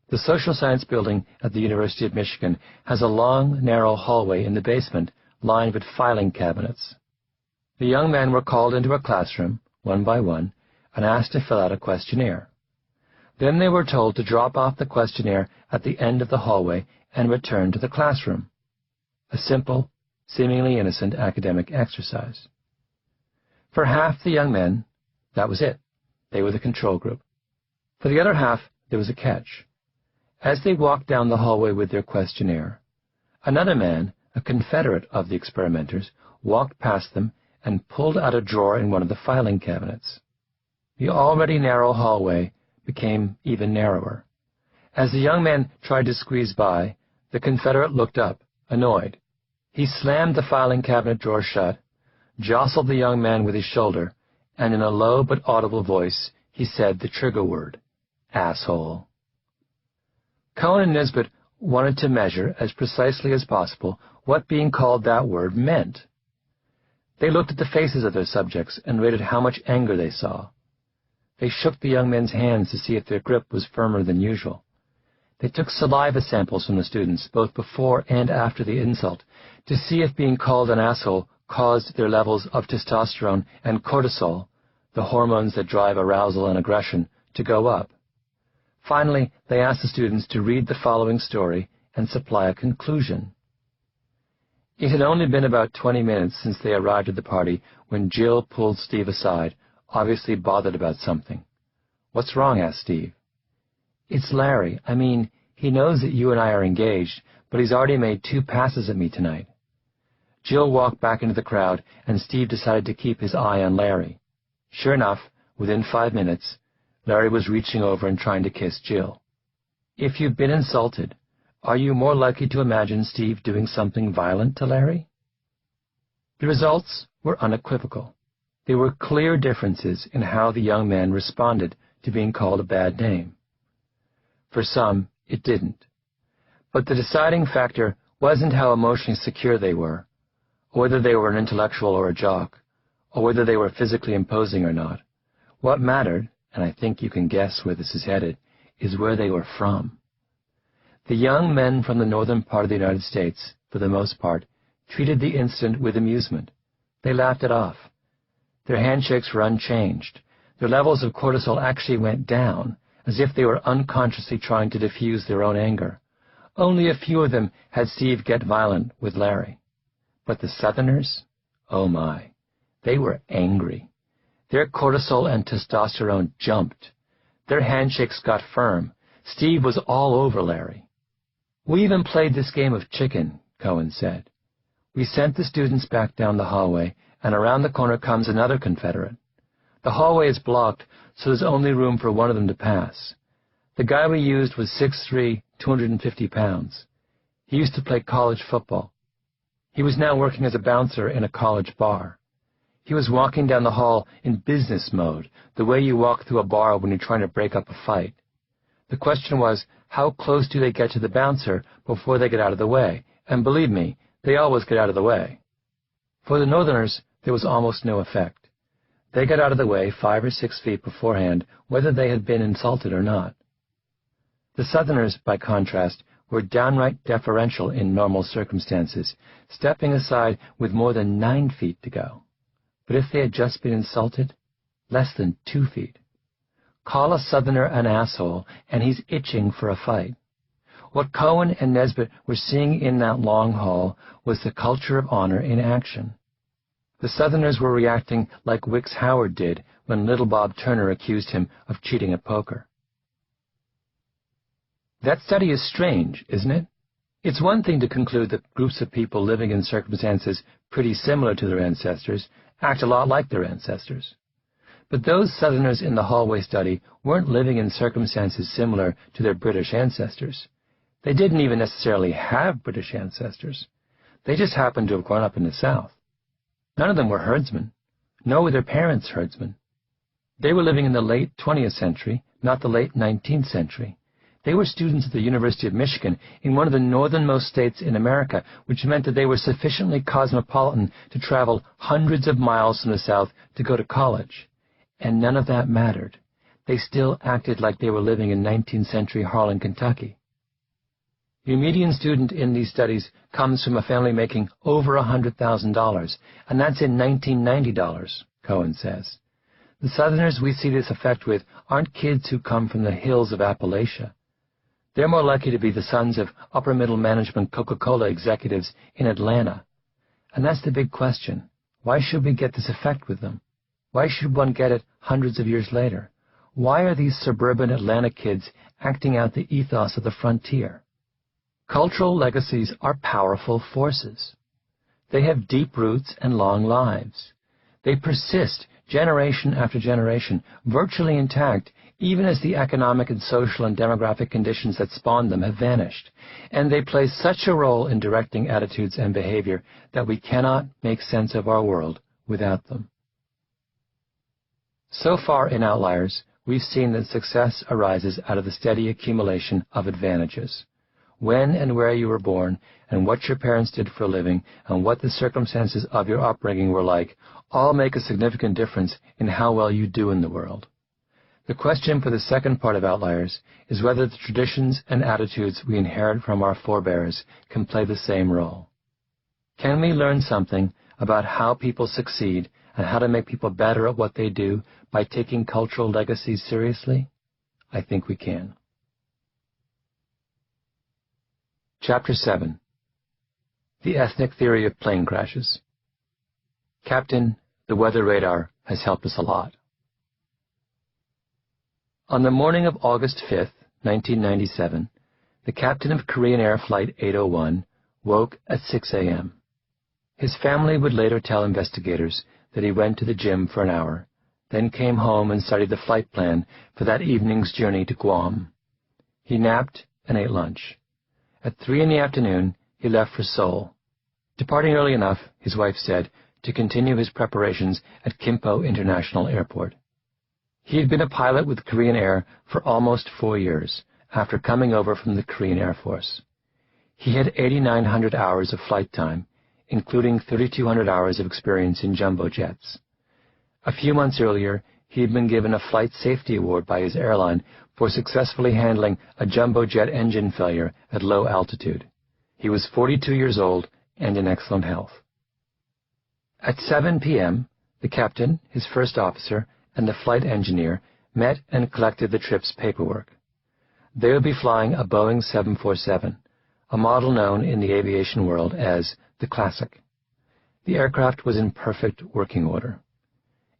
The social science building at the University of Michigan has a long, narrow hallway in the basement lined with filing cabinets. The young men were called into a classroom, one by one, and asked to fill out a questionnaire. Then they were told to drop off the questionnaire at the end of the hallway and return to the classroom. A simple, seemingly innocent academic exercise. For half the young men, that was it. They were the control group. For the other half, there was a catch. As they walked down the hallway with their questionnaire, another man, a confederate of the experimenters, walked past them and pulled out a drawer in one of the filing cabinets. The already narrow hallway became even narrower. As the young man tried to squeeze by, the confederate looked up, annoyed. He slammed the filing cabinet drawer shut, jostled the young man with his shoulder, and in a low but audible voice, he said the trigger word, asshole. Cohen and Nisbett wanted to measure as precisely as possible what being called that word meant. They looked at the faces of their subjects and rated how much anger they saw. They shook the young men's hands to see if their grip was firmer than usual. They took saliva samples from the students, both before and after the insult, to see if being called an asshole caused their levels of testosterone and cortisol, the hormones that drive arousal and aggression, to go up. Finally, they asked the students to read the following story and supply a conclusion. It had only been about 20 minutes since they arrived at the party when Jill pulled Steve aside, obviously bothered about something. "What's wrong?" asked Steve. "It's Larry. I mean, he knows that you and I are engaged, but he's already made 2 passes at me tonight." Jill walked back into the crowd, and Steve decided to keep his eye on Larry. Sure enough, within 5 minutes, Larry was reaching over and trying to kiss Jill. If you've been insulted, are you more likely to imagine Steve doing something violent to Larry? The results were unequivocal. There were clear differences in how the young man responded to being called a bad name. For some, it didn't. But the deciding factor wasn't how emotionally secure they were, or whether they were an intellectual or a jock, or whether they were physically imposing or not. What mattered, and I think you can guess where this is headed, is where they were from. The young men from the northern part of the United States, for the most part, treated the incident with amusement. They laughed it off. Their handshakes were unchanged. Their levels of cortisol actually went down, as if they were unconsciously trying to diffuse their own anger. Only a few of them had Steve get violent with Larry. But the Southerners? Oh my. They were angry. Their cortisol and testosterone jumped. Their handshakes got firm. Steve was all over Larry. "We even played this game of chicken," Cohen said. "We sent the students back down the hallway and around the corner comes another Confederate. The hallway is blocked, so there's only room for one of them to pass. The guy we used was 6'3", 250 pounds. He used to play college football. He was now working as a bouncer in a college bar. He was walking down the hall in business mode, the way you walk through a bar when you're trying to break up a fight. The question was, how close do they get to the bouncer before they get out of the way? And believe me, they always get out of the way. For the Northerners, there was almost no effect. They got out of the way 5 or 6 feet beforehand, whether they had been insulted or not. The Southerners, by contrast, were downright deferential in normal circumstances, stepping aside with more than 9 feet to go. But if they had just been insulted, less than 2 feet. Call a Southerner an asshole, and he's itching for a fight. What Cohen and Nesbitt were seeing in that long hall was the culture of honor in action. The Southerners were reacting like Wicks Howard did when little Bob Turner accused him of cheating at poker. That study is strange, isn't it? It's one thing to conclude that groups of people living in circumstances pretty similar to their ancestors act a lot like their ancestors. But those Southerners in the hallway study weren't living in circumstances similar to their British ancestors. They didn't even necessarily have British ancestors. They just happened to have grown up in the South. None of them were herdsmen, nor were their parents herdsmen. They were living in the late 20th century, not the late 19th century. They were students at the University of Michigan in one of the northernmost states in America, which meant that they were sufficiently cosmopolitan to travel hundreds of miles from the South to go to college. And none of that mattered. They still acted like they were living in 19th century Harlan, Kentucky. The median student in these studies comes from a family making over $100,000, and that's in $1990, Cohen says. The Southerners we see this effect with aren't kids who come from the hills of Appalachia. They're more likely to be the sons of upper-middle management Coca-Cola executives in Atlanta. And that's the big question. Why should we get this effect with them? Why should one get it hundreds of years later? Why are these suburban Atlanta kids acting out the ethos of the frontier? Cultural legacies are powerful forces. They have deep roots and long lives. They persist generation after generation, virtually intact, even as the economic and social and demographic conditions that spawned them have vanished. And they play such a role in directing attitudes and behavior that we cannot make sense of our world without them. So far in Outliers, we've seen that success arises out of the steady accumulation of advantages. When and where you were born, and what your parents did for a living, and what the circumstances of your upbringing were like, all make a significant difference in how well you do in the world. The question for the second part of Outliers is whether the traditions and attitudes we inherit from our forebears can play the same role. Can we learn something about how people succeed and how to make people better at what they do by taking cultural legacies seriously? I think we can. Chapter 7. The Ethnic Theory of Plane Crashes. Captain, the weather radar has helped us a lot. On the morning of August 5th, 1997, the captain of Korean Air Flight 801 woke at 6 a.m. His family would later tell investigators that he went to the gym for an hour, then came home and studied the flight plan for that evening's journey to Guam. He napped and ate lunch. At 3 in the afternoon, he left for Seoul, departing early enough, his wife said, to continue his preparations at Kimpo International Airport. He had been a pilot with Korean Air for almost 4 years, after coming over from the Korean Air Force. He had 8,900 hours of flight time, including 3,200 hours of experience in jumbo jets. A few months earlier, he had been given a Flight Safety Award by his airline for successfully handling a jumbo jet engine failure at low altitude. He was 42 years old and in excellent health. At 7 p.m., the captain, his first officer, and the flight engineer met and collected the trip's paperwork. They would be flying a Boeing 747, a model known in the aviation world as the Classic. The aircraft was in perfect working order.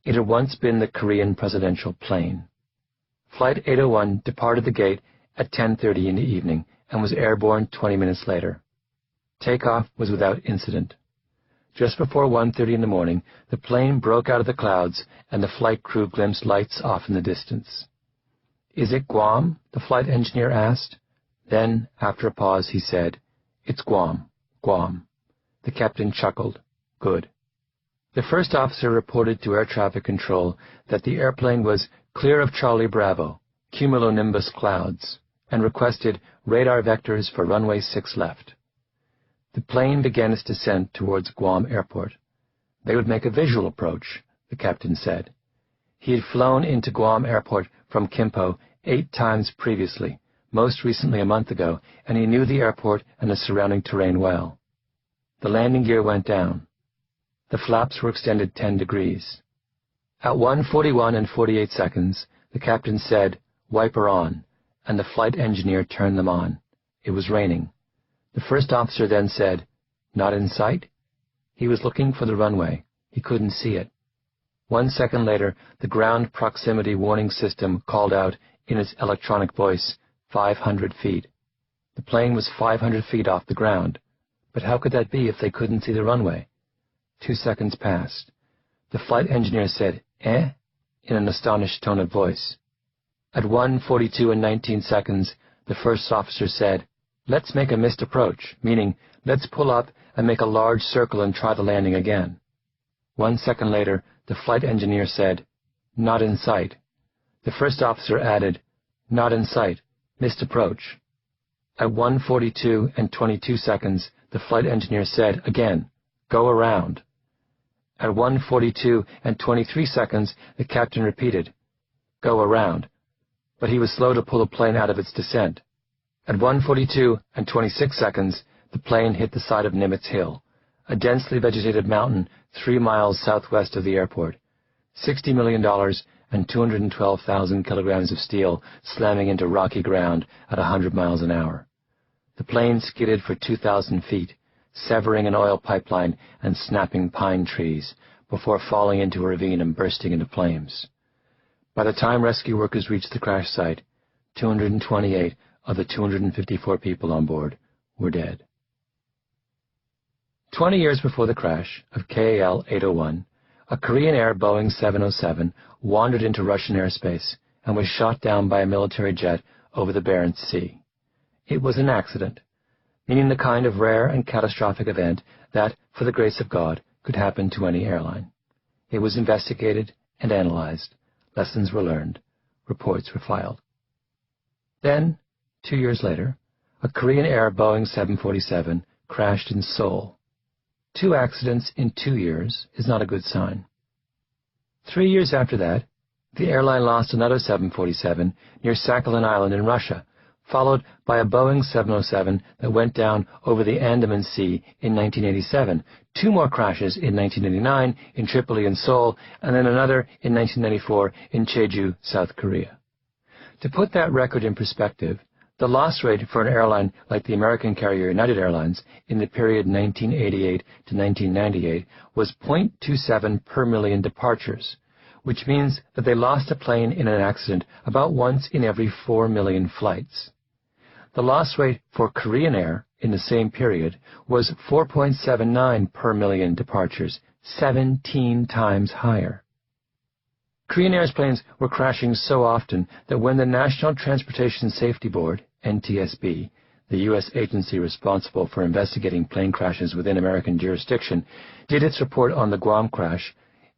It had once been the Korean presidential plane. Flight 801 departed the gate at 10:30 in the evening and was airborne 20 minutes later. Takeoff was without incident. Just before 1:30 in the morning, the plane broke out of the clouds, and the flight crew glimpsed lights off in the distance. "Is it Guam?" the flight engineer asked. Then, after a pause, he said, "It's Guam, Guam." The captain chuckled. "Good." The first officer reported to air traffic control that the airplane was clear of Charlie Bravo, cumulonimbus clouds, and requested radar vectors for runway 6 left. The plane began its descent towards Guam Airport. They would make a visual approach, the captain said. He had flown into Guam Airport from Kimpo 8 times previously, most recently a month ago, and he knew the airport and the surrounding terrain well. The landing gear went down. The flaps were extended 10 degrees. At 1:41 and 48 seconds, the captain said, "Wiper on," and the flight engineer turned them on. It was raining. The first officer then said, "Not in sight?" He was looking for the runway. He couldn't see it. 1 second later, the ground proximity warning system called out in its electronic voice, 500 feet. The plane was 500 feet off the ground. But how could that be if they couldn't see the runway? 2 seconds passed. The flight engineer said, "Eh?" in an astonished tone of voice. At 1:42 and 19 seconds, the first officer said, "Let's make a missed approach," meaning, let's pull up and make a large circle and try the landing again. 1 second later, the flight engineer said, "Not in sight." The first officer added, "Not in sight, missed approach." At 1:42 and 22 seconds, the flight engineer said again, "Go around." At 1:42 and 23 seconds, the captain repeated, "Go around," but he was slow to pull the plane out of its descent. At 1:42 and 26 seconds, the plane hit the side of Nimitz Hill, a densely vegetated mountain 3 miles southwest of the airport. $60 million and 212,000 kilograms of steel slamming into rocky ground at 100 miles an hour. The plane skidded for 2,000 feet, severing an oil pipeline and snapping pine trees, before falling into a ravine and bursting into flames. By the time rescue workers reached the crash site, 228 of the 254 people on board were dead. 20 years before the crash of KAL 801, a Korean Air Boeing 707 wandered into Russian airspace and was shot down by a military jet over the Barents Sea. It was an accident, meaning the kind of rare and catastrophic event that, for the grace of God, could happen to any airline. It was investigated and analyzed. Lessons were learned. Reports were filed. Then, 2 years later, a Korean Air Boeing 747 crashed in Seoul. 2 accidents in 2 years is not a good sign. 3 years after that, the airline lost another 747 near Sakhalin Island in Russia, followed by a Boeing 707 that went down over the Andaman Sea in 1987, 2 more crashes in 1989 in Tripoli and Seoul, and then another in 1994 in Jeju, South Korea. To put that record in perspective, the loss rate for an airline like the American carrier United Airlines in the period 1988 to 1998 was 0.27 per million departures, which means that they lost a plane in an accident about once in every 4 million flights. The loss rate for Korean Air in the same period was 4.79 per million departures, 17 times higher. Korean Air's planes were crashing so often that when the National Transportation Safety Board, NTSB, the U.S. agency responsible for investigating plane crashes within American jurisdiction, did its report on the Guam crash,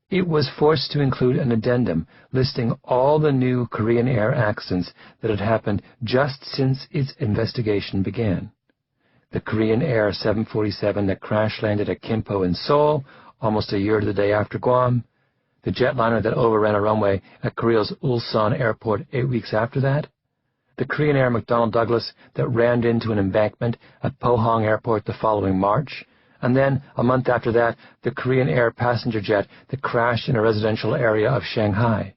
it was forced to include an addendum listing all the new Korean Air accidents that had happened just since its investigation began. The Korean Air 747 that crash-landed at Kimpo in Seoul almost a year to the day after Guam, the jetliner that overran a runway at Korea's Ulsan Airport 8 weeks after that, the Korean Air McDonnell Douglas that rammed into an embankment at Pohang Airport the following March, and then, a month after that, the Korean Air passenger jet that crashed in a residential area of Shanghai.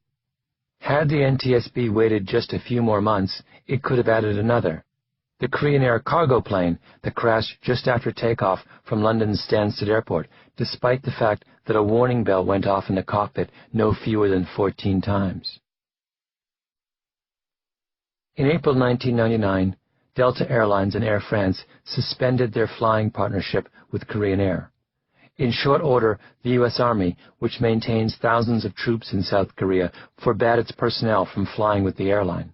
Had the NTSB waited just a few more months, it could have added another. The Korean Air cargo plane that crashed just after takeoff from London's Stansted Airport, despite the fact that a warning bell went off in the cockpit no fewer than 14 times. In April 1999, Delta Airlines and Air France suspended their flying partnership with Korean Air. In short order, the U.S. Army, which maintains thousands of troops in South Korea, forbade its personnel from flying with the airline.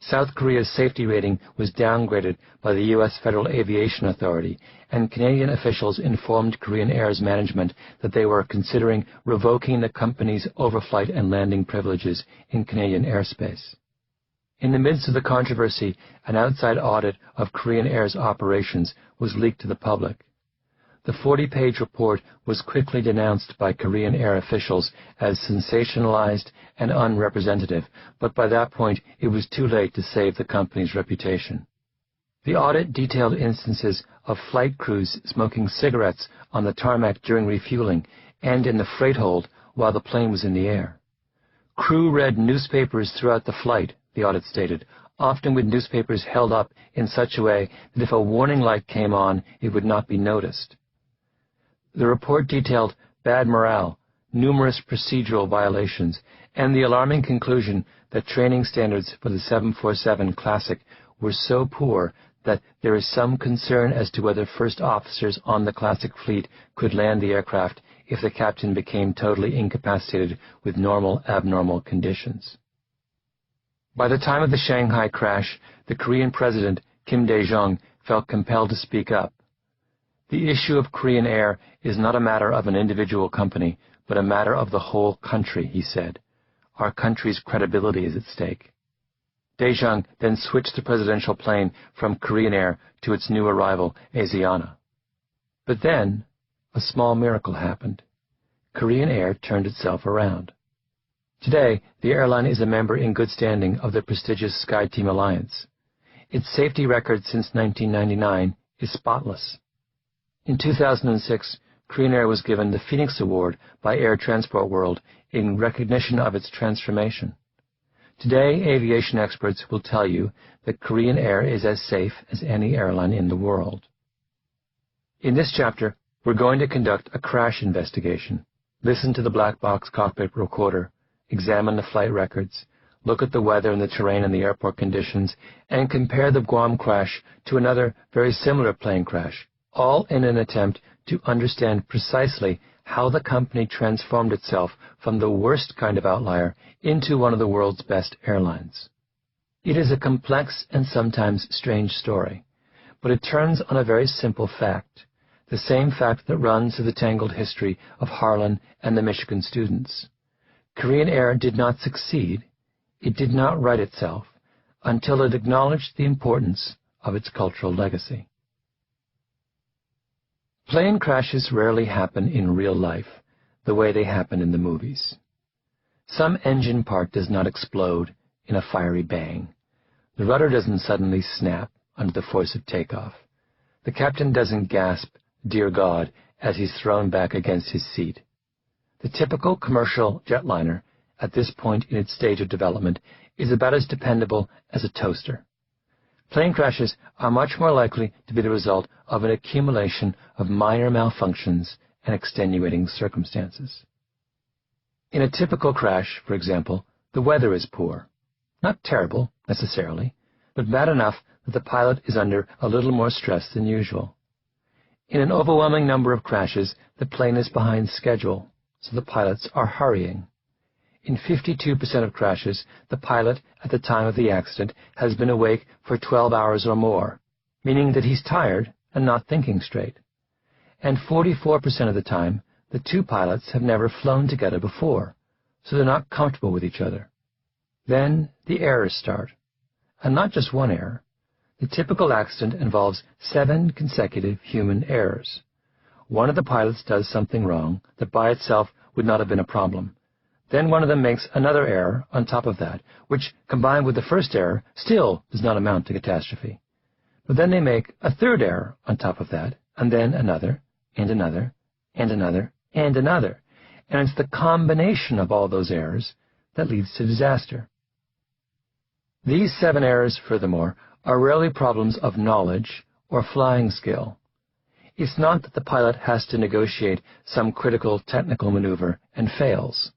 South Korea's safety rating was downgraded by the U.S. Federal Aviation Authority, and Canadian officials informed Korean Air's management that they were considering revoking the company's overflight and landing privileges in Canadian airspace. In the midst of the controversy, an outside audit of Korean Air's operations was leaked to the public. The 40-page report was quickly denounced by Korean Air officials as sensationalized and unrepresentative, but by that point it was too late to save the company's reputation. The audit detailed instances of flight crews smoking cigarettes on the tarmac during refueling and in the freight hold while the plane was in the air. Crew read newspapers throughout the flight, the audit stated, often with newspapers held up in such a way that if a warning light came on, it would not be noticed. The report detailed bad morale, numerous procedural violations, and the alarming conclusion that training standards for the 747 Classic were so poor that there is some concern as to whether first officers on the Classic fleet could land the aircraft if the captain became totally incapacitated with abnormal conditions. By the time of the Shanghai crash, the Korean president, Kim Dae-jung, felt compelled to speak up. The issue of Korean Air is not a matter of an individual company, but a matter of the whole country, he said. Our country's credibility is at stake. Dae-jung then switched the presidential plane from Korean Air to its new arrival, Asiana. But then, a small miracle happened. Korean Air turned itself around. Today, the airline is a member in good standing of the prestigious SkyTeam Alliance. Its safety record since 1999 is spotless. In 2006, Korean Air was given the Phoenix Award by Air Transport World in recognition of its transformation. Today, aviation experts will tell you that Korean Air is as safe as any airline in the world. In this chapter, we're going to conduct a crash investigation, listen to the black box cockpit recorder, examine the flight records, look at the weather and the terrain and the airport conditions, and compare the Guam crash to another very similar plane crash, all in an attempt to understand precisely how the company transformed itself from the worst kind of outlier into one of the world's best airlines. It is a complex and sometimes strange story, but it turns on a very simple fact, the same fact that runs through the tangled history of Harlan and the Michigan students. Korean Air did not succeed, it did not right itself, until it acknowledged the importance of its cultural legacy. Plane crashes rarely happen in real life the way they happen in the movies. Some engine part does not explode in a fiery bang. The rudder doesn't suddenly snap under the force of takeoff. The captain doesn't gasp, "Dear God," as he's thrown back against his seat. The typical commercial jetliner, at this point in its stage of development, is about as dependable as a toaster. Plane crashes are much more likely to be the result of an accumulation of minor malfunctions and extenuating circumstances. In a typical crash, for example, the weather is poor. Not terrible, necessarily, but bad enough that the pilot is under a little more stress than usual. In an overwhelming number of crashes, the plane is behind schedule, so the pilots are hurrying. In 52% of crashes, the pilot at the time of the accident has been awake for 12 hours or more, meaning that he's tired and not thinking straight. And 44% of the time, the two pilots have never flown together before, so they're not comfortable with each other. Then the errors start. And not just one error. The typical accident involves 7 consecutive human errors. One of the pilots does something wrong that by itself would not have been a problem. Then one of them makes another error on top of that, which, combined with the first error, still does not amount to catastrophe. But then they make a third error on top of that, and then another, and another, and another, and another. And it's the combination of all those errors that leads to disaster. These 7 errors, furthermore, are rarely problems of knowledge or flying skill. It's not that the pilot has to negotiate some critical technical maneuver and fails.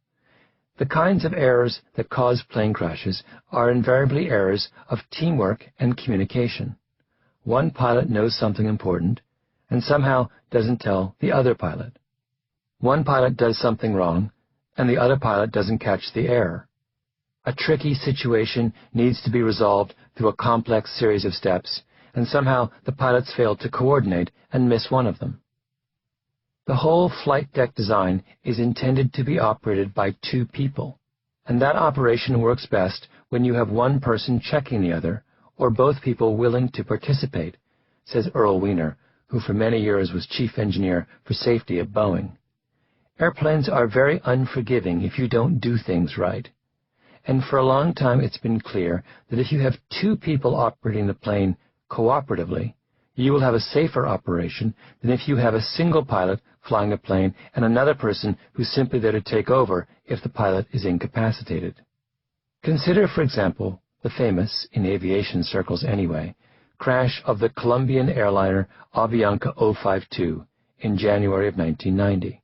The kinds of errors that cause plane crashes are invariably errors of teamwork and communication. One pilot knows something important and somehow doesn't tell the other pilot. One pilot does something wrong, and the other pilot doesn't catch the error. A tricky situation needs to be resolved through a complex series of steps, and somehow the pilots fail to coordinate and miss one of them. The whole flight deck design is intended to be operated by two people, and that operation works best when you have one person checking the other, or both people willing to participate, says Earl Weiner, who for many years was chief engineer for safety at Boeing. Airplanes are very unforgiving if you don't do things right. And for a long time it's been clear that if you have two people operating the plane cooperatively, you will have a safer operation than if you have a single pilot flying the plane and another person who's simply there to take over if the pilot is incapacitated. Consider, for example, the famous, in aviation circles anyway, crash of the Colombian airliner Avianca 052 in January of 1990.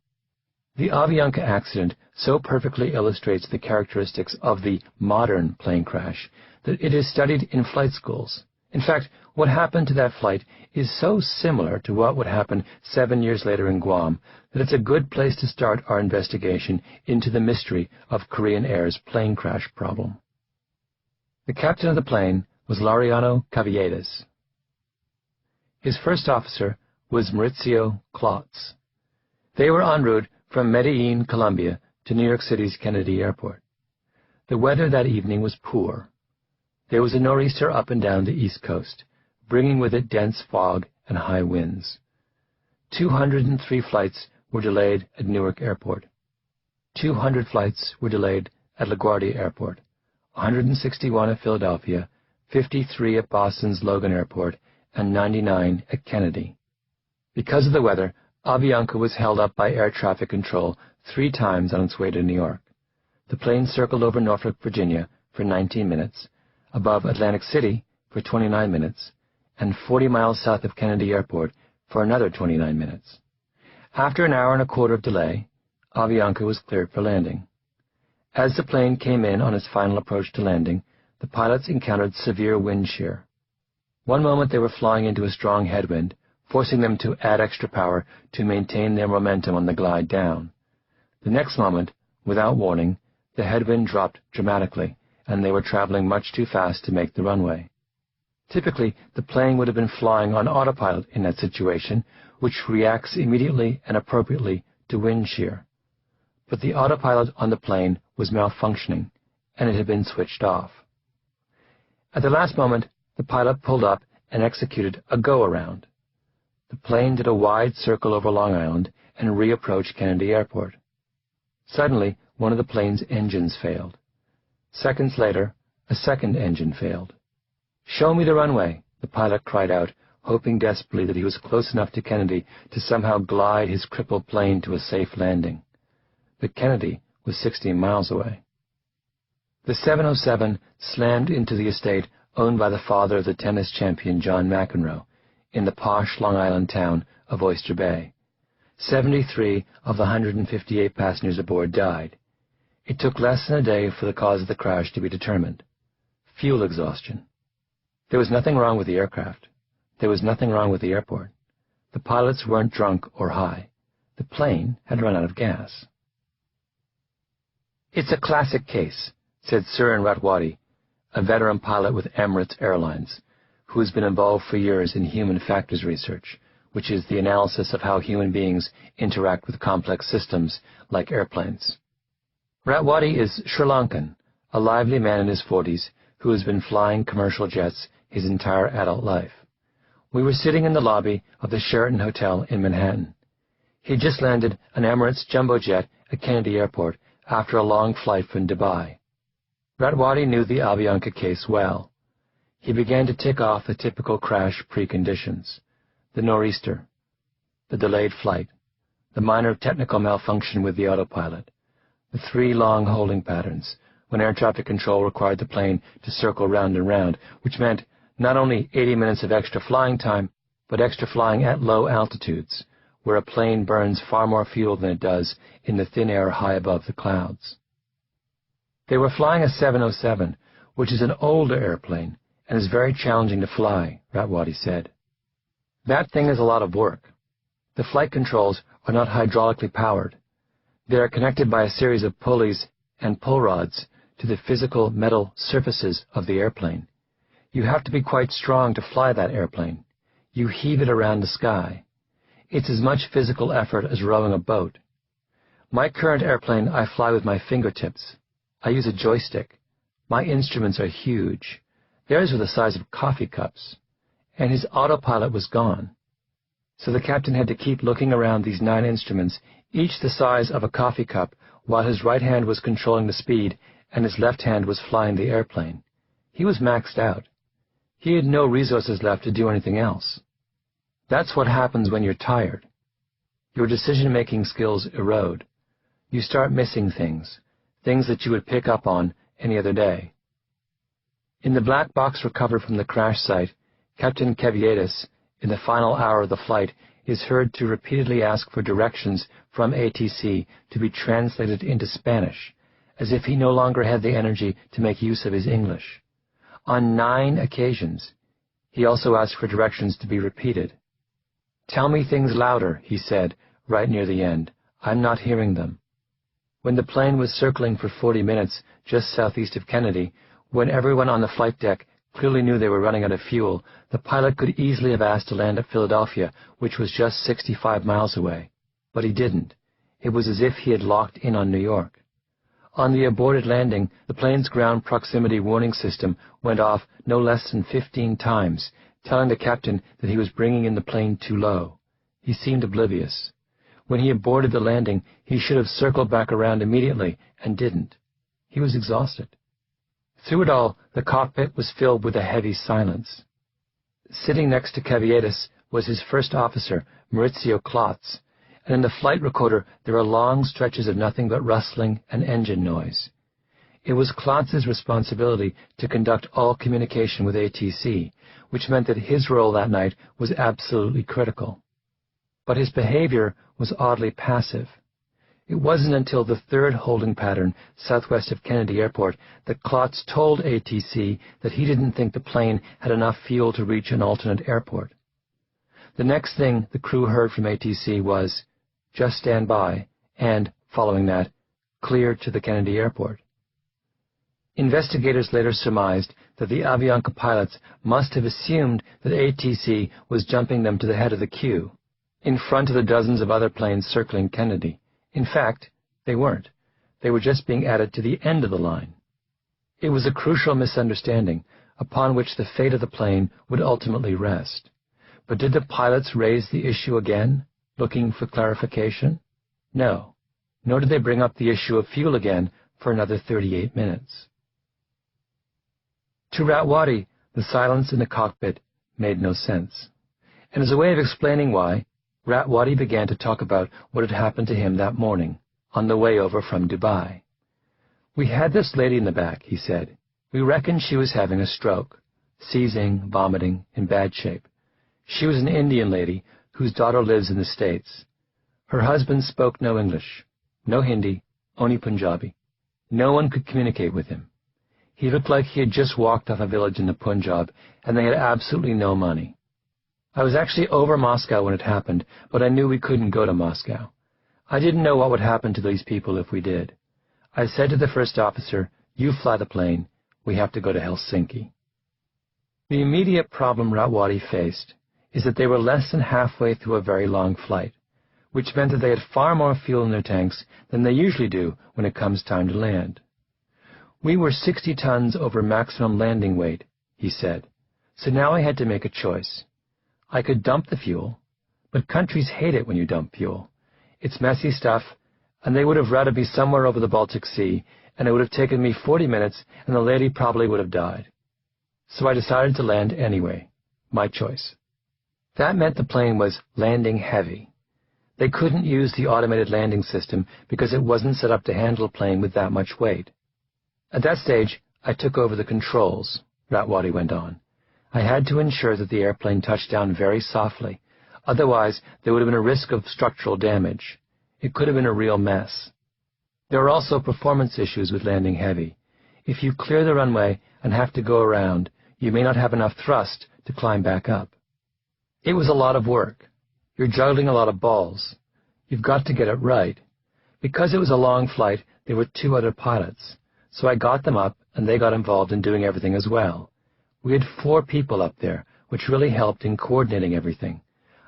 The Avianca accident so perfectly illustrates the characteristics of the modern plane crash that it is studied in flight schools. In fact, what happened to that flight is so similar to what would happen 7 years later in Guam that it's a good place to start our investigation into the mystery of Korean Air's plane crash problem. The captain of the plane was Laureano Caviedes. His first officer was Mauricio Klotz. They were en route from Medellin, Colombia, to New York City's Kennedy Airport. The weather that evening was poor. There was a nor'easter up and down the East Coast, bringing with it dense fog and high winds. 203 flights were delayed at Newark Airport. 200 flights were delayed at LaGuardia Airport, 161 at Philadelphia, 53 at Boston's Logan Airport, and 99 at Kennedy. Because of the weather, Avianca was held up by air traffic control 3 times on its way to New York. The plane circled over Norfolk, Virginia for 19 minutes, above Atlantic City for 29 minutes, and 40 miles south of Kennedy Airport for another 29 minutes. After an hour and a quarter of delay, Avianca was cleared for landing. As the plane came in on its final approach to landing, the pilots encountered severe wind shear. One moment they were flying into a strong headwind, forcing them to add extra power to maintain their momentum on the glide down. The next moment, without warning, the headwind dropped dramatically, and they were traveling much too fast to make the runway. Typically, the plane would have been flying on autopilot in that situation, which reacts immediately and appropriately to wind shear. But the autopilot on the plane was malfunctioning, and it had been switched off. At the last moment, the pilot pulled up and executed a go-around. The plane did a wide circle over Long Island and reapproached Kennedy Airport. Suddenly, one of the plane's engines failed. Seconds later, a second engine failed. "Show me the runway," the pilot cried out, hoping desperately that he was close enough to Kennedy to somehow glide his crippled plane to a safe landing. But Kennedy was 16 miles away. The 707 slammed into the estate owned by the father of the tennis champion John McEnroe in the posh Long Island town of Oyster Bay. 73 of the 158 passengers aboard died. It took less than a day for the cause of the crash to be determined. Fuel exhaustion. There was nothing wrong with the aircraft. There was nothing wrong with the airport. The pilots weren't drunk or high. The plane had run out of gas. "It's a classic case," said Surin Ratwadi, a veteran pilot with Emirates Airlines, who has been involved for years in human factors research, which is the analysis of how human beings interact with complex systems like airplanes. Ratwadi is Sri Lankan, a lively man in his 40s who has been flying commercial jets his entire adult life. We were sitting in the lobby of the Sheraton Hotel in Manhattan. He had just landed an Emirates jumbo jet at Kennedy Airport after a long flight from Dubai. Ratwadi knew the Avianca case well. He began to tick off the typical crash preconditions: the nor'easter, the delayed flight, the minor technical malfunction with the autopilot, the 3 long holding patterns, when air traffic control required the plane to circle round and round, which meant not only 80 minutes of extra flying time, but extra flying at low altitudes, where a plane burns far more fuel than it does in the thin air high above the clouds. They were flying a 707, which is an older airplane and is very challenging to fly, Ratwadi said. "That thing is a lot of work. The flight controls are not hydraulically powered, They are connected by a series of pulleys and pull rods to the physical metal surfaces of the airplane. You have to be quite strong to fly that airplane. You heave it around the sky. It's as much physical effort as rowing a boat. My current airplane I fly with my fingertips. I use a joystick. My instruments are huge. Theirs were the size of coffee cups. And his autopilot was gone. So the captain had to keep looking around these 9 instruments, each the size of a coffee cup, while his right hand was controlling the speed and his left hand was flying the airplane. He was maxed out. He had no resources left to do anything else. That's what happens when you're tired. Your decision-making skills erode. You start missing things that you would pick up on any other day. In the black box recovered from the crash site, Captain Kevietis, in the final hour of the flight, is heard to repeatedly ask for directions from ATC to be translated into Spanish, as if he no longer had the energy to make use of his English. On 9 occasions, he also asked for directions to be repeated. "Tell me things louder," he said, right near the end. "I'm not hearing them." When the plane was circling for 40 minutes just southeast of Kennedy, when everyone on the flight deck clearly knew they were running out of fuel, the pilot could easily have asked to land at Philadelphia, which was just 65 miles away. But he didn't. It was as if he had locked in on New York. On the aborted landing, the plane's ground proximity warning system went off no less than 15 times, telling the captain that he was bringing in the plane too low. He seemed oblivious. When he aborted the landing, he should have circled back around immediately, and didn't. He was exhausted. Through it all, the cockpit was filled with a heavy silence. Sitting next to Kevietis was his first officer, Maurizio Klotz, and in the flight recorder there were long stretches of nothing but rustling and engine noise. It was Klotz's responsibility to conduct all communication with ATC, which meant that his role that night was absolutely critical. But his behavior was oddly passive. It wasn't until the 3rd holding pattern southwest of Kennedy Airport that Klotz told ATC that he didn't think the plane had enough fuel to reach an alternate airport. The next thing the crew heard from ATC was, "Just stand by," and, following that, "Clear to the Kennedy Airport." Investigators later surmised that the Avianca pilots must have assumed that ATC was jumping them to the head of the queue, in front of the dozens of other planes circling Kennedy. In fact, they weren't. They were just being added to the end of the line. It was a crucial misunderstanding, upon which the fate of the plane would ultimately rest. But did the pilots raise the issue again, looking for clarification? No. Nor did they bring up the issue of fuel again for another 38 minutes. To Ratwadi, the silence in the cockpit made no sense. And as a way of explaining why, Ratwadi began to talk about what had happened to him that morning, on the way over from Dubai. "We had this lady in the back," he said. "We reckoned she was having a stroke, seizing, vomiting, in bad shape. She was an Indian lady whose daughter lives in the States. Her husband spoke no English, no Hindi, only Punjabi. No one could communicate with him. He looked like he had just walked off a village in the Punjab, and they had absolutely no money. I was actually over Moscow when it happened, but I knew we couldn't go to Moscow. I didn't know what would happen to these people if we did. I said to the first officer, 'You fly the plane. We have to go to Helsinki.'" The immediate problem Ratwadi faced is that they were less than halfway through a very long flight, which meant that they had far more fuel in their tanks than they usually do when it comes time to land. "We were 60 tons over maximum landing weight," he said, "so now I had to make a choice. I could dump the fuel, but countries hate it when you dump fuel. It's messy stuff, and they would have rather be somewhere over the Baltic Sea, and it would have taken me 40 minutes, and the lady probably would have died. So I decided to land anyway. My choice." That meant the plane was landing heavy. They couldn't use the automated landing system because it wasn't set up to handle a plane with that much weight. "At that stage, I took over the controls," Ratwadi went on. "I had to ensure that the airplane touched down very softly. Otherwise, there would have been a risk of structural damage. It could have been a real mess. There are also performance issues with landing heavy. If you clear the runway and have to go around, you may not have enough thrust to climb back up. It was a lot of work. You're juggling a lot of balls. You've got to get it right. Because it was a long flight, there were 2 other pilots, so I got them up and they got involved in doing everything as well. We had 4 people up there, which really helped in coordinating everything.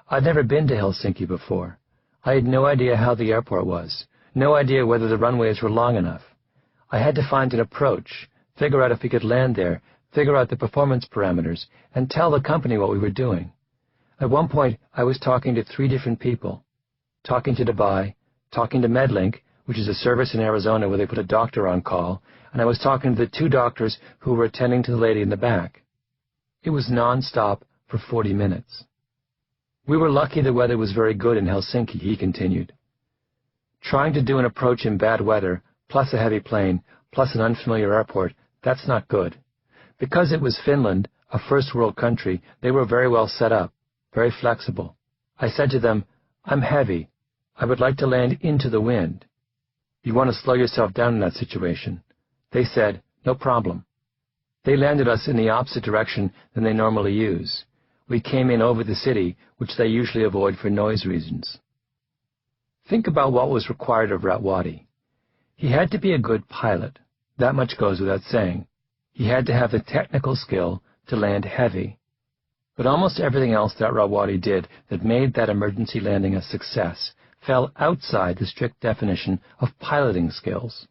I'd never been to Helsinki before. I had no idea how the airport was, no idea whether the runways were long enough. I had to find an approach, figure out if we could land there, figure out the performance parameters, and tell the company what we were doing. At one point, I was talking to 3 different people. Talking to Dubai, talking to Medlink, which is a service in Arizona where they put a doctor on call, and I was talking to the 2 doctors who were attending to the lady in the back. It was non-stop for 40 minutes. We were lucky the weather was very good in Helsinki, he continued. Trying to do an approach in bad weather, plus a heavy plane, plus an unfamiliar airport, that's not good. Because it was Finland, a first-world country, they were very well set up, very flexible. I said to them, "I'm heavy. I would like to land into the wind. You want to slow yourself down in that situation." They said, "No problem." They landed us in the opposite direction than they normally use. We came in over the city, which they usually avoid for noise reasons. Think about what was required of Ratwadi. He had to be a good pilot. That much goes without saying. He had to have the technical skill to land heavy. But almost everything else that Ratwadi did that made that emergency landing a success fell outside the strict definition of piloting skills.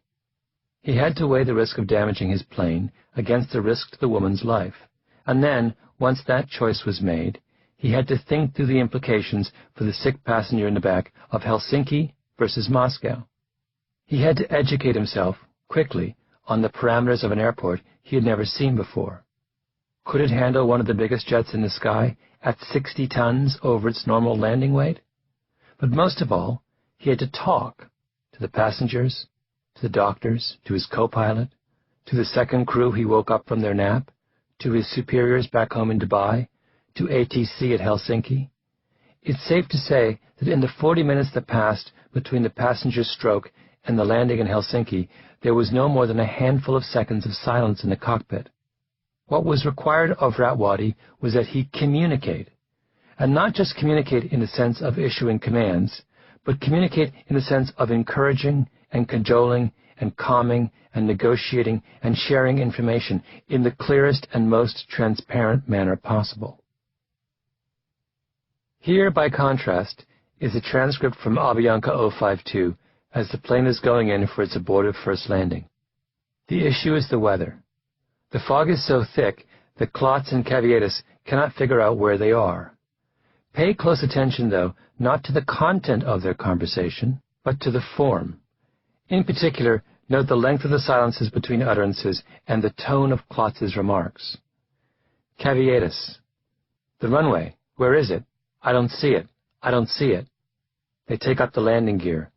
He had to weigh the risk of damaging his plane against the risk to the woman's life, and then, once that choice was made, he had to think through the implications for the sick passenger in the back of Helsinki versus Moscow. He had to educate himself, quickly, on the parameters of an airport he had never seen before. Could it handle one of the biggest jets in the sky at 60 tons over its normal landing weight? But most of all, he had to talk to the passengers, to the doctors, to his co-pilot, to the second crew he woke up from their nap, to his superiors back home in Dubai, to ATC at Helsinki. It's safe to say that in the 40 minutes that passed between the passenger's stroke and the landing in Helsinki, there was no more than a handful of seconds of silence in the cockpit. What was required of Ratwadi was that he communicate, and not just communicate in the sense of issuing commands, but communicate in the sense of encouraging and cajoling and calming and negotiating and sharing information in the clearest and most transparent manner possible. Here, by contrast, is a transcript from Avianca 052 as the plane is going in for its abortive first landing. The issue is the weather. The fog is so thick that Klotz and Kavietis cannot figure out where they are. Pay close attention, though, not to the content of their conversation, but to the form. In particular, note the length of the silences between utterances and the tone of Klotz's remarks. Kavietis: "The runway, where is it? I don't see it. I don't see it." They take up the landing gear.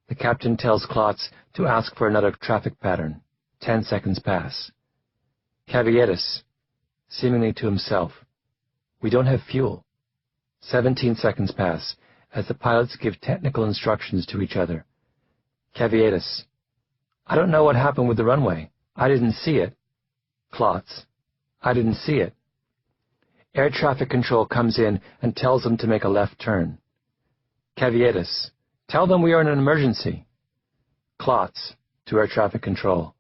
The captain tells Klotz to ask for another traffic pattern. 10 seconds pass. Kavietis, seemingly to himself: "We don't have fuel." 17 seconds pass as the pilots give technical instructions to each other. Kavietis: "I don't know what happened with the runway. I didn't see it." Klotz: "I didn't see it." Air traffic control comes in and tells them to make a left turn. Kavietis: "Tell them we are in an emergency." Klotz to air traffic control: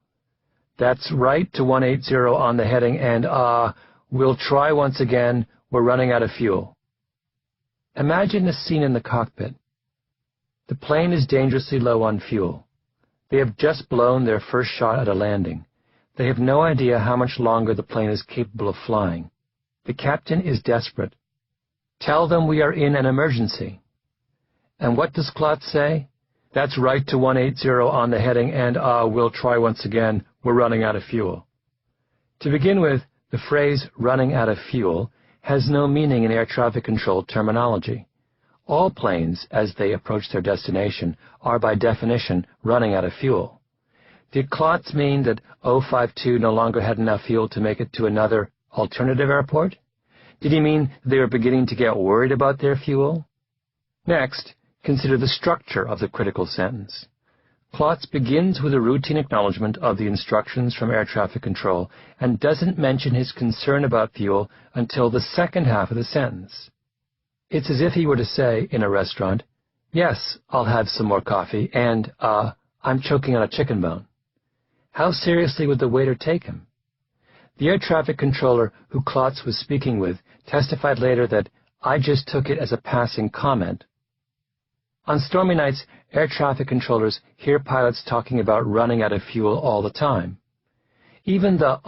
"That's right to 180 on the heading and, we'll try once again. We're running out of fuel." Imagine the scene in the cockpit. The plane is dangerously low on fuel. They have just blown their first shot at a landing. They have no idea how much longer the plane is capable of flying. The captain is desperate. "Tell them we are in an emergency." And what does Klotz say? "That's right to 180 on the heading and, we'll try once again. We're running out of fuel." To begin with, the phrase "running out of fuel" has no meaning in air traffic control terminology. All planes, as they approach their destination, are by definition running out of fuel. Did Klotz mean that 052 no longer had enough fuel to make it to another alternative airport? Did he mean they were beginning to get worried about their fuel? Next, consider the structure of the critical sentence. Klotz begins with a routine acknowledgement of the instructions from air traffic control and doesn't mention his concern about fuel until the second half of the sentence. It's as if he were to say, in a restaurant, Yes, I'll have some more coffee, and, I'm choking on a chicken bone. How seriously would the waiter take him? The air traffic controller who Klotz was speaking with testified later that I just took it as a passing comment. On stormy nights, air traffic controllers hear pilots talking about running out of fuel all the time. Even the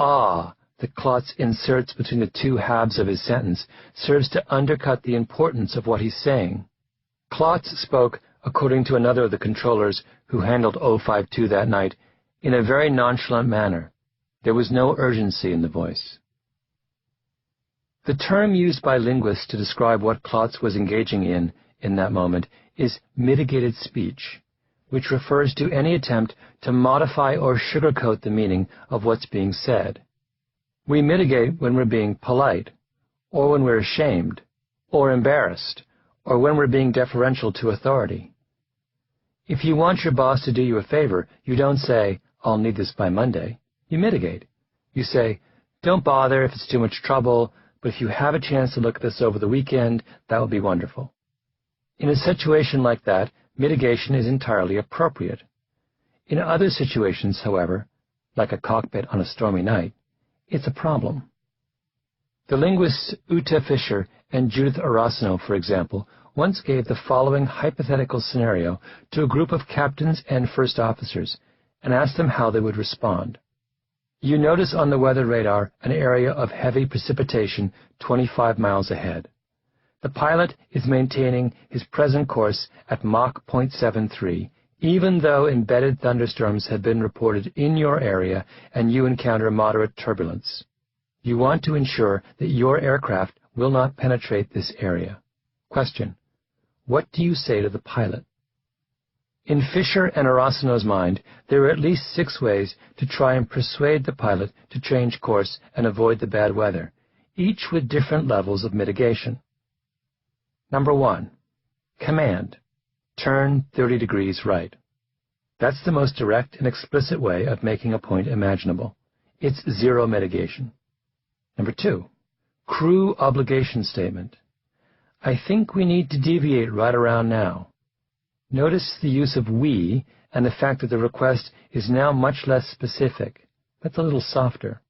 that Klotz inserts between the two halves of his sentence serves to undercut the importance of what he's saying. Klotz spoke, according to another of the controllers who handled 052 that night, in a very nonchalant manner. There was no urgency in the voice. The term used by linguists to describe what Klotz was engaging in that moment, is mitigated speech, which refers to any attempt to modify or sugarcoat the meaning of what's being said. We mitigate when we're being polite, or when we're ashamed, or embarrassed, or when we're being deferential to authority. If you want your boss to do you a favor, you don't say, I'll need this by Monday. You mitigate. You say, don't bother if it's too much trouble, but if you have a chance to look at this over the weekend, that would be wonderful. In a situation like that, mitigation is entirely appropriate. In other situations, however, like a cockpit on a stormy night, it's a problem. The linguists Ute Fischer and Judith Arasano, for example, once gave the following hypothetical scenario to a group of captains and first officers and asked them how they would respond. You notice on the weather radar an area of heavy precipitation 25 miles ahead. The pilot is maintaining his present course at Mach 0.73, even though embedded thunderstorms have been reported in your area and you encounter moderate turbulence. You want to ensure that your aircraft will not penetrate this area. Question: what do you say to the pilot? In Fischer and Arasano's mind, there are at least 6 ways to try and persuade the pilot to change course and avoid the bad weather, each with different levels of mitigation. Number 1. Command. Turn 30 degrees right. That's the most direct and explicit way of making a point imaginable. It's zero mitigation. Number 2. Crew obligation statement. I think we need to deviate right around now. Notice the use of we and the fact that the request is now much less specific. That's a little softer.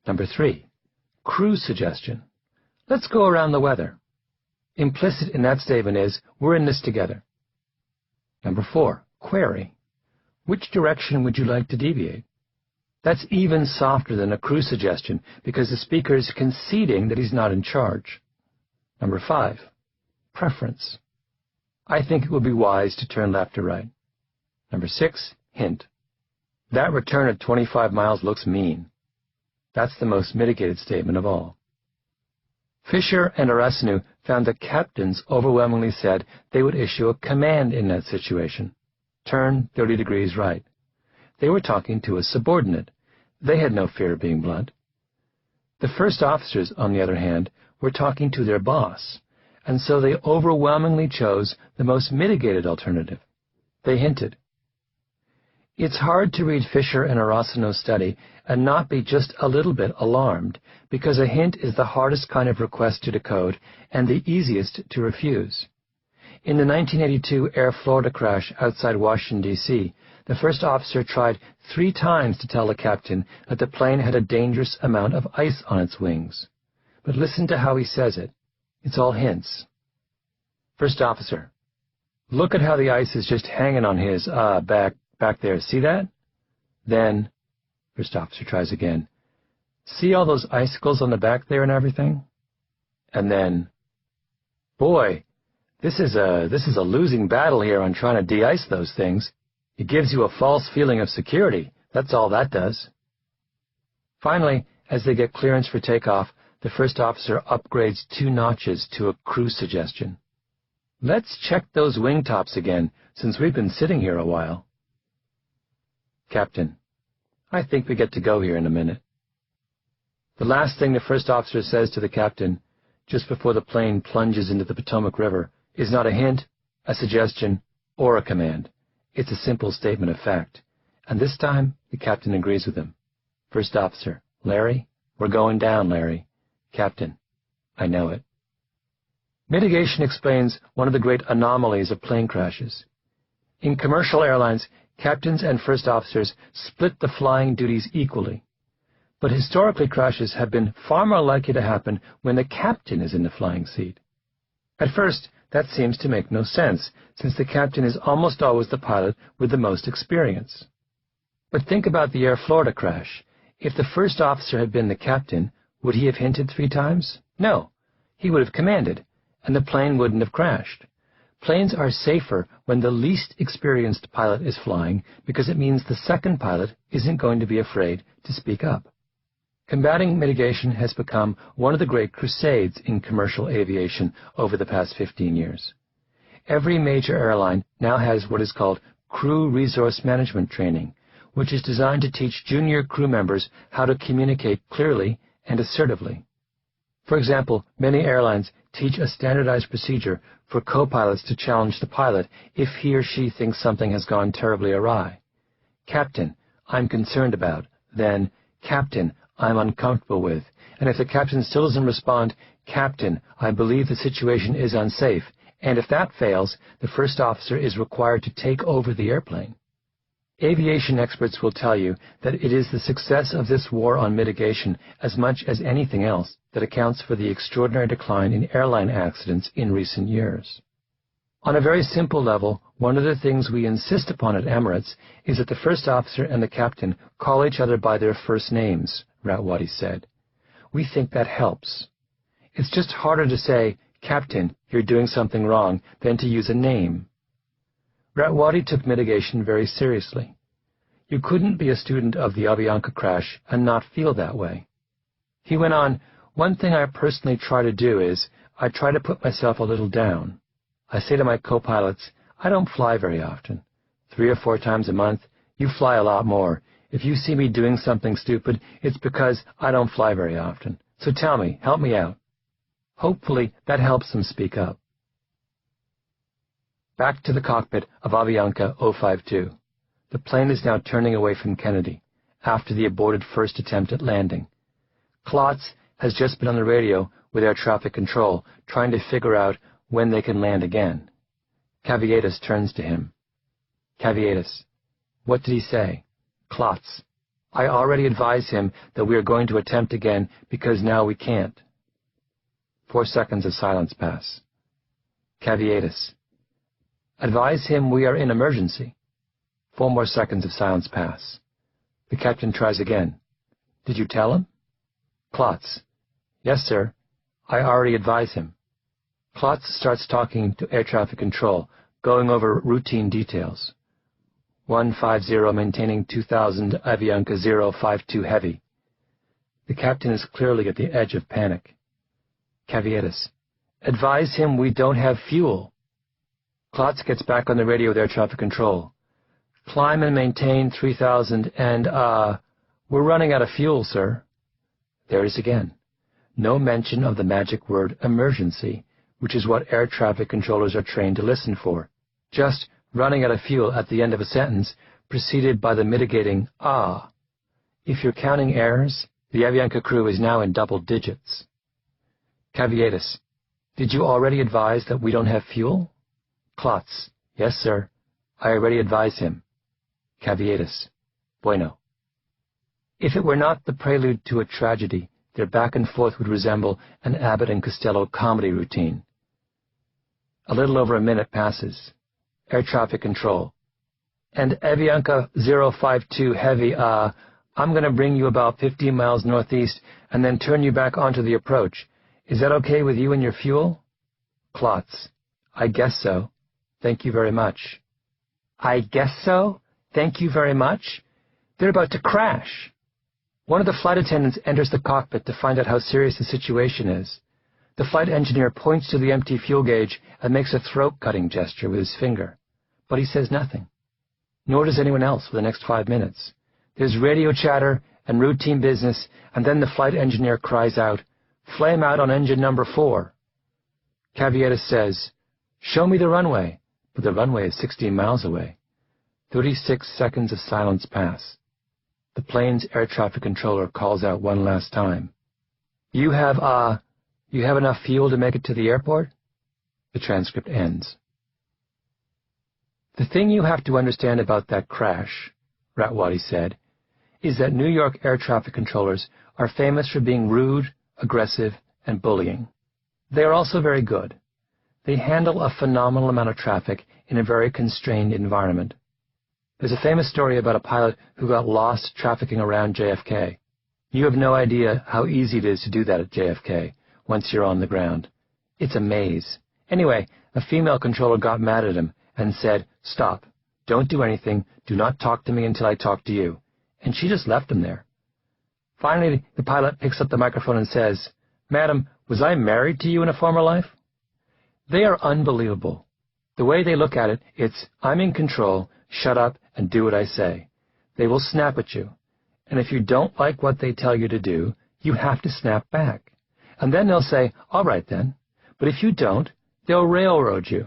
Number 3. Crew suggestion. Let's go around the weather. Implicit in that statement is, we're in this together. Number 4. Query. Which direction would you like to deviate? That's even softer than a crew suggestion because the speaker is conceding that he's not in charge. Number 5. Preference. I think it would be wise to turn left or right. Number 6. Hint. That return at 25 miles looks mean. That's the most mitigated statement of all. Fischer and Arasano found that captains overwhelmingly said they would issue a command in that situation. Turn 30 degrees right. They were talking to a subordinate. They had no fear of being blunt. The first officers, on the other hand, were talking to their boss, and so they overwhelmingly chose the most mitigated alternative. They hinted. It's hard to read Fischer and Arasano's study and not be just a little bit alarmed, because a hint is the hardest kind of request to decode and the easiest to refuse. In the 1982 Air Florida crash outside Washington, D.C., the first officer tried 3 times to tell the captain that the plane had a dangerous amount of ice on its wings. But listen to how he says it. It's all hints. First officer: look at how the ice is just hanging on his, back there. See that? Then, first officer tries again. See all those icicles on the back there and everything? And then, boy, this is a losing battle here on trying to de-ice those things. It gives you a false feeling of security. That's all that does. Finally, as they get clearance for takeoff, the first officer upgrades 2 notches to a crew suggestion. Let's check those wing tops again, since we've been sitting here a while. Captain: I think we get to go here in a minute. The last thing the first officer says to the captain, just before the plane plunges into the Potomac River, is not a hint, a suggestion, or a command. It's a simple statement of fact. And this time, the captain agrees with him. First officer: Larry, we're going down, Larry. Captain: I know it. Mitigation explains one of the great anomalies of plane crashes. In commercial airlines, captains and first officers split the flying duties equally. But historically, crashes have been far more likely to happen when the captain is in the flying seat. At first, that seems to make no sense, since the captain is almost always the pilot with the most experience. But think about the Air Florida crash. If the first officer had been the captain, would he have hinted 3 times? No. He would have commanded, and the plane wouldn't have crashed. Planes are safer when the least experienced pilot is flying because it means the second pilot isn't going to be afraid to speak up. Combating mitigation has become one of the great crusades in commercial aviation over the past 15 years. Every major airline now has what is called crew resource management training, which is designed to teach junior crew members how to communicate clearly and assertively. For example, many airlines teach a standardized procedure for co-pilots to challenge the pilot if he or she thinks something has gone terribly awry. Captain, I'm concerned about. Then, Captain, I'm uncomfortable with. And if the captain still doesn't respond, Captain, I believe the situation is unsafe. And if that fails, the first officer is required to take over the airplane. Aviation experts will tell you that it is the success of this war on mitigation as much as anything else that accounts for the extraordinary decline in airline accidents in recent years. On a very simple level, one of the things we insist upon at Emirates is that the first officer and the captain call each other by their first names, Ratwadi said. We think that helps. It's just harder to say, Captain, you're doing something wrong, than to use a name. Ratwadi took mitigation very seriously. You couldn't be a student of the Avianca crash and not feel that way. He went on, one thing I personally try to do is, I try to put myself a little down. I say to my co-pilots, I don't fly very often. 3 or 4 times a month, you fly a lot more. If you see me doing something stupid, it's because I don't fly very often. So tell me, help me out. Hopefully, that helps them speak up. Back to the cockpit of Avianca 052. The plane is now turning away from Kennedy, after the aborted first attempt at landing. Klotz has just been on the radio with air traffic control, trying to figure out when they can land again. Kavietis turns to him. Kavietis. What did he say? Klotz. I already advised him that we are going to attempt again because now we can't. 4 seconds of silence pass. Kavietis. Advise him we are in emergency. 4 more seconds of silence pass. The captain tries again. Did you tell him? Klotz. Yes, sir. I already advised him. Klotz starts talking to air traffic control, going over routine details. 150 maintaining 2000 Avianca 052 heavy. The captain is clearly at the edge of panic. Kavietis. Advise him we don't have fuel. Klotz gets back on the radio with air traffic control. Climb and maintain 3000 and, we're running out of fuel, sir. There it is again. No mention of the magic word emergency, which is what air traffic controllers are trained to listen for. Just running out of fuel at the end of a sentence, preceded by the mitigating ah. If you're counting errors, the Avianca crew is now in double digits. Kavietis. Did you already advise that we don't have fuel? Klotz. Yes, sir. I already advised him. Kavietis. Bueno. If it were not the prelude to a tragedy, their back and forth would resemble an Abbott and Costello comedy routine. A little over a minute passes. Air traffic control. And Avianca 052 heavy, I'm going to bring you about 15 miles northeast and then turn you back onto the approach. Is that okay with you and your fuel? Klotz. I guess so. Thank you very much. I guess so? Thank you very much? They're about to crash. One of the flight attendants enters the cockpit to find out how serious the situation is. The flight engineer points to the empty fuel gauge and makes a throat-cutting gesture with his finger. But he says nothing. Nor does anyone else for the next 5 minutes. There's radio chatter and routine business, and then the flight engineer cries out, Flame out on engine number 4. Kavietis says, Show me the runway, but the runway is 16 miles away. 36 seconds of silence pass. The plane's air traffic controller calls out one last time. You have enough fuel to make it to the airport? The transcript ends. The thing you have to understand about that crash, Ratwadi said, is that New York air traffic controllers are famous for being rude, aggressive, and bullying. They are also very good. They handle a phenomenal amount of traffic in a very constrained environment. There's a famous story about a pilot who got lost trafficking around JFK. You have no idea how easy it is to do that at JFK once you're on the ground. It's a maze. Anyway, a female controller got mad at him and said, "Stop. Don't do anything. Do not talk to me until I talk to you." And she just left him there. Finally, the pilot picks up the microphone and says, "Madam, was I married to you in a former life?" They are unbelievable. The way they look at it, it's, "I'm in control, shut up and do what I say." They will snap at you. And if you don't like what they tell you to do, you have to snap back. And then they'll say, "All right then." But if you don't, they'll railroad you.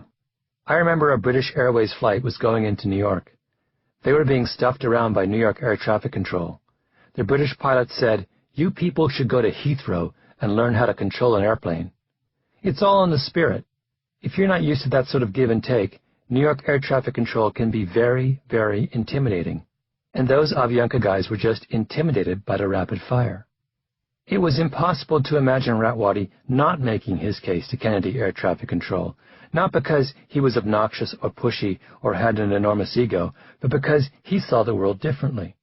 I remember a British Airways flight was going into New York. They were being stuffed around by New York Air Traffic Control. The British pilot said, "You people should go to Heathrow and learn how to control an airplane." It's all in the spirit. If you're not used to that sort of give and take, New York Air Traffic Control can be very, very intimidating. And those Avianca guys were just intimidated by the rapid fire. It was impossible to imagine Ratwadi not making his case to Kennedy Air Traffic Control, not because he was obnoxious or pushy or had an enormous ego, but because he saw the world differently.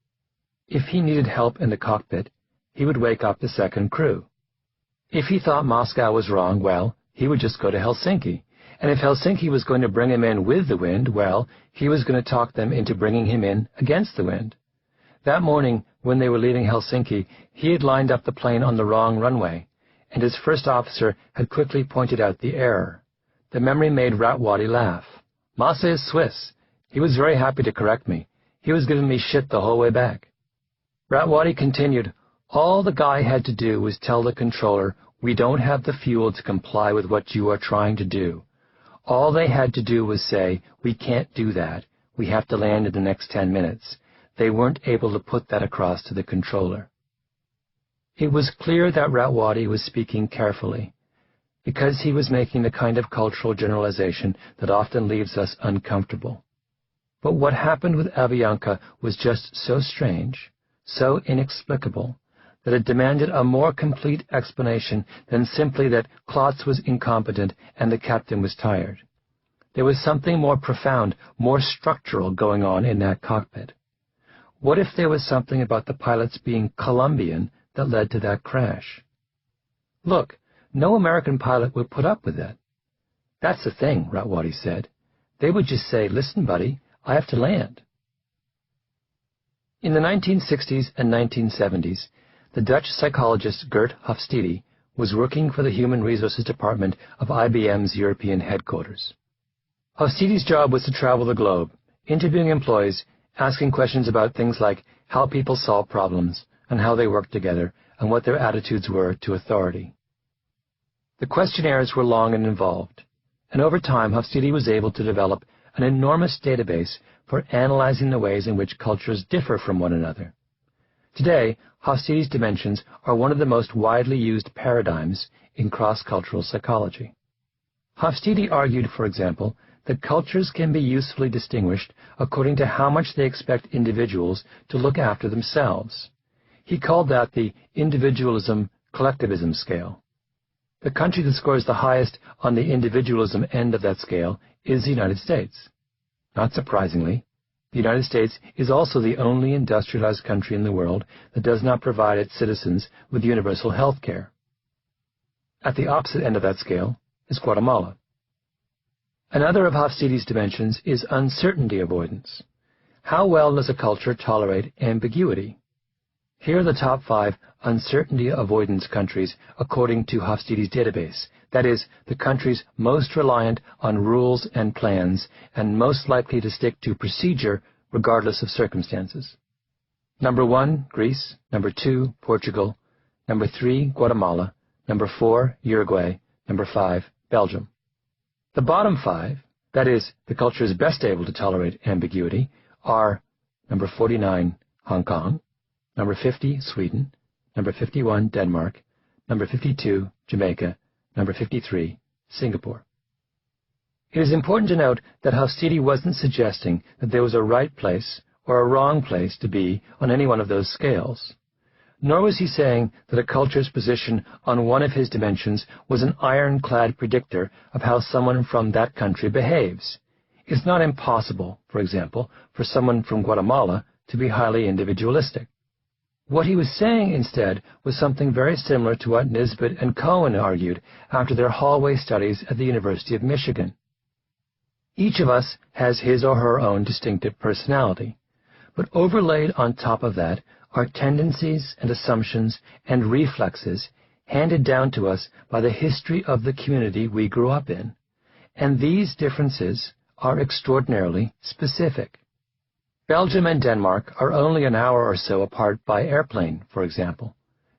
If he needed help in the cockpit, he would wake up the second crew. If he thought Moscow was wrong, well, he would just go to Helsinki. And if Helsinki was going to bring him in with the wind, well, he was going to talk them into bringing him in against the wind. That morning, when they were leaving Helsinki, he had lined up the plane on the wrong runway, and his first officer had quickly pointed out the error. The memory made Ratwadi laugh. "Masa is Swiss. He was very happy to correct me. He was giving me shit the whole way back." Ratwadi continued, "All the guy had to do was tell the controller, 'We don't have the fuel to comply with what you are trying to do.' All they had to do was say, 'We can't do that. We have to land in the next 10 minutes. They weren't able to put that across to the controller. It was clear that Ratwadi was speaking carefully, because he was making the kind of cultural generalization that often leaves us uncomfortable. But what happened with Avianca was just so strange, so inexplicable, that it demanded a more complete explanation than simply that Klotz was incompetent and the captain was tired. There was something more profound, more structural going on in that cockpit. What if there was something about the pilots being Colombian that led to that crash? Look, no American pilot would put up with that. That's the thing, Ratwadi said. They would just say, "Listen, buddy, I have to land." In the 1960s and 1970s, the Dutch psychologist Gert Hofstede was working for the Human Resources Department of IBM's European headquarters. Hofstede's job was to travel the globe, interviewing employees, asking questions about things like how people solve problems and how they work together and what their attitudes were to authority. The questionnaires were long and involved, and over time Hofstede was able to develop an enormous database for analyzing the ways in which cultures differ from one another. Today, Hofstede's dimensions are one of the most widely used paradigms in cross-cultural psychology. Hofstede argued, for example, that cultures can be usefully distinguished according to how much they expect individuals to look after themselves. He called that the individualism-collectivism scale. The country that scores the highest on the individualism end of that scale is the United States. Not surprisingly, the United States is also the only industrialized country in the world that does not provide its citizens with universal health care. At the opposite end of that scale is Guatemala. Another of Hofstede's dimensions is uncertainty avoidance. How well does a culture tolerate ambiguity? Here are the top 5 uncertainty avoidance countries according to Hofstede's database. That is, the countries most reliant on rules and plans and most likely to stick to procedure regardless of circumstances. Number 1, Greece. Number 2, Portugal. Number 3, Guatemala. Number 4, Uruguay. Number 5, Belgium. The bottom 5, that is, the cultures best able to tolerate ambiguity, are number 49, Hong Kong, number 50, Sweden, number 51, Denmark, number 52, Jamaica, number 53, Singapore. It is important to note that Hofstede wasn't suggesting that there was a right place or a wrong place to be on any one of those scales. Nor was he saying that a culture's position on one of his dimensions was an ironclad predictor of how someone from that country behaves. It's not impossible, for example, for someone from Guatemala to be highly individualistic. What he was saying instead was something very similar to what Nisbet and Cohen argued after their hallway studies at the University of Michigan. Each of us has his or her own distinctive personality, but overlaid on top of that are tendencies and assumptions and reflexes handed down to us by the history of the community we grew up in, and these differences are extraordinarily specific. Belgium and Denmark are only an hour or so apart by airplane, for example.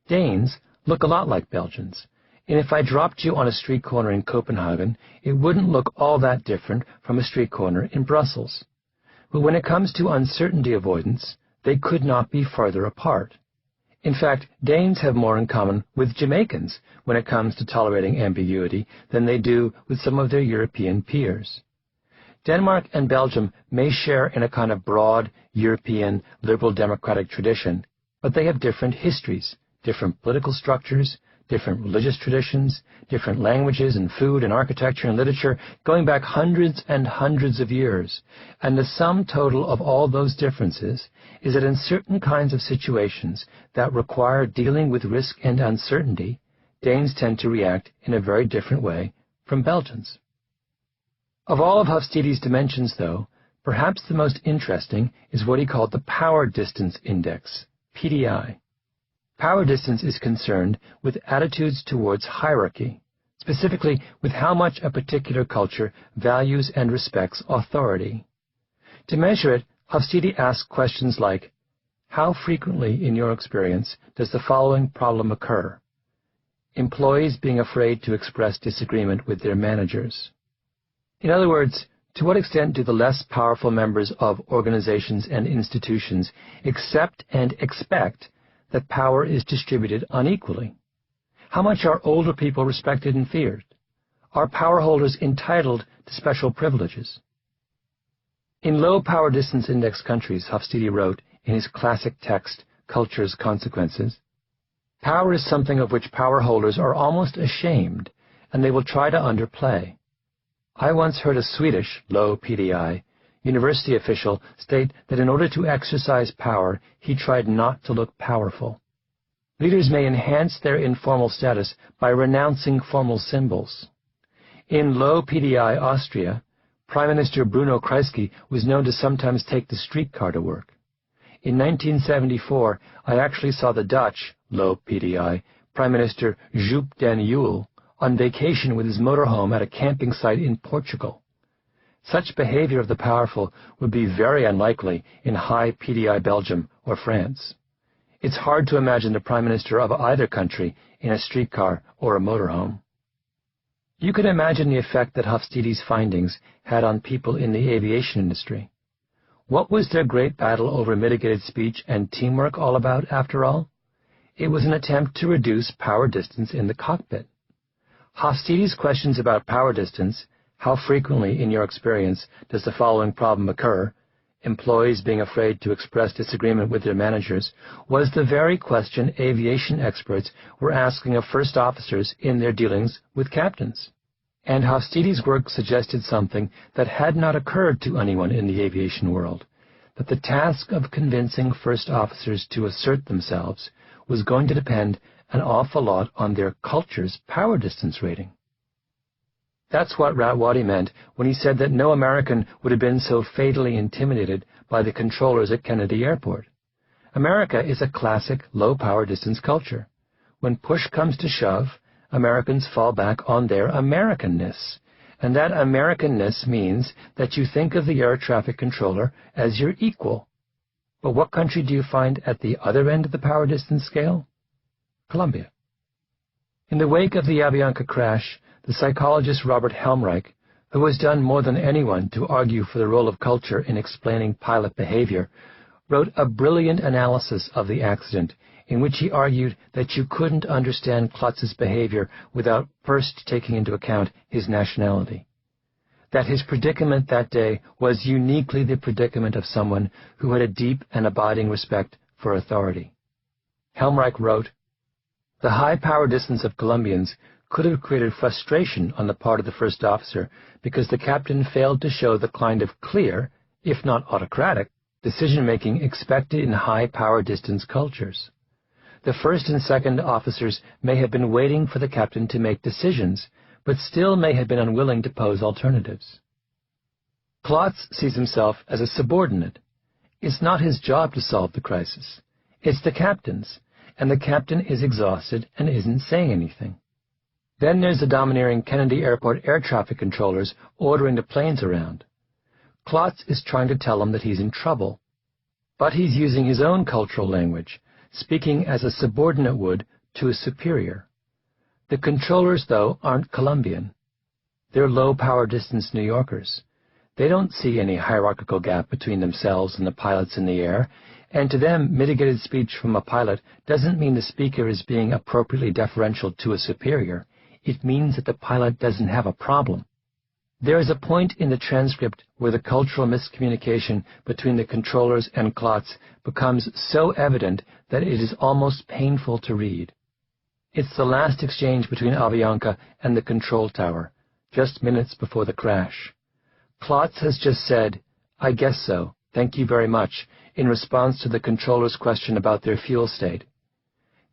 Danes look a lot like Belgians, and if I dropped you on a street corner in Copenhagen, it wouldn't look all that different from a street corner in Brussels. But when it comes to uncertainty avoidance, they could not be farther apart. In fact, Danes have more in common with Jamaicans when it comes to tolerating ambiguity than they do with some of their European peers. Denmark and Belgium may share in a kind of broad European liberal democratic tradition, but they have different histories, different political structures, different religious traditions, different languages and food and architecture and literature going back hundreds and hundreds of years. And the sum total of all those differences is that in certain kinds of situations that require dealing with risk and uncertainty, Danes tend to react in a very different way from Belgians. Of all of Hofstede's dimensions, though, perhaps the most interesting is what he called the Power Distance Index, PDI. Power distance is concerned with attitudes towards hierarchy, specifically with how much a particular culture values and respects authority. To measure it, Hofstede asked questions like, how frequently, in your experience, does the following problem occur? Employees being afraid to express disagreement with their managers. In other words, to what extent do the less powerful members of organizations and institutions accept and expect that power is distributed unequally? How much are older people respected and feared? Are power holders entitled to special privileges? In low power distance index countries, Hofstede wrote in his classic text, Culture's Consequences, power is something of which power holders are almost ashamed, and they will try to underplay. I once heard a Swedish, low PDI, university official state that in order to exercise power, he tried not to look powerful. Leaders may enhance their informal status by renouncing formal symbols. In low PDI Austria, Prime Minister Bruno Kreisky was known to sometimes take the streetcar to work. In 1974, I actually saw the Dutch, low PDI, Prime Minister Joop den Uyl on vacation with his motorhome at a camping site in Portugal. Such behavior of the powerful would be very unlikely in high PDI Belgium or France. It's hard to imagine the Prime Minister of either country in a streetcar or a motorhome. You can imagine the effect that Hofstede's findings had on people in the aviation industry. What was their great battle over mitigated speech and teamwork all about, after all? It was an attempt to reduce power distance in the cockpit. Hofstede's questions about power distance, how frequently, in your experience, does the following problem occur, employees being afraid to express disagreement with their managers, was the very question aviation experts were asking of first officers in their dealings with captains. And Hofstede's work suggested something that had not occurred to anyone in the aviation world, that the task of convincing first officers to assert themselves was going to depend an awful lot on their culture's power distance rating. That's what Ratwadi meant when he said that no American would have been so fatally intimidated by the controllers at Kennedy Airport. America is a classic low-power distance culture. When push comes to shove, Americans fall back on their Americanness, and that Americanness means that you think of the air traffic controller as your equal. But what country do you find at the other end of the power distance scale? Colombia. In the wake of the Avianca crash, the psychologist Robert Helmreich, who has done more than anyone to argue for the role of culture in explaining pilot behavior, wrote a brilliant analysis of the accident in which he argued that you couldn't understand Klutz's behavior without first taking into account his nationality. that his predicament that day was uniquely the predicament of someone who had a deep and abiding respect for authority. Helmreich wrote, "The high power distance of Colombians could have created frustration on the part of the first officer because the captain failed to show the kind of clear, if not autocratic, decision-making expected in high power distance cultures. The first and second officers may have been waiting for the captain to make decisions, but still may have been unwilling to pose alternatives." Klotz sees himself as a subordinate. It's not his job to solve the crisis. It's the captain's, and the captain is exhausted and isn't saying anything. Then there's the domineering Kennedy Airport air traffic controllers ordering the planes around. Klotz is trying to tell him that he's in trouble. But he's using his own cultural language, speaking as a subordinate would to a superior. The controllers, though, aren't Colombian. They're low-power distance New Yorkers. They don't see any hierarchical gap between themselves and the pilots in the air, and to them, mitigated speech from a pilot doesn't mean the speaker is being appropriately deferential to a superior. It means that the pilot doesn't have a problem. There is a point in the transcript where the cultural miscommunication between the controllers and Klotz becomes so evident that it is almost painful to read. It's the last exchange between Avianca and the control tower, just minutes before the crash. Klotz has just said, "I guess so, thank you very much," in response to the controller's question about their fuel state.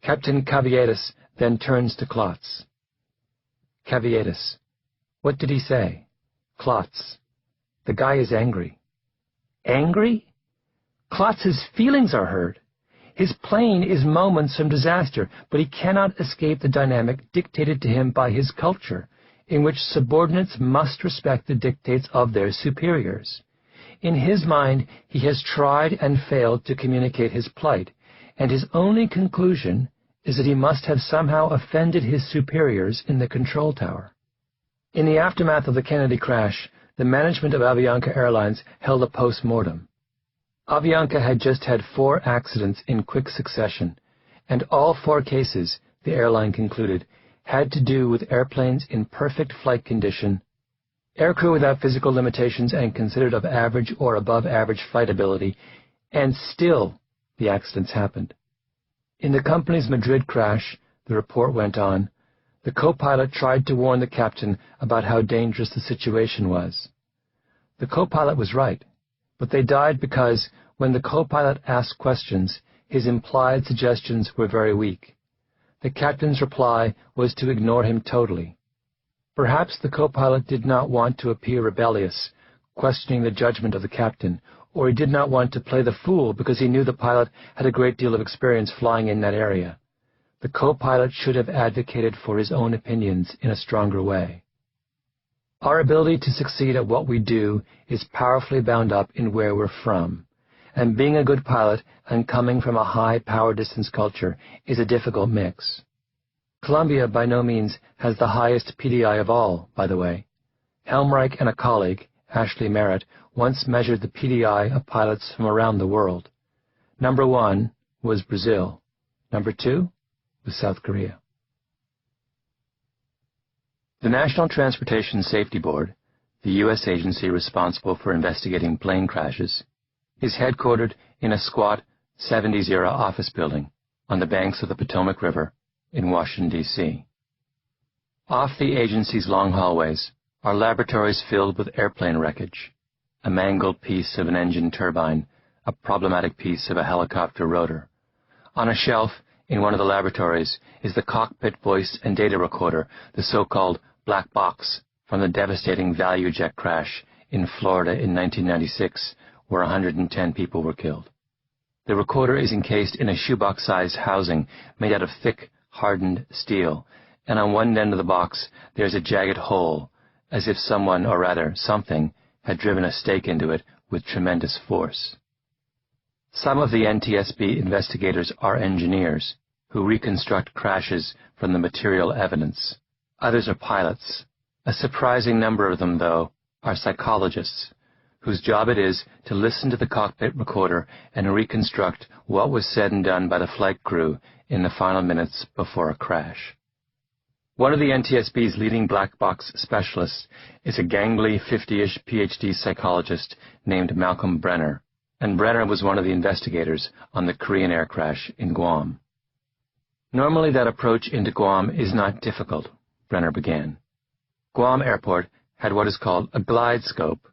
Captain Caviedes then turns to Klotz. Caviedes: "What did he say?" Klotz: "The guy is angry." Angry? Klotz's feelings are hurt. His plane is moments from disaster, but he cannot escape the dynamic dictated to him by his culture, in which subordinates must respect the dictates of their superiors. In his mind, he has tried and failed to communicate his plight, and his only conclusion is that he must have somehow offended his superiors in the control tower. In the aftermath of the Kennedy crash, the management of Avianca Airlines held a post-mortem. Avianca had just had 4 accidents in quick succession, and all 4 cases, the airline concluded, had to do with airplanes in perfect flight condition, aircrew without physical limitations and considered of average or above average flight ability, and still the accidents happened. In the company's Madrid crash, the report went on, the co-pilot tried to warn the captain about how dangerous the situation was. The co-pilot was right, but they died because, when the co-pilot asked questions, his implied suggestions were very weak. The captain's reply was to ignore him totally. Perhaps the co-pilot did not want to appear rebellious, questioning the judgment of the captain, or he did not want to play the fool because he knew the pilot had a great deal of experience flying in that area. The co-pilot should have advocated for his own opinions in a stronger way. Our ability to succeed at what we do is powerfully bound up in where we're from, and being a good pilot and coming from a high power distance culture is a difficult mix. Colombia by no means has the highest PDI of all, by the way. Helmreich and a colleague, Ashley Merritt, once measured the PDI of pilots from around the world. Number 1 was Brazil. Number 2 was South Korea. The National Transportation Safety Board, the U.S. agency responsible for investigating plane crashes, is headquartered in a squat 70s-era office building on the banks of the Potomac River in Washington, D.C. Off the agency's long hallways are laboratories filled with airplane wreckage, a mangled piece of an engine turbine, a problematic piece of a helicopter rotor. On a shelf in one of the laboratories is the cockpit voice and data recorder, the so-called black box from the devastating ValueJet crash in Florida in 1996, where 110 people were killed. The recorder is encased in a shoebox-sized housing made out of thick, hardened steel, and on one end of the box there's a jagged hole, as if someone, or rather something, had driven a stake into it with tremendous force. Some of the NTSB investigators are engineers who reconstruct crashes from the material evidence. Others are pilots. A surprising number of them, though, are psychologists, whose job it is to listen to the cockpit recorder and reconstruct what was said and done by the flight crew in the final minutes before a crash. One of the NTSB's leading black box specialists is a gangly 50-ish PhD psychologist named Malcolm Brenner, and Brenner was one of the investigators on the Korean air crash in Guam. Normally that approach into Guam is not difficult, Brenner began. Guam Airport had what is called a glide scope,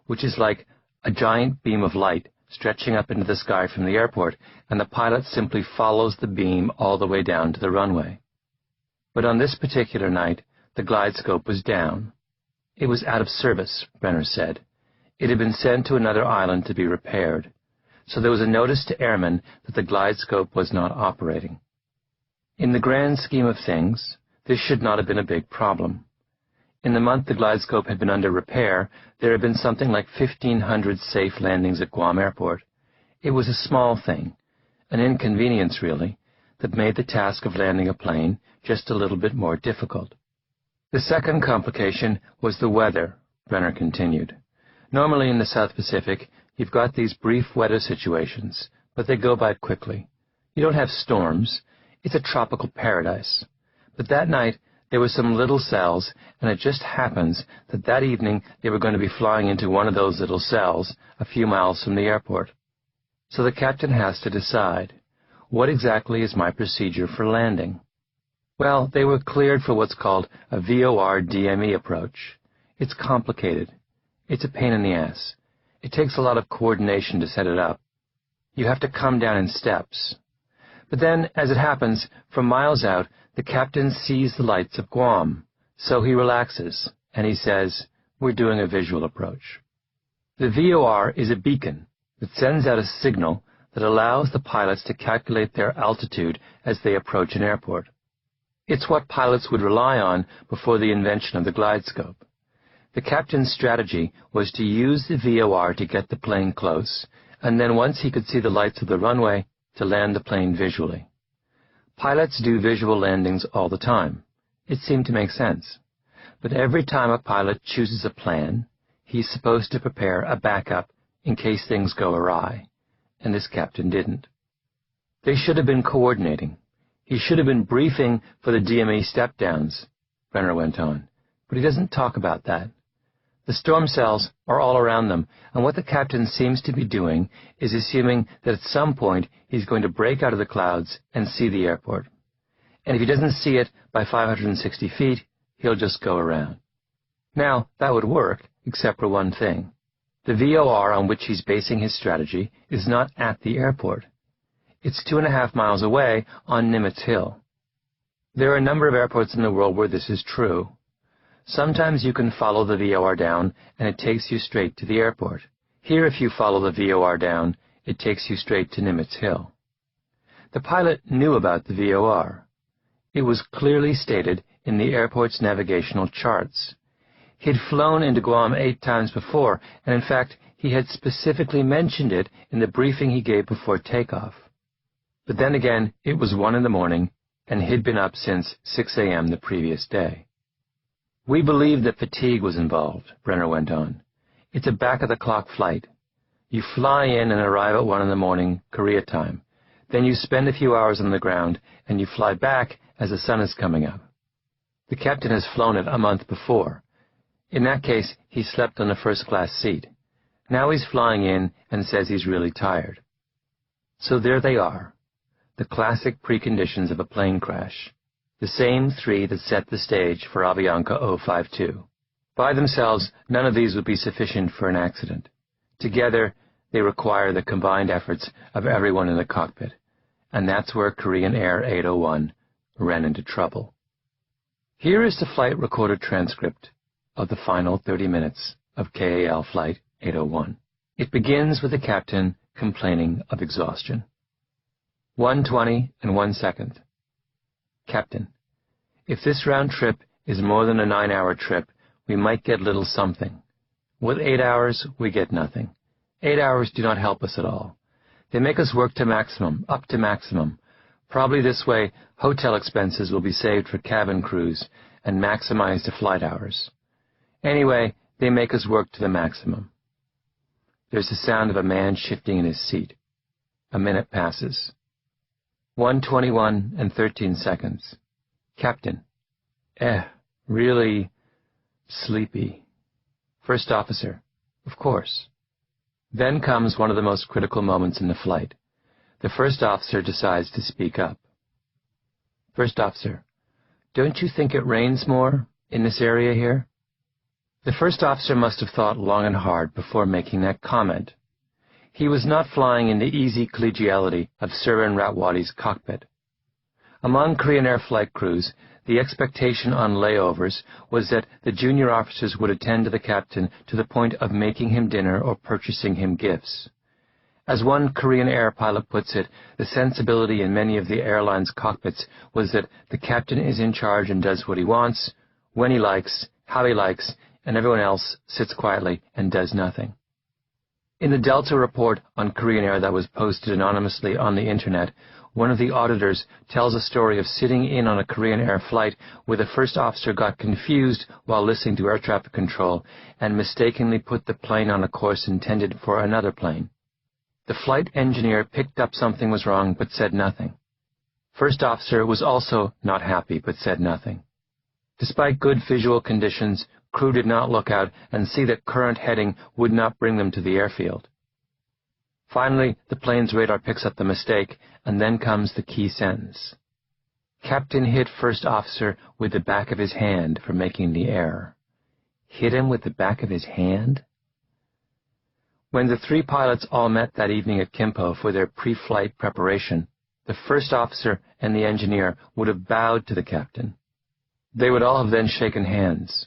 which is like a giant beam of light stretching up into the sky from the airport, and the pilot simply follows the beam all the way down to the runway. But on this particular night, the glide scope was down. It was out of service, Brenner said. It had been sent to another island to be repaired, so there was a notice to airmen that the glide scope was not operating. In the grand scheme of things, this should not have been a big problem. In the month the glide scope had been under repair, there had been something like 1,500 safe landings at Guam Airport. It was a small thing, an inconvenience really, that made the task of landing a plane just a little bit more difficult. The second complication was the weather, Brenner continued. Normally in the South Pacific, you've got these brief weather situations, but they go by quickly. You don't have storms. It's a tropical paradise. But that night, there were some little cells, and it just happens that that evening they were going to be flying into one of those little cells a few miles from the airport. So the captain has to decide, what exactly is my procedure for landing? Well, they were cleared for what's called a VOR DME approach. It's complicated. It's a pain in the ass. It takes a lot of coordination to set it up. You have to come down in steps. But then, as it happens, from miles out, the captain sees the lights of Guam, so he relaxes, and he says, we're doing a visual approach. The VOR is a beacon that sends out a signal that allows the pilots to calculate their altitude as they approach an airport. It's what pilots would rely on before the invention of the glide scope. The captain's strategy was to use the VOR to get the plane close, and then once he could see the lights of the runway, to land the plane visually. Pilots do visual landings all the time. It seemed to make sense. But every time a pilot chooses a plan, he's supposed to prepare a backup in case things go awry, and this captain didn't. They should have been coordinating. He should have been briefing for the DME step-downs, Brenner went on, but he doesn't talk about that. The storm cells are all around them, and what the captain seems to be doing is assuming that at some point he's going to break out of the clouds and see the airport. And if he doesn't see it by 560 feet, he'll just go around. Now, that would work, except for one thing. The VOR on which he's basing his strategy is not at the airport. It's 2.5 miles away on Nimitz Hill. There are a number of airports in the world where this is true. Sometimes you can follow the VOR down, and it takes you straight to the airport. Here, if you follow the VOR down, it takes you straight to Nimitz Hill. The pilot knew about the VOR. It was clearly stated in the airport's navigational charts. He'd flown into Guam 8 times before, and in fact, he had specifically mentioned it in the briefing he gave before takeoff. But then again, it was 1 a.m, and he'd been up since 6 a.m. the previous day. We believe that fatigue was involved, Brenner went on. It's a back-of-the-clock flight. You fly in and arrive at 1 a.m, Korea time. Then you spend a few hours on the ground, and you fly back as the sun is coming up. The captain has flown it a month before. In that case, he slept on the first-class seat. Now he's flying in and says he's really tired. So there they are, the classic preconditions of a plane crash. The same 3 that set the stage for Avianca 052. By themselves, none of these would be sufficient for an accident. Together, they require the combined efforts of everyone in the cockpit, and that's where Korean Air 801 ran into trouble. Here is the flight recorder transcript of the final 30 minutes of KAL Flight 801. It begins with the captain complaining of exhaustion. 1:20 and 1 second. Captain, if this round trip is more than a 9-hour trip, we might get little something. With 8 hours, we get nothing. 8 hours do not help us at all. They make us work to maximum, up to maximum. Probably this way, hotel expenses will be saved for cabin crews and maximize the flight hours. Anyway, they make us work to the maximum. There's the sound of a man shifting in his seat. A minute passes. 1:21 and 13 seconds. Captain, Really sleepy. First officer, of course. Then comes one of the most critical moments in the flight. The first officer decides to speak up. First officer, don't you think it rains more in this area here? The first officer must have thought long and hard before making that comment. He was not flying in the easy collegiality of Surin Ratwadi's cockpit. Among Korean Air flight crews, the expectation on layovers was that the junior officers would attend to the captain to the point of making him dinner or purchasing him gifts. As one Korean Air pilot puts it, the sensibility in many of the airline's cockpits was that the captain is in charge and does what he wants, when he likes, how he likes, and everyone else sits quietly and does nothing. In the Delta report on Korean Air that was posted anonymously on the Internet, one of the auditors tells a story of sitting in on a Korean Air flight where the first officer got confused while listening to air traffic control and mistakenly put the plane on a course intended for another plane. The flight engineer picked up something was wrong but said nothing. First officer was also not happy but said nothing. Despite good visual conditions, crew did not look out and see that current heading would not bring them to the airfield. Finally, the plane's radar picks up the mistake, and then comes the key sentence. Captain hit first officer with the back of his hand for making the error. Hit him with the back of his hand? When the three pilots all met that evening at Kimpo for their pre-flight preparation, the first officer and the engineer would have bowed to the captain. They would all have then shaken hands.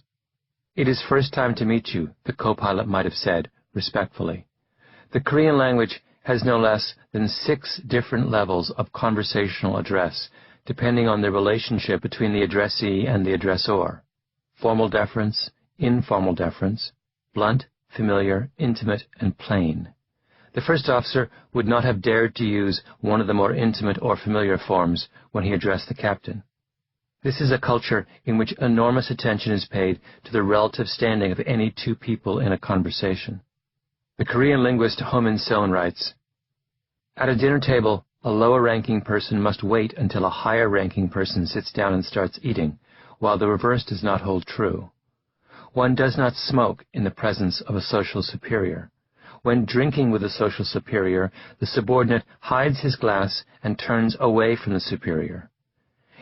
It is first time to meet you, the co-pilot might have said, respectfully. The Korean language has no less than 6 different levels of conversational address, depending on the relationship between the addressee and the addressor. Formal deference, informal deference, blunt, familiar, intimate, and plain. The first officer would not have dared to use one of the more intimate or familiar forms when he addressed the captain. This is a culture in which enormous attention is paid to the relative standing of any two people in a conversation. The Korean linguist Ho Min-son writes, "At a dinner table, a lower-ranking person must wait until a higher-ranking person sits down and starts eating, while the reverse does not hold true. One does not smoke in the presence of a social superior. When drinking with a social superior, the subordinate hides his glass and turns away from the superior.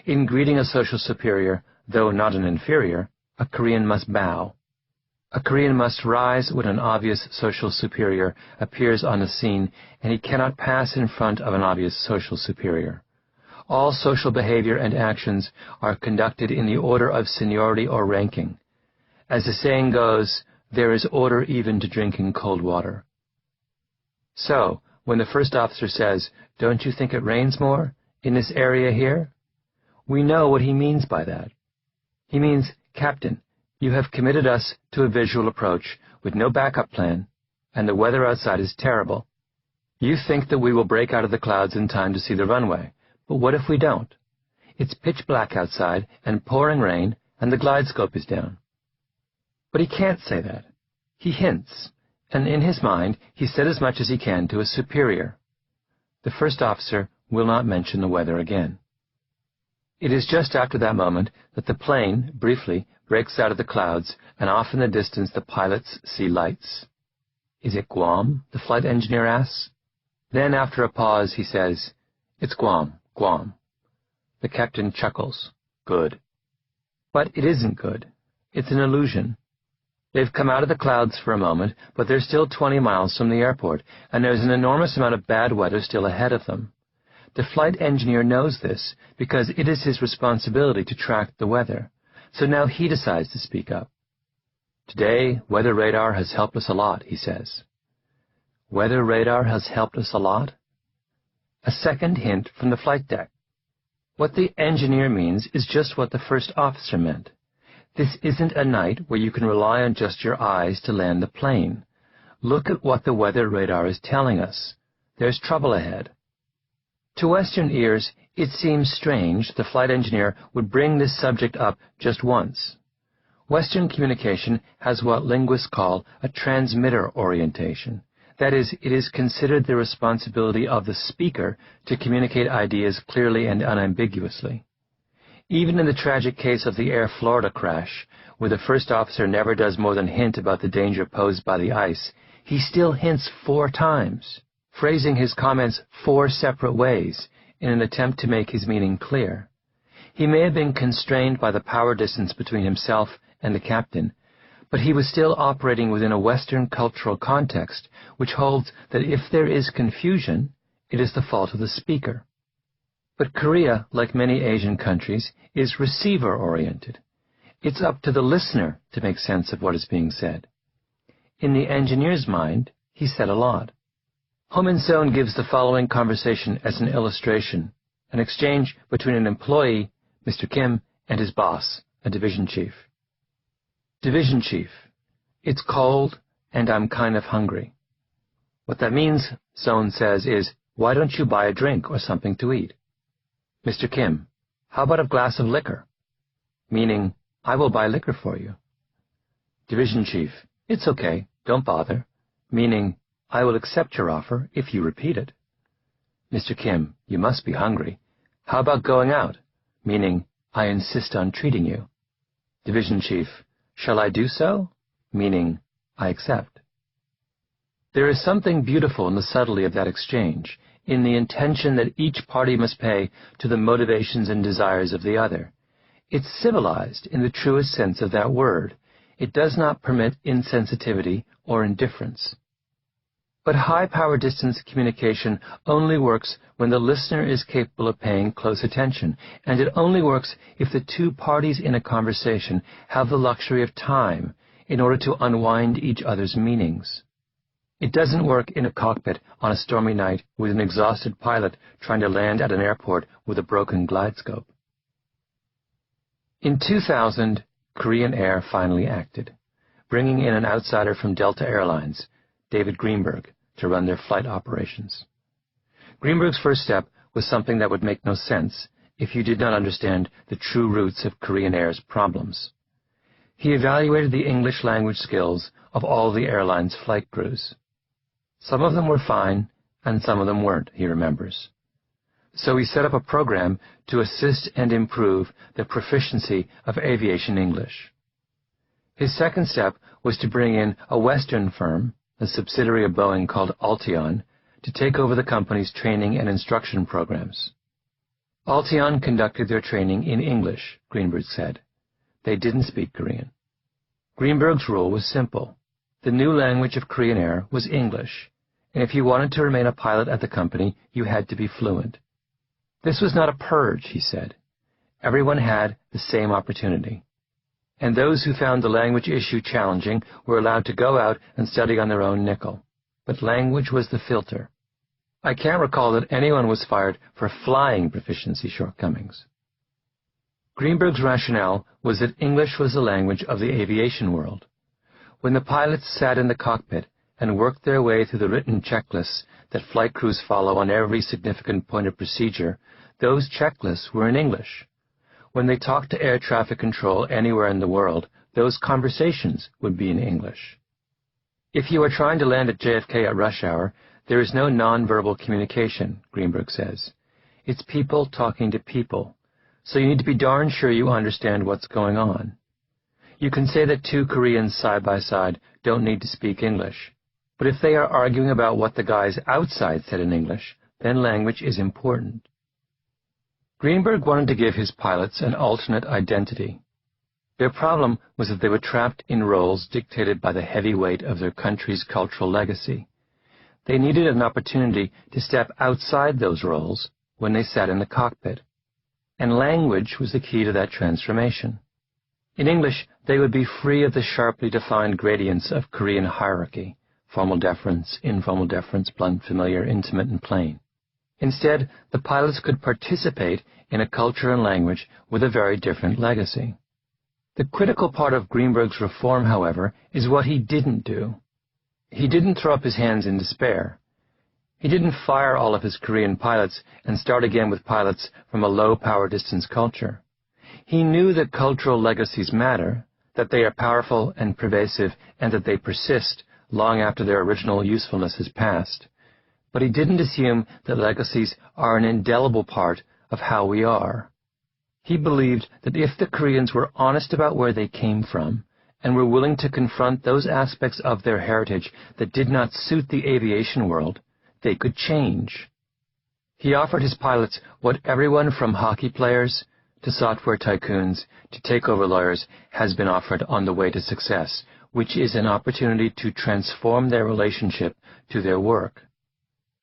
In greeting a social superior, though not an inferior, a Korean must bow. A Korean must rise when an obvious social superior appears on the scene, and he cannot pass in front of an obvious social superior. All social behavior and actions are conducted in the order of seniority or ranking. As the saying goes, there is order even to drinking cold water." So, when the first officer says, "Don't you think it rains more in this area here?" we know what he means by that. He means, "Captain, you have committed us to a visual approach with no backup plan, and the weather outside is terrible. You think that we will break out of the clouds in time to see the runway, but what if we don't? It's pitch black outside and pouring rain, and the glide scope is down." But he can't say that. He hints, and in his mind he said as much as he can to a superior. The first officer will not mention the weather again. It is just after that moment that the plane, briefly, breaks out of the clouds, and off in the distance the pilots see lights. "Is it Guam?" the flight engineer asks. Then, after a pause, he says, "It's Guam, Guam." The captain chuckles. Good. But it isn't good. It's an illusion. They've come out of the clouds for a moment, but they're still 20 miles from the airport, and there's an enormous amount of bad weather still ahead of them. The flight engineer knows this because it is his responsibility to track the weather. So now he decides to speak up. "Today, weather radar has helped us a lot," he says. Weather radar has helped us a lot? A second hint from the flight deck. What the engineer means is just what the first officer meant. This isn't a night where you can rely on just your eyes to land the plane. Look at what the weather radar is telling us. There's trouble ahead. To Western ears, it seems strange the flight engineer would bring this subject up just once. Western communication has what linguists call a transmitter orientation. That is, it is considered the responsibility of the speaker to communicate ideas clearly and unambiguously. Even in the tragic case of the Air Florida crash, where the first officer never does more than hint about the danger posed by the ice, he still hints 4 times, phrasing his comments 4 separate ways in an attempt to make his meaning clear. He may have been constrained by the power distance between himself and the captain, but he was still operating within a Western cultural context which holds that if there is confusion, it is the fault of the speaker. But Korea, like many Asian countries, is receiver-oriented. It's up to the listener to make sense of what is being said. In the engineer's mind, he said a lot. Ho Min-son gives the following conversation as an illustration, an exchange between an employee, Mr. Kim, and his boss, a division chief. Division chief: "It's cold, and I'm kind of hungry." "What that means," Son says, is, "Why don't you buy a drink or something to eat?" Mr. Kim: "How about a glass of liquor?" Meaning, "I will buy liquor for you." Division chief: "It's okay, don't bother." Meaning, "I will accept your offer if you repeat it." Mr. Kim: "You must be hungry. How about going out?" Meaning, "I insist on treating you." Division chief: "Shall I do so?" Meaning, "I accept." There is something beautiful in the subtlety of that exchange, in the intention that each party must pay to the motivations and desires of the other. It's civilized in the truest sense of that word. It does not permit insensitivity or indifference. But high-power distance communication only works when the listener is capable of paying close attention, and it only works if the 2 parties in a conversation have the luxury of time in order to unwind each other's meanings. It doesn't work in a cockpit on a stormy night with an exhausted pilot trying to land at an airport with a broken glidescope. In 2000, Korean Air finally acted, bringing in an outsider from Delta Airlines, David Greenberg, to run their flight operations. Greenberg's first step was something that would make no sense if you did not understand the true roots of Korean Air's problems. He evaluated the English language skills of all the airline's flight crews. Some of them were fine, and some of them weren't, he remembers. So he set up a program to assist and improve the proficiency of aviation English. His second step was to bring in a Western firm, a subsidiary of Boeing called Altion, to take over the company's training and instruction programs. Altion conducted their training in English, Greenberg said. They didn't speak Korean. Greenberg's rule was simple. The new language of Korean Air was English, and if you wanted to remain a pilot at the company, you had to be fluent. This was not a purge, he said. Everyone had the same opportunity. And those who found the language issue challenging were allowed to go out and study on their own nickel. But language was the filter. I can't recall that anyone was fired for flying proficiency shortcomings. Greenberg's rationale was that English was the language of the aviation world. When the pilots sat in the cockpit and worked their way through the written checklists that flight crews follow on every significant point of procedure, those checklists were in English. When they talked to air traffic control anywhere in the world, those conversations would be in English. If you are trying to land at JFK at rush hour, there is no nonverbal communication, Greenberg says. It's people talking to people, so you need to be darn sure you understand what's going on. You can say that 2 Koreans side by side don't need to speak English, but if they are arguing about what the guys outside said in English, then language is important. Greenberg wanted to give his pilots an alternate identity. Their problem was that they were trapped in roles dictated by the heavy weight of their country's cultural legacy. They needed an opportunity to step outside those roles when they sat in the cockpit. And language was the key to that transformation. In English, they would be free of the sharply defined gradients of Korean hierarchy: formal deference, informal deference, blunt, familiar, intimate, and plain. Instead, the pilots could participate in a culture and language with a very different legacy. The critical part of Greenberg's reform, however, is what he didn't do. He didn't throw up his hands in despair. He didn't fire all of his Korean pilots and start again with pilots from a low-power distance culture. He knew that cultural legacies matter, that they are powerful and pervasive, and that they persist long after their original usefulness has passed. But he didn't assume that legacies are an indelible part of how we are. He believed that if the Koreans were honest about where they came from and were willing to confront those aspects of their heritage that did not suit the aviation world, they could change. He offered his pilots what everyone from hockey players to software tycoons to takeover lawyers has been offered on the way to success, which is an opportunity to transform their relationship to their work.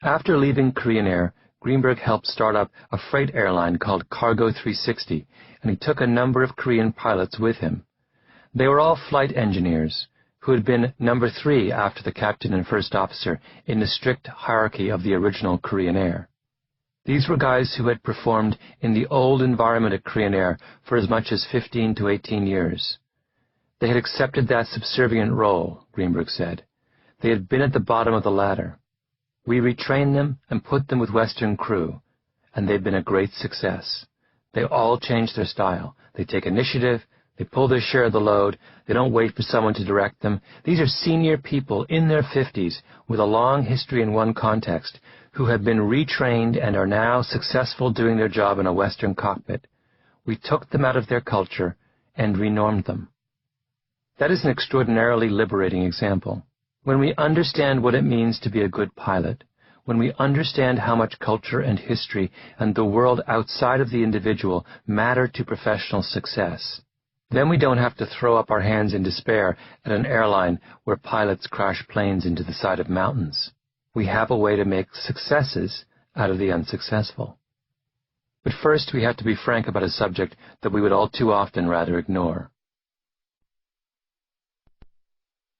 After leaving Korean Air, Greenberg helped start up a freight airline called Cargo 360, and he took a number of Korean pilots with him. They were all flight engineers, who had been number 3 after the captain and first officer in the strict hierarchy of the original Korean Air. These were guys who had performed in the old environment at Korean Air for as much as 15 to 18 years. They had accepted that subservient role, Greenberg said. They had been at the bottom of the ladder. We retrained them and put them with Western crew, and they've been a great success. They all changed their style. They take initiative. They pull their share of the load. They don't wait for someone to direct them. These are senior people in their 50s with a long history in one context who have been retrained and are now successful doing their job in a Western cockpit. We took them out of their culture and renormed them. That is an extraordinarily liberating example. When we understand what it means to be a good pilot, when we understand how much culture and history and the world outside of the individual matter to professional success, then we don't have to throw up our hands in despair at an airline where pilots crash planes into the side of mountains. We have a way to make successes out of the unsuccessful. But first, we have to be frank about a subject that we would all too often rather ignore.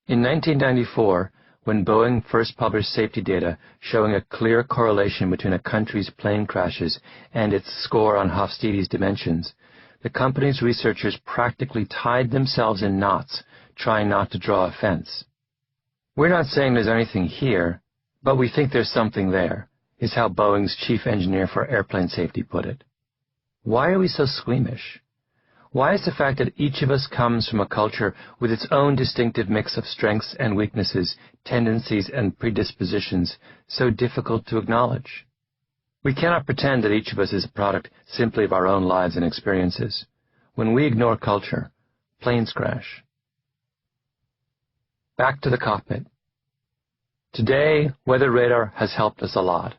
In 1994, when Boeing first published safety data showing a clear correlation between a country's plane crashes and its score on Hofstede's dimensions, the company's researchers practically tied themselves in knots, trying not to draw a fence. We're not saying there's anything here, but we think there's something there, is how Boeing's chief engineer for airplane safety put it. Why are we so squeamish? Why is the fact that each of us comes from a culture with its own distinctive mix of strengths and weaknesses, tendencies and predispositions so difficult to acknowledge? We cannot pretend that each of us is a product simply of our own lives and experiences. When we ignore culture, planes crash. Back to the cockpit. Today, weather radar has helped us a lot.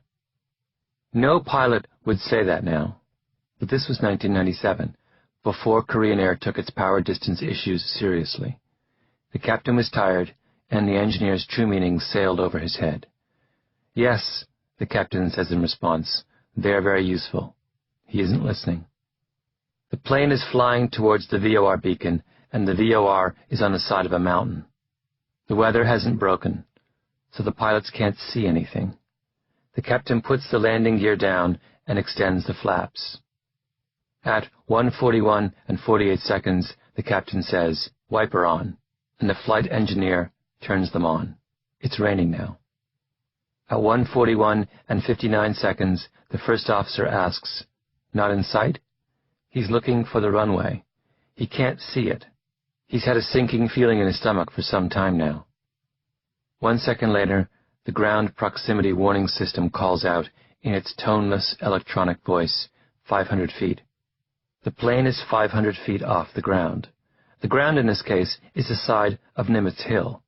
No pilot would say that now, but this was 1997. Before Korean Air took its power distance issues seriously. The captain was tired, and the engineer's true meaning sailed over his head. Yes, the captain says in response, they are very useful. He isn't listening. The plane is flying towards the VOR beacon, and the VOR is on the side of a mountain. The weather hasn't broken, so the pilots can't see anything. The captain puts the landing gear down and extends the flaps. At 1:41 and 48 seconds, the captain says, "Wiper on," and the flight engineer turns them on. It's raining now. At 1:41 and 59 seconds, the first officer asks, "Not in sight?" He's looking for the runway. He can't see it. He's had a sinking feeling in his stomach for some time now. 1 second later, the ground proximity warning system calls out in its toneless electronic voice, 500 feet. The plane is 500 feet off the ground. The ground in this case is the side of Nimitz Hill.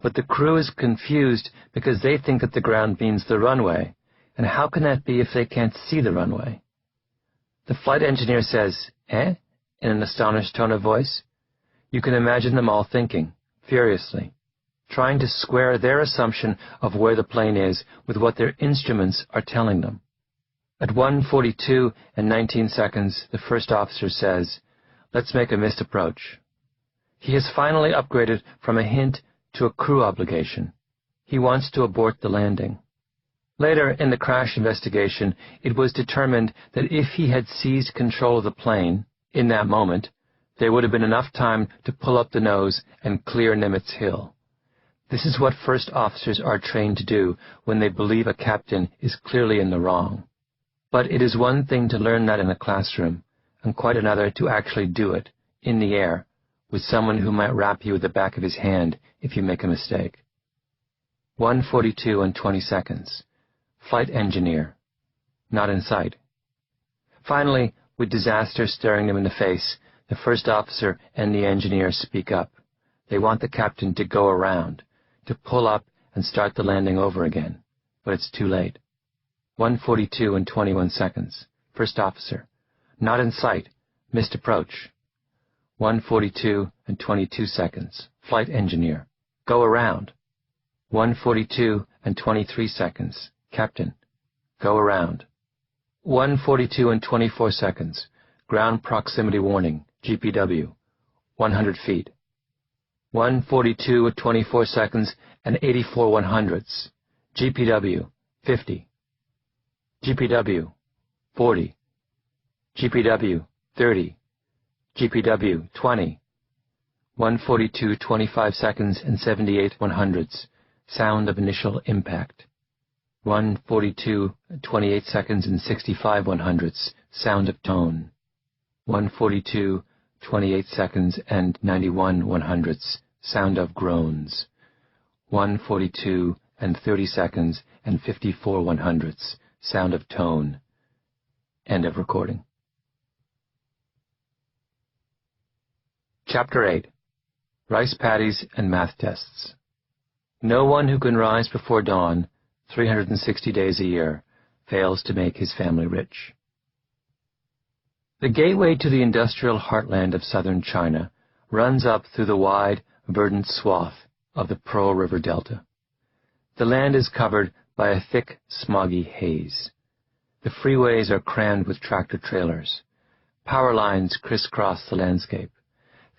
But the crew is confused because they think that the ground means the runway, and how can that be if they can't see the runway? The flight engineer says, "Eh?" in an astonished tone of voice. You can imagine them all thinking, furiously, trying to square their assumption of where the plane is with what their instruments are telling them. At 1:42 and 19 seconds, the first officer says, "Let's make a missed approach." He has finally upgraded from a hint to a crew obligation. He wants to abort the landing. Later, in the crash investigation, it was determined that if he had seized control of the plane, in that moment, there would have been enough time to pull up the nose and clear Nimitz Hill. This is what first officers are trained to do when they believe a captain is clearly in the wrong. But it is one thing to learn that in a classroom, and quite another to actually do it, in the air, with someone who might rap you with the back of his hand if you make a mistake. 1:42 and 20 seconds. Flight engineer. Not in sight. Finally, With disaster staring them in the face, the first officer and the engineer speak up. They want the captain to go around, to pull up and start the landing over again. But it's too late. 1:42 and 21 seconds. First officer. Not in sight. Missed approach. 1:42 and 22 seconds. Flight engineer. Go around. 1:42 and 23 seconds. Captain. Go around. 1:42 and 24 seconds. Ground proximity warning. GPW. 100 feet. 1:42 and 24 seconds and 84 100ths. GPW. 50. GPW. 40. GPW. 30. GPW. 20. 1:42 25 seconds and 78 100ths. Sound of initial impact. 1:42 28 seconds and 65 100ths. Sound of tone. 1:42 28 seconds and 91 100ths. Sound of groans. 1:42 and 30 seconds and 54 100ths. Sound of tone. End of recording. Chapter 8. Rice Paddies and Math Tests. No one who can rise before dawn, 360 days a year, fails to make his family rich. The gateway to the industrial heartland of southern China runs up through the wide, verdant swath of the Pearl River Delta. The land is covered by a thick, smoggy haze. The freeways are crammed with tractor-trailers. Power lines crisscross the landscape.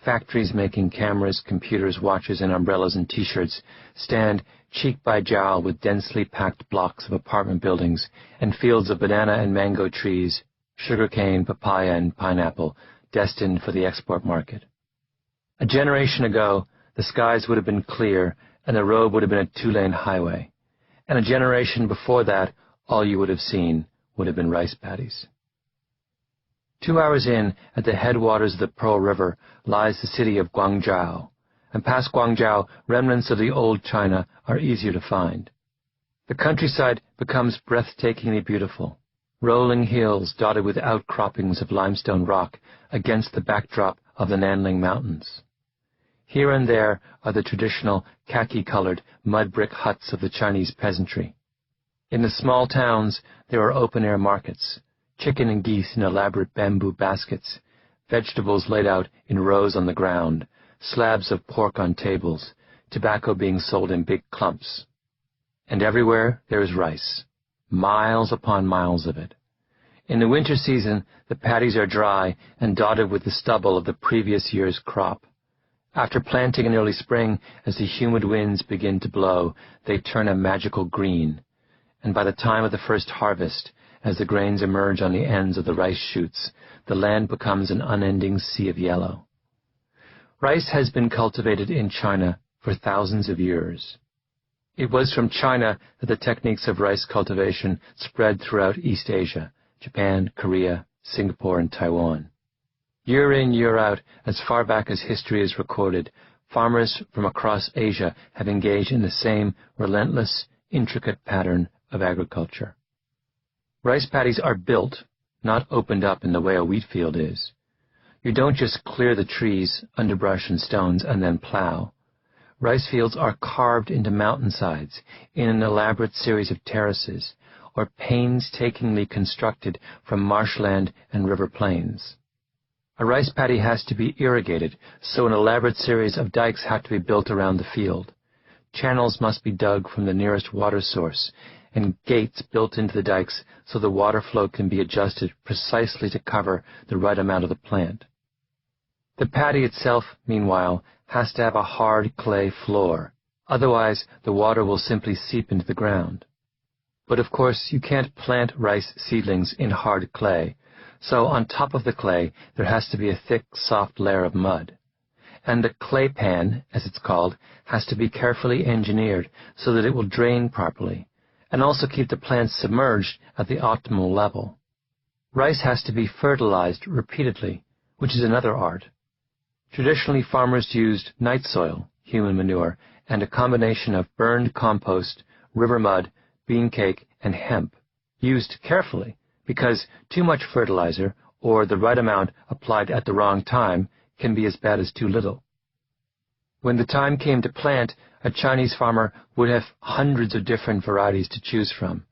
Factories making cameras, computers, watches, and umbrellas and T-shirts stand cheek by jowl with densely packed blocks of apartment buildings and fields of banana and mango trees, sugarcane, papaya, and pineapple destined for the export market. A generation ago, the skies would have been clear and the road would have been a 2-lane highway. And a generation before that, all you would have seen would have been rice paddies. 2 hours in, at the headwaters of the Pearl River, lies the city of Guangzhou, and past Guangzhou, remnants of the old China are easier to find. The countryside becomes breathtakingly beautiful, rolling hills dotted with outcroppings of limestone rock against the backdrop of the Nanling Mountains. Here and there are the traditional khaki-colored mud brick huts of the Chinese peasantry. In the small towns, there are open-air markets, chicken and geese in elaborate bamboo baskets, vegetables laid out in rows on the ground, slabs of pork on tables, tobacco being sold in big clumps. And everywhere there is rice, miles upon miles of it. In the winter season, the paddies are dry and dotted with the stubble of the previous year's crop. After planting in early spring, as the humid winds begin to blow, they turn a magical green. And by the time of the first harvest, as the grains emerge on the ends of the rice shoots, the land becomes an unending sea of yellow. Rice has been cultivated in China for thousands of years. It was from China that the techniques of rice cultivation spread throughout East Asia, Japan, Korea, Singapore, and Taiwan. Year in, year out, as far back as history is recorded, farmers from across Asia have engaged in the same relentless, intricate pattern of agriculture. Rice paddies are built, not opened up in the way a wheat field is. You don't just clear the trees, underbrush, and stones and then plow. Rice fields are carved into mountainsides in an elaborate series of terraces, or painstakingly constructed from marshland and river plains. A rice paddy has to be irrigated, so an elaborate series of dikes have to be built around the field. Channels must be dug from the nearest water source, and gates built into the dikes so the water flow can be adjusted precisely to cover the right amount of the plant. The paddy itself, meanwhile, has to have a hard clay floor, otherwise the water will simply seep into the ground. But of course you can't plant rice seedlings in hard clay, so on top of the clay there has to be a thick, soft layer of mud. And the clay pan, as it's called, has to be carefully engineered so that it will drain properly, and also keep the plants submerged at the optimal level. Rice has to be fertilized repeatedly, which is another art. Traditionally, farmers used night soil, human manure, and a combination of burned compost, river mud, bean cake, and hemp, used carefully, because too much fertilizer, or the right amount applied at the wrong time, can be as bad as too little. When the time came to plant, a Chinese farmer would have hundreds of different varieties to choose from,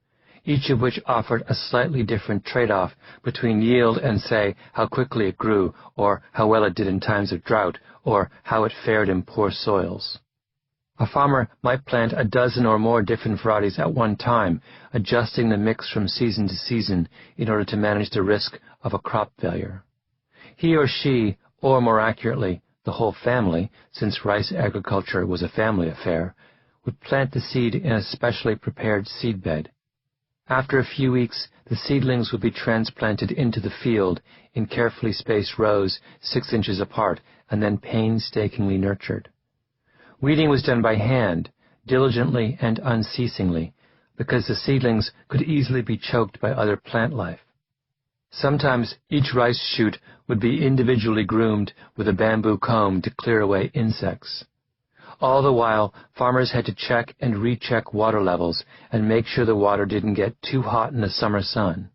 each of which offered a slightly different trade-off between yield and, say, how quickly it grew, or how well it did in times of drought, or how it fared in poor soils. A farmer might plant a dozen or more different varieties at one time, adjusting the mix from season to season in order to manage the risk of a crop failure. He or she, or more accurately, the whole family, since rice agriculture was a family affair, would plant the seed in a specially prepared seedbed. After a few weeks, the seedlings would be transplanted into the field in carefully spaced rows 6 inches apart and then painstakingly nurtured. Weeding was done by hand, diligently and unceasingly, because the seedlings could easily be choked by other plant life. Sometimes each rice shoot would be individually groomed with a bamboo comb to clear away insects. All the while, farmers had to check and recheck water levels and make sure the water didn't get too hot in the summer sun.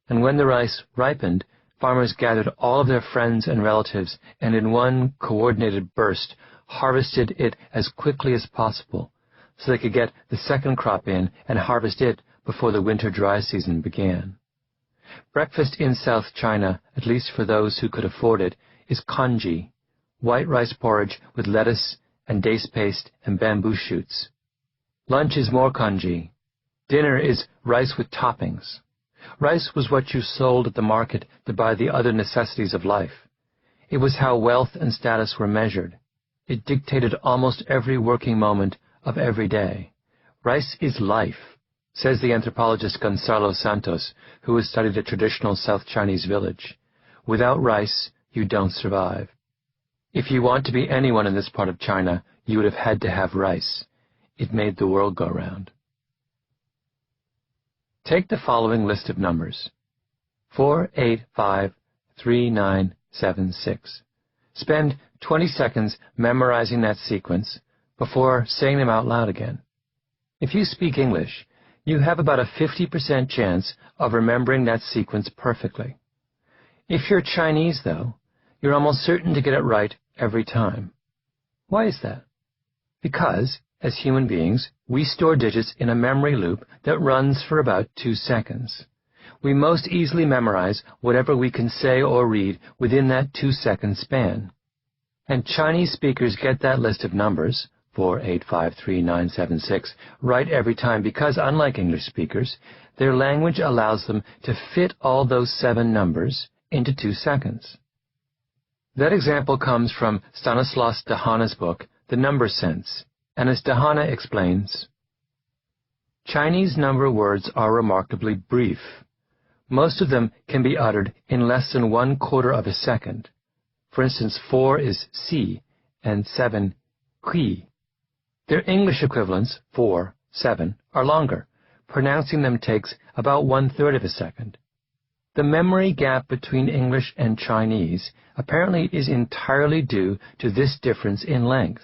And when the rice ripened, farmers gathered all of their friends and relatives and in one coordinated burst harvested it as quickly as possible so they could get the second crop in and harvest it before the winter dry season began. Breakfast in South China, at least for those who could afford it, is congee, white rice porridge with lettuce and dace paste and bamboo shoots. Lunch is more congee. Dinner is rice with toppings. Rice was what you sold at the market to buy the other necessities of life. It was how wealth and status were measured. It dictated almost every working moment of every day. Rice is life, says the anthropologist Gonzalo Santos, who has studied a traditional South Chinese village. Without rice, you don't survive. If you want to be anyone in this part of China, you would have had to have rice. It made the world go round. Take the following list of numbers: 4853976. Spend 20 seconds memorizing that sequence before saying them out loud again. If you speak English, you have about a 50% chance of remembering that sequence perfectly. If you're Chinese, though, you're almost certain to get it right every time. Why is that? Because, as human beings, we store digits in a memory loop that runs for about 2 seconds. We most easily memorize whatever we can say or read within that 2-second span. And Chinese speakers get that list of numbers, 4853976, right every time because, unlike English speakers, their language allows them to fit all those 7 numbers into 2 seconds. That example comes from Stanislas Dehaene's book, The Number Sense, and as Dehaene explains, Chinese number words are remarkably brief. Most of them can be uttered in less than 1/4 of a second. For instance, 4 is si, and 7, qui. Their English equivalents, 4, 7, are longer. Pronouncing them takes about 1/3 of a second. The memory gap between English and Chinese apparently is entirely due to this difference in length.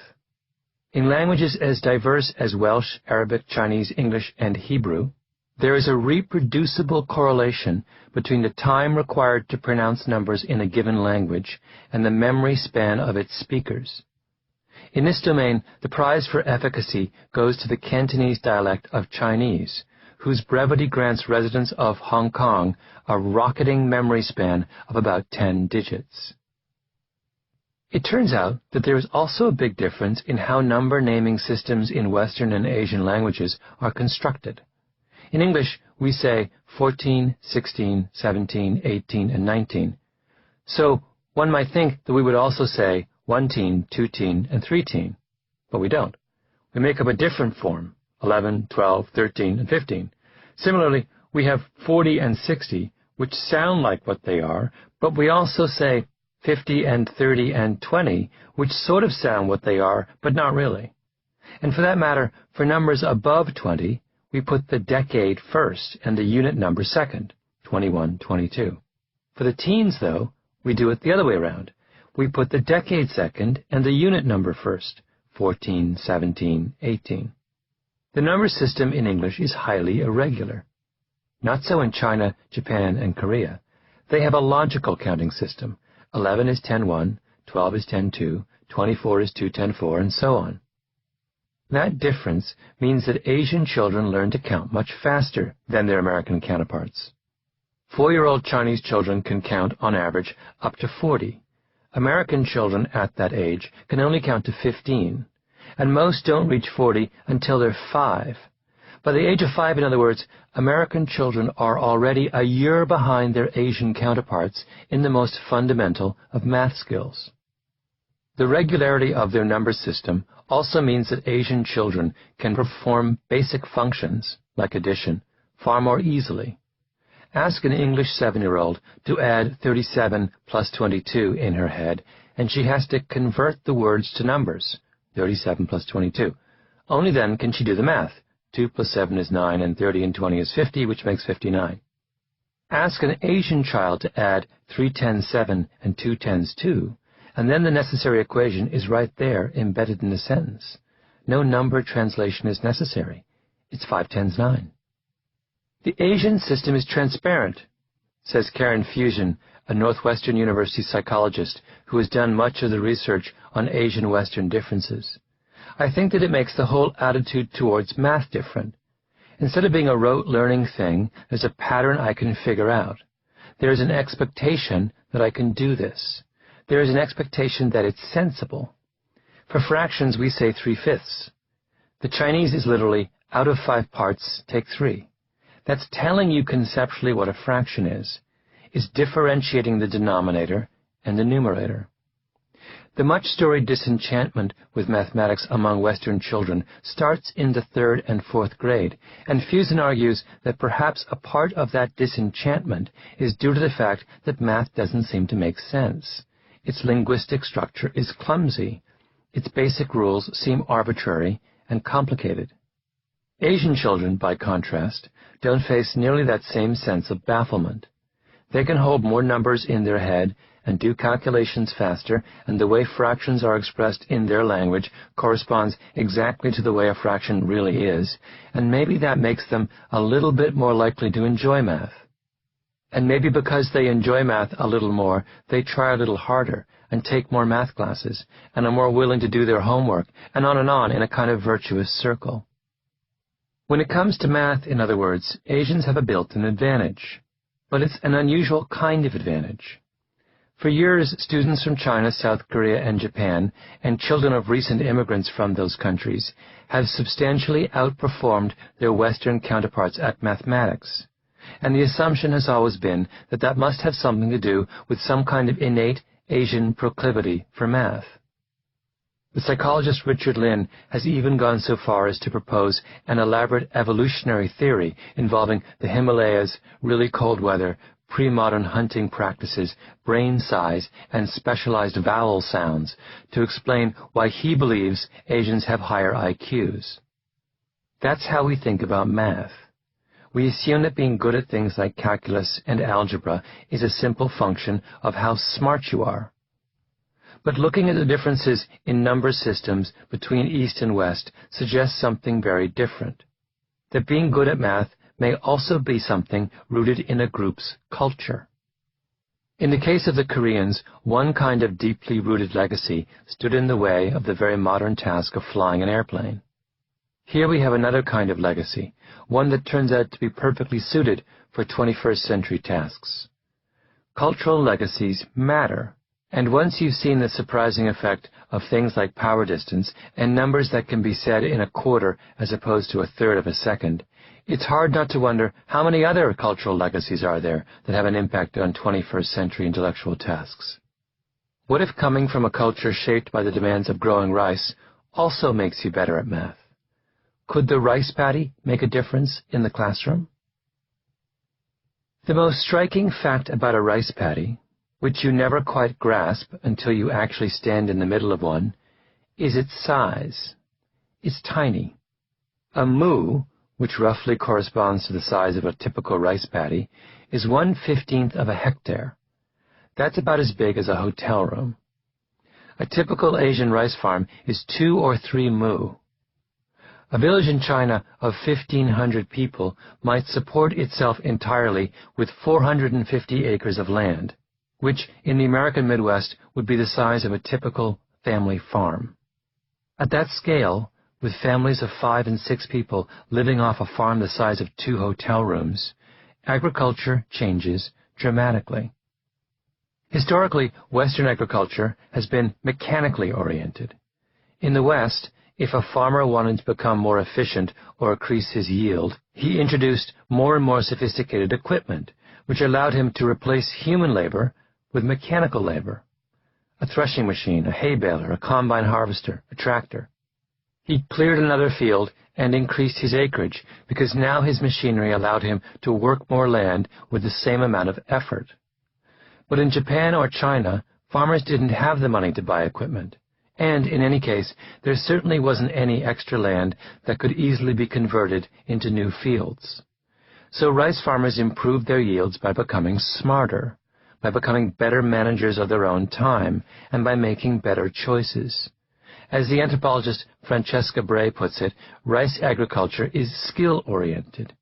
In languages as diverse as Welsh, Arabic, Chinese, English, and Hebrew, there is a reproducible correlation between the time required to pronounce numbers in a given language and the memory span of its speakers. In this domain, the prize for efficacy goes to the Cantonese dialect of Chinese, whose brevity grants residents of Hong Kong a rocketing memory span of about 10 digits. It turns out that there is also a big difference in how number naming systems in Western and Asian languages are constructed. In English, we say 14, 16, 17, 18, and 19. So one might think that we would also say 1-teen, 2-teen, and 3-teen, but we don't. We make up a different form, 11, 12, 13, and 15. Similarly, we have 40 and 60, which sound like what they are, but we also say 50 and 30 and 20, which sort of sound what they are, but not really. And for that matter, for numbers above 20, we put the decade first and the unit number second, 21, 22. For the teens, though, we do it the other way around. We put the decade second and the unit number first, 14, 17, 18. The number system in English is highly irregular. Not so in China, Japan, and Korea. They have a logical counting system. 11 is 10-1, 12 is 10-2, 24 is 2-10-4, and so on. That difference means that Asian children learn to count much faster than their American counterparts. 4-year-old Chinese children can count, on average, up to 40. American children at that age can only count to 15, and most don't reach 40 until they're 5. By the age of 5, in other words, American children are already a year behind their Asian counterparts in the most fundamental of math skills. The regularity of their number system also means that Asian children can perform basic functions, like addition, far more easily. Ask an English 7-year-old to add 37 plus 22 in her head, and she has to convert the words to numbers, 37 plus 22. Only then can she do the math. 2 plus 7 is 9, and 30 and 20 is 50, which makes 59. Ask an Asian child to add 3 10s 7 and 2 10s 2, and then the necessary equation is right there, embedded in the sentence. No number translation is necessary. It's 5 10s 9. The Asian system is transparent, says Karen Fusion, a Northwestern University psychologist who has done much of the research on Asian-Western differences. I think that it makes the whole attitude towards math different. Instead of being a rote learning thing, there's a pattern I can figure out. There is an expectation that I can do this. There is an expectation that it's sensible. For fractions, we say 3/5. The Chinese is literally, out of 5 parts, take 3. That's telling you conceptually what a fraction is. It's differentiating the denominator and the numerator. The much-storied disenchantment with mathematics among Western children starts in the 3rd and 4th grade, and Fusen argues that perhaps a part of that disenchantment is due to the fact that math doesn't seem to make sense. Its linguistic structure is clumsy. Its basic rules seem arbitrary and complicated. Asian children, by contrast, don't face nearly that same sense of bafflement. They can hold more numbers in their head and do calculations faster, and the way fractions are expressed in their language corresponds exactly to the way a fraction really is, and maybe that makes them a little bit more likely to enjoy math. And maybe because they enjoy math a little more, they try a little harder and take more math classes, and are more willing to do their homework, and on in a kind of virtuous circle. When it comes to math, in other words, Asians have a built-in advantage. But it's an unusual kind of advantage. For years, students from China, South Korea, and Japan, and children of recent immigrants from those countries, have substantially outperformed their Western counterparts at mathematics. And the assumption has always been that that must have something to do with some kind of innate Asian proclivity for math. The psychologist Richard Lynn has even gone so far as to propose an elaborate evolutionary theory involving the Himalayas, really cold weather, pre-modern hunting practices, brain size, and specialized vowel sounds to explain why he believes Asians have higher IQs. That's how we think about math. We assume that being good at things like calculus and algebra is a simple function of how smart you are. But looking at the differences in number systems between East and West suggests something very different. That being good at math may also be something rooted in a group's culture. In the case of the Koreans, one kind of deeply rooted legacy stood in the way of the very modern task of flying an airplane. Here we have another kind of legacy, one that turns out to be perfectly suited for 21st century tasks. Cultural legacies matter. And once you've seen the surprising effect of things like power distance and numbers that can be said in a quarter as opposed to a third of a second, it's hard not to wonder how many other cultural legacies are there that have an impact on 21st century intellectual tasks. What if coming from a culture shaped by the demands of growing rice also makes you better at math? Could the rice paddy make a difference in the classroom? The most striking fact about a rice paddy, which you never quite grasp until you actually stand in the middle of one, is its size. It's tiny. A mu, which roughly corresponds to the size of a typical rice paddy, is 1/15 of a hectare. That's about as big as a hotel room. A typical Asian rice farm is 2 or 3 mu. A village in China of 1,500 people might support itself entirely with 450 acres of land, which in the American Midwest would be the size of a typical family farm. At that scale, with families of 5 and 6 people living off a farm the size of 2 hotel rooms, agriculture changes dramatically. Historically, Western agriculture has been mechanically oriented. In the West, if a farmer wanted to become more efficient or increase his yield, he introduced more and more sophisticated equipment, which allowed him to replace human labor with mechanical labor. A threshing machine, a hay baler, a combine harvester, a tractor. He cleared another field and increased his acreage because now his machinery allowed him to work more land with the same amount of effort. But in Japan or China, farmers didn't have the money to buy equipment. And, in any case, there certainly wasn't any extra land that could easily be converted into new fields. So rice farmers improved their yields by becoming smarter, by becoming better managers of their own time, and by making better choices. As the anthropologist Francesca Bray puts it, rice agriculture is skill-oriented.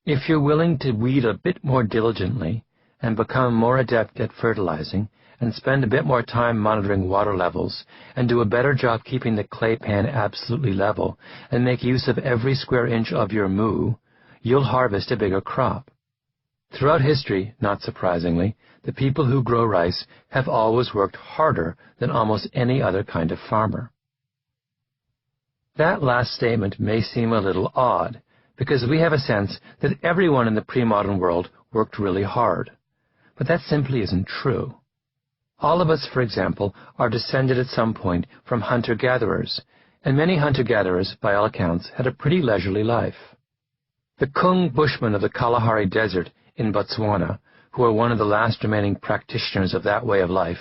If you're willing to weed a bit more diligently and become more adept at fertilizing, and spend a bit more time monitoring water levels, and do a better job keeping the clay pan absolutely level, and make use of every square inch of your moo, you'll harvest a bigger crop. Throughout history, not surprisingly, the people who grow rice have always worked harder than almost any other kind of farmer. That last statement may seem a little odd, because we have a sense that everyone in the pre-modern world worked really hard. But that simply isn't true. All of us, for example, are descended at some point from hunter-gatherers, and many hunter-gatherers, by all accounts, had a pretty leisurely life. The Kung Bushmen of the Kalahari Desert in Botswana, who are one of the last remaining practitioners of that way of life,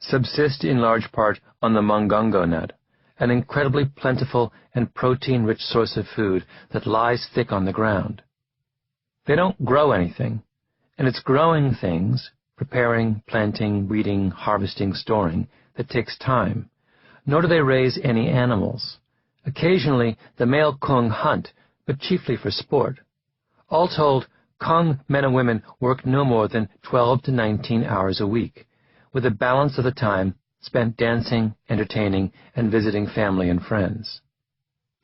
subsist in large part on the mungongo nut, an incredibly plentiful and protein-rich source of food that lies thick on the ground. They don't grow anything, and it's growing things, preparing, planting, weeding, harvesting, storing, that takes time, nor do they raise any animals. Occasionally, the male Kung hunt, but chiefly for sport. All told, Kung men and women work no more than 12 to 19 hours a week, with a balance of the time spent dancing, entertaining, and visiting family and friends.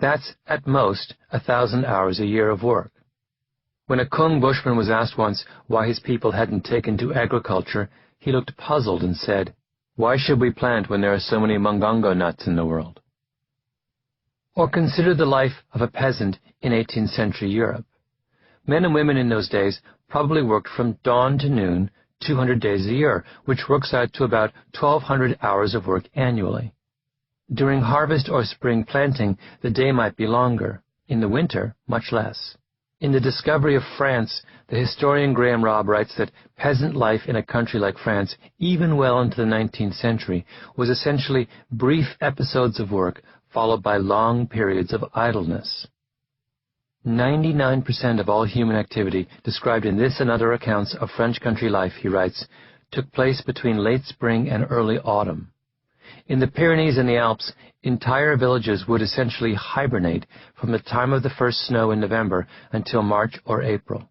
That's, at most, 1,000 hours a year of work. When a Kung bushman was asked once why his people hadn't taken to agriculture, he looked puzzled and said, "Why should we plant when there are so many mungongo nuts in the world?" Or consider the life of a peasant in 18th century Europe. Men and women in those days probably worked from dawn to noon, 200 days a year, which works out to about 1,200 hours of work annually. During harvest or spring planting, the day might be longer. In the winter, much less. In The Discovery of France, the historian Graham Robb writes that peasant life in a country like France, even well into the 19th century, was essentially brief episodes of work followed by long periods of idleness. 99% of all human activity described in this and other accounts of French country life, he writes, took place between late spring and early autumn. In the Pyrenees and the Alps, entire villages would essentially hibernate from the time of the first snow in November until March or April.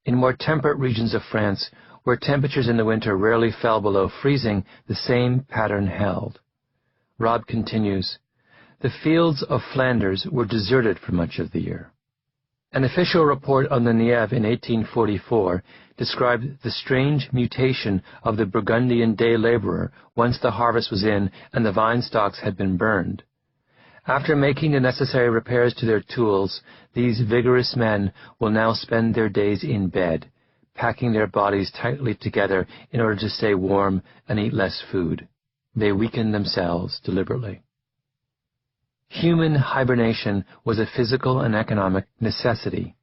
In more temperate regions of France, where temperatures in the winter rarely fell below freezing, the same pattern held. Robb continues, "The fields of Flanders were deserted for much of the year." An official report on the Nieve in 1844 described the strange mutation of the Burgundian day laborer once the harvest was in and the vine stalks had been burned. After making the necessary repairs to their tools, these vigorous men will now spend their days in bed, packing their bodies tightly together in order to stay warm and eat less food. They weaken themselves deliberately. Human hibernation was a physical and economic necessity.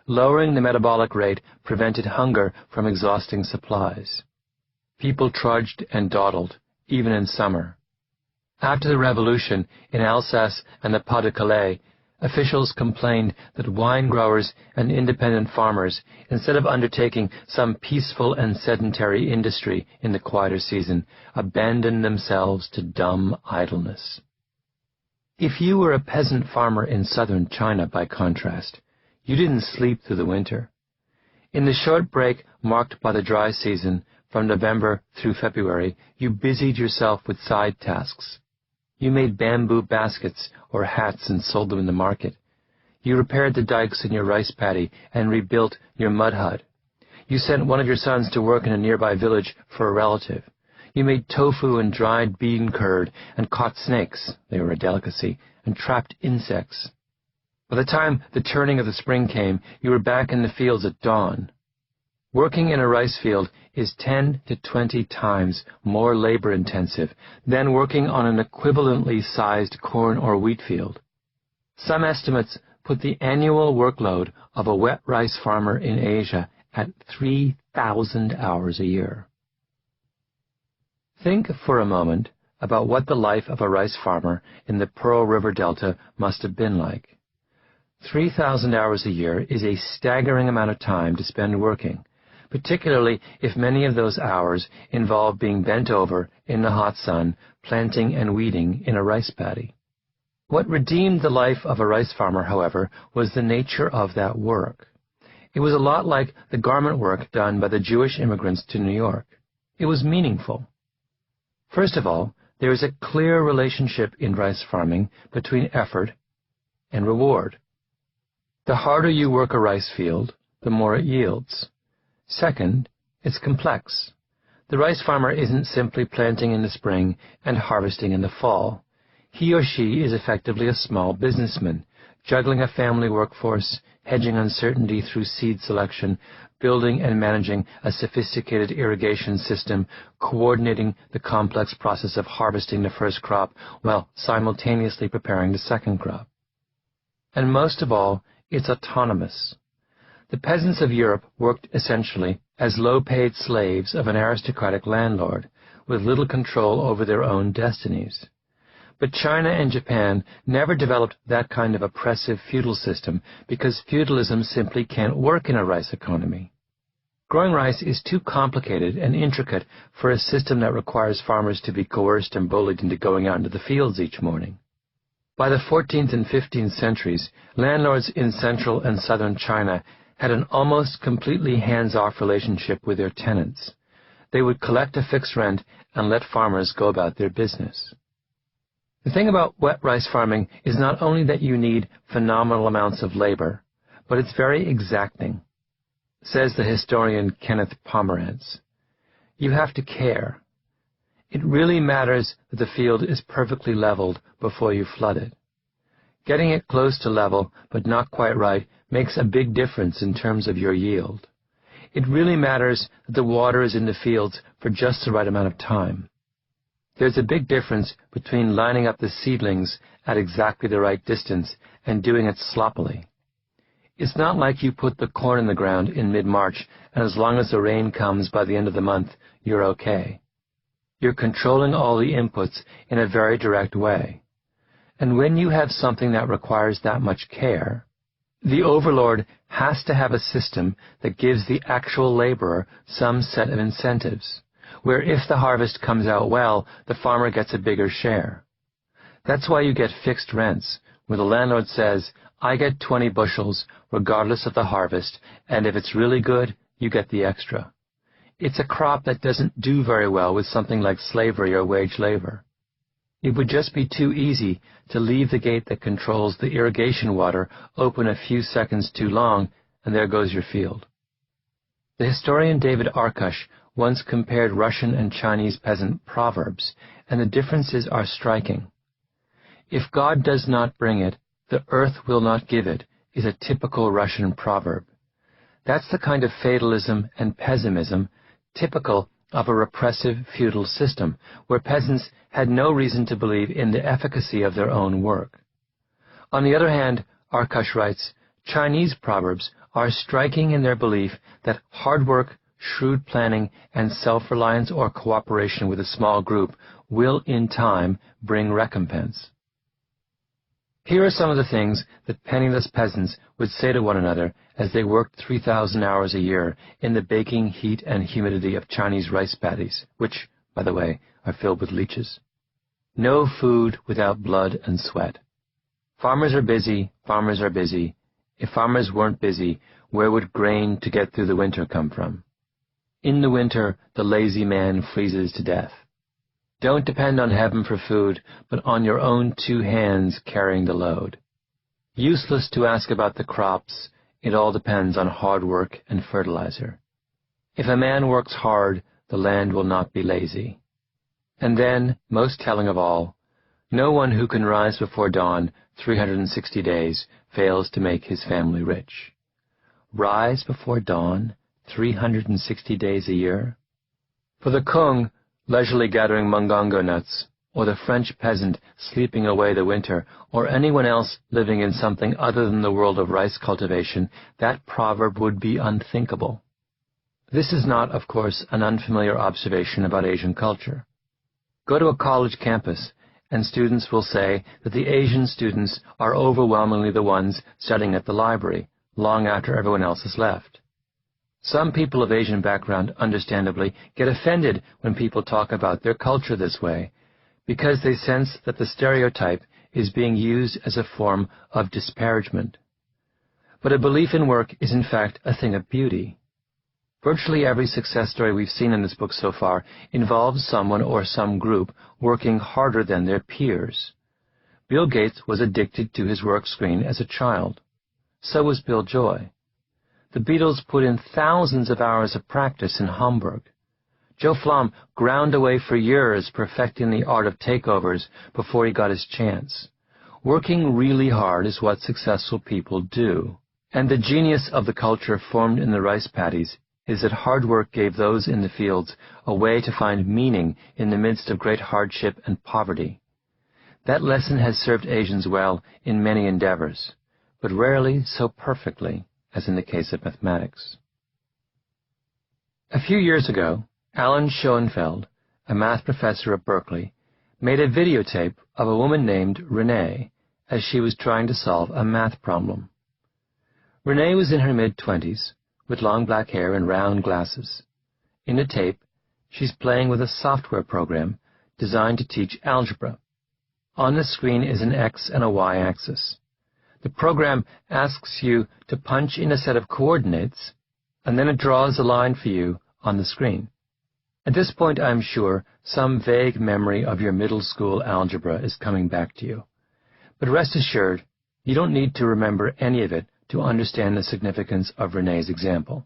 Lowering the metabolic rate prevented hunger from exhausting supplies. People trudged and dawdled, even in summer. After the Revolution, in Alsace and the Pas-de-Calais, officials complained that wine growers and independent farmers, instead of undertaking some peaceful and sedentary industry in the quieter season, abandoned themselves to dumb idleness. If you were a peasant farmer in southern China, by contrast, you didn't sleep through the winter. In the short break marked by the dry season, from November through February, you busied yourself with side tasks. You made bamboo baskets or hats and sold them in the market. You repaired the dikes in your rice paddy and rebuilt your mud hut. You sent one of your sons to work in a nearby village for a relative. You made tofu and dried bean curd and caught snakes, they were a delicacy, and trapped insects. By the time the turning of the spring came, you were back in the fields at dawn. Working in a rice field is 10 to 20 times more labor-intensive than working on an equivalently sized corn or wheat field. Some estimates put the annual workload of a wet rice farmer in Asia at 3,000 hours a year. Think for a moment about what the life of a rice farmer in the Pearl River Delta must have been like. 3,000 hours a year is a staggering amount of time to spend working, particularly if many of those hours involve being bent over in the hot sun, planting and weeding in a rice paddy. What redeemed the life of a rice farmer, however, was the nature of that work. It was a lot like the garment work done by the Jewish immigrants to New York. It was meaningful. First of all, there is a clear relationship in rice farming between effort and reward. The harder you work a rice field, the more it yields. Second, it's complex. The rice farmer isn't simply planting in the spring and harvesting in the fall. He or she is effectively a small businessman, juggling a family workforce, hedging uncertainty through seed selection, building and managing a sophisticated irrigation system, coordinating the complex process of harvesting the first crop while simultaneously preparing the second crop. And most of all, it's autonomous. The peasants of Europe worked essentially as low-paid slaves of an aristocratic landlord, with little control over their own destinies. But China and Japan never developed that kind of oppressive feudal system because feudalism simply can't work in a rice economy. Growing rice is too complicated and intricate for a system that requires farmers to be coerced and bullied into going out into the fields each morning. By the 14th and 15th centuries, landlords in central and southern China had an almost completely hands-off relationship with their tenants. They would collect a fixed rent and let farmers go about their business. The thing about wet rice farming is not only that you need phenomenal amounts of labor, but it's very exacting, says the historian Kenneth Pomerantz. You have to care. It really matters that the field is perfectly leveled before you flood it. Getting it close to level, but not quite right, makes a big difference in terms of your yield. It really matters that the water is in the fields for just the right amount of time. There's a big difference between lining up the seedlings at exactly the right distance and doing it sloppily. It's not like you put the corn in the ground in mid-March, and as long as the rain comes by the end of the month, you're okay. You're controlling all the inputs in a very direct way. And when you have something that requires that much care, the overlord has to have a system that gives the actual laborer some set of incentives, where if the harvest comes out well, the farmer gets a bigger share. That's why you get fixed rents, where the landlord says, I get 20 bushels regardless of the harvest, and if it's really good, you get the extra. It's a crop that doesn't do very well with something like slavery or wage labor. It would just be too easy to leave the gate that controls the irrigation water open a few seconds too long, and there goes your field. The historian David Arkush once compared Russian and Chinese peasant proverbs, and the differences are striking. If God does not bring it, the earth will not give it, is a typical Russian proverb. That's the kind of fatalism and pessimism typical of a repressive feudal system, where peasants had no reason to believe in the efficacy of their own work. On the other hand, Arkush writes, Chinese proverbs are striking in their belief that hard work, shrewd planning, and self-reliance or cooperation with a small group will, in time, bring recompense. Here are some of the things that penniless peasants would say to one another as they worked 3,000 hours a year in the baking heat and humidity of Chinese rice paddies, which, by the way, are filled with leeches. No food without blood and sweat. Farmers are busy, farmers are busy. If farmers weren't busy, where would grain to get through the winter come from? In the winter, the lazy man freezes to death. Don't depend on heaven for food, but on your own 2 hands carrying the load. Useless to ask about the crops, it all depends on hard work and fertilizer. If a man works hard, the land will not be lazy. And then, most telling of all, no one who can rise before dawn 360 days fails to make his family rich. Rise before dawn 360 days a year? For the Kung, leisurely gathering mungongo nuts, or the French peasant sleeping away the winter, or anyone else living in something other than the world of rice cultivation, that proverb would be unthinkable. This is not, of course, an unfamiliar observation about Asian culture. Go to a college campus, and students will say that the Asian students are overwhelmingly the ones studying at the library, long after everyone else has left. Some people of Asian background, understandably, get offended when people talk about their culture this way, because they sense that the stereotype is being used as a form of disparagement. But a belief in work is in fact a thing of beauty. Virtually every success story we've seen in this book so far involves someone or some group working harder than their peers. Bill Gates was addicted to his work screen as a child. So was Bill Joy. The Beatles put in thousands of hours of practice in Hamburg. Joe Flom ground away for years perfecting the art of takeovers before he got his chance. Working really hard is what successful people do. And the genius of the culture formed in the rice paddies is that hard work gave those in the fields a way to find meaning in the midst of great hardship and poverty. That lesson has served Asians well in many endeavors, but rarely so perfectly as in the case of mathematics. A few years ago, Alan Schoenfeld, a math professor at Berkeley, made a videotape of a woman named Renee as she was trying to solve a math problem. Renee was in her mid-20s, with long black hair and round glasses. In the tape, she's playing with a software program designed to teach algebra. On the screen is an X and a Y axis. The program asks you to punch in a set of coordinates, and then it draws a line for you on the screen. At this point, I'm sure, some vague memory of your middle school algebra is coming back to you. But rest assured, you don't need to remember any of it to understand the significance of Renee's example.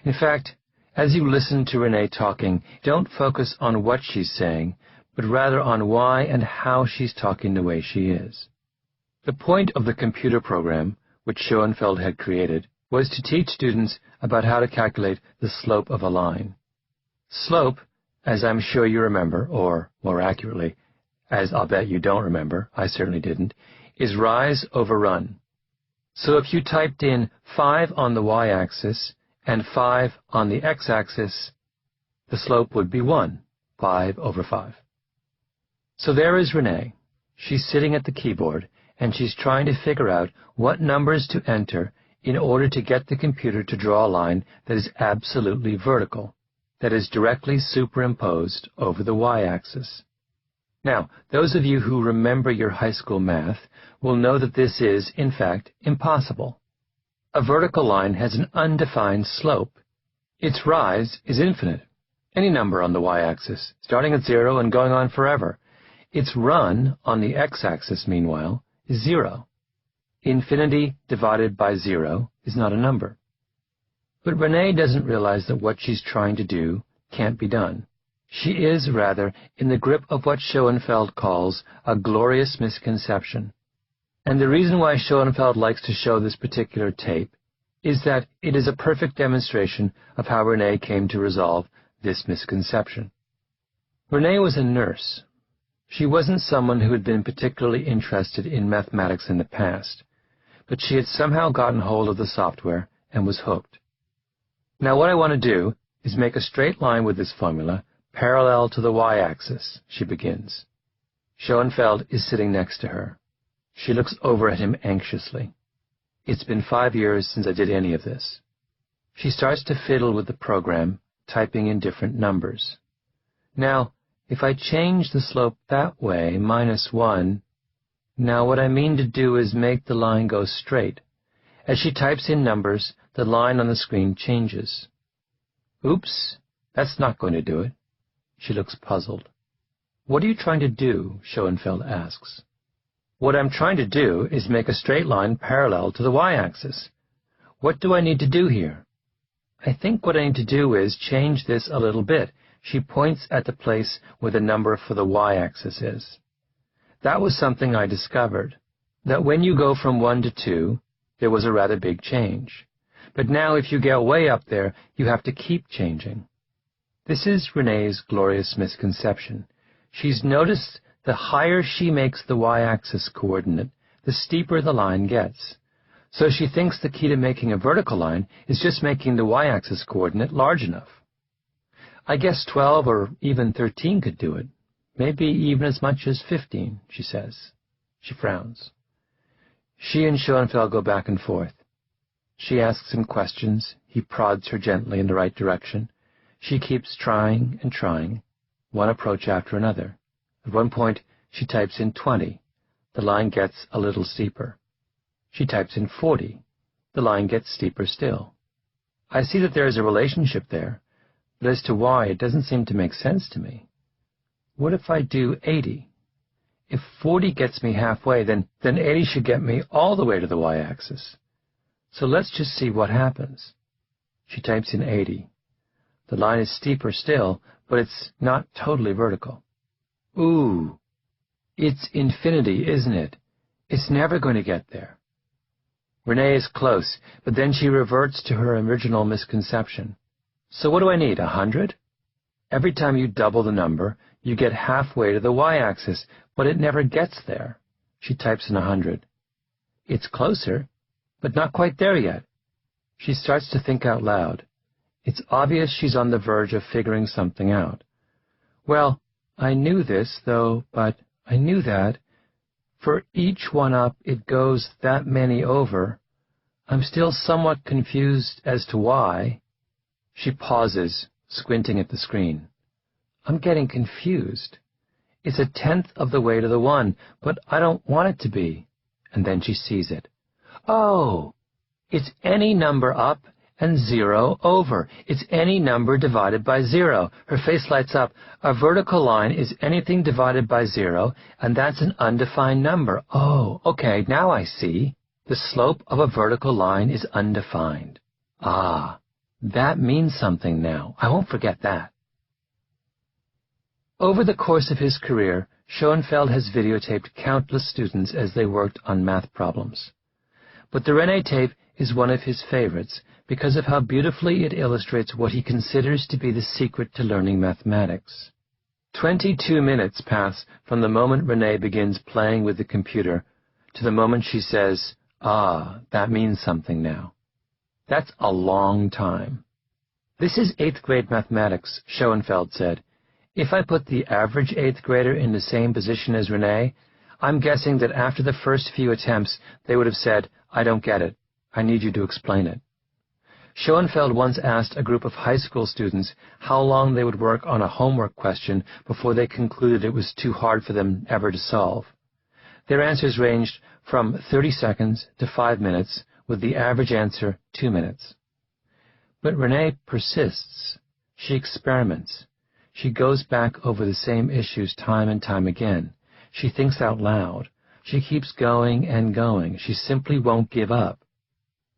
In fact, as you listen to Renee talking, don't focus on what she's saying, but rather on why and how she's talking the way she is. The point of the computer program, which Schoenfeld had created, was to teach students about how to calculate the slope of a line. Slope, as I'm sure you remember, or more accurately, as I'll bet you don't remember, I certainly didn't, is rise over run. So if you typed in 5 on the y-axis and 5 on the x-axis, the slope would be 1, 5 over 5. So there is Renee. She's sitting at the keyboard, and she's trying to figure out what numbers to enter in order to get the computer to draw a line that is absolutely vertical, that is directly superimposed over the y-axis. Now, those of you who remember your high school math will know that this is, in fact, impossible. A vertical line has an undefined slope. Its rise is infinite, any number on the y-axis, starting at 0 and going on forever. Its run on the x-axis, meanwhile, is 0. Infinity divided by 0 is not a number. But Renee doesn't realize that what she's trying to do can't be done. She is, rather, in the grip of what Schoenfeld calls a glorious misconception. And the reason why Schoenfeld likes to show this particular tape is that it is a perfect demonstration of how Renee came to resolve this misconception. Renee was a nurse. She wasn't someone who had been particularly interested in mathematics in the past, but she had somehow gotten hold of the software and was hooked. Now what I want to do is make a straight line with this formula parallel to the y-axis, she begins. Schoenfeld is sitting next to her. She looks over at him anxiously. It's been 5 years since I did any of this. She starts to fiddle with the program, typing in different numbers. Now, if I change the slope that way, -1, Now what I mean to do is make the line go straight. As she types in numbers, the line on the screen changes. Oops, that's not going to do it. She looks puzzled. What are you trying to do? Schoenfeld asks. What I'm trying to do is make a straight line parallel to the y-axis. What do I need to do here? I think what I need to do is change this a little bit. She points at the place where the number for the y-axis is. That was something I discovered, that when you go from 1 to 2, there was a rather big change. But now if you get way up there, you have to keep changing. This is Renee's glorious misconception. She's noticed the higher she makes the y-axis coordinate, the steeper the line gets. So she thinks the key to making a vertical line is just making the y-axis coordinate large enough. I guess 12 or even 13 could do it. Maybe even as much as 15, she says. She frowns. She and Schoenfeld go back and forth. She asks him questions. He prods her gently in the right direction. She keeps trying and trying, one approach after another. At one point, she types in 20. The line gets a little steeper. She types in 40. The line gets steeper still. I see that there is a relationship there, but as to why, it doesn't seem to make sense to me. What if I do 80? If 40 gets me halfway, then 80 should get me all the way to the y-axis. So let's just see what happens. She types in 80. The line is steeper still, but it's not totally vertical. Ooh, it's infinity, isn't it? It's never going to get there. Renee is close, but then she reverts to her original misconception. So what do I need, 100? Every time you double the number, you get halfway to the y-axis, but it never gets there. She types in 100. It's closer, but not quite there yet. She starts to think out loud. It's obvious she's on the verge of figuring something out. Well, I knew this, though, but I knew that. For each one up, it goes that many over. I'm still somewhat confused as to why. She pauses, squinting at the screen. I'm getting confused. It's 1/10 of the way to the 1, but I don't want it to be. And then she sees it. Oh, it's any number up and 0 over. It's any number divided by 0. Her face lights up. A vertical line is anything divided by 0, and that's an undefined number. Oh, okay, now I see. The slope of a vertical line is undefined. Ah, that means something now. I won't forget that. Over the course of his career, Schoenfeld has videotaped countless students as they worked on math problems. But the Renee tape is one of his favorites because of how beautifully it illustrates what he considers to be the secret to learning mathematics. 22 minutes pass from the moment Renee begins playing with the computer to the moment she says, "Ah, that means something now." That's a long time. This is 8th grade mathematics, Schoenfeld said. If I put the average 8th grader in the same position as Renee, I'm guessing that after the first few attempts, they would have said, "I don't get it. I need you to explain it." Schoenfeld once asked a group of high school students how long they would work on a homework question before they concluded it was too hard for them ever to solve. Their answers ranged from 30 seconds to 5 minutes, with the average answer 2 minutes. But Renee persists. She experiments. She goes back over the same issues time and time again. She thinks out loud. She keeps going and going. She simply won't give up.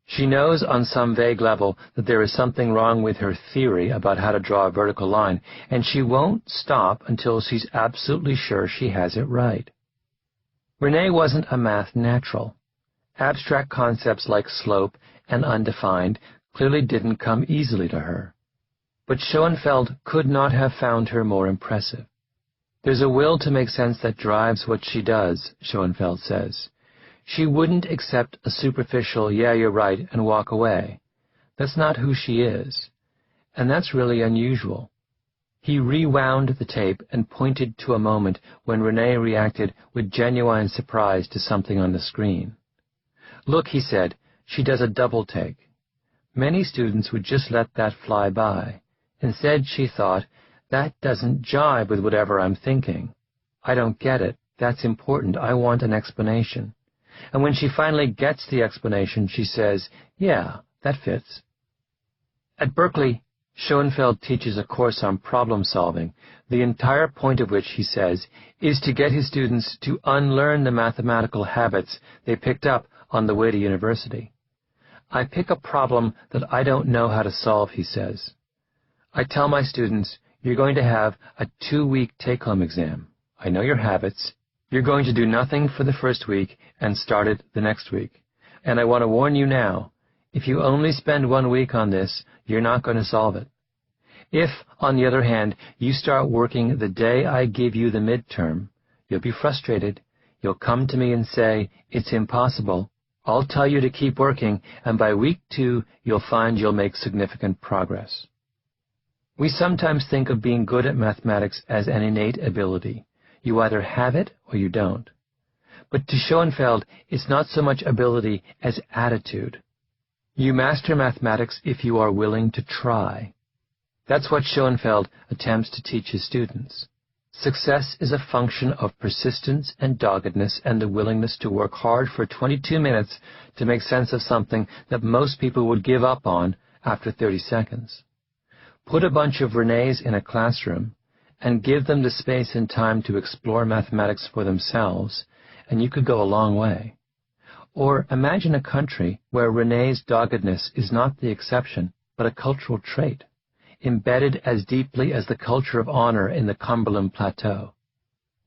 She knows on some vague level that there is something wrong with her theory about how to draw a vertical line, and she won't stop until she's absolutely sure she has it right. Renee wasn't a math natural. Abstract concepts like slope and undefined clearly didn't come easily to her. But Schoenfeld could not have found her more impressive. There's a will to make sense that drives what she does, Schoenfeld says. She wouldn't accept a superficial, "yeah, you're right," and walk away. That's not who she is. And that's really unusual. He rewound the tape and pointed to a moment when Renee reacted with genuine surprise to something on the screen. "Look," he said, "she does a double take." Many students would just let that fly by. Instead, she thought, "That doesn't jibe with whatever I'm thinking. I don't get it. That's important. I want an explanation. And when she finally gets the explanation, she says, yeah, that fits. At Berkeley, Schoenfeld teaches a course on problem solving, the entire point of which, he says, is to get his students to unlearn the mathematical habits they picked up on the way to university. I pick a problem that I don't know how to solve, he says. I tell my students, you're going to have a 2-week take-home exam. I know your habits. You're going to do nothing for the first week and start it the next week. And I want to warn you now, if you only spend 1 week on this, you're not going to solve it. If, on the other hand, you start working the day I give you the midterm, you'll be frustrated. You'll come to me and say, it's impossible. I'll tell you to keep working, and by week 2, you'll find you'll make significant progress. We sometimes think of being good at mathematics as an innate ability. You either have it or you don't. But to Schoenfeld, it's not so much ability as attitude. You master mathematics if you are willing to try. That's what Schoenfeld attempts to teach his students. Success is a function of persistence and doggedness and the willingness to work hard for 22 minutes to make sense of something that most people would give up on after 30 seconds. Put a bunch of Renés in a classroom and give them the space and time to explore mathematics for themselves, and you could go a long way. Or imagine a country where René's doggedness is not the exception, but a cultural trait, embedded as deeply as the culture of honor in the Cumberland Plateau.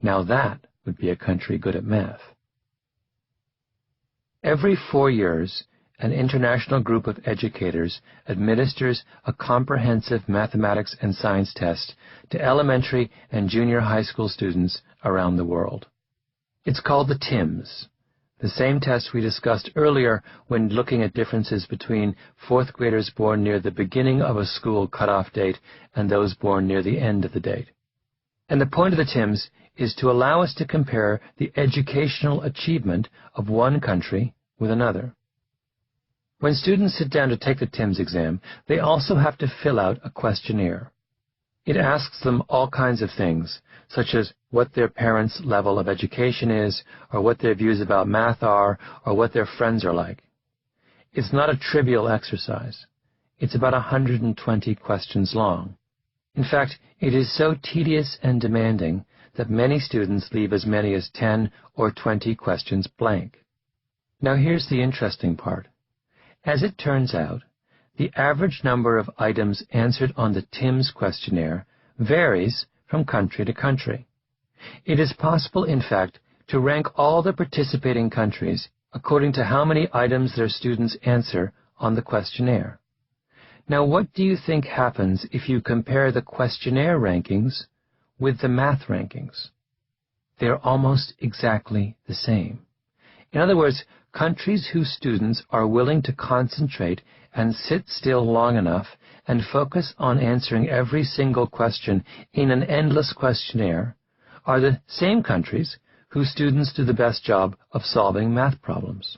Now that would be a country good at math. Every 4 years, an international group of educators administers a comprehensive mathematics and science test to elementary and junior high school students around the world. It's called the TIMSS, the same test we discussed earlier when looking at differences between 4th graders born near the beginning of a school cutoff date and those born near the end of the date. And the point of the TIMSS is to allow us to compare the educational achievement of one country with another. When students sit down to take the TIMSS exam, they also have to fill out a questionnaire. It asks them all kinds of things, such as what their parents' level of education is, or what their views about math are, or what their friends are like. It's not a trivial exercise. It's about 120 questions long. In fact, it is so tedious and demanding that many students leave as many as 10 or 20 questions blank. Now here's the interesting part. As it turns out, the average number of items answered on the TIMSS questionnaire varies from country to country. It is possible, in fact, to rank all the participating countries according to how many items their students answer on the questionnaire. Now, what do you think happens if you compare the questionnaire rankings with the math rankings? They're almost exactly the same. In other words, countries whose students are willing to concentrate and sit still long enough and focus on answering every single question in an endless questionnaire are the same countries whose students do the best job of solving math problems.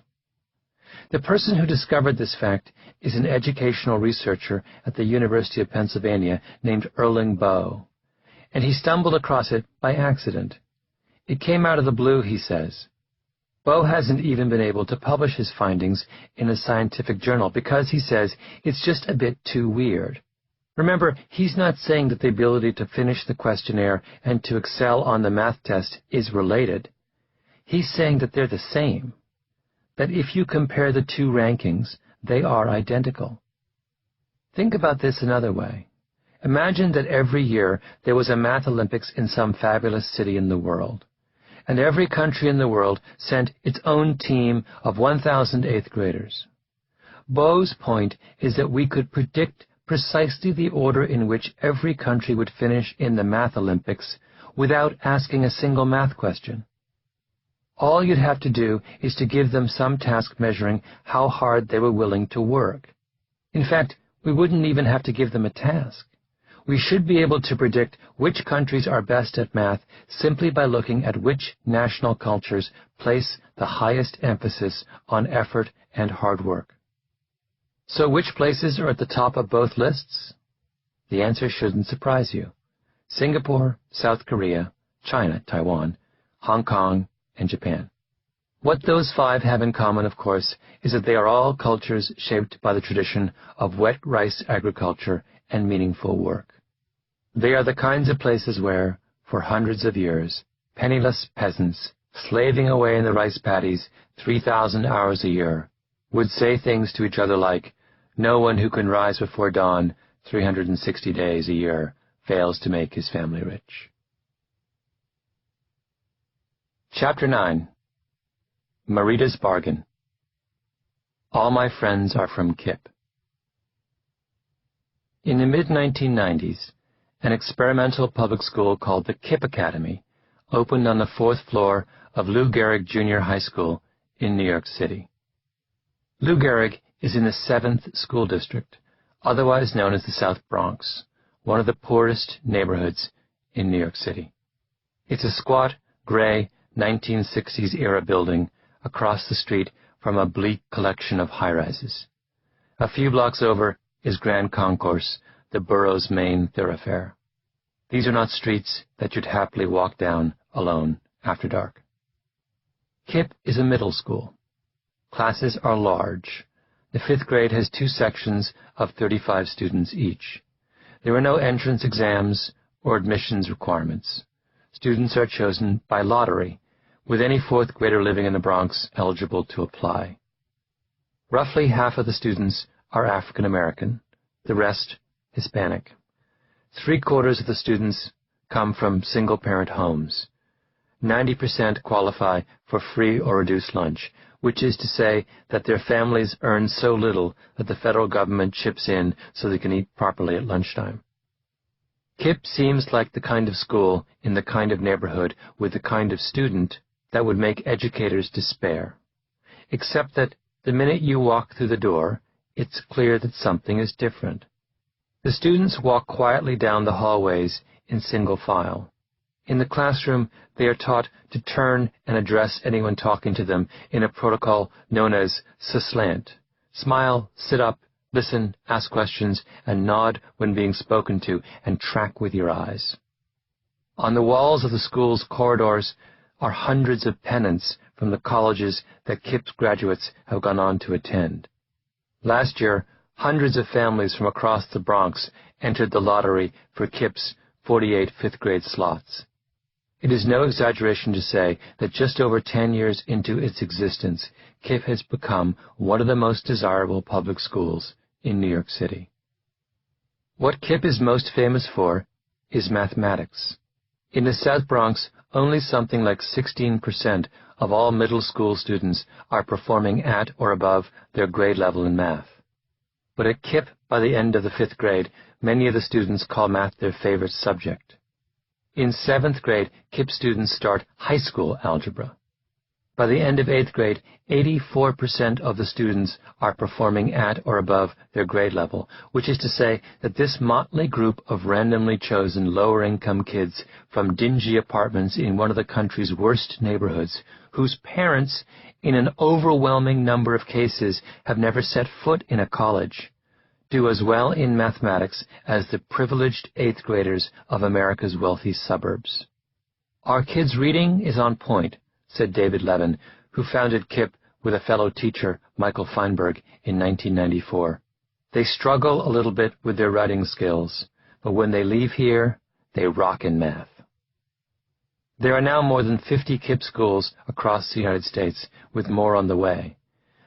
The person who discovered this fact is an educational researcher at the University of Pennsylvania named Erling Boe, and he stumbled across it by accident. It came out of the blue, he says. Boe hasn't even been able to publish his findings in a scientific journal because, he says, it's just a bit too weird. Remember, he's not saying that the ability to finish the questionnaire and to excel on the math test is related. He's saying that they're the same, that if you compare the two rankings, they are identical. Think about this another way. Imagine that every year there was a math Olympics in some fabulous city in the world, and every country in the world sent its own team of 1,000 8th graders. Boe's point is that we could predict precisely the order in which every country would finish in the Math Olympics without asking a single math question. All you'd have to do is to give them some task measuring how hard they were willing to work. In fact, we wouldn't even have to give them a task. We should be able to predict which countries are best at math simply by looking at which national cultures place the highest emphasis on effort and hard work. So which places are at the top of both lists? The answer shouldn't surprise you. Singapore, South Korea, China, Taiwan, Hong Kong, and Japan. What those 5 have in common, of course, is that they are all cultures shaped by the tradition of wet rice agriculture and meaningful work. They are the kinds of places where, for hundreds of years, penniless peasants, slaving away in the rice paddies 3,000 hours a year, would say things to each other like, "No one who can rise before dawn 360 days a year fails to make his family rich." Chapter 9. Marita's Bargain. All my friends are from KIPP. In the mid-1990s, an experimental public school called the KIPP Academy opened on the 4th floor of Lou Gehrig Junior High School in New York City. Lou Gehrig is in the 7th School District, otherwise known as the South Bronx, one of the poorest neighborhoods in New York City. It's a squat, gray, 1960s-era building across the street from a bleak collection of high-rises. A few blocks over is Grand Concourse, the borough's main thoroughfare. These are not streets that you'd happily walk down alone after dark. KIPP is a middle school. Classes are large. The 5th grade has 2 sections of 35 students each. There are no entrance exams or admissions requirements. Students are chosen by lottery, with any 4th grader living in the Bronx eligible to apply. Roughly half of the students are African American, the rest Hispanic. 3/4 of the students come from single-parent homes. 90% qualify for free or reduced lunch, which is to say that their families earn so little that the federal government chips in so they can eat properly at lunchtime. KIPP seems like the kind of school in the kind of neighborhood with the kind of student that would make educators despair, except that the minute you walk through the door, it's clear that something is different. The students walk quietly down the hallways in single file. In the classroom, they are taught to turn and address anyone talking to them in a protocol known as slant. Smile, sit up, listen, ask questions, and nod when being spoken to, and track with your eyes. On the walls of the school's corridors are hundreds of pennants from the colleges that KIPP's graduates have gone on to attend. Last year, hundreds of families from across the Bronx entered the lottery for KIPP's 48 5th-grade slots. It is no exaggeration to say that just over 10 years into its existence, KIPP has become one of the most desirable public schools in New York City. What KIPP is most famous for is mathematics. In the South Bronx, only something like 16% of all middle school students are performing at or above their grade level in math. But at KIPP, by the end of the 5th grade, many of the students call math their favorite subject. In 7th grade, KIPP students start high school algebra. By the end of 8th grade, 84% of the students are performing at or above their grade level, which is to say that this motley group of randomly chosen lower-income kids from dingy apartments in one of the country's worst neighborhoods, whose parents, in an overwhelming number of cases, have never set foot in a college, do as well in mathematics as the privileged 8th graders of America's wealthy suburbs. Our kids' reading is on point, said David Levin, who founded KIPP with a fellow teacher, Michael Feinberg, in 1994. They struggle a little bit with their writing skills, but when they leave here, they rock in math. There are now more than 50 KIPP schools across the United States, with more on the way.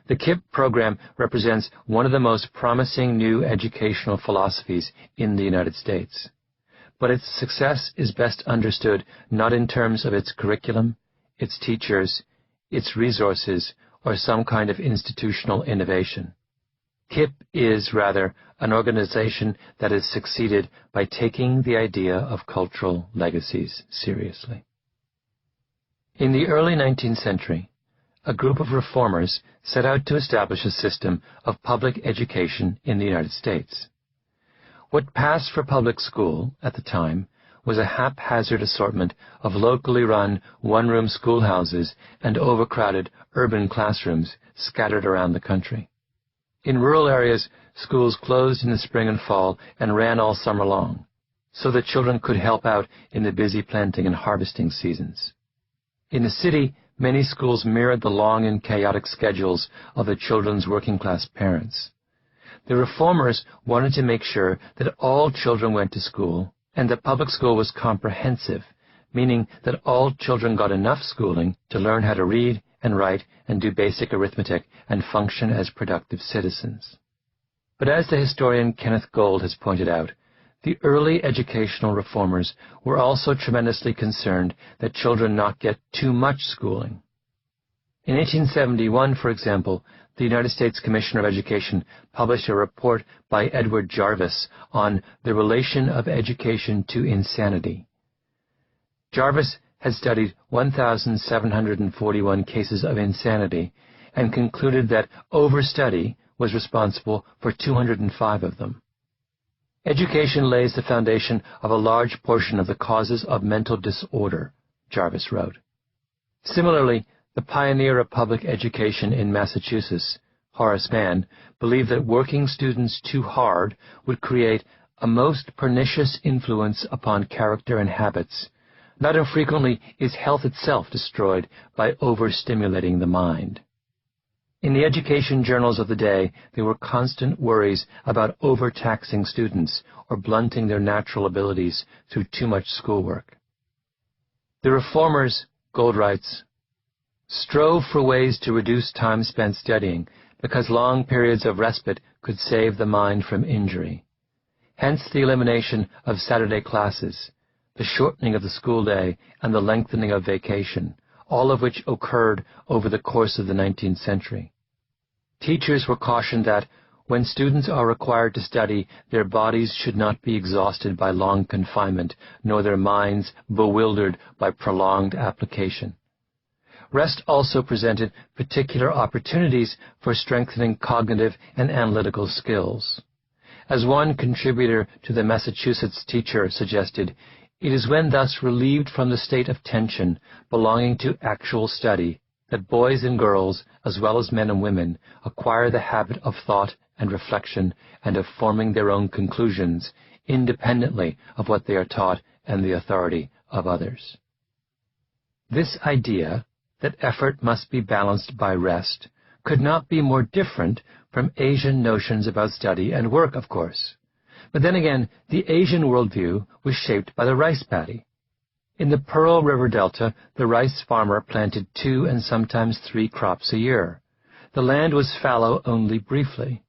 The KIPP program represents one of the most promising new educational philosophies in the United States. But its success is best understood not in terms of its curriculum, its teachers, its resources, or some kind of institutional innovation. KIPP is, rather, an organization that has succeeded by taking the idea of cultural legacies seriously. In the early 19th century, a group of reformers set out to establish a system of public education in the United States. What passed for public school at the time was a haphazard assortment of locally run one-room schoolhouses and overcrowded urban classrooms scattered around the country. In rural areas, schools closed in the spring and fall and ran all summer long, so that children could help out in the busy planting and harvesting seasons. In the city, many schools mirrored the long and chaotic schedules of the children's working-class parents. The reformers wanted to make sure that all children went to school and that public school was comprehensive, meaning that all children got enough schooling to learn how to read and write and do basic arithmetic and function as productive citizens. But as the historian Kenneth Gold has pointed out, the early educational reformers were also tremendously concerned that children not get too much schooling. In 1871, for example, the United States Commissioner of Education published a report by Edward Jarvis on the relation of education to insanity. Jarvis had studied 1,741 cases of insanity and concluded that overstudy was responsible for 205 of them. Education lays the foundation of a large portion of the causes of mental disorder, Jarvis wrote. Similarly, the pioneer of public education in Massachusetts, Horace Mann, believed that working students too hard would create a most pernicious influence upon character and habits. Not infrequently is health itself destroyed by overstimulating the mind. In the education journals of the day, there were constant worries about overtaxing students or blunting their natural abilities through too much schoolwork. The reformers, Gold writes, strove for ways to reduce time spent studying because long periods of respite could save the mind from injury. Hence the elimination of Saturday classes, the shortening of the school day, and the lengthening of vacation, all of which occurred over the course of the 19th century. Teachers were cautioned that, when students are required to study, their bodies should not be exhausted by long confinement, nor their minds bewildered by prolonged application. Rest also presented particular opportunities for strengthening cognitive and analytical skills. As one contributor to the Massachusetts Teacher suggested, it is when thus relieved from the state of tension belonging to actual study that boys and girls, as well as men and women, acquire the habit of thought and reflection and of forming their own conclusions, independently of what they are taught and the authority of others. This idea that effort must be balanced by rest could not be more different from Asian notions about study and work, of course. But then again, the Asian worldview was shaped by the rice paddy. In the Pearl River Delta, the rice farmer planted 2 and sometimes 3 crops a year. The land was fallow only briefly.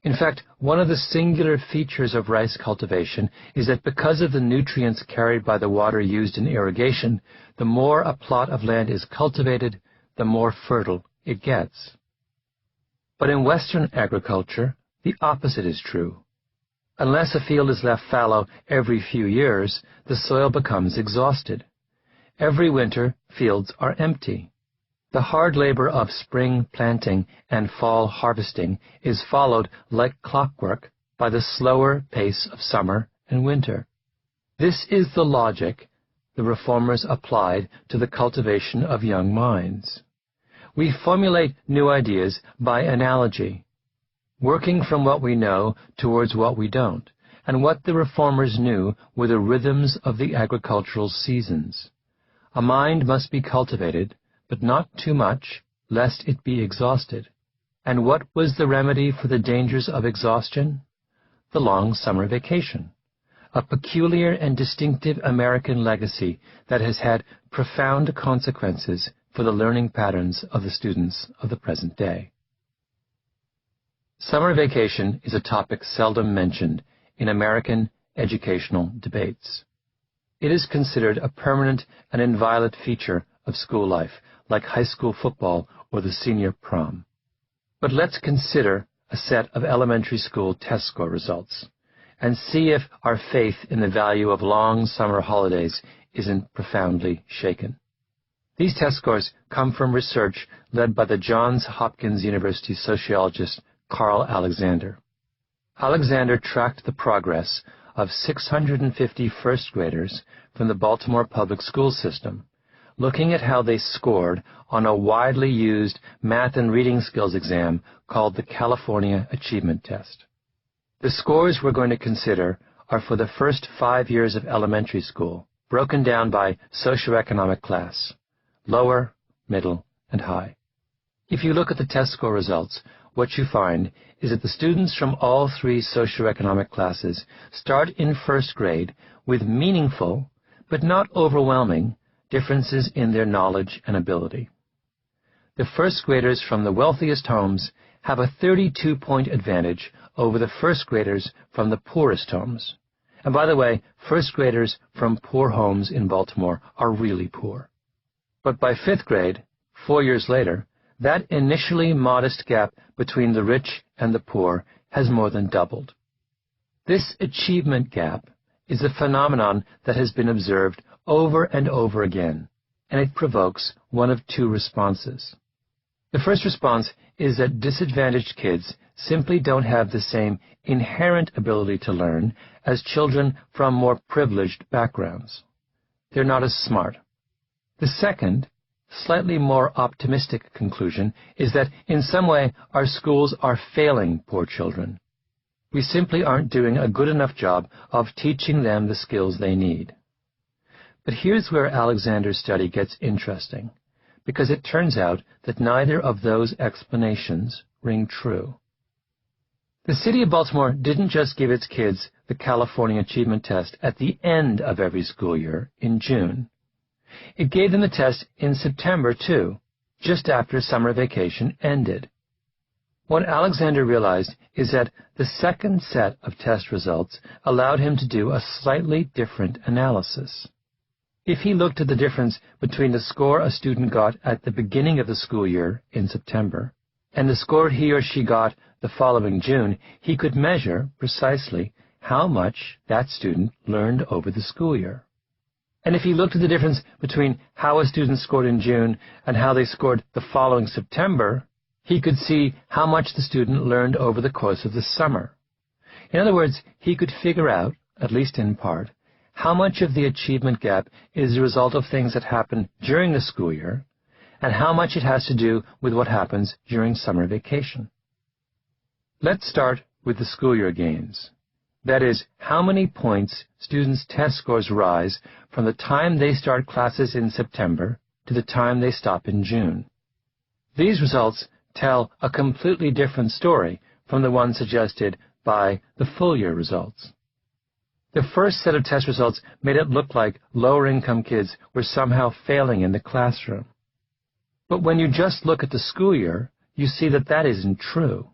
In fact, one of the singular features of rice cultivation is that because of the nutrients carried by the water used in irrigation, the more a plot of land is cultivated, the more fertile it gets. But in Western agriculture, the opposite is true. Unless a field is left fallow every few years, the soil becomes exhausted. Every winter, fields are empty. The hard labor of spring planting and fall harvesting is followed, like clockwork, by the slower pace of summer and winter. This is the logic the reformers applied to the cultivation of young minds. We formulate new ideas by analogy, working from what we know towards what we don't, and what the reformers knew were the rhythms of the agricultural seasons. A mind must be cultivated, but not too much, lest it be exhausted. And what was the remedy for the dangers of exhaustion? The long summer vacation, a peculiar and distinctive American legacy that has had profound consequences for the learning patterns of the students of the present day. Summer vacation is a topic seldom mentioned in American educational debates. It is considered a permanent and inviolate feature of school life, like high school football or the senior prom. But let's consider a set of elementary school test score results and see if our faith in the value of long summer holidays isn't profoundly shaken. These test scores come from research led by the Johns Hopkins University sociologist Carl Alexander. Alexander tracked the progress of 650 first graders from the Baltimore public school system, looking at how they scored on a widely used math and reading skills exam called the California Achievement Test. The scores we're going to consider are for the first 5 years of elementary school, broken down by socioeconomic class: lower, middle, and high. If you look at the test score results, what you find is that the students from all three socioeconomic classes start in first grade with meaningful, but not overwhelming, differences in their knowledge and ability. The first graders from the wealthiest homes have a 32-point advantage over the first graders from the poorest homes. And by the way, first graders from poor homes in Baltimore are really poor. But by fifth grade, 4 years later, that initially modest gap between the rich and the poor has more than doubled. This achievement gap is a phenomenon that has been observed over and over again, and it provokes one of two responses. The first response is that disadvantaged kids simply don't have the same inherent ability to learn as children from more privileged backgrounds. They're not as smart. The second, slightly more optimistic conclusion is that in some way our schools are failing poor children. We simply aren't doing a good enough job of teaching them the skills they need. But here's where Alexander's study gets interesting, because it turns out that neither of those explanations ring true. The city of Baltimore didn't just give its kids the California Achievement Test at the end of every school year in June. It gave them the test in September, too, just after summer vacation ended. What Alexander realized is that the second set of test results allowed him to do a slightly different analysis. If he looked at the difference between the score a student got at the beginning of the school year in September and the score he or she got the following June, he could measure precisely how much that student learned over the school year. And if he looked at the difference between how a student scored in June and how they scored the following September, he could see how much the student learned over the course of the summer. In other words, he could figure out, at least in part, how much of the achievement gap is the result of things that happen during the school year and how much it has to do with what happens during summer vacation. Let's start with the school year gains. That is, how many points students' test scores rise from the time they start classes in September to the time they stop in June. These results tell a completely different story from the one suggested by the full year results. The first set of test results made it look like lower-income kids were somehow failing in the classroom. But when you just look at the school year, you see that that isn't true.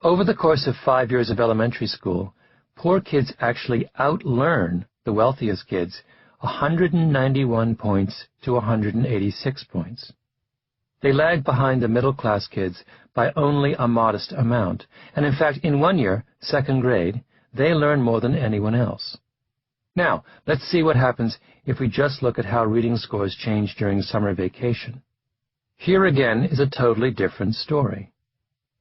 Over the course of 5 years of elementary school, poor kids actually outlearn the wealthiest kids 191 points to 186 points. They lag behind the middle-class kids by only a modest amount, and in fact, in 1 year, second grade, they learn more than anyone else. Now, let's see what happens if we just look at how reading scores change during summer vacation. Here again is a totally different story.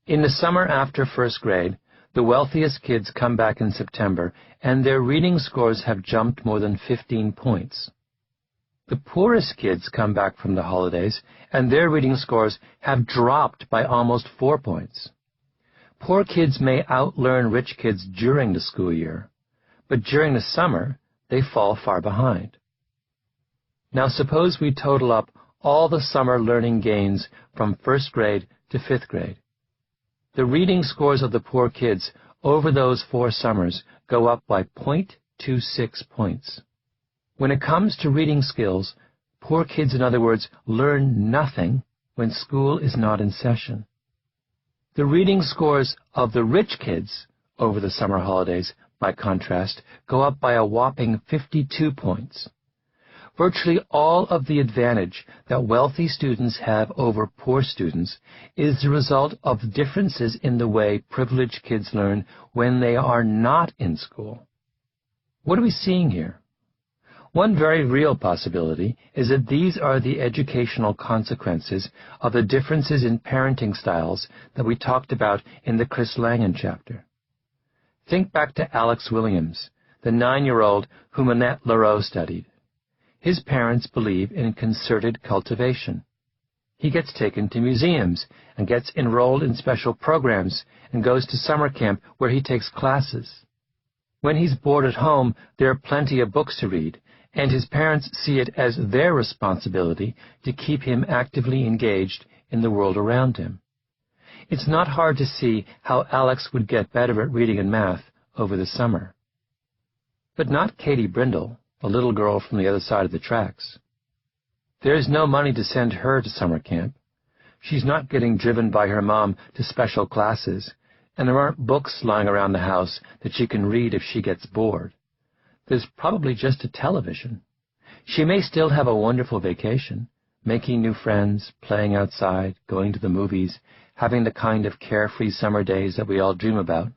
In the summer after first grade, the wealthiest kids come back in September, and their reading scores have jumped more than 15 points. The poorest kids come back from the holidays, and their reading scores have dropped by almost 4 points. Poor kids may outlearn rich kids during the school year, but during the summer, they fall far behind. Now suppose we total up all the summer learning gains from first grade to fifth grade. The reading scores of the poor kids over those 4 summers go up by 0.26 points. When it comes to reading skills, poor kids, in other words, learn nothing when school is not in session. The reading scores of the rich kids over the summer holidays, by contrast, go up by a whopping 52 points. Virtually all of the advantage that wealthy students have over poor students is the result of differences in the way privileged kids learn when they are not in school. What are we seeing here? One very real possibility is that these are the educational consequences of the differences in parenting styles that we talked about in the Chris Langan chapter. Think back to Alex Williams, the 9-year-old whom Annette Lareau studied. His parents believe in concerted cultivation. He gets taken to museums and gets enrolled in special programs and goes to summer camp where he takes classes. When he's bored at home, there are plenty of books to read, and his parents see it as their responsibility to keep him actively engaged in the world around him. It's not hard to see how Alex would get better at reading and math over the summer. But not Katie Brindle, the little girl from the other side of the tracks. There's no money to send her to summer camp. She's not getting driven by her mom to special classes, and there aren't books lying around the house that she can read if she gets bored. There's probably just a television. She may still have a wonderful vacation, making new friends, playing outside, going to the movies, having the kind of carefree summer days that we all dream about.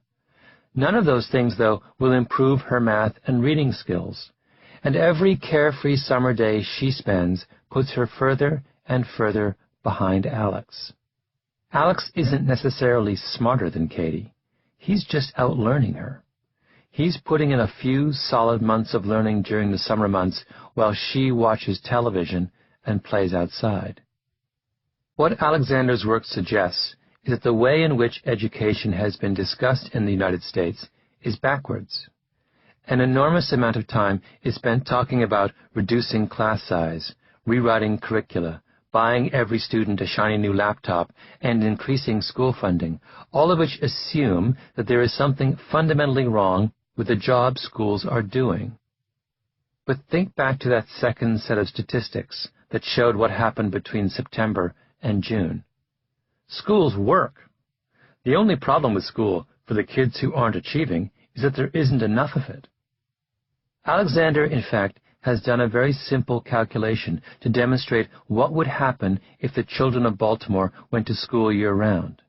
None of those things, though, will improve her math and reading skills, and every carefree summer day she spends puts her further and further behind Alex. Alex isn't necessarily smarter than Katie. He's just outlearning her. He's putting in a few solid months of learning during the summer months while she watches television and plays outside. What Alexander's work suggests is that the way in which education has been discussed in the United States is backwards. An enormous amount of time is spent talking about reducing class size, rewriting curricula, buying every student a shiny new laptop, and increasing school funding, all of which assume that there is something fundamentally wrong with the job schools are doing. But think back to that second set of statistics that showed what happened between September and June. Schools work. The only problem with school for the kids who aren't achieving is that there isn't enough of it. Alexander, in fact, has done a very simple calculation to demonstrate what would happen if the children of Baltimore went to school year-round.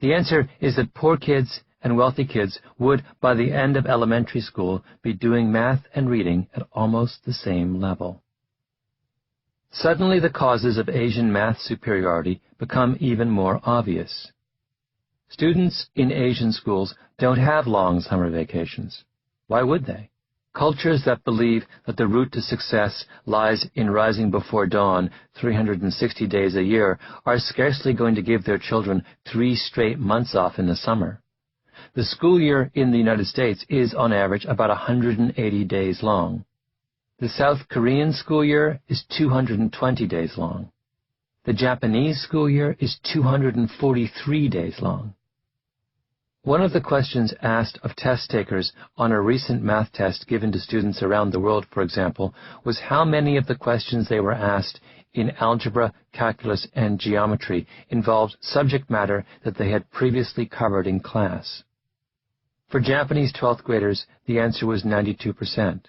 The answer is that poor kids and wealthy kids would, by the end of elementary school, be doing math and reading at almost the same level. Suddenly, the causes of Asian math superiority become even more obvious. Students in Asian schools don't have long summer vacations. Why would they? Cultures that believe that the route to success lies in rising before dawn 360 days a year are scarcely going to give their children 3 straight months off in the summer. The school year in the United States is, on average, about 180 days long. The South Korean school year is 220 days long. The Japanese school year is 243 days long. One of the questions asked of test takers on a recent math test given to students around the world, for example, was how many of the questions they were asked in algebra, calculus, and geometry involved subject matter that they had previously covered in class. For Japanese 12th graders, the answer was 92%.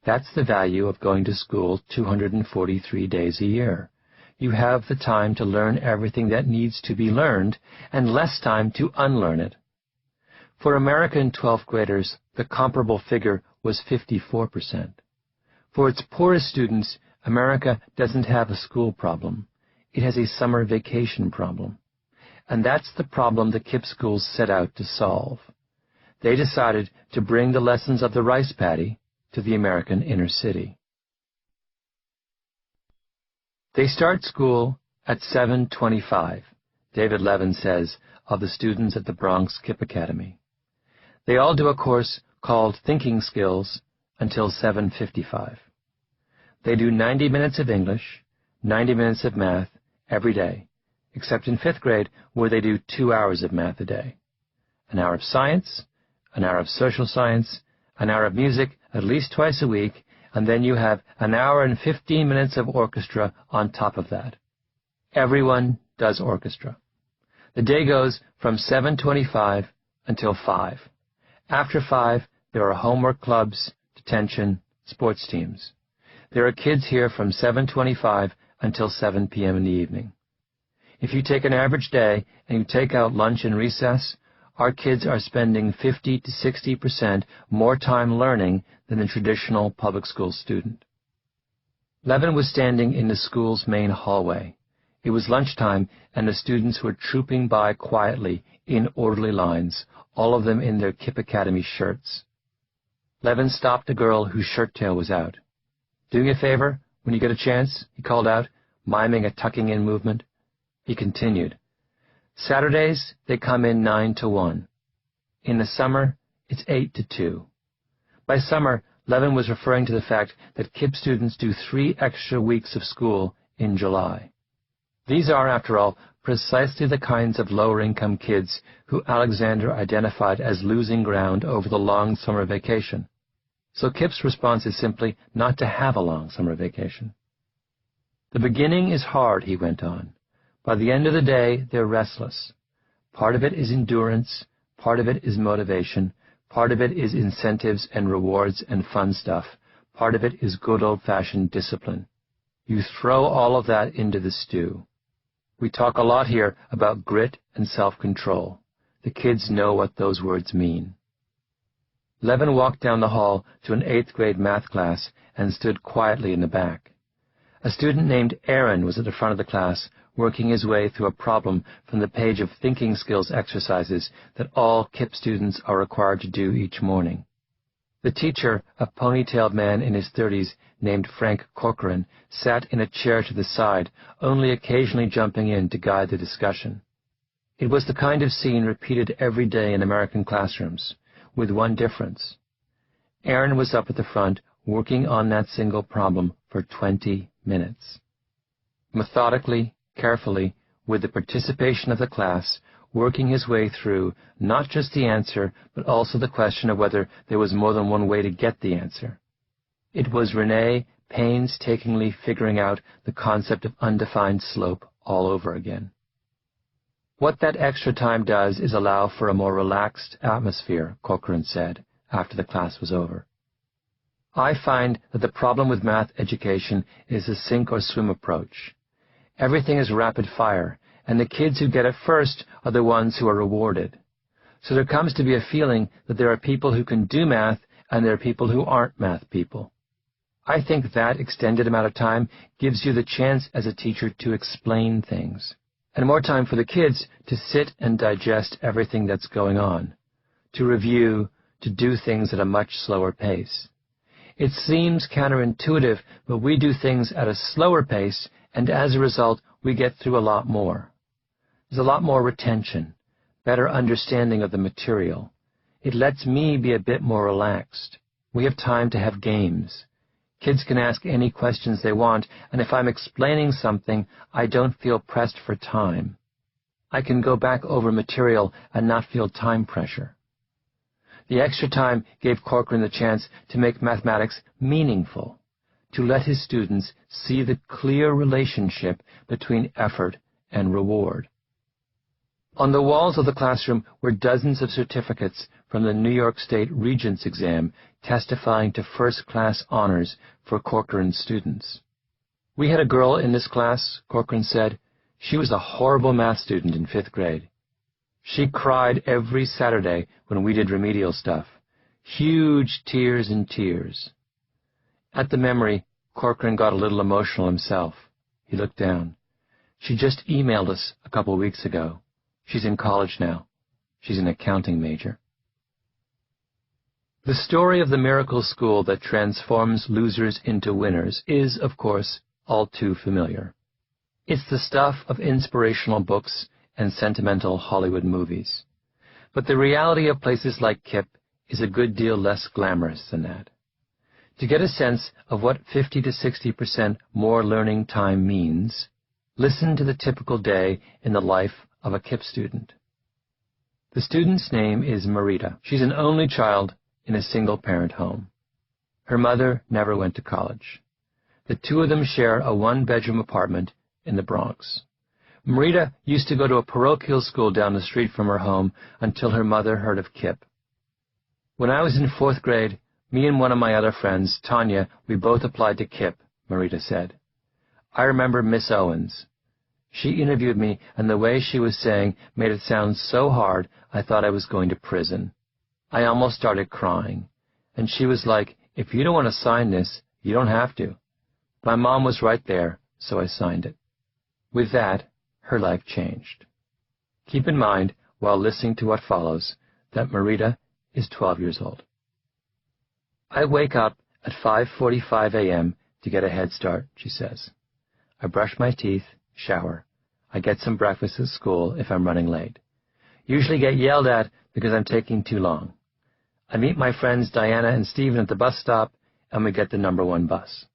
That's the value of going to school 243 days a year. You have the time to learn everything that needs to be learned and less time to unlearn it. For American 12th graders, the comparable figure was 54%. For its poorest students, America doesn't have a school problem. It has a summer vacation problem. And that's the problem the KIPP schools set out to solve. They decided to bring the lessons of the rice paddy to the American inner city. They start school at 7:25, David Levin says of the students at the Bronx KIPP Academy. They all do a course called Thinking Skills until 7:55. They do 90 minutes of English, 90 minutes of math every day, except in 5th grade where they do 2 hours of math a day. An hour of science, an hour of social science, an hour of music at least twice a week, and then you have an hour and 15 minutes of orchestra on top of that. Everyone does orchestra. The day goes from 7:25 until 5. After 5, there are homework clubs, detention, sports teams. There are kids here from 7:25 until 7 p.m. in the evening. If you take an average day and you take out lunch and recess, our kids are spending 50 to 60% more time learning than the traditional public school student. Levin was standing in the school's main hallway. It was lunchtime, and the students were trooping by quietly in orderly lines, all of them in their KIPP Academy shirts. Levin stopped a girl whose shirt tail was out. "Do me a favor, when you get a chance," he called out, miming a tucking-in movement. He continued, "Saturdays, they come in 9 to 1. In the summer, it's 8 to 2. By summer, Levin was referring to the fact that KIPP students do 3 extra weeks of school in July. These are, after all, precisely the kinds of lower-income kids who Alexander identified as losing ground over the long summer vacation. So KIPP's response is simply not to have a long summer vacation. The beginning is hard, he went on. By the end of the day, they're restless. Part of it is endurance, part of it is motivation, part of it is incentives and rewards and fun stuff, part of it is good old-fashioned discipline. You throw all of that into the stew. We talk a lot here about grit and self-control. The kids know what those words mean. Levin walked down the hall to an 8th grade math class and stood quietly in the back. A student named Aaron was at the front of the class, working his way through a problem from the page of thinking skills exercises that all KIPP students are required to do each morning. The teacher, a ponytailed man in his 30s named Frank Corcoran, sat in a chair to the side, only occasionally jumping in to guide the discussion. It was the kind of scene repeated every day in American classrooms, with one difference. Aaron was up at the front, working on that single problem for 20 minutes. Methodically, carefully, with the participation of the class, working his way through not just the answer, but also the question of whether there was more than one way to get the answer. It was Renee painstakingly figuring out the concept of undefined slope all over again. What that extra time does is allow for a more relaxed atmosphere, Corcoran said, after the class was over. I find that the problem with math education is the sink or swim approach. Everything is rapid fire, and the kids who get it first are the ones who are rewarded. So there comes to be a feeling that there are people who can do math and there are people who aren't math people. I think that extended amount of time gives you the chance as a teacher to explain things, and more time for the kids to sit and digest everything that's going on, to review, to do things at a much slower pace. It seems counterintuitive, but we do things at a slower pace, and as a result, we get through a lot more. There's a lot more retention, better understanding of the material. It lets me be a bit more relaxed. We have time to have games. Kids can ask any questions they want, and if I'm explaining something, I don't feel pressed for time. I can go back over material and not feel time pressure. The extra time gave Corcoran the chance to make mathematics meaningful, to let his students see the clear relationship between effort and reward. On the walls of the classroom were dozens of certificates from the New York State Regents exam testifying to first-class honors for Corcoran's students. We had a girl in this class, Corcoran said. She was a horrible math student in 5th grade. She cried every Saturday when we did remedial stuff. Huge tears and tears. At the memory, Corcoran got a little emotional himself. He looked down. She just emailed us a couple weeks ago. She's in college now. She's an accounting major. The story of the miracle school that transforms losers into winners is, of course, all too familiar. It's the stuff of inspirational books and sentimental Hollywood movies. But the reality of places like KIPP is a good deal less glamorous than that. To get a sense of what 50 to 60% more learning time means, listen to the typical day in the life of a KIPP student. The student's name is Marita. She's an only child in a single-parent home. Her mother never went to college. The two of them share a one-bedroom apartment in the Bronx. Marita used to go to a parochial school down the street from her home until her mother heard of KIPP. When I was in 4th grade, me and one of my other friends, Tanya, we both applied to KIPP, Marita said. I remember Miss Owens. She interviewed me, and the way she was saying made it sound so hard I thought I was going to prison. I almost started crying, and she was like, if you don't want to sign this, you don't have to. My mom was right there, so I signed it. With that, her life changed. Keep in mind, while listening to what follows, that Marita is 12 years old. I wake up at 5:45 a.m. to get a head start, she says. I brush my teeth, shower. I get some breakfast at school if I'm running late. Usually get yelled at because I'm taking too long. I meet my friends Diana and Stephen at the bus stop, and we get the number 1 bus.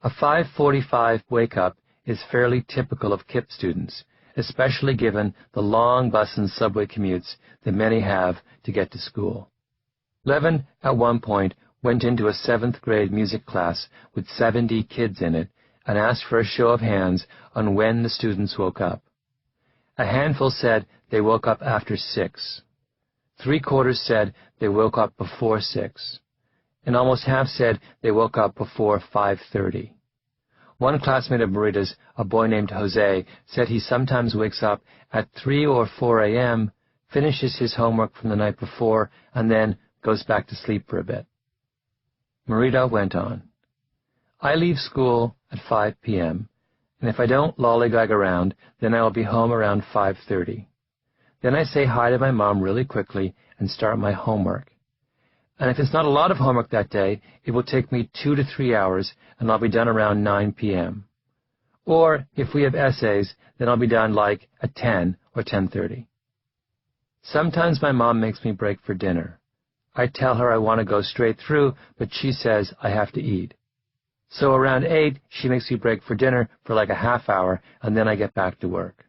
A 5:45 wake-up is fairly typical of KIPP students, especially given the long bus and subway commutes that many have to get to school. Levin, at one point, went into a 7th grade music class with 70 kids in it and asked for a show of hands on when the students woke up. A handful said they woke up after 6. 3/4 said they woke up before 6. And almost half said they woke up before 5:30. One classmate of Marita's, a boy named Jose, said he sometimes wakes up at 3 or 4 a.m., finishes his homework from the night before, and then goes back to sleep for a bit. Marita went on. I leave school at 5 p.m., and if I don't lollygag around, then I will be home around 5:30. Then I say hi to my mom really quickly and start my homework. And if it's not a lot of homework that day, it will take me 2 to 3 hours, and I'll be done around 9 p.m. Or, if we have essays, then I'll be done like at 10 or 10:30. Sometimes my mom makes me break for dinner. I tell her I want to go straight through, but she says I have to eat. So around 8, she makes me break for dinner for like a half hour, and then I get back to work.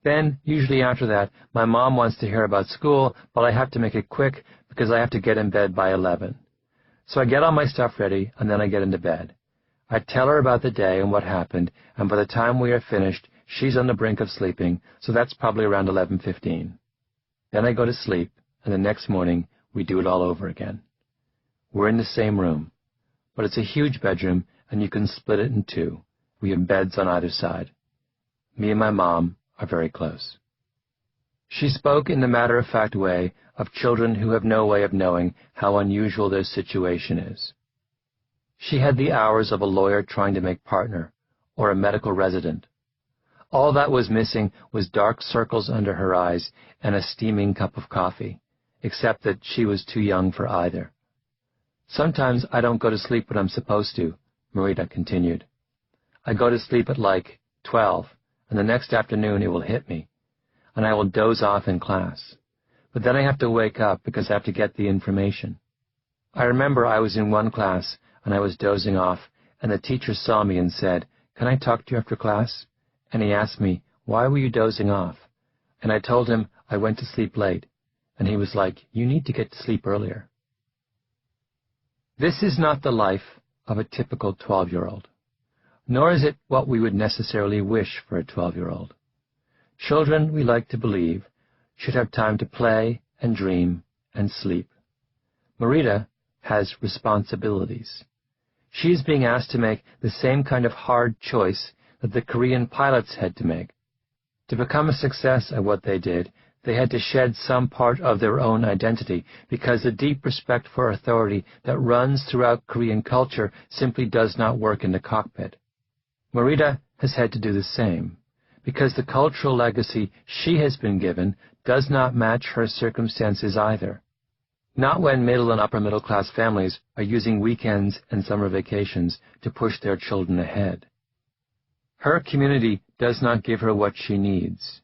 Then, usually after that, my mom wants to hear about school, but I have to make it quick because I have to get in bed by 11. So I get all my stuff ready, and then I get into bed. I tell her about the day and what happened, and by the time we are finished, she's on the brink of sleeping, so that's probably around 11:15. Then I go to sleep, and the next morning, we do it all over again. We're in the same room, but it's a huge bedroom, and you can split it in 2. We have beds on either side. Me and my mom are very close. She spoke in the matter-of-fact way of children who have no way of knowing how unusual their situation is. She had the hours of a lawyer trying to make partner, or a medical resident. All that was missing was dark circles under her eyes and a steaming cup of coffee, except that she was too young for either. Sometimes I don't go to sleep when I'm supposed to, Marita continued. I go to sleep at like 12, and the next afternoon it will hit me, and I will doze off in class. But then I have to wake up because I have to get the information. I remember I was in one class, and I was dozing off, and the teacher saw me and said, "Can I talk to you after class?" And he asked me, "Why were you dozing off?" And I told him I went to sleep late, and he was like, "You need to get to sleep earlier." This is not the life of a typical 12-year-old. Nor is it what we would necessarily wish for a 12-year-old. Children, we like to believe, should have time to play and dream and sleep. Marita has responsibilities. She is being asked to make the same kind of hard choice that the Korean pilots had to make. To become a success at what they did, they had to shed some part of their own identity because the deep respect for authority that runs throughout Korean culture simply does not work in the cockpit. Marita has had to do the same, because the cultural legacy she has been given does not match her circumstances either. Not when middle and upper middle class families are using weekends and summer vacations to push their children ahead. Her community does not give her what she needs.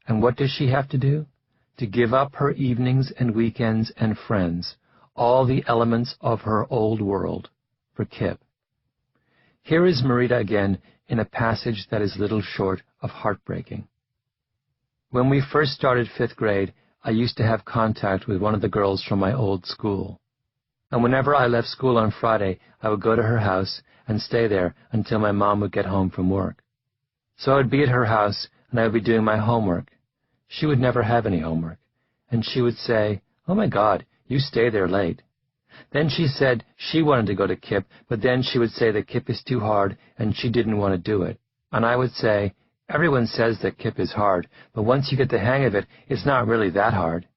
And what does she have to do? To give up her evenings and weekends and friends, all the elements of her old world, for KIPP. Here is Marita again in a passage that is little short of heartbreaking. When we first started 5th grade, I used to have contact with one of the girls from my old school. And whenever I left school on Friday, I would go to her house and stay there until my mom would get home from work. So I would be at her house, and I would be doing my homework. She would never have any homework, and she would say, "Oh my God, you stay there late." Then she said she wanted to go to KIPP, but then she would say that KIPP is too hard and she didn't want to do it. And I would say, "Everyone says that KIPP is hard, but once you get the hang of it, it's not really that hard."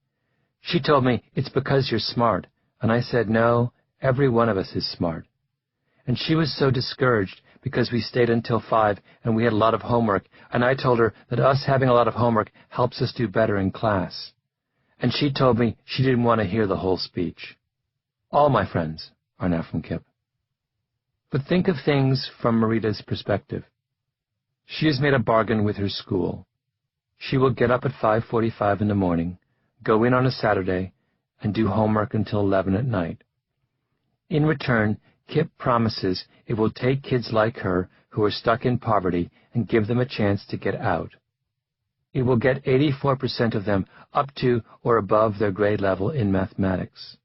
She told me, "It's because you're smart." And I said, "No, every one of us is smart." And she was so discouraged because we stayed until 5 and we had a lot of homework, and I told her that us having a lot of homework helps us do better in class. And she told me she didn't want to hear the whole speech. All my friends are now from KIPP. But think of things from Marita's perspective. She has made a bargain with her school. She will get up at 5:45 in the morning, go in on a Saturday, and do homework until 11 at night. In return, Kip promises it will take kids like her who are stuck in poverty and give them a chance to get out. It will get 84% of them up to or above their grade level in mathematics.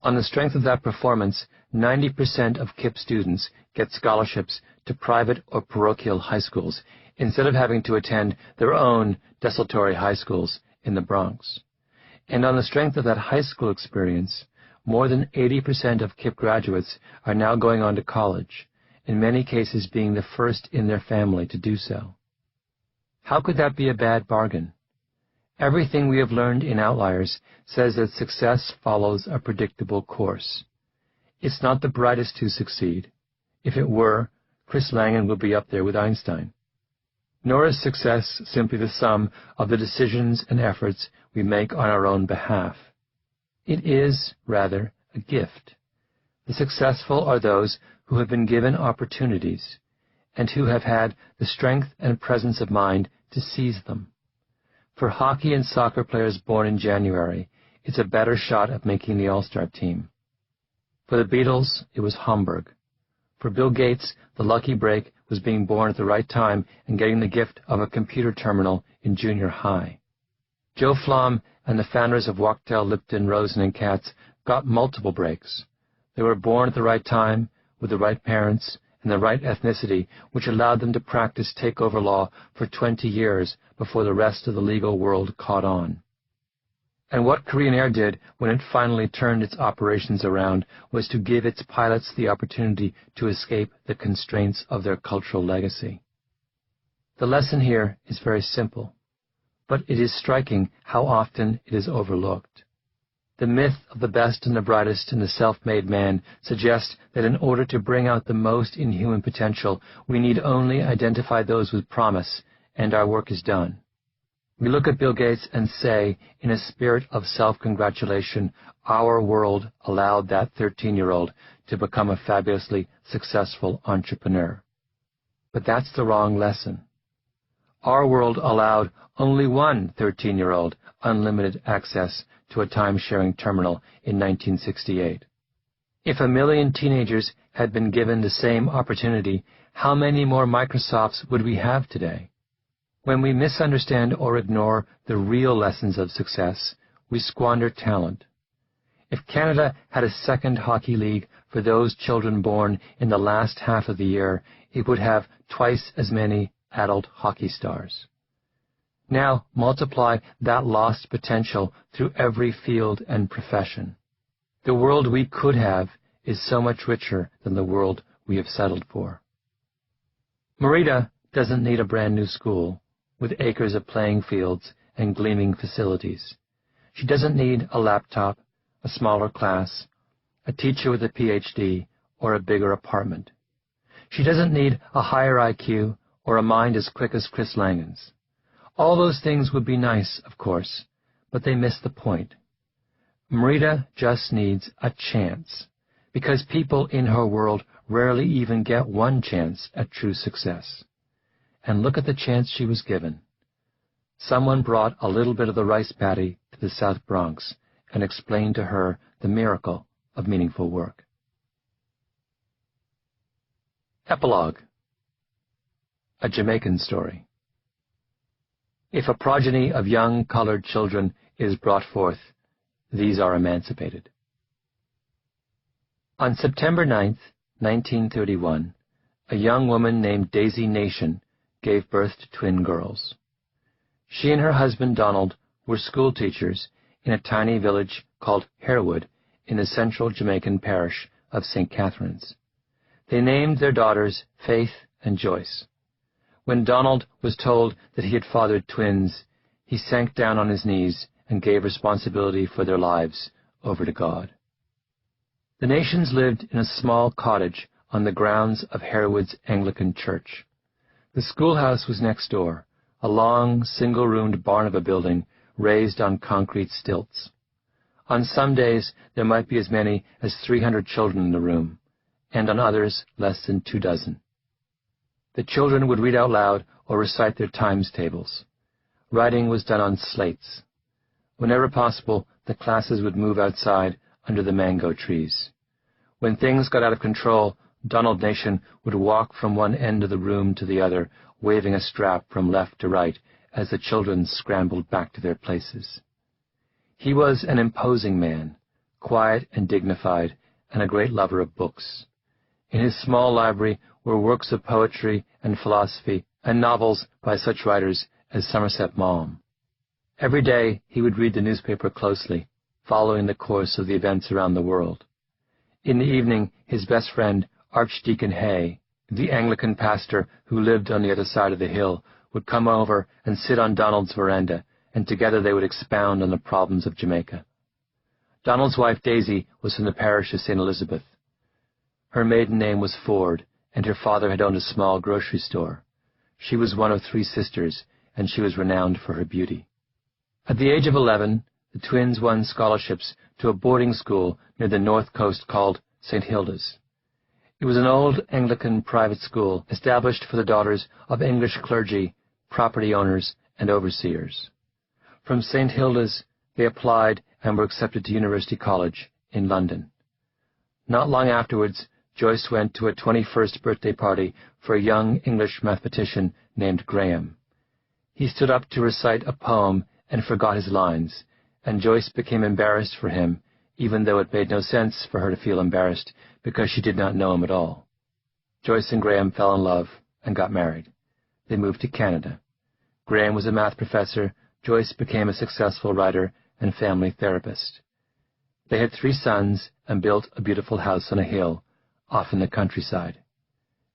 On the strength of that performance, 90% of KIP students get scholarships to private or parochial high schools instead of having to attend their own desultory high schools in the Bronx. And on the strength of that high school experience, more than 80% of KIP graduates are now going on to college, in many cases being the first in their family to do so. How could that be a bad bargain? Everything we have learned in Outliers says that success follows a predictable course. It's not the brightest who succeed. If it were, Chris Langan would be up there with Einstein. Nor is success simply the sum of the decisions and efforts we make on our own behalf. It is, rather, a gift. The successful are those who have been given opportunities and who have had the strength and presence of mind to seize them. For hockey and soccer players born in January, it's a better shot at making the All-Star team. For the Beatles, it was Hamburg. For Bill Gates, the lucky break was being born at the right time and getting the gift of a computer terminal in junior high. Joe Flom and the founders of Wachtell, Lipton, Rosen, and Katz got multiple breaks. They were born at the right time, with the right parents, and the right ethnicity, which allowed them to practice takeover law for 20 years before the rest of the legal world caught on. And what Korean Air did when it finally turned its operations around was to give its pilots the opportunity to escape the constraints of their cultural legacy. The lesson here is very simple, but it is striking how often it is overlooked. The myth of the best and the brightest and the self-made man suggests that in order to bring out the most in human potential, we need only identify those with promise, and our work is done. We look at Bill Gates and say, in a spirit of self-congratulation, our world allowed that 13-year-old to become a fabulously successful entrepreneur. But that's the wrong lesson. Our world allowed only one 13-year-old unlimited access to a time-sharing terminal in 1968. If 1 million teenagers had been given the same opportunity, how many more Microsofts would we have today? When we misunderstand or ignore the real lessons of success, we squander talent. If Canada had a second hockey league for those children born in the last half of the year, it would have twice as many adult hockey stars. Now multiply that lost potential through every field and profession. The world we could have is so much richer than the world we have settled for. Merida doesn't need a brand new school with acres of playing fields and gleaming facilities. She doesn't need a laptop, a smaller class, a teacher with a PhD, or a bigger apartment. She doesn't need a higher IQ or a mind as quick as Chris Langan's. All those things would be nice, of course, but they miss the point. Merida just needs a chance, because people in her world rarely even get one chance at true success. And look at the chance she was given. Someone brought a little bit of the rice paddy to the South Bronx and explained to her the miracle of meaningful work. Epilogue. A Jamaican story. If a progeny of young colored children is brought forth, these are emancipated. On September 9th, 1931, a young woman named Daisy Nation gave birth to twin girls. She and her husband Donald were school teachers in a tiny village called Harewood in the central Jamaican parish of St. Catharines. They named their daughters Faith and Joyce. When Donald was told that he had fathered twins, he sank down on his knees and gave responsibility for their lives over to God. The Nations lived in a small cottage on the grounds of Harewood's Anglican Church. The schoolhouse was next door, a long, single-roomed barn of a building raised on concrete stilts. On some days, there might be as many as 300 children in the room, and on others, less than 24. The children would read out loud or recite their times tables. Writing was done on slates. Whenever possible, the classes would move outside under the mango trees. When things got out of control, Donald Nation would walk from one end of the room to the other, waving a strap from left to right as the children scrambled back to their places. He was an imposing man, quiet and dignified, and a great lover of books. In his small library were works of poetry and philosophy and novels by such writers as Somerset Maugham. Every day he would read the newspaper closely, following the course of the events around the world. In the evening, his best friend, Archdeacon Hay, the Anglican pastor who lived on the other side of the hill, would come over and sit on Donald's veranda, and together they would expound on the problems of Jamaica. Donald's wife Daisy was from the parish of St. Elizabeth. Her maiden name was Ford, and her father had owned a small grocery store. She was one of 3 sisters, and she was renowned for her beauty. At the age of 11, the twins won scholarships to a boarding school near the north coast called St. Hilda's. It was an old Anglican private school established for the daughters of English clergy, property owners, and overseers. From St. Hilda's, they applied and were accepted to University College in London. Not long afterwards, Joyce went to a 21st birthday party for a young English mathematician named Graham. He stood up to recite a poem and forgot his lines, and Joyce became embarrassed for him, even though it made no sense for her to feel embarrassed because she did not know him at all. Joyce and Graham fell in love and got married. They moved to Canada. Graham was a math professor. Joyce became a successful writer and family therapist. They had 3 sons and built a beautiful house on a hill off in the countryside.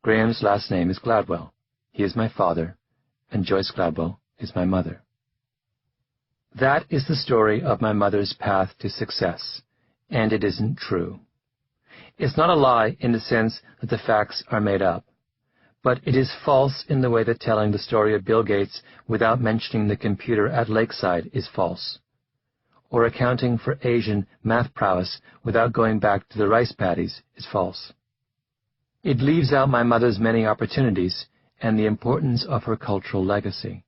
Graham's last name is Gladwell. He is my father, and Joyce Gladwell is my mother. That is the story of my mother's path to success, and it isn't true. It's not a lie in the sense that the facts are made up, but it is false in the way that telling the story of Bill Gates without mentioning the computer at Lakeside is false, or accounting for Asian math prowess without going back to the rice paddies is false. It leaves out my mother's many opportunities and the importance of her cultural legacy.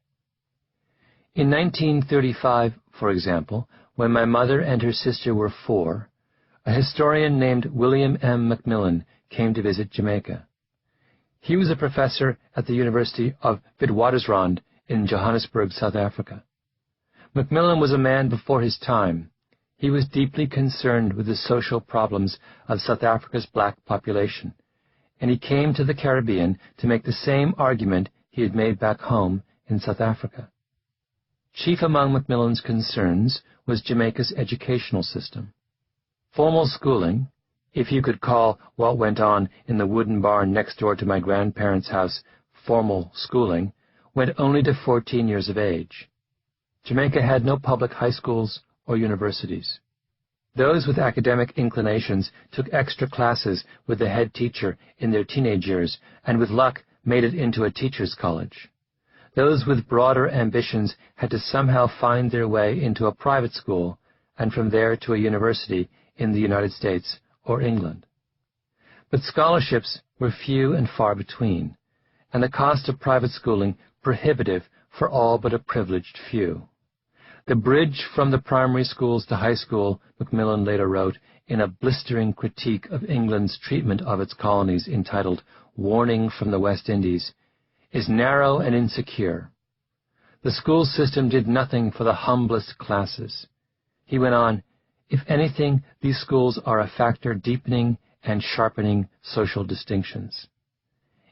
In 1935, for example, when my mother and her sister were 4, a historian named William M. Macmillan came to visit Jamaica. He was a professor at the University of Witwatersrand in Johannesburg, South Africa. Macmillan was a man before his time. He was deeply concerned with the social problems of South Africa's black population, and he came to the Caribbean to make the same argument he had made back home in South Africa. Chief among Macmillan's concerns was Jamaica's educational system. Formal schooling, if you could call what went on in the wooden barn next door to my grandparents' house formal schooling, went only to 14 years of age. Jamaica had no public high schools or universities. Those with academic inclinations took extra classes with the head teacher in their teenage years, and with luck made it into a teacher's college. Those with broader ambitions had to somehow find their way into a private school, and from there to a university in the United States or England. But scholarships were few and far between, and the cost of private schooling prohibitive for all but a privileged few. The bridge from the primary schools to high school, Macmillan later wrote in a blistering critique of England's treatment of its colonies entitled Warning from the West Indies, is narrow and insecure. The school system did nothing for the humblest classes. He went on, if anything, these schools are a factor deepening and sharpening social distinctions.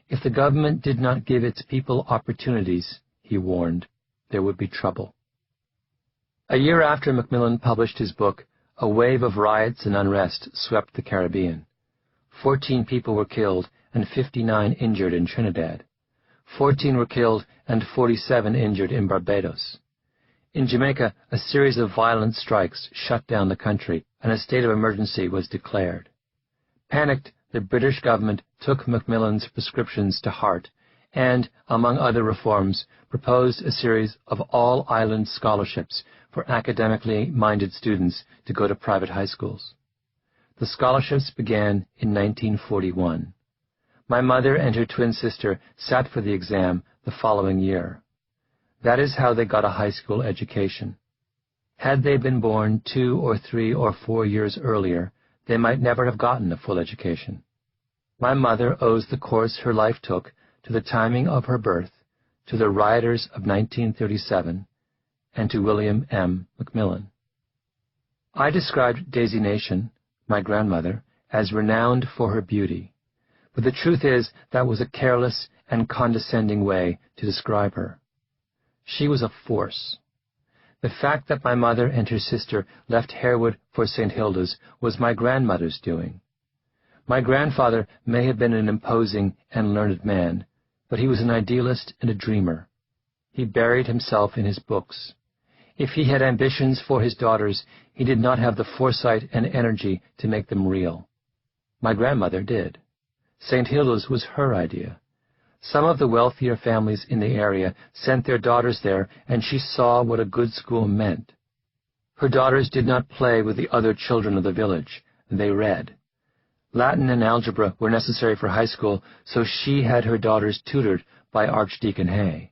If the government did not give its people opportunities, he warned, there would be trouble. A year after Macmillan published his book, a wave of riots and unrest swept the Caribbean. 14 people were killed and 59 injured in Trinidad. 14 were killed and 47 injured in Barbados. In Jamaica, a series of violent strikes shut down the country, and a state of emergency was declared. Panicked, the British government took Macmillan's prescriptions to heart and, among other reforms, proposed a series of all-island scholarships for academically minded students to go to private high schools. The scholarships began in 1941. My mother and her twin sister sat for the exam the following year. That is how they got a high school education. Had they been born 2 or 3 or 4 years earlier, they might never have gotten a full education. My mother owes the course her life took to the timing of her birth, to the rioters of 1937, and to William M. Macmillan. I described Daisy Nation, my grandmother, as renowned for her beauty, but the truth is that was a careless and condescending way to describe her. She was a force. The fact that my mother and her sister left Harewood for St. Hilda's was my grandmother's doing. My grandfather may have been an imposing and learned man, but he was an idealist and a dreamer. He buried himself in his books. If he had ambitions for his daughters, he did not have the foresight and energy to make them real. My grandmother did. St. Hilda's was her idea. Some of the wealthier families in the area sent their daughters there, and she saw what a good school meant. Her daughters did not play with the other children of the village. They read. Latin and algebra were necessary for high school, so she had her daughters tutored by Archdeacon Hay.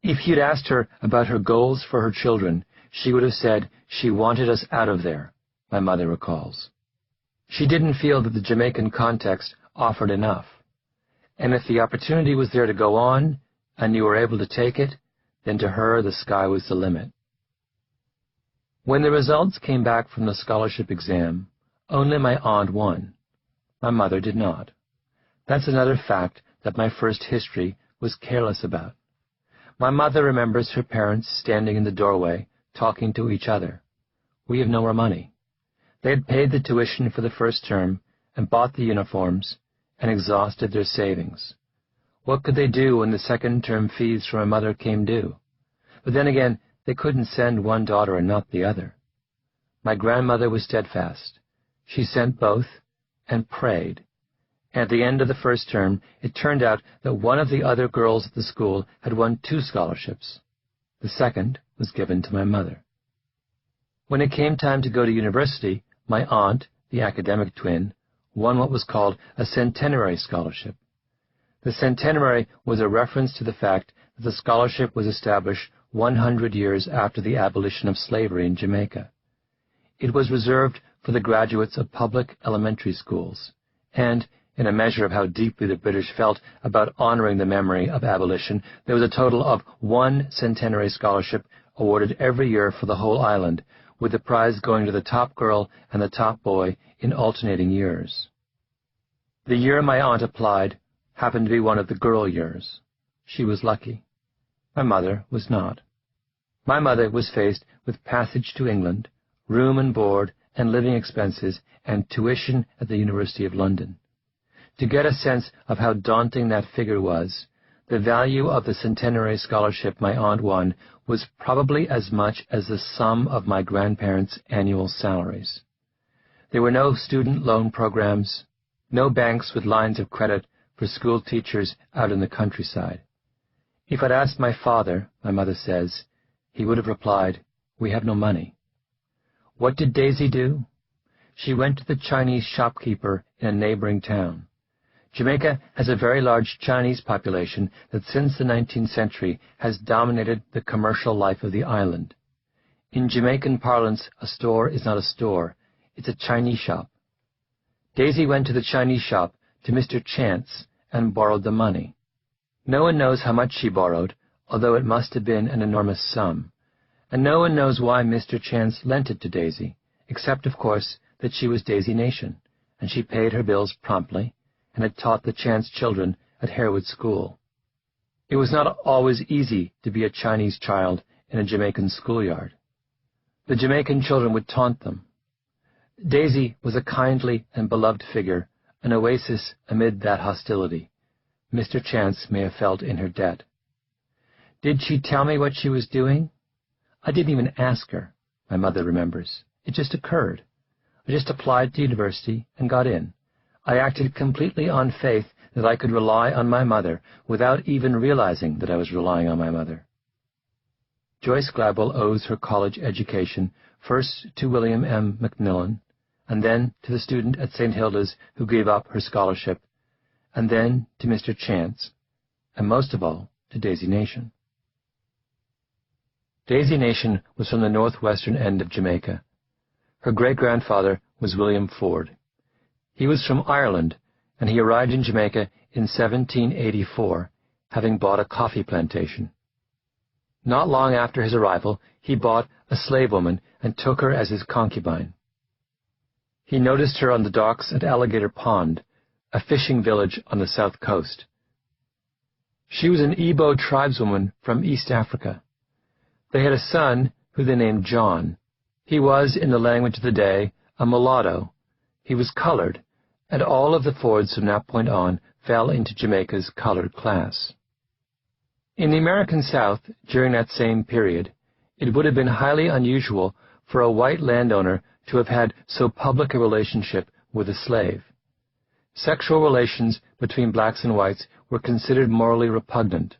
If you'd asked her about her goals for her children, she would have said she wanted us out of there, my mother recalls. She didn't feel that the Jamaican context offered enough. And if the opportunity was there to go on, and you were able to take it, then to her the sky was the limit. When the results came back from the scholarship exam, only my aunt won. My mother did not. That's another fact that my first history was careless about. My mother remembers her parents standing in the doorway, talking to each other. We have no more money. They had paid the tuition for the first term and bought the uniforms and exhausted their savings. What could they do when the second term fees from my mother came due? But then again, they couldn't send one daughter and not the other. My grandmother was steadfast. She sent both and prayed. At the end of the first term, it turned out that one of the other girls at the school had won 2 scholarships. The second was given to my mother. When it came time to go to university, my aunt, the academic twin, won what was called a centenary scholarship. The centenary was a reference to the fact that the scholarship was established 100 years after the abolition of slavery in Jamaica. It was reserved for the graduates of public elementary schools, and, in a measure of how deeply the British felt about honoring the memory of abolition, there was a total of 1 centenary scholarship awarded every year for the whole island, with the prize going to the top girl and the top boy in alternating years. The year my aunt applied happened to be one of the girl years. She was lucky. My mother was not. My mother was faced with passage to England, room and board and living expenses, and tuition at the University of London. To get a sense of how daunting that figure was, the value of the centenary scholarship my aunt won was probably as much as the sum of my grandparents' annual salaries. There were no student loan programs, no banks with lines of credit for school teachers out in the countryside. If I'd asked my father, my mother says, he would have replied, "We have no money." What did Daisy do? She went to the Chinese shopkeeper in a neighboring town. Jamaica has a very large Chinese population that since the 19th century has dominated the commercial life of the island. In Jamaican parlance, a store is not a store, it's a Chinese shop. Daisy went to the Chinese shop, to Mr. Chance, and borrowed the money. No one knows how much she borrowed, although it must have been an enormous sum. And no one knows why Mr. Chance lent it to Daisy, except, of course, that she was Daisy Nation, and she paid her bills promptly, and had taught the Chance children at Harewood School. It was not always easy to be a Chinese child in a Jamaican schoolyard. The Jamaican children would taunt them. Daisy was a kindly and beloved figure, an oasis amid that hostility. Mr. Chance may have felt in her debt. Did she tell me what she was doing? I didn't even ask her, my mother remembers. It just occurred. I just applied to university and got in. I acted completely on faith that I could rely on my mother without even realizing that I was relying on my mother. Joyce Gladwell owes her college education first to William M. Macmillan, and then to the student at St. Hilda's who gave up her scholarship, and then to Mr. Chance, and most of all to Daisy Nation. Daisy Nation was from the northwestern end of Jamaica. Her great-grandfather was William Ford. He was from Ireland, and he arrived in Jamaica in 1784, having bought a coffee plantation. Not long after his arrival, he bought a slave woman and took her as his concubine. He noticed her on the docks at Alligator Pond, a fishing village on the south coast. She was an Igbo tribeswoman from East Africa. They had a son who they named John. He was, in the language of the day, a mulatto. He was colored, and all of the Fords from that point on fell into Jamaica's colored class. In the American South, during that same period, it would have been highly unusual for a white landowner to have had so public a relationship with a slave. Sexual relations between blacks and whites were considered morally repugnant.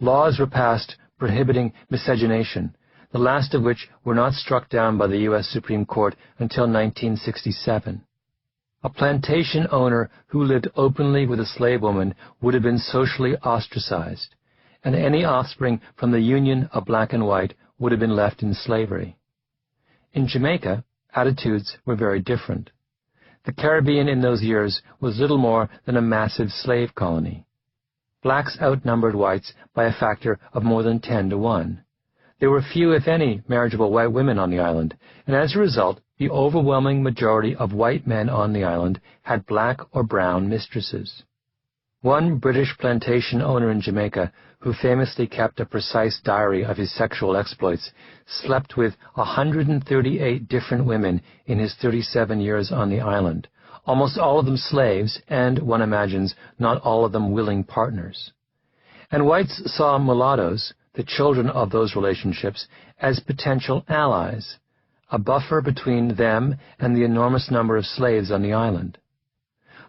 Laws were passed prohibiting miscegenation, the last of which were not struck down by the U.S. Supreme Court until 1967. A plantation owner who lived openly with a slave woman would have been socially ostracized, and any offspring from the union of black and white would have been left in slavery. In Jamaica, attitudes were very different. The Caribbean in those years was little more than a massive slave colony. Blacks outnumbered whites by a factor of more than 10 to 1. There were few, if any, marriageable white women on the island, and as a result, the overwhelming majority of white men on the island had black or brown mistresses. One British plantation owner in Jamaica, who famously kept a precise diary of his sexual exploits, slept with 138 different women in his 37 years on the island, almost all of them slaves, and, one imagines, not all of them willing partners. And whites saw mulattoes, the children of those relationships, as potential allies, a buffer between them and the enormous number of slaves on the island.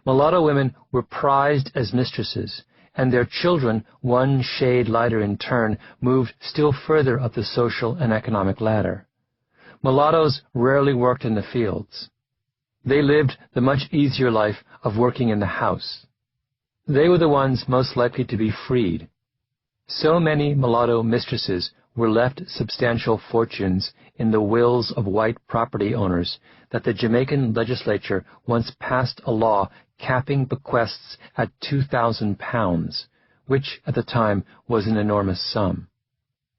Mulatto women were prized as mistresses, and their children, one shade lighter in turn, moved still further up the social and economic ladder. Mulattoes rarely worked in the fields. They lived the much easier life of working in the house. They were the ones most likely to be freed. So many mulatto mistresses were left substantial fortunes in the wills of white property owners that the Jamaican legislature once passed a law capping bequests at £2,000, which at the time was an enormous sum.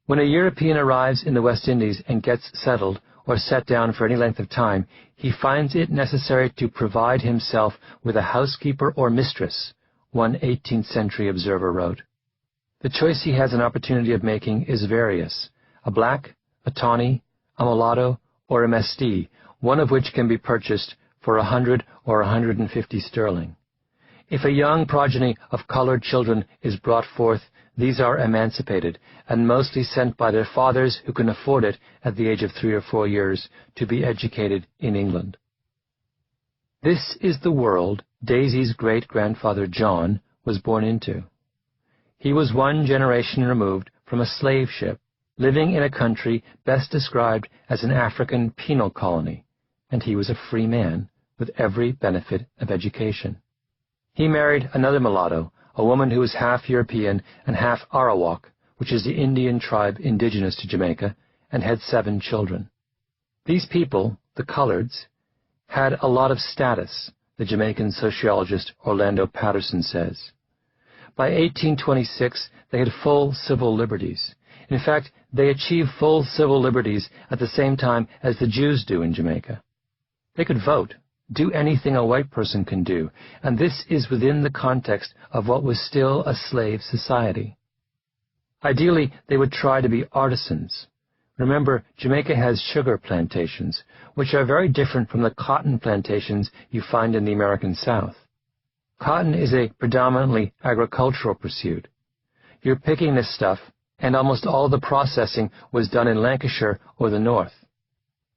When a European arrives in the West Indies and gets settled or set down for any length of time, he finds it necessary to provide himself with a housekeeper or mistress, one 18th century observer wrote. The choice he has an opportunity of making is various: a black, a tawny, a mulatto, or a mestee, one of which can be purchased for 100 or 150 sterling. If a young progeny of colored children is brought forth, these are emancipated, and mostly sent by their fathers who can afford it at the age of 3 or 4 years to be educated in England. This is the world Daisy's great-grandfather John was born into. He was one generation removed from a slave ship, living in a country best described as an African penal colony, and he was a free man with every benefit of education. He married another mulatto, a woman who was half European and half Arawak, which is the Indian tribe indigenous to Jamaica, and had 7 children. These people, the coloreds, had a lot of status, the Jamaican sociologist Orlando Patterson says. By 1826, they had full civil liberties. In fact, they achieved full civil liberties at the same time as the Jews do in Jamaica. They could vote, do anything a white person can do, and this is within the context of what was still a slave society. Ideally, they would try to be artisans. Remember, Jamaica has sugar plantations, which are very different from the cotton plantations you find in the American South. Cotton is a predominantly agricultural pursuit. You're picking this stuff, and almost all the processing was done in Lancashire or the North.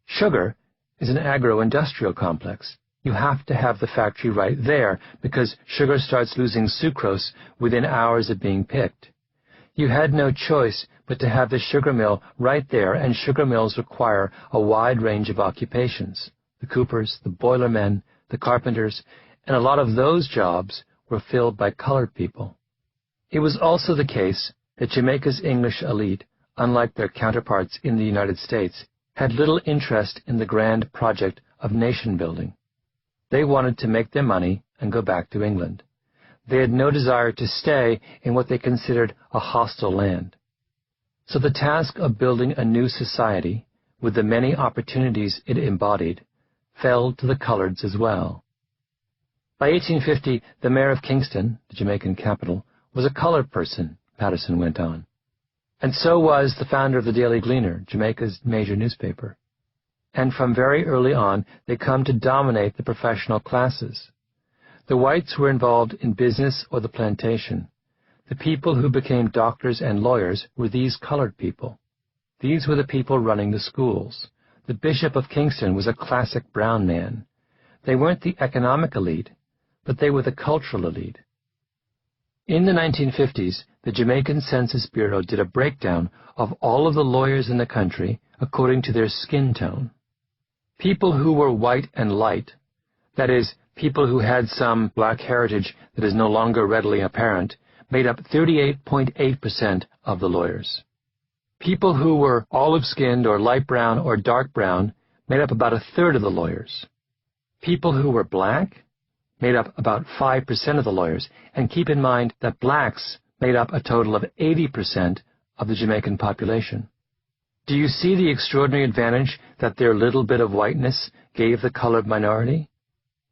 Sugar is an agro-industrial complex. You have to have the factory right there because sugar starts losing sucrose within hours of being picked. You had no choice but to have the sugar mill right there, and sugar mills require a wide range of occupations: the coopers, the boilermen, the carpenters, and a lot of those jobs were filled by colored people. It was also the case that Jamaica's English elite, unlike their counterparts in the United States, had little interest in the grand project of nation building. They wanted to make their money and go back to England. They had no desire to stay in what they considered a hostile land. So the task of building a new society, with the many opportunities it embodied, fell to the coloreds as well. By 1850, the mayor of Kingston, the Jamaican capital, was a colored person, Patterson went on. And so was the founder of the Daily Gleaner, Jamaica's major newspaper. And from very early on, they come to dominate the professional classes. The whites were involved in business or the plantation. The people who became doctors and lawyers were these colored people. These were the people running the schools. The Bishop of Kingston was a classic brown man. They weren't the economic elite, but they were the cultural elite. In the 1950s, the Jamaican Census Bureau did a breakdown of all of the lawyers in the country according to their skin tone. People who were white and light, that is, people who had some black heritage that is no longer readily apparent, made up 38.8% of the lawyers. People who were olive-skinned or light brown or dark brown made up about a third of the lawyers. People who were black made up about 5% of the lawyers, and keep in mind that blacks made up a total of 80% of the Jamaican population. Do you see the extraordinary advantage that their little bit of whiteness gave the colored minority?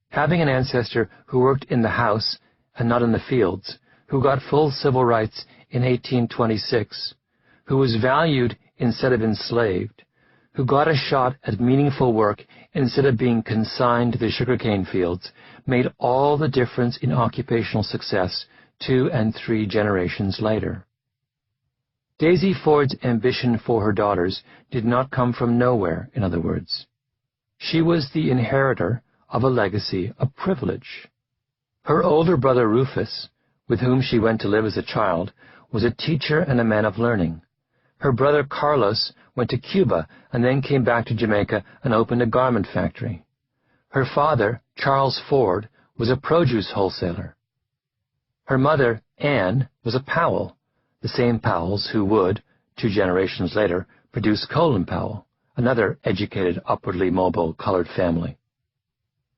Having an ancestor who worked in the house and not in the fields, who got full civil rights in 1826, who was valued instead of enslaved, who got a shot at meaningful work instead of being consigned to the sugarcane fields, made all the difference in occupational success 2 and 3 generations later. Daisy Ford's ambition for her daughters did not come from nowhere, in other words. She was the inheritor of a legacy of privilege. Her older brother Rufus, with whom she went to live as a child, was a teacher and a man of learning. Her brother Carlos went to Cuba and then came back to Jamaica and opened a garment factory. Her father, Charles Ford, was a produce wholesaler. Her mother, Anne, was a Powell, the same Powells who would, 2 generations later, produce Colin Powell, another educated, upwardly mobile colored family.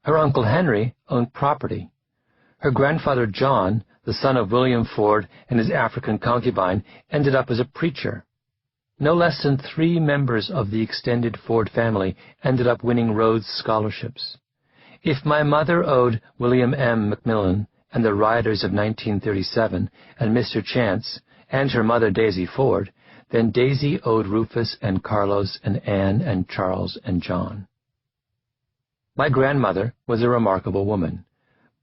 Her uncle Henry owned property. Her grandfather John, the son of William Ford and his African concubine, ended up as a preacher. No less than 3 members of the extended Ford family ended up winning Rhodes scholarships. If my mother owed William M. Macmillan and the rioters of 1937 and Mr. Chance and her mother Daisy Ford, then Daisy owed Rufus and Carlos and Anne and Charles and John. My grandmother was a remarkable woman,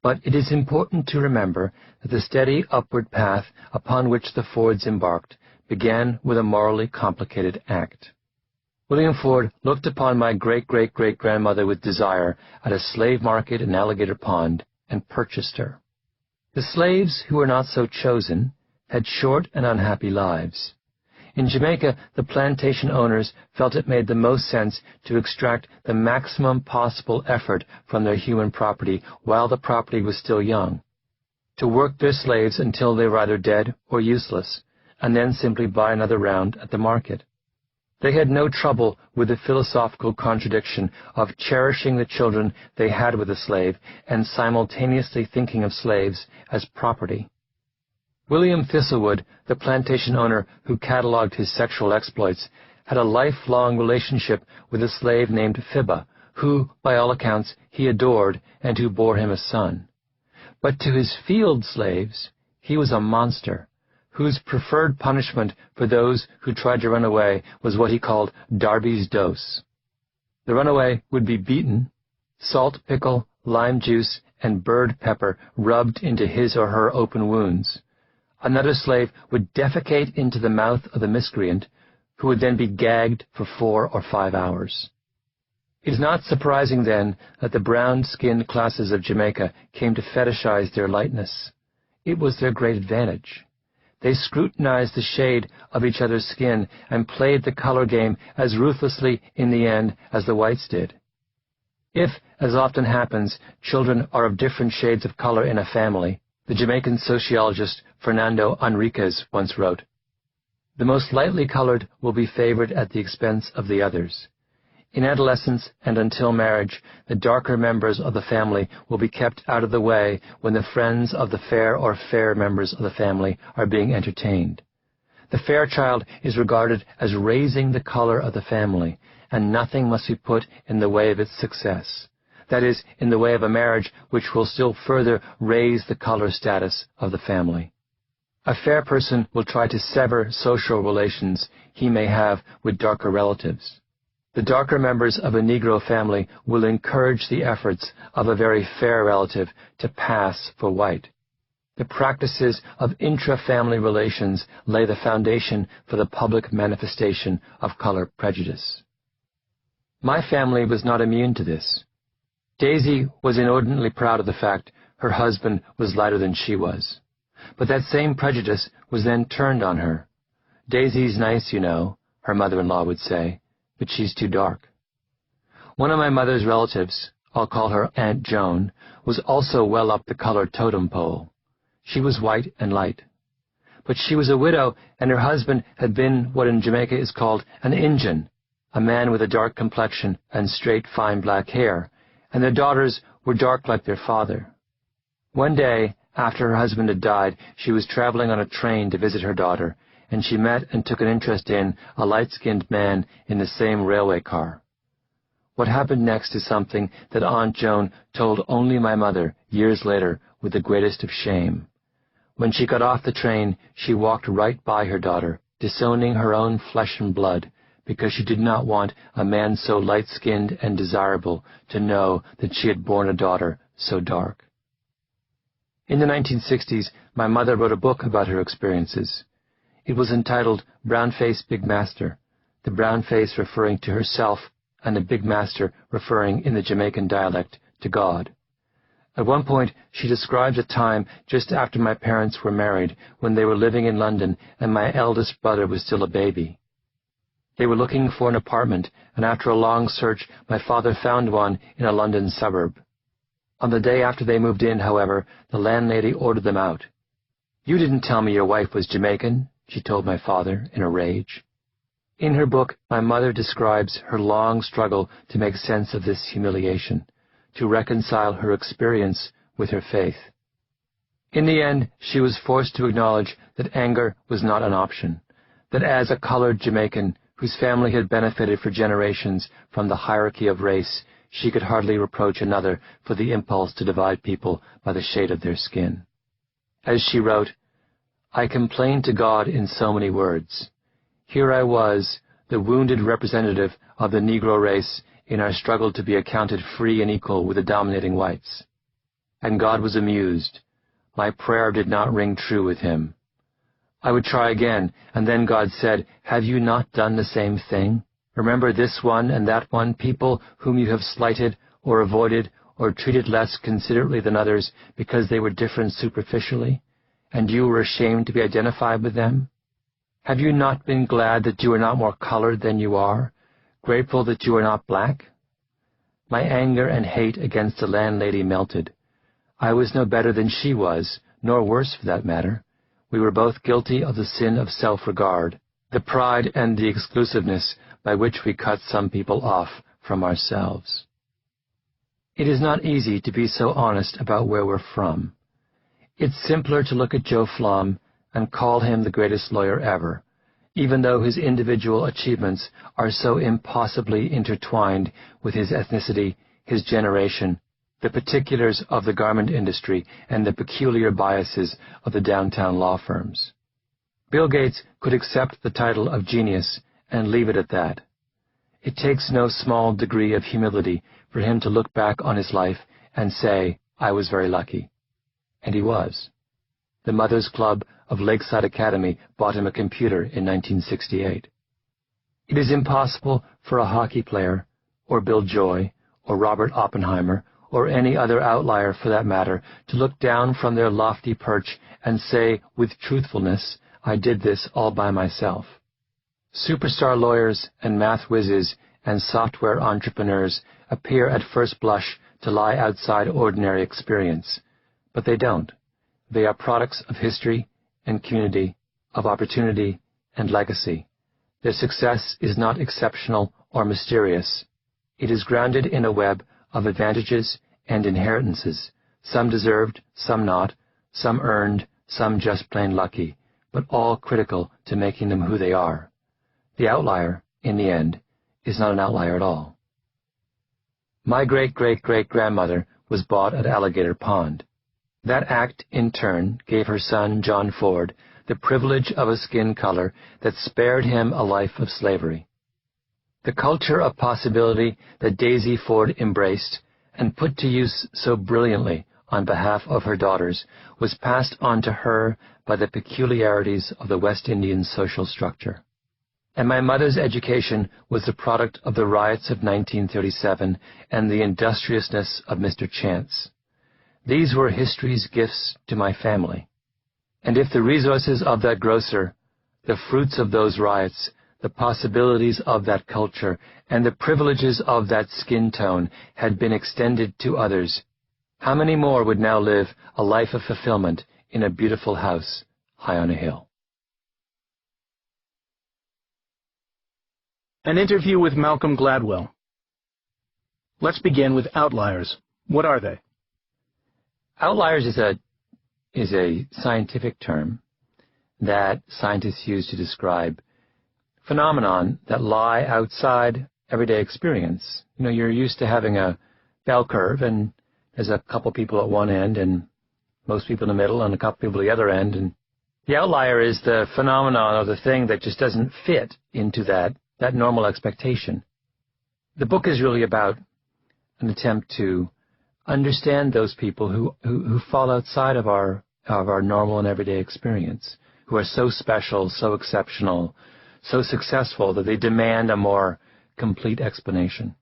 but it is important to remember that the steady upward path upon which the Fords embarked began with a morally complicated act. William Ford looked upon my great-great-great-grandmother with desire at a slave market in Alligator Pond and purchased her. The slaves who were not so chosen had short and unhappy lives. In Jamaica, the plantation owners felt it made the most sense to extract the maximum possible effort from their human property while the property was still young, to work their slaves until they were either dead or useless, and then simply buy another round at the market. They had no trouble with the philosophical contradiction of cherishing the children they had with a slave and simultaneously thinking of slaves as property. William Thistlewood, the plantation owner who catalogued his sexual exploits, had a lifelong relationship with a slave named Fibba, who, by all accounts, he adored and who bore him a son. But to his field slaves, he was a monster, whose preferred punishment for those who tried to run away was what he called Darby's dose. The runaway would be beaten, salt, pickle, lime juice, and bird pepper rubbed into his or her open wounds. Another slave would defecate into the mouth of the miscreant, who would then be gagged for 4 or 5 hours. It is not surprising, then, that the brown-skinned classes of Jamaica came to fetishize their lightness. It was their great advantage. They scrutinized the shade of each other's skin and played the color game as ruthlessly in the end as the whites did. If, as often happens, children are of different shades of color in a family, the Jamaican sociologist Fernando Enriquez once wrote, The most lightly colored will be favored at the expense of the others. In adolescence and until marriage, the darker members of the family will be kept out of the way when the friends of the fair or fair members of the family are being entertained. The fair child is regarded as raising the color of the family, and nothing must be put in the way of its success. That is, in the way of a marriage which will still further raise the color status of the family. A fair person will try to sever social relations he may have with darker relatives. The darker members of a Negro family will encourage the efforts of a very fair relative to pass for white. The practices of intra-family relations lay the foundation for the public manifestation of color prejudice. My family was not immune to this. Daisy was inordinately proud of the fact her husband was lighter than she was. But that same prejudice was then turned on her. "Daisy's nice, you know," her mother-in-law would say, "but she's too dark." One of my mother's relatives, I'll call her Aunt Joan, was also well up the color totem pole. She was white and light. But she was a widow, and her husband had been what in Jamaica is called an Injun, a man with a dark complexion and straight, fine black hair, and their daughters were dark like their father. One day, after her husband had died, she was traveling on a train to visit her daughter, and she met and took an interest in a light-skinned man in the same railway car. What happened next is something that Aunt Joan told only my mother years later with the greatest of shame. When she got off the train, she walked right by her daughter, disowning her own flesh and blood, because she did not want a man so light-skinned and desirable to know that she had borne a daughter so dark. In the 1960s, my mother wrote a book about her experiences. It was entitled Brown-Face Big Master, the brown face referring to herself and the Big Master referring in the Jamaican dialect to God. At one point, she describes a time just after my parents were married when they were living in London and my eldest brother was still a baby. They were looking for an apartment, and after a long search, my father found one in a London suburb. On the day after they moved in, however, the landlady ordered them out. "You didn't tell me your wife was Jamaican," she told my father in a rage. In her book, my mother describes her long struggle to make sense of this humiliation, to reconcile her experience with her faith. In the end, she was forced to acknowledge that anger was not an option, that as a colored Jamaican whose family had benefited for generations from the hierarchy of race, she could hardly reproach another for the impulse to divide people by the shade of their skin. As she wrote, "I complained to God in so many words. Here I was, the wounded representative of the Negro race in our struggle to be accounted free and equal with the dominating whites. And God was amused. My prayer did not ring true with him. I would try again, and then God said, 'Have you not done the same thing? Remember this one and that one, people whom you have slighted or avoided or treated less considerately than others because they were different superficially, and you were ashamed to be identified with them? Have you not been glad that you are not more colored than you are, grateful that you are not black?' My anger and hate against the landlady melted. I was no better than she was, nor worse for that matter. We were both guilty of the sin of self-regard, the pride and the exclusiveness by which we cut some people off from ourselves. It is not easy to be so honest about where we're from. It's simpler to look at Joe Flom and call him the greatest lawyer ever, even though his individual achievements are so impossibly intertwined with his ethnicity, his generation, the particulars of the garment industry, and the peculiar biases of the downtown law firms. Bill Gates could accept the title of genius and leave it at that. It takes no small degree of humility for him to look back on his life and say, "I was very lucky." And he was. The Mothers Club of Lakeside Academy bought him a computer in 1968. It is impossible for a hockey player, or Bill Joy, or Robert Oppenheimer, or any other outlier for that matter, to look down from their lofty perch and say with truthfulness, "I did this all by myself." Superstar lawyers and math whizzes and software entrepreneurs appear at first blush to lie outside ordinary experience, but they don't. They are products of history and community, of opportunity and legacy. Their success is not exceptional or mysterious. It is grounded in a web of advantages and inheritances, some deserved, some not, some earned, some just plain lucky, but all critical to making them who they are. The outlier, in the end, is not an outlier at all. My great-great-great-grandmother was bought at Alligator Pond. That act, in turn, gave her son, John Ford, the privilege of a skin color that spared him a life of slavery. The culture of possibility that Daisy Ford embraced and put to use so brilliantly on behalf of her daughters was passed on to her by the peculiarities of the West Indian social structure. And my mother's education was the product of the riots of 1937 and the industriousness of Mr. Chance. These were history's gifts to my family. And if the resources of that grocer, the fruits of those riots, the possibilities of that culture, and the privileges of that skin tone had been extended to others, how many more would now live a life of fulfillment in a beautiful house high on a hill?
An interview with Malcolm Gladwell. Let's begin with outliers. What are they?
Outliers is a scientific term that scientists use to describe phenomenon that lie outside everyday experience. You're used to having a bell curve, and there's a couple people at one end and most people in the middle and a couple people at the other end. And the outlier is the phenomenon or the thing that just doesn't fit into that normal expectation. The book is really about an attempt to understand those people who fall outside of our normal and everyday experience, who are so special, so exceptional, so successful that they demand a more complete explanation.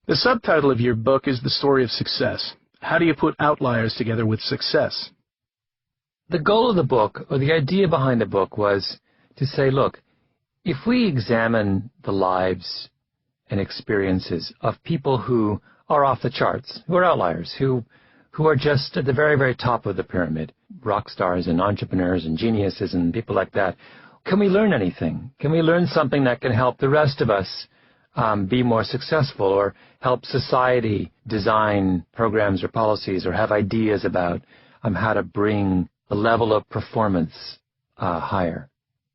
The subtitle of your book is The Story of Success. How do you put outliers together with success?
The goal of the book, or the idea behind the book, was to say, look, if we examine the lives and experiences of people who are off the charts, who are outliers, who are just at the very, very top of the pyramid, rock stars and entrepreneurs and geniuses and people like that, can we learn anything? Can we learn something that can help the rest of us be more successful, or help society design programs or policies, or have ideas about how to bring the level of performance higher?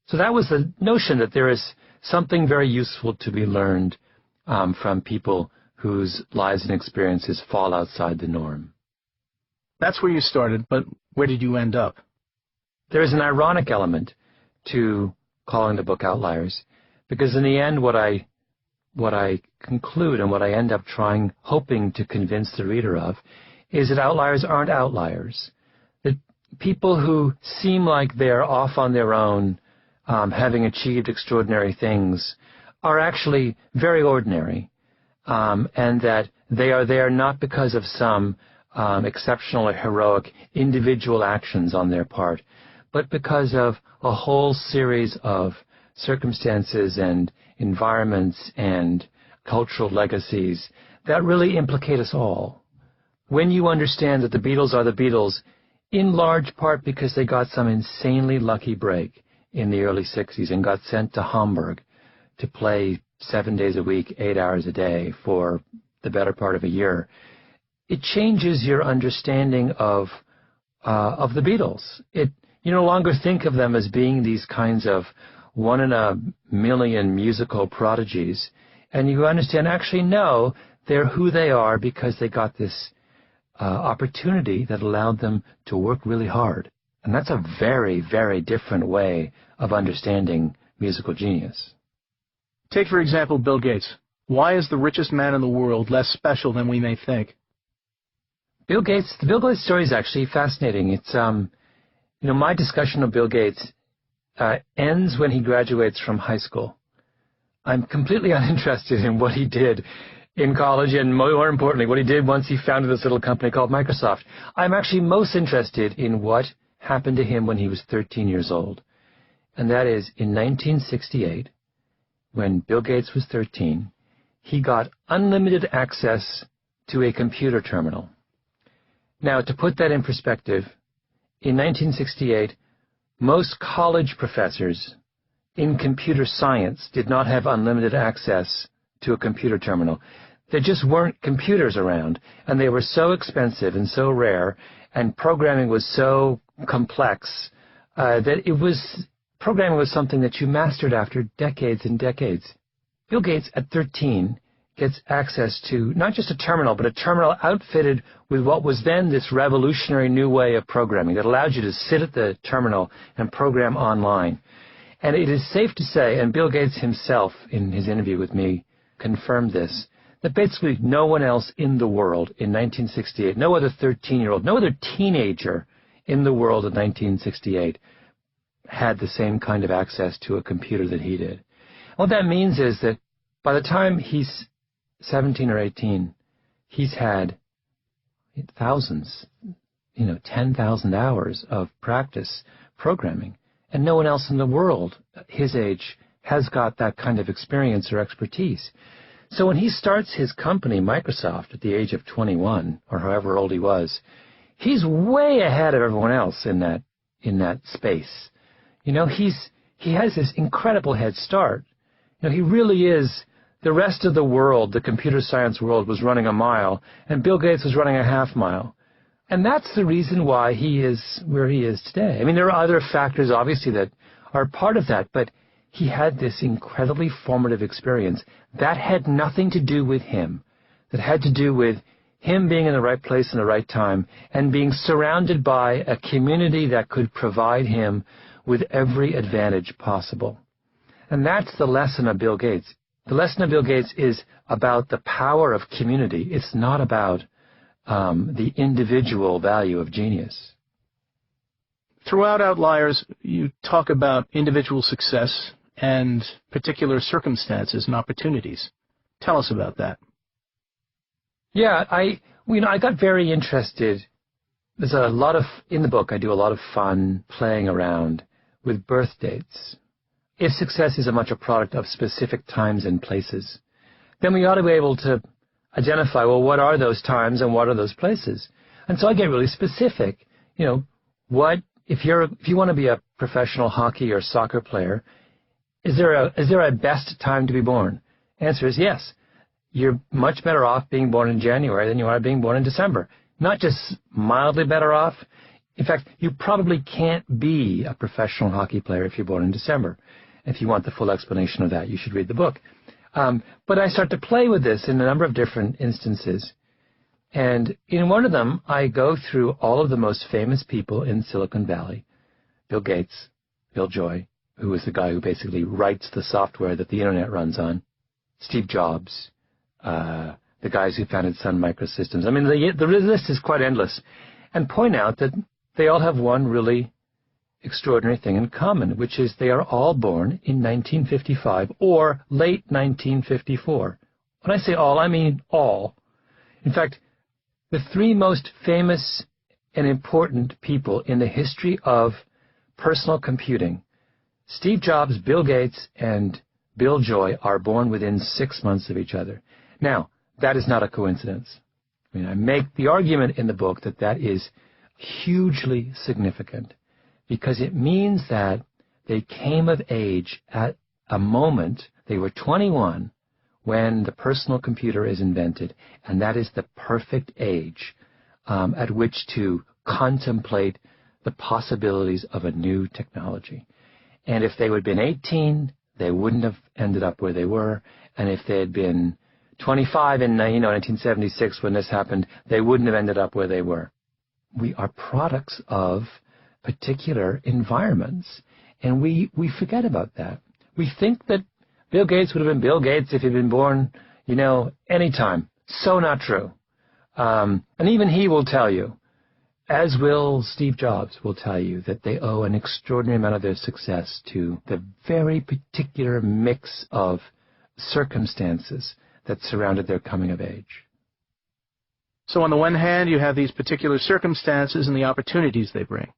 So that was the notion, that there is something very useful to be learned from people whose lives and experiences fall outside the norm.
That's where you started, but where did you end up?
There is an ironic element to calling the book Outliers, because in the end what I conclude and what I end up hoping to convince the reader of, is that outliers aren't outliers. That people who seem like they're off on their own, having achieved extraordinary things, are actually very ordinary, and that they are there not because of some exceptional or heroic individual actions on their part, but because of a whole series of circumstances and environments and cultural legacies that really implicate us all. When you understand that the Beatles are the Beatles, in large part because they got some insanely lucky break in the early 60s and got sent to Hamburg to play 7 days a week, 8 hours a day for the better part of a year, it changes your understanding of the Beatles. You no longer think of them as being these kinds of 1 in a million musical prodigies, and you understand, actually, no, they're who they are because they got this opportunity that allowed them to work really hard. And that's a very, very different way of understanding musical genius.
Take, for example, Bill Gates. Why is the richest man in the world less special than we may think?
The Bill Gates story is actually fascinating. It's, my discussion of Bill Gates ends when he graduates from high school. I'm completely uninterested in what he did in college, and more importantly, what he did once he founded this little company called Microsoft. I'm actually most interested in what happened to him when he was 13 years old. And that is, in 1968, when Bill Gates was 13, he got unlimited access to a computer terminal. Now, to put that in perspective, in 1968, most college professors in computer science did not have unlimited access to a computer terminal. There just weren't computers around, and they were so expensive and so rare, and programming was so complex that programming was something that you mastered after decades and decades. Bill Gates, at 13, gets access to not just a terminal, but a terminal outfitted with what was then this revolutionary new way of programming that allowed you to sit at the terminal and program online. And it is safe to say, and Bill Gates himself, in his interview with me, confirmed this, that basically no one else in the world in 1968, no other 13-year-old, no other teenager in the world in 1968 had the same kind of access to a computer that he did. What that means is that by the time he's 17 or 18, he's had thousands, 10,000 hours of practice programming. And no one else in the world his age has got that kind of experience or expertise. So when he starts his company, Microsoft, at the age of 21, or however old he was, he's way ahead of everyone else in that space. He has this incredible head start. He really is. The rest of the world, the computer science world, was running a mile, and Bill Gates was running a half mile. And that's the reason why he is where he is today. I mean, there are other factors, obviously, that are part of that, but he had this incredibly formative experience. That had nothing to do with him. That had to do with him being in the right place in the right time and being surrounded by a community that could provide him with every advantage possible. And that's the lesson of Bill Gates. The lesson of Bill Gates is about the power of community. It's not about the individual value of genius.
Throughout Outliers, you talk about individual success and particular circumstances and opportunities. Tell us about that.
Yeah, I got very interested. There's a lot of, in the book, I do a lot of fun playing around with birth dates. If success is much a product of specific times and places, then we ought to be able to identify, well, what are those times and what are those places? And so I get really specific. If you want to be a professional hockey or soccer player, is there a best time to be born? Answer is yes. You're much better off being born in January than you are being born in December. Not just mildly better off. In fact, you probably can't be a professional hockey player if you're born in December. If you want the full explanation of that, you should read the book. But I start to play with this in a number of different instances. And in one of them, I go through all of the most famous people in Silicon Valley. Bill Gates, Bill Joy, who is the guy who basically writes the software that the Internet runs on, Steve Jobs, the guys who founded Sun Microsystems. I mean, the list is quite endless. And point out that they all have one really extraordinary thing in common, which is they are all born in 1955 or late 1954. When I say all, I mean all. In fact, the three most famous and important people in the history of personal computing, Steve Jobs, Bill Gates, and Bill Joy, are born within 6 months of each other. Now, that is not a coincidence. I mean, I make the argument in the book that that is hugely significant because it means that they came of age at a moment, they were 21, when the personal computer is invented, and that is the perfect age at which to contemplate the possibilities of a new technology. And if they would have been 18, they wouldn't have ended up where they were, and if they had been 25 in 1976 when this happened, they wouldn't have ended up where they were. We are products of particular environments, and we forget about that. We think that Bill Gates would have been Bill Gates if he'd been born, any time. So not true. And even he will tell you, as will Steve Jobs will tell you, that they owe an extraordinary amount of their success to the very particular mix of circumstances that surrounded their coming of age.
So on the one hand, you have these particular circumstances and the opportunities they bring,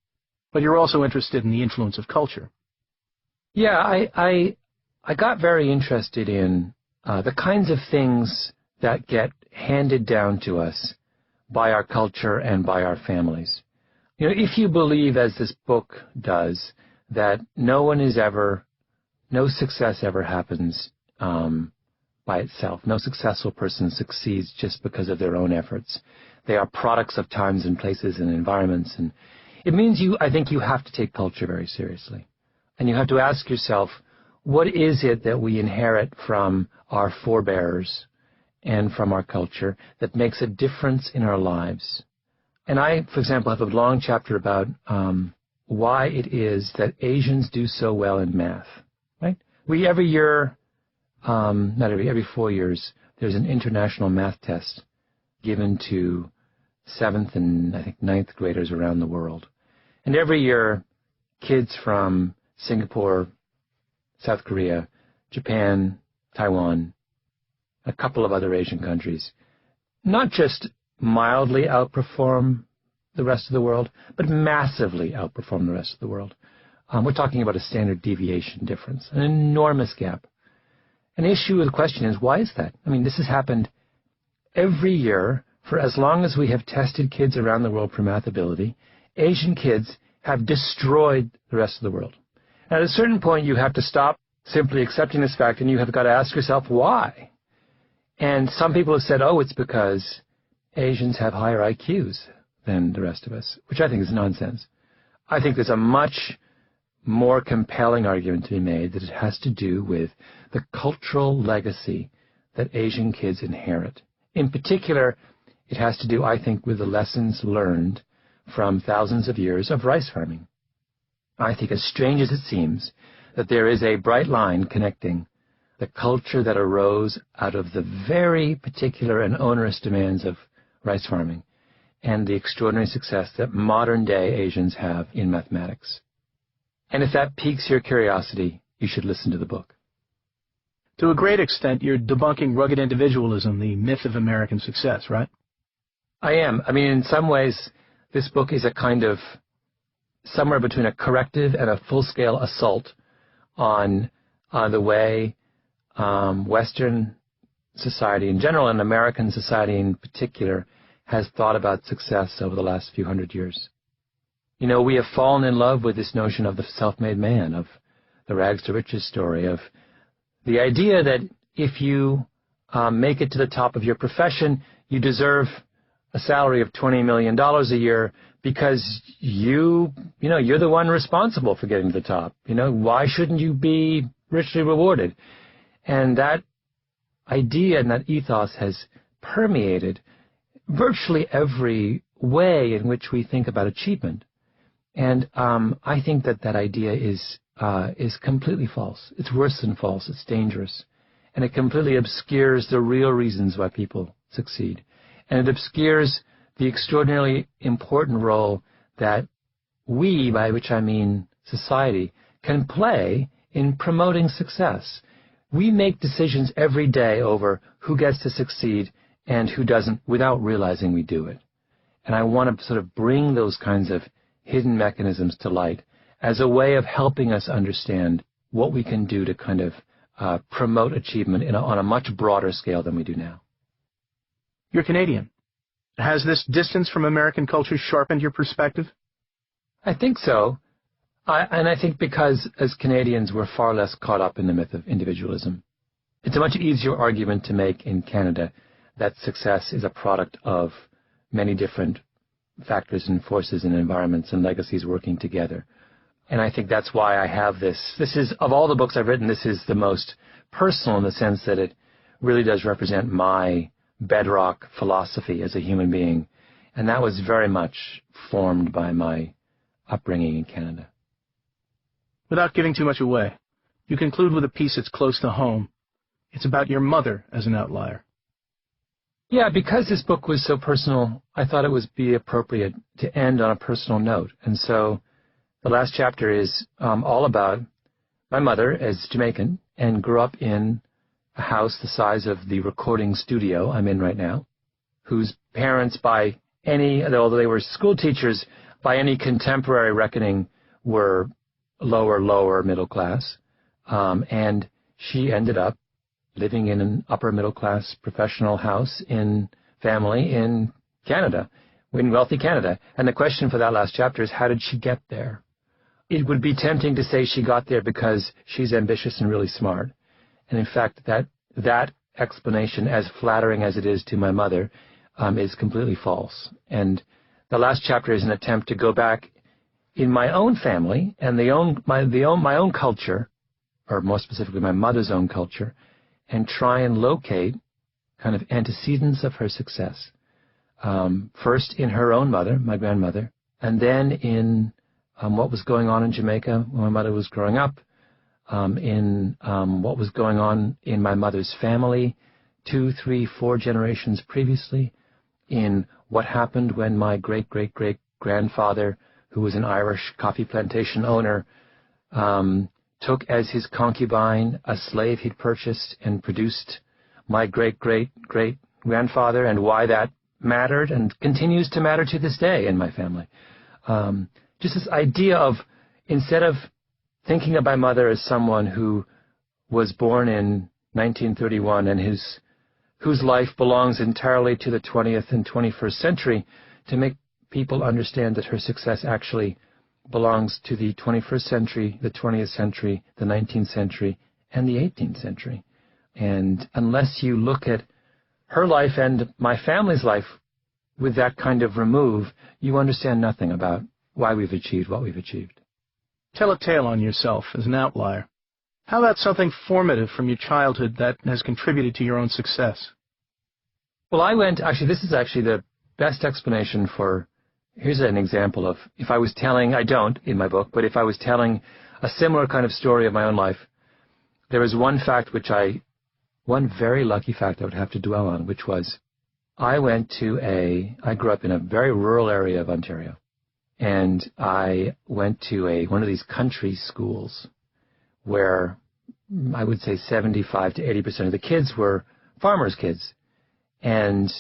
but you're also interested in the influence of culture.
Yeah, I got very interested in the kinds of things that get handed down to us by our culture and by our families. If you believe, as this book does, that no one no success ever happens by itself. No successful person succeeds just because of their own efforts. They are products of times and places and environments, and it means I think you have to take culture very seriously. And you have to ask yourself, what is it that we inherit from our forebears and from our culture that makes a difference in our lives? And I, for example, have a long chapter about why it is that Asians do so well in math. Right? We every year, every 4 years, there's an international math test given to 7th and I think 9th graders around the world. And every year, kids from Singapore, South Korea, Japan, Taiwan, a couple of other Asian countries, not just mildly outperform the rest of the world, but massively outperform the rest of the world. We're talking about a standard deviation difference, an enormous gap. An issue of the question is, why is that? I mean, this has happened every year for as long as we have tested kids around the world for math ability. Asian kids have destroyed the rest of the world. And at a certain point, you have to stop simply accepting this fact, and you have got to ask yourself, why? And some people have said, it's because Asians have higher IQs than the rest of us, which I think is nonsense. I think there's a much more compelling argument to be made that it has to do with the cultural legacy that Asian kids inherit. In particular, it has to do, I think, with the lessons learned from thousands of years of rice farming. I think, as strange as it seems, that there is a bright line connecting the culture that arose out of the very particular and onerous demands of rice farming and the extraordinary success that modern-day Asians have in mathematics. And if that piques your curiosity, you should listen to the book.
To a great extent, you're debunking rugged individualism, the myth of American success, right?
I am. I mean, in some ways, this book is a kind of somewhere between a corrective and a full-scale assault on the way Western society in general and American society in particular has thought about success over the last few hundred years. You know, we have fallen in love with this notion of the self-made man, of the rags to riches story, of the idea that if you make it to the top of your profession, you deserve a salary of $20 million a year because you're the one responsible for getting to the top. You know, why shouldn't you be richly rewarded? And that idea and that ethos has permeated virtually every way in which we think about achievement. And I think that idea is completely false. It's worse than false. It's dangerous. And it completely obscures the real reasons why people succeed. And it obscures the extraordinarily important role that we, by which I mean society, can play in promoting success. We make decisions every day over who gets to succeed and who doesn't without realizing we do it. And I want to sort of bring those kinds of hidden mechanisms to light as a way of helping us understand what we can do to kind of promote achievement on a much broader scale than we do now.
You're Canadian. Has this distance from American culture sharpened your perspective?
I think so. And I think because as Canadians we're far less caught up in the myth of individualism. It's a much easier argument to make in Canada that success is a product of many different factors and forces and environments and legacies working together. And I think that's why I have this. This is, of all the books I've written, this is the most personal in the sense that it really does represent my bedrock philosophy as a human being. And that was very much formed by my upbringing in Canada.
Without giving too much away, you conclude with a piece that's close to home. It's about your mother as an outlier.
Yeah, because this book was so personal, I thought it would be appropriate to end on a personal note. And so the last chapter is all about my mother as Jamaican and grew up in a house the size of the recording studio I'm in right now, whose parents, although they were school teachers, by any contemporary reckoning were lower middle class. And she ended up living in an upper middle class professional family in Canada, in wealthy Canada. And the question for that last chapter is, how did she get there? it would be tempting to say she got there because she's ambitious and really smart. And in fact, that explanation, as flattering as it is to my mother, is completely false. And the last chapter is an attempt to go back in my own family and my own culture, or more specifically my mother's own culture, and try and locate kind of antecedents of her success. First in her own mother, my grandmother, and then in what was going on in Jamaica when my mother was growing up, in what was going on in my mother's family 2, 3, 4 generations previously, in what happened when my great-great-great-grandfather, who was an Irish coffee plantation owner, took as his concubine a slave he'd purchased and produced my great-great-great-grandfather, and why that mattered and continues to matter to this day in my family. Just this idea of, instead of thinking of my mother as someone who was born in 1931 and whose life belongs entirely to the 20th and 21st century, to make people understand that her success actually belongs to the 21st century, the 20th century, the 19th century, and the 18th century. And unless you look at her life and my family's life with that kind of remove, you understand nothing about why we've achieved what we've achieved.
Tell a tale on yourself as an outlier. How about something formative from your childhood that has contributed to your own success?
Well, this is actually the best explanation for, here's an example of, if I was telling, I don't in my book, but if I was telling a similar kind of story of my own life, there was one very lucky fact I would have to dwell on, which was, I grew up in a very rural area of Ontario, and I went to one of these country schools where I would say 75 to 80% of the kids were farmers' kids. And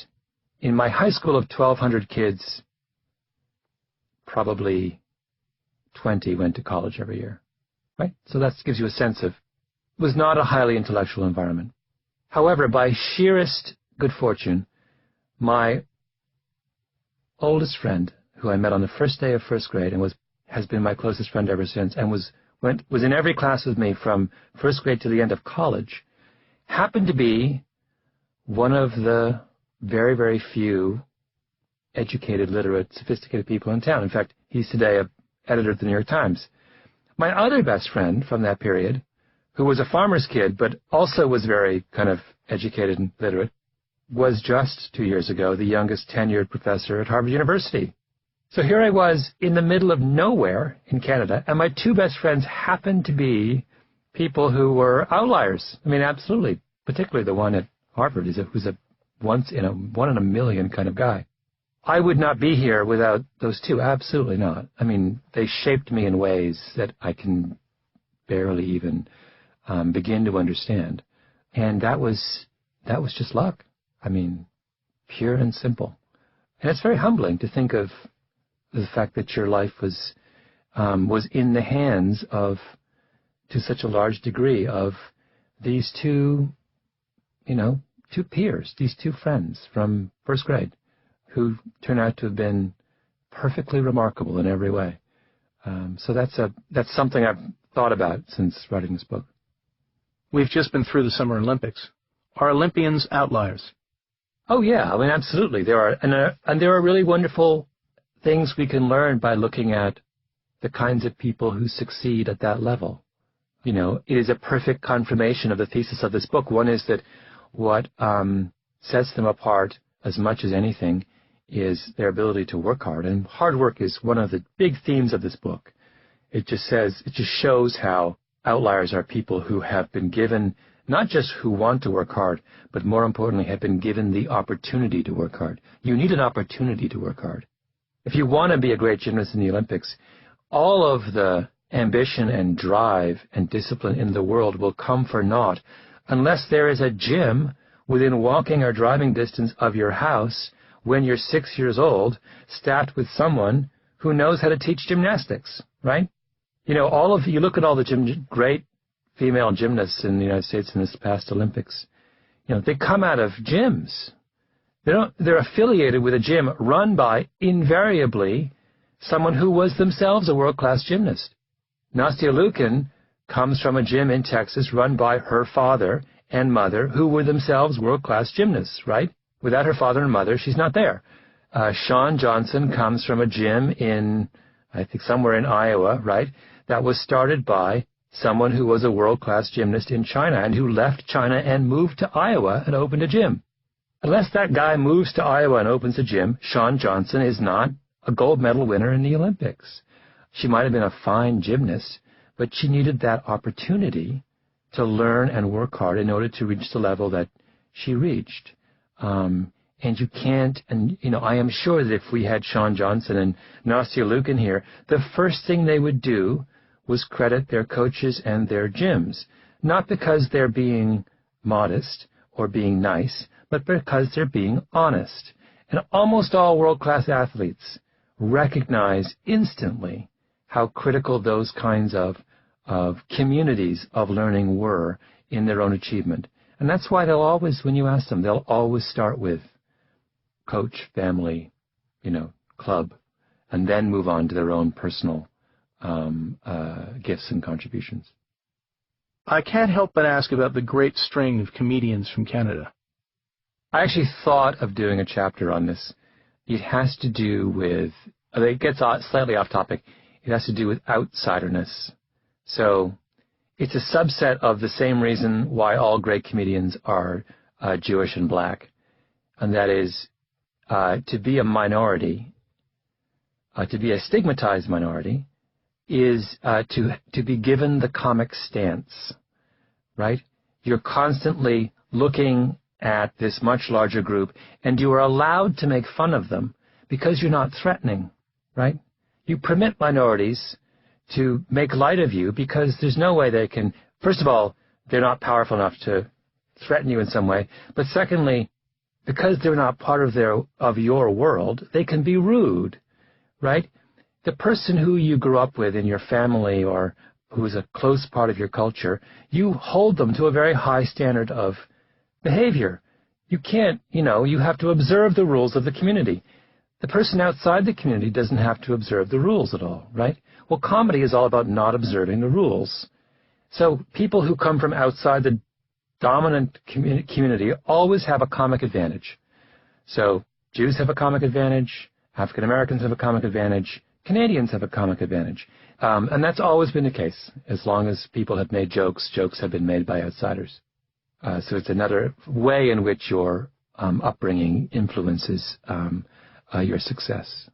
in my high school of 1,200 kids, probably 20 went to college every year, right? So that gives you a sense of, it was not a highly intellectual environment. However, by sheerest good fortune, my oldest friend, who I met on the first day of first grade and has been my closest friend ever since, and was in every class with me from first grade to the end of college, happened to be one of the very, very few educated, literate, sophisticated people in town. In fact, he's today an editor at the New York Times. My other best friend from that period, who was a farmer's kid, but also was very kind of educated and literate, was just 2 years ago the youngest tenured professor at Harvard University. So here I was in the middle of nowhere in Canada, and my two best friends happened to be people who were outliers. I mean, absolutely, particularly the one at Harvard who's a one in a million kind of guy. I would not be here without those two, absolutely not. I mean, they shaped me in ways that I can barely even begin to understand. And that was just luck. I mean, pure and simple. And it's very humbling to think of the fact that your life was in the hands of, to such a large degree, of these two peers, these two friends from first grade, who turn out to have been perfectly remarkable in every way. So that's something I've thought about since writing this book.
We've just been through the Summer Olympics. Are Olympians outliers?
Oh yeah, I mean, absolutely. There are, and there are really wonderful things we can learn by looking at the kinds of people who succeed at that level. You know, it is a perfect confirmation of the thesis of this book. One is that what sets them apart as much as anything is their ability to work hard. And hard work is one of the big themes of this book. It just shows how outliers are people who have been given, not just who want to work hard, but more importantly, have been given the opportunity to work hard. You need an opportunity to work hard. If you want to be a great gymnast in the Olympics, all of the ambition and drive and discipline in the world will come for naught unless there is a gym within walking or driving distance of your house when you're 6 years old, staffed with someone who knows how to teach gymnastics, right? You know, you look at all the great female gymnasts in the United States in this past Olympics, you know, they come out of gyms. They're affiliated with a gym run by, invariably, someone who was themselves a world-class gymnast. Nastya Lukin comes from a gym in Texas run by her father and mother, who were themselves world-class gymnasts, right? Without her father and mother, she's not there. Shawn Johnson comes from a gym in, I think, somewhere in Iowa, right? That was started by someone who was a world-class gymnast in China and who left China and moved to Iowa and opened a gym. Unless that guy moves to Iowa and opens a gym, Shawn Johnson is not a gold medal winner in the Olympics. She might have been a fine gymnast, but she needed that opportunity to learn and work hard in order to reach the level that she reached. And you can't, and I am sure that if we had Shawn Johnson and Nastya Lukin here, the first thing they would do was credit their coaches and their gyms, not because they're being modest or being nice, but because they're being honest. And almost all world-class athletes recognize instantly how critical those kinds of communities of learning were in their own achievement. And that's why they'll always, when you ask them, they'll always start with coach, family, club, and then move on to their own personal gifts and contributions.
I can't help but ask about the great string of comedians from Canada.
I actually thought of doing a chapter on this. It has to do with, it gets slightly off topic, it has to do with outsiderness. So it's a subset of the same reason why all great comedians are Jewish and black, and that is to be a minority, to be a stigmatized minority, is to be given the comic stance, right? You're constantly looking at this much larger group, and you are allowed to make fun of them because you're not threatening, right? You permit minorities to make light of you because there's no way they can, first of all, they're not powerful enough to threaten you in some way, but secondly, because they're not part of your world, they can be rude, right? The person who you grew up with in your family or who is a close part of your culture, you hold them to a very high standard of behavior. You can't, you have to observe the rules of the community. The person outside the community doesn't have to observe the rules at all, right? Well, comedy is all about not observing the rules. So people who come from outside the dominant community always have a comic advantage. So Jews have a comic advantage, African Americans have a comic advantage, Canadians have a comic advantage. And that's always been the case. As long as people have made jokes, jokes have been made by outsiders. So it's another way in which your upbringing influences your success.